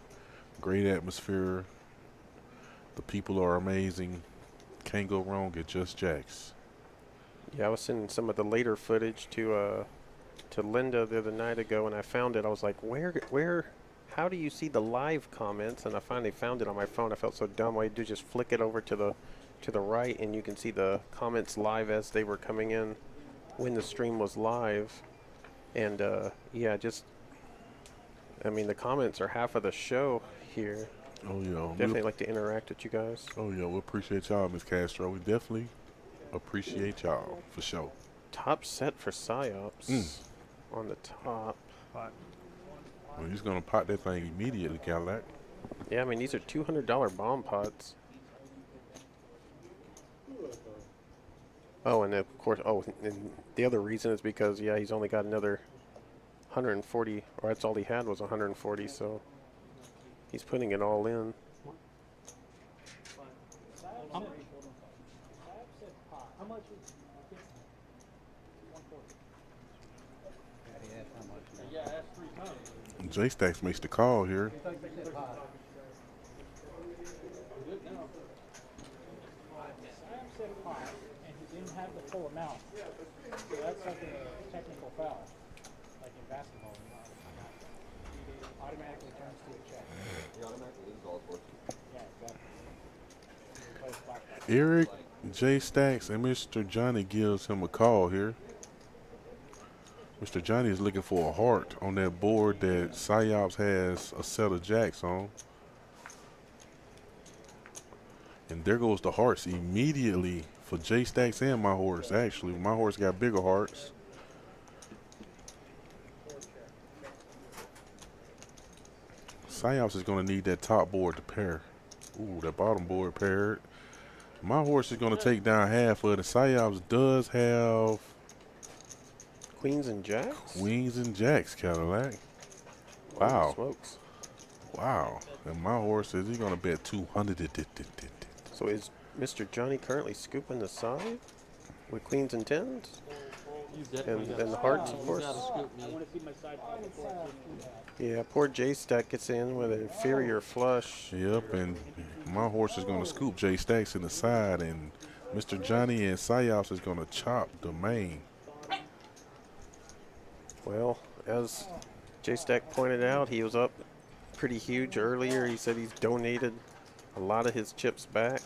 Great atmosphere. The people are amazing. Can't go wrong at Just Jack's. Yeah, I was sending some of the later footage to Linda the other night ago, and I found it. I was like, where, how do you see the live comments? And I finally found it on my phone. I felt so dumb. All I do is just flick it over to the right, and you can see the comments live as they were coming in when the stream was live. And yeah, just, I mean, the comments are half of the show here. Oh yeah, Definitely like to interact with you guys. Oh yeah, we appreciate y'all, Miss Castro. We definitely appreciate y'all for sure. Top set for PsyOps on the top. Well, he's gonna pot that thing immediately, Cadillac. Yeah, I mean, these are $200 bomb pots. Oh, and of course, and the other reason is because, yeah, he's only got another 140, or that's all he had was 140, so he's putting it all in. J Stacks makes the call here. And he didn't have the full amount. So that's like a technical foul. Like in basketball, you know, it automatically turns to a check. He automatically loses all sports. Yeah, exactly. Eric, J Stacks, and Mr. Johnny gives him a call here. Mr. Johnny is looking for a heart on that board that PsyOps has a set of jacks on. And there goes the hearts immediately for J Stacks and my horse. Actually, my horse got bigger hearts. PsyOps is going to need that top board to pair. Ooh, that bottom board paired. My horse is going to take down half of it. PsyOps does have Queens and Jacks? Queens and Jacks, Cadillac. Wow. Smokes. Wow. And my horse says he's going to bet 200. So is Mr. Johnny currently scooping the side with queens and tens? And the hearts, of course. Yeah, poor J-Stack gets in with an inferior flush. Yep, and my horse is going to scoop J Stacks in the side, and Mr. Johnny and PsyOps is going to chop the main. Well, as J-Stack pointed out, he was up pretty huge earlier. He said he's donated a lot of his chips back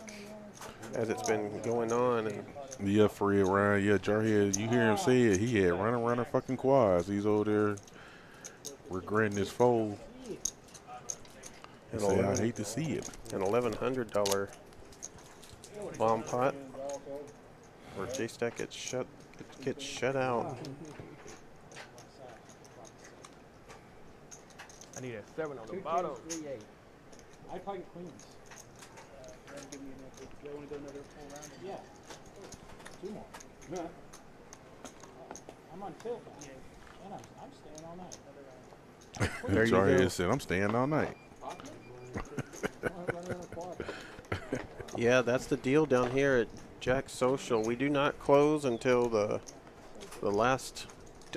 as it's been going on. And yeah, Fred Ryan, yeah, Jarhead, you hear him say it. He had running fucking quads. He's over there regretting his fold. And say, I hate to see it. An $1,100 bomb pot where J-Stack gets shut out. I need a 7 on the bottom. I'd probably get queens. Do you want to go another full round? Yeah. 2 more. No. I'm on tilt. And I'm staying all night. There you go. Jarhead said, I'm staying all night. Yeah, that's the deal down here at Jack Social. We do not close until the last,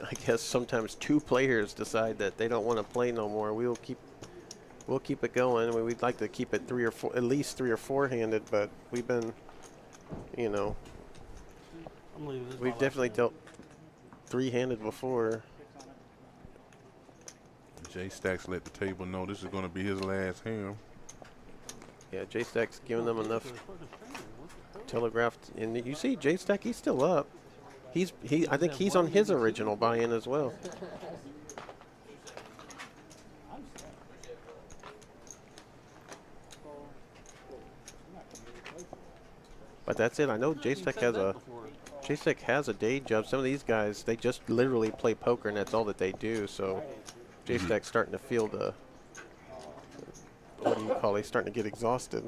I guess sometimes 2 players decide that they don't want to play no more. We'll keep it going. We'd like to keep it 3 or 4, at least 3 or 4 handed, but we've been, you know, we've definitely dealt 3-handed before. J Stacks let the table know this is going to be his last hand. Yeah, J-Stack's giving them enough telegraphed. And you see J-Stack, he's still up. I think he's on his original buy-in as well. But that's it. I know J-Stack has a day job. Some of these guys, they just literally play poker, and that's all that they do. So J-Stack's starting to feel the, what do you call it? He's starting to get exhausted.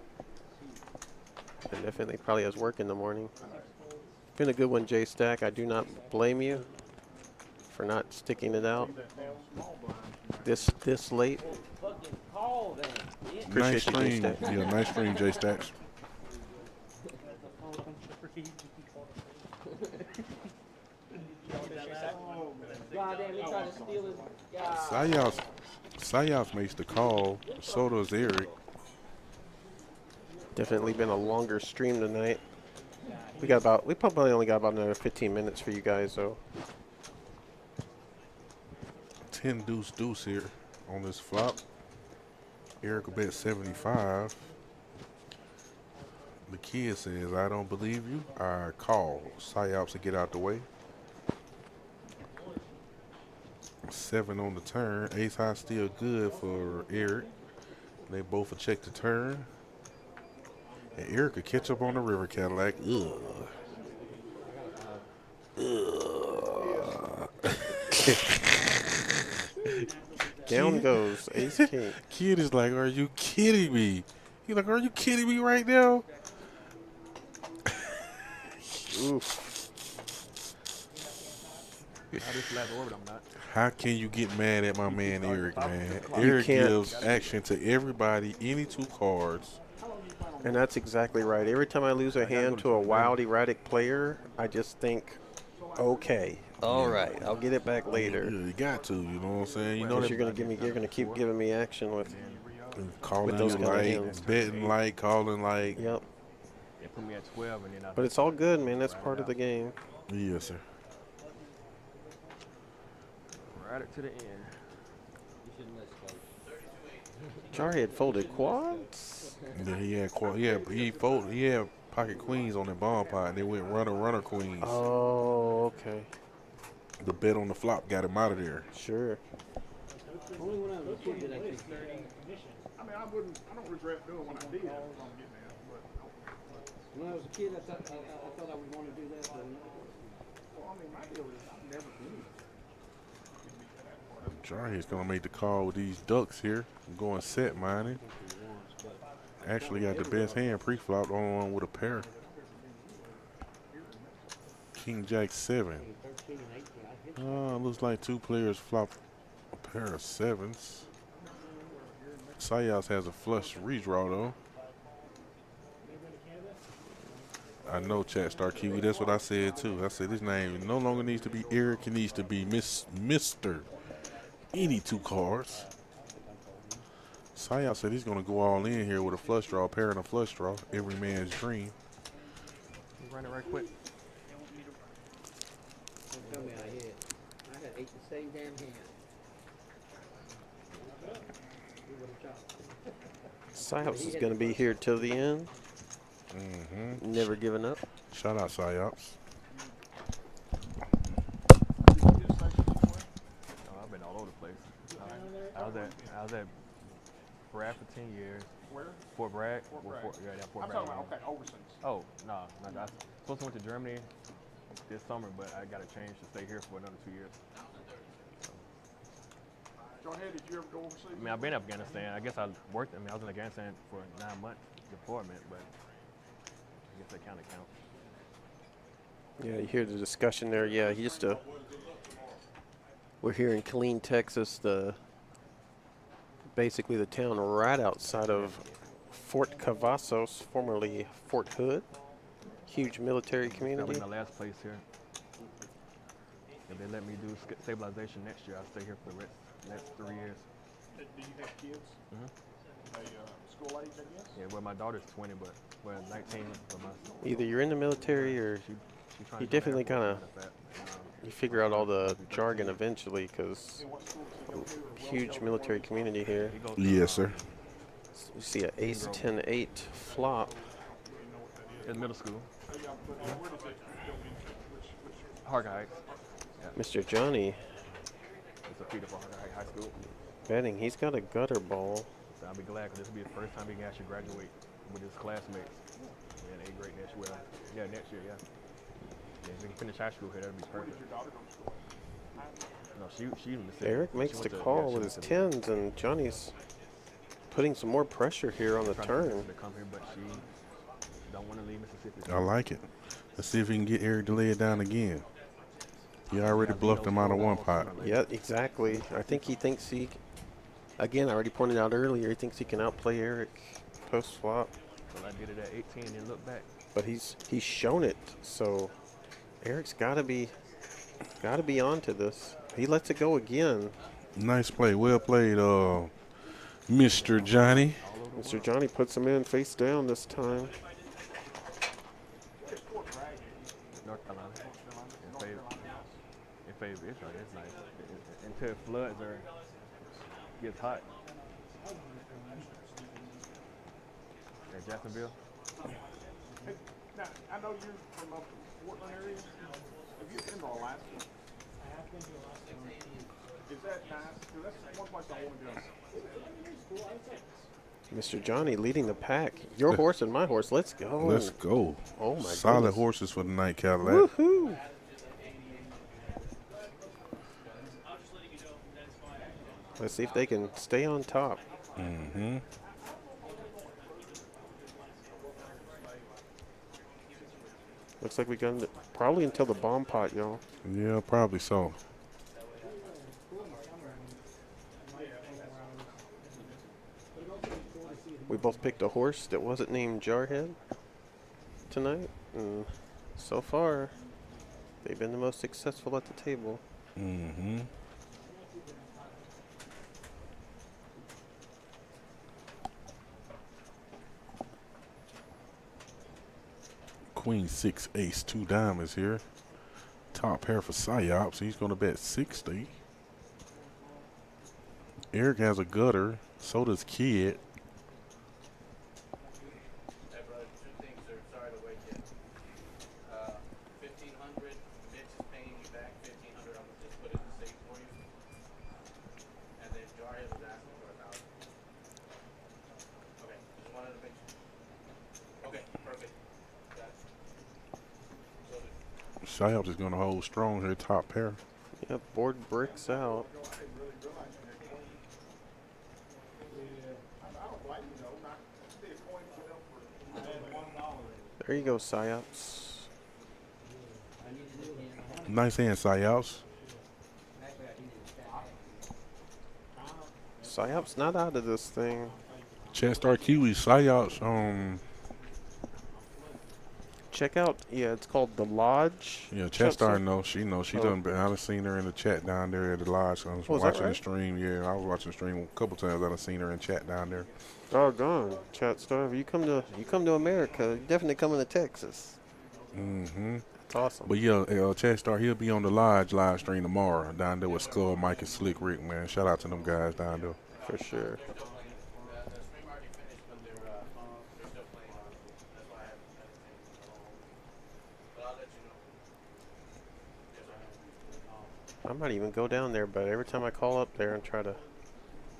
And definitely probably has work in the morning. Been a good one, J-Stack. I do not blame you for not sticking it out this late. Nice Appreciate you, stream. J-Stack. Yeah, nice stream, J Stacks. God damn, he tried to steal his guy. Sayas makes the call. So does Eric. Definitely been a longer stream tonight. We probably only got about another 15 minutes for you guys, though. 10 deuce deuce here on this flop. Eric will bet 75. The kid says, I don't believe you. I call. Psyops to get out the way. 7 on the turn. Ace high still good for Eric. They both will check the turn. And Eric could catch up on the river Cadillac. Ugh. Down goes Ace King. Kid is like, are you kidding me? He's like, are you kidding me right now? Oof. How can you get mad at my man Eric, man? You Eric can't. gives action to everybody, any 2 cards. And that's exactly right. Every time I lose a hand to a wild, erratic player, I just think, okay, all right, I'll get it back later. Yeah, you got to, you know what I'm saying? You know that You're gonna keep giving me action with calling those you kind of like, hands. betting like, calling like. Yep. They put me at 12 and then I But it's all good, man. That's part of the game. Yes, sir. ride it to the end. Jari had folded quads. Yeah, he had pocket queens on the bomb pot, and they went runner queens. Oh, okay. The bet on the flop got him out of there. Sure. Only when I was a kid did I think. I mean, I don't regret doing what I did. That's what I'm getting at. But When I was a kid, I thought I would want to do that. But well, I mean, my deal is I've never been. Jari is gonna make the call with these ducks here. I'm going set mining. Actually got the best hand pre-flop, on one with a pair. King Jack 7. Looks like 2 players flop a pair of 7s. Sayas has a flush redraw though. I know, Chat Star Kiwi. That's what I said too. I said this name no longer needs to be Eric. It needs to be Mr. Any 2 cards. Sayas said he's going to go all in here with a flush draw, a pair and a flush draw. Every man's dream. Run it right quick. don't tell me I hit. I had 8 the same damn hand. Psyops is going to be here till the end. Mm-hmm. Never giving up. Shout out Psyops. I've been all over the place. I was at Bragg for 10 years. Where? Fort Bragg. Fort Bragg. Fort I'm Bragg. talking about, okay, overseas. Oh, no. I was supposed to went to Germany this summer, but I got a change to stay here for another 2 years. John Hay, did you ever go overseas? I mean, I've been in Afghanistan. I guess I worked. I mean, I was in Afghanistan for 9 months deployment, but I guess that kind of counts. Yeah, you hear the discussion there. Yeah, he just we're here in Killeen, Texas, basically the town right outside of Fort Cavazos, formerly Fort Hood. Huge military That'll community. be my last place here. If they let me do stabilization next year, I'll stay here for the next 3 years. Do you have kids? Mm-hmm. They school age, I guess? Yeah, well, my daughter's 20, but 19. But my Either you're in the military or she's trying you to go definitely Air kind Force of like that. you figure out all the jargon eventually because huge military community here. Yes, sir. You see an ace 10-8 flop. In middle school. Harker Heights. Yeah. Mr. Johnny It's a feeder for Harker Heights High School. betting. He's got a gutter ball. So I'll be glad because this will be the first time he can actually graduate with his classmates in 8th grade next year. Yeah, next year, yeah. If he can finish high school here, that'd be perfect. No, she even said Eric she makes went the to- call yeah, she with went his to tens, and Johnny's putting some more pressure here on the trying turn. to come here, but she don't want to leave Mississippi. I like it. Let's see if we can get Eric to lay it down again. He already bluffed him out of one pot. Yeah, exactly. I think he thinks he Again, I already pointed out earlier, he thinks he can outplay Eric post flop, Well, I did it at 18 and look back. but he's shown it. So Eric's gotta be onto this. He lets it go again. Nice play. Well played, Mr. Johnny. Mr. Johnny puts him in face down this time. North Carolina. In favor Israel. That's nice. Until it floods or gets hot. At Jacksonville. Hey, now, I know you're from up in Portland area. Have you been to Alaska? I have been to Alaska. Is that nice? 'Cause that's one place I want to go. Mr. Johnny leading the pack. Your horse and my horse. Let's go. Let's go. Oh my Solid goodness. horses for the night, Cadillac. Woohoo! Let's see if they can stay on top. Mm-hmm. Looks like we got probably until the bomb pot, y'all. Yeah, probably so. We both picked a horse that wasn't named Jarhead tonight, and so far, they've been the most successful at the table. Mm-hmm. Queen 6 ace 2 diamonds here. Top pair for Psyops. He's going to bet 60. Eric has a gutter. So does Kid. Hey, brother, two things are sorry to wake you. 1,500, Mitch is paying you back 1,500. I'm gonna just put it in the safe for you. And then Jarhead was asking for 1,000. Okay, just wanted to make sure. Okay, perfect. Got it. So Psyops is going to hold strong here. Top pair. Yep, board bricks out. There you go, Psyops. Nice hand, Psyops. Psyops not out of this thing. Chestar Kiwi, Psyops. Check out, yeah, it's called The Lodge. Yeah, Chestar knows. She knows. She done. I done seen her in the chat down there at the lodge. I was Oh, is that watching the right? stream. Yeah, I was watching the stream a couple times. I done seen her in chat down there. Doggone, Chat Star. You come to America, you're definitely coming to Texas. Mm-hmm. That's awesome. But yeah, Chestar, he'll be on the lodge live stream tomorrow down there with Skull, Mike, and Slick Rick, man. Shout out to them guys down there. For sure. the stream already finished, but they're still playing on it. That's why I haven't said anything. But I'll let you know. Yes, I have. I might even go down there, but every time I call up there and try to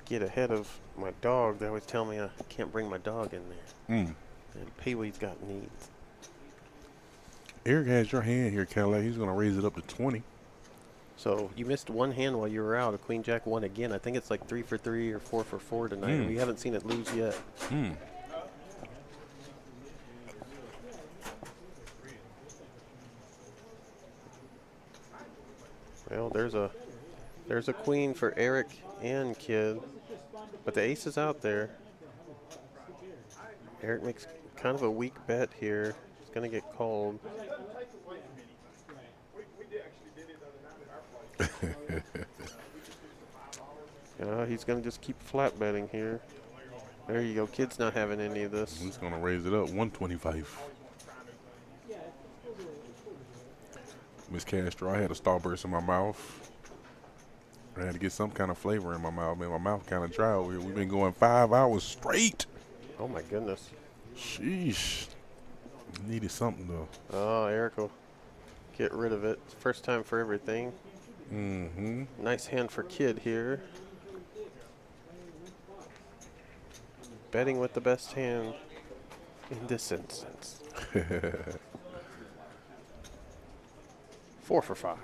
get ahead of my dog, they always tell me I can't bring my dog in there. Mm. And Pee-wee's got needs. Eric has your hand here, Cadillac. He's going to raise it up to 20. So you missed one hand while you were out. A Queen Jack won again. I think it's like 3 for 3 or 4 for 4 tonight. Mm. We haven't seen it lose yet. Mm. Well, there's a queen for Eric and Kid, but the ace is out there. Eric makes kind of a weak bet here. He's gonna get called. He's gonna just keep flat betting here. There you go. Kid's not having any of this. He's going to raise it up 125. Miss Castro, I had a Starburst in my mouth. I had to get some kind of flavor in my mouth. Man, my mouth kind of dry over here. We've been going 5 hours straight. Oh my goodness. Sheesh. Needed something though. Oh, Eric will get rid of it. First time for everything. Mm-hmm. Nice hand for Kid here. Betting with the best hand in this instance. 4 for 5.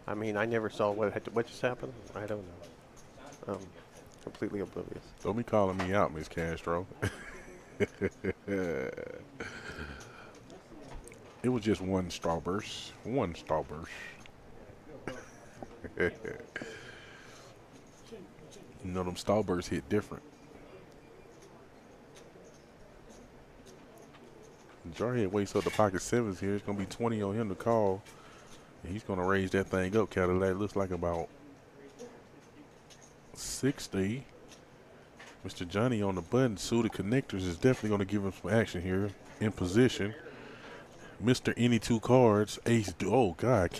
I mean, I never saw what just happened. I don't know. Completely oblivious. Don't be calling me out, Miss Castro. It was just one Starburst. One Starburst. You know them Starbursts hit different. Jarhead wakes up the pocket sevens here. It's gonna be 20 on him to call. And he's gonna raise that thing up. Cadillac looks like about 60. Mr. Johnny on the button. Suited connectors is definitely gonna give him some action here in position. Mr. Any two cards. Ace. Oh God,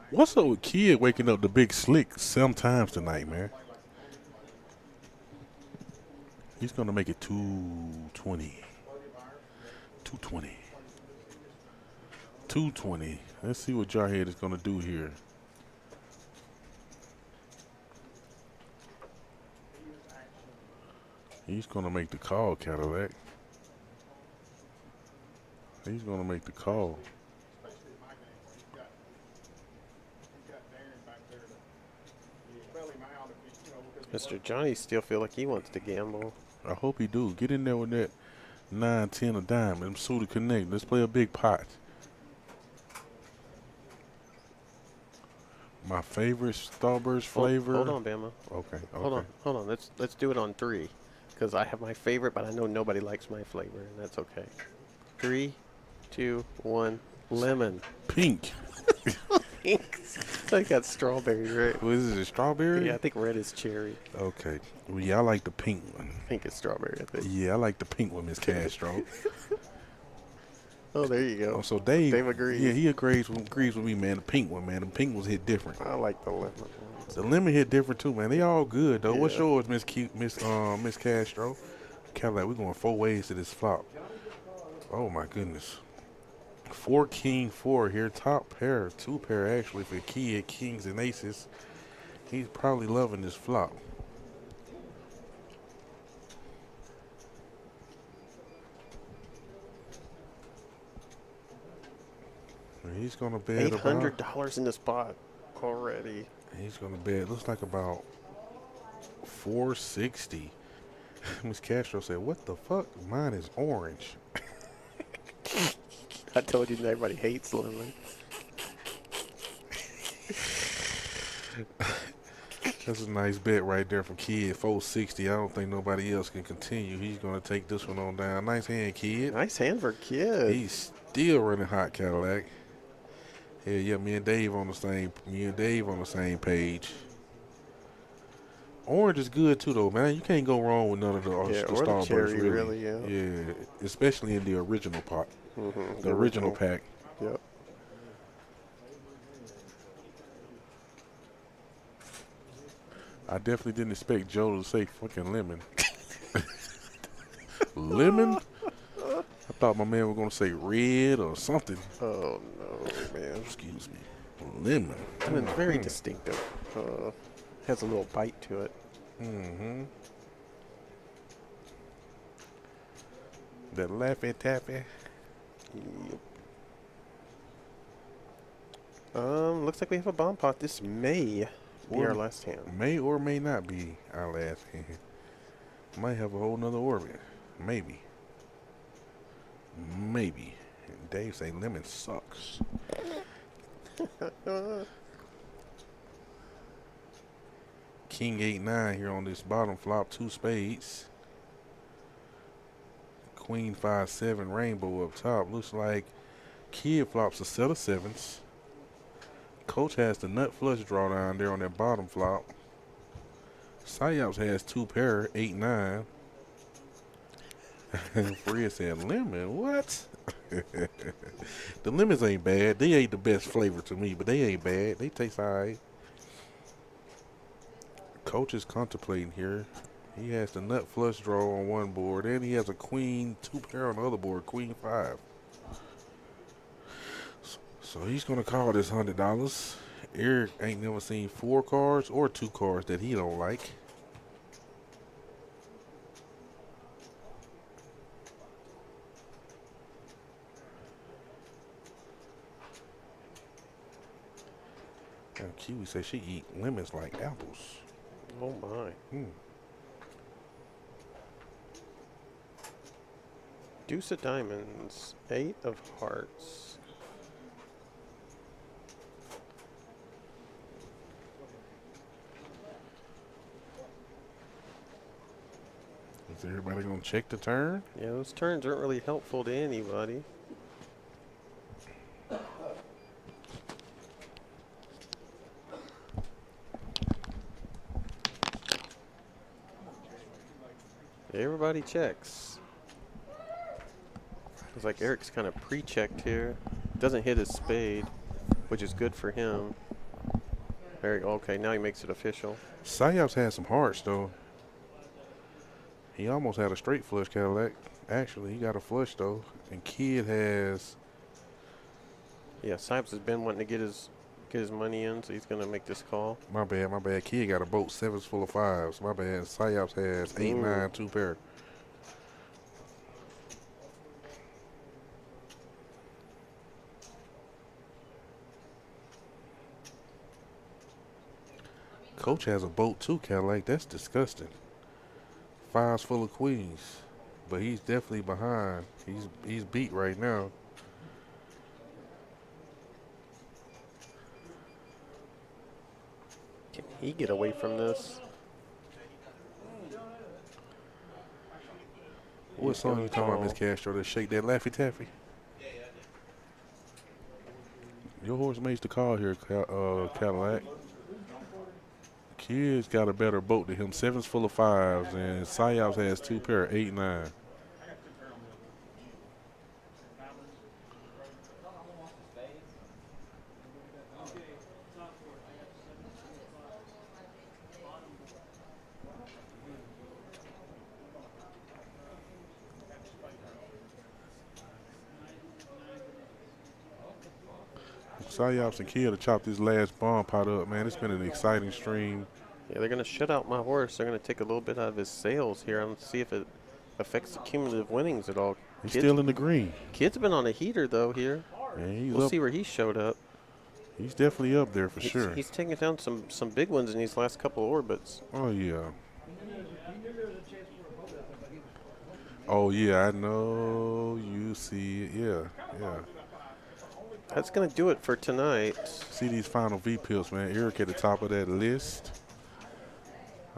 what's up with Kid waking up the big slick sometimes tonight, man? He's gonna make it 220. 220. 220. Let's see what Jarhead is gonna do here. He's gonna make the call, Cadillac. He's gonna make the call. Mr. Johnny still feel like he wants to gamble. I hope he do. Get in there with that 9, 10 a dime. Them suited connect. Let's play a big pot. My favorite Starburst flavor. Hold on, Bama. Okay. Hold on. Let's do it on 3, because I have my favorite, but I know nobody likes my flavor, and that's okay. 3, 2, 1. Lemon. Pink. Pink. I got strawberry, right? What is it? Strawberry? Yeah, I think red is cherry. Okay. Well, yeah, I like the pink one. Pink is strawberry, I think. Yeah, I like the pink one, Miss Castro. Oh, there you go. Oh, so Dave agrees. Yeah, he agrees with me, man. The pink one, man. The pink ones hit different. I like the lemon. The lemon hit different too, man. They all good though. Yeah. What's yours, Miss Castro? Cadillac, we're going 4 ways to this flop. Oh my goodness. 4 king 4 here. Top pair, 2 pair actually for Kid, kings and aces. He's probably loving this flop. He's gonna bet $800 in this pot already. He's gonna bet. Looks like about 460. Miss Castro said, "What the fuck? Mine is orange." I told you everybody hates lemon. That's a nice bet right there from Kid. 460. I don't think nobody else can continue. He's gonna take this one on down. Nice hand, Kid. Nice hand for Kid. He's still running hot, Cadillac. Yeah, me and Dave on the same page. Orange is good too, though, man. You can't go wrong with none of the or the Starbursts, cherry, really. yeah. Yeah, especially in the original pot, the original pack. Yep. I definitely didn't expect Joe to say fucking lemon. Lemon? I thought my man was gonna say red or something. Oh no, man. Excuse me. Lemon. Lemon's very distinctive. Has a little bite to it. Mm-hmm. That Laffy Taffy. Yep. Looks like we have a bomb pot. This may be our last hand. May or may not be our last hand. Might have a whole nother orbit. Maybe. Maybe. And Dave say lemon sucks. King 8-9 here on this bottom flop. 2 spades. Queen 5-7 rainbow up top. Looks like Kid flops a set of 7s. Coach has the nut flush draw down there on that bottom flop. Psyops has 2 pair, 8-9. Fred said, lemon, what? The lemons ain't bad. They ain't the best flavor to me, but they ain't bad. They taste all right. Coach is contemplating here. He has the nut flush draw on one board, and he has a queen 2 pair on the other board, queen 5. So he's going to call this $100. Eric ain't never seen 4 cards or 2 cards that he don't like. And Kiwi says she eat lemons like apples. Oh my. Deuce of diamonds. 8 of hearts. Is everybody gonna check the turn? Yeah, those turns aren't really helpful to anybody. Everybody checks. It's like Eric's kind of pre-checked here. Doesn't hit his spade, which is good for him. Eric, okay, now he makes it official. Sayap's had some hearts though. He almost had a straight flush Cadillac. Actually, he got a flush though. And Kid has. Yeah, Sayap's has been wanting to get his money in, so he's gonna make this call. My bad. Kid got a boat 7s full of 5s. My bad. Sayap's has 8, 9, 2 pair. Coach has a boat too, Cadillac. That's disgusting. 5s full of queens, but he's definitely behind. He's beat right now. Can he get away from this? What song you talking about, Miss Castro? To shake that Laffy Taffy? Your horse makes the call here, Cadillac. Kid's got a better boat than him. 7s full of 5s, and Sayap's has 2 pair, 8, 9. Sayap's and Kid to chop this last bomb pot up, man. It's been an exciting stream. Yeah, they're going to shut out my horse. They're going to take a little bit out of his sails here and see if it affects the cumulative winnings at all. He's still in the green. Kid's been on a heater, though, here. Yeah, we'll see where he showed up. He's definitely up there for sure. He's taking down some big ones in these last couple orbits. Oh, yeah. Oh, yeah, I know. You see it. Yeah. That's going to do it for tonight. See these final V-pills, man. Eric at the top of that list.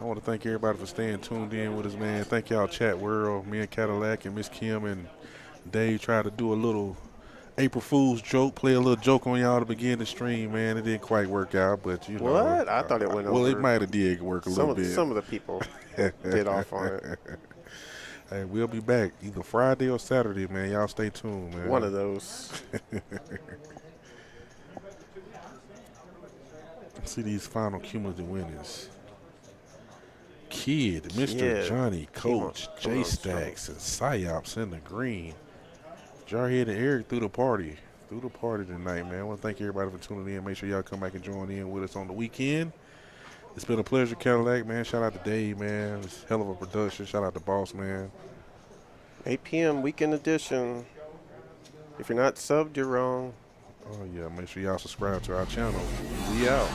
I want to thank everybody for staying tuned in with us, man. Thank y'all, chat world. Me and Cadillac and Miss Kim and Dave tried to do a little April Fool's joke, play a little joke on y'all to begin the stream, man. It didn't quite work out, but you know. What? I thought it went over. Well, it might have did work a little bit. Some of the people did off on it. Hey, we'll be back either Friday or Saturday, man. Y'all stay tuned, man. One of those. See these final cumulative winners. Kid, Mr. Johnny, Coach, J Stacks, and Sayap's in the green. Jarhead and Eric through the party tonight, man. I want to thank everybody for tuning in. Make sure y'all come back and join in with us on the weekend. It's been a pleasure, Cadillac, man. Shout out to Dave, man. It's a hell of a production. Shout out to Boss, man. 8 p.m. weekend edition. If you're not subbed, you're wrong. Oh, yeah. Make sure y'all subscribe to our channel. We out.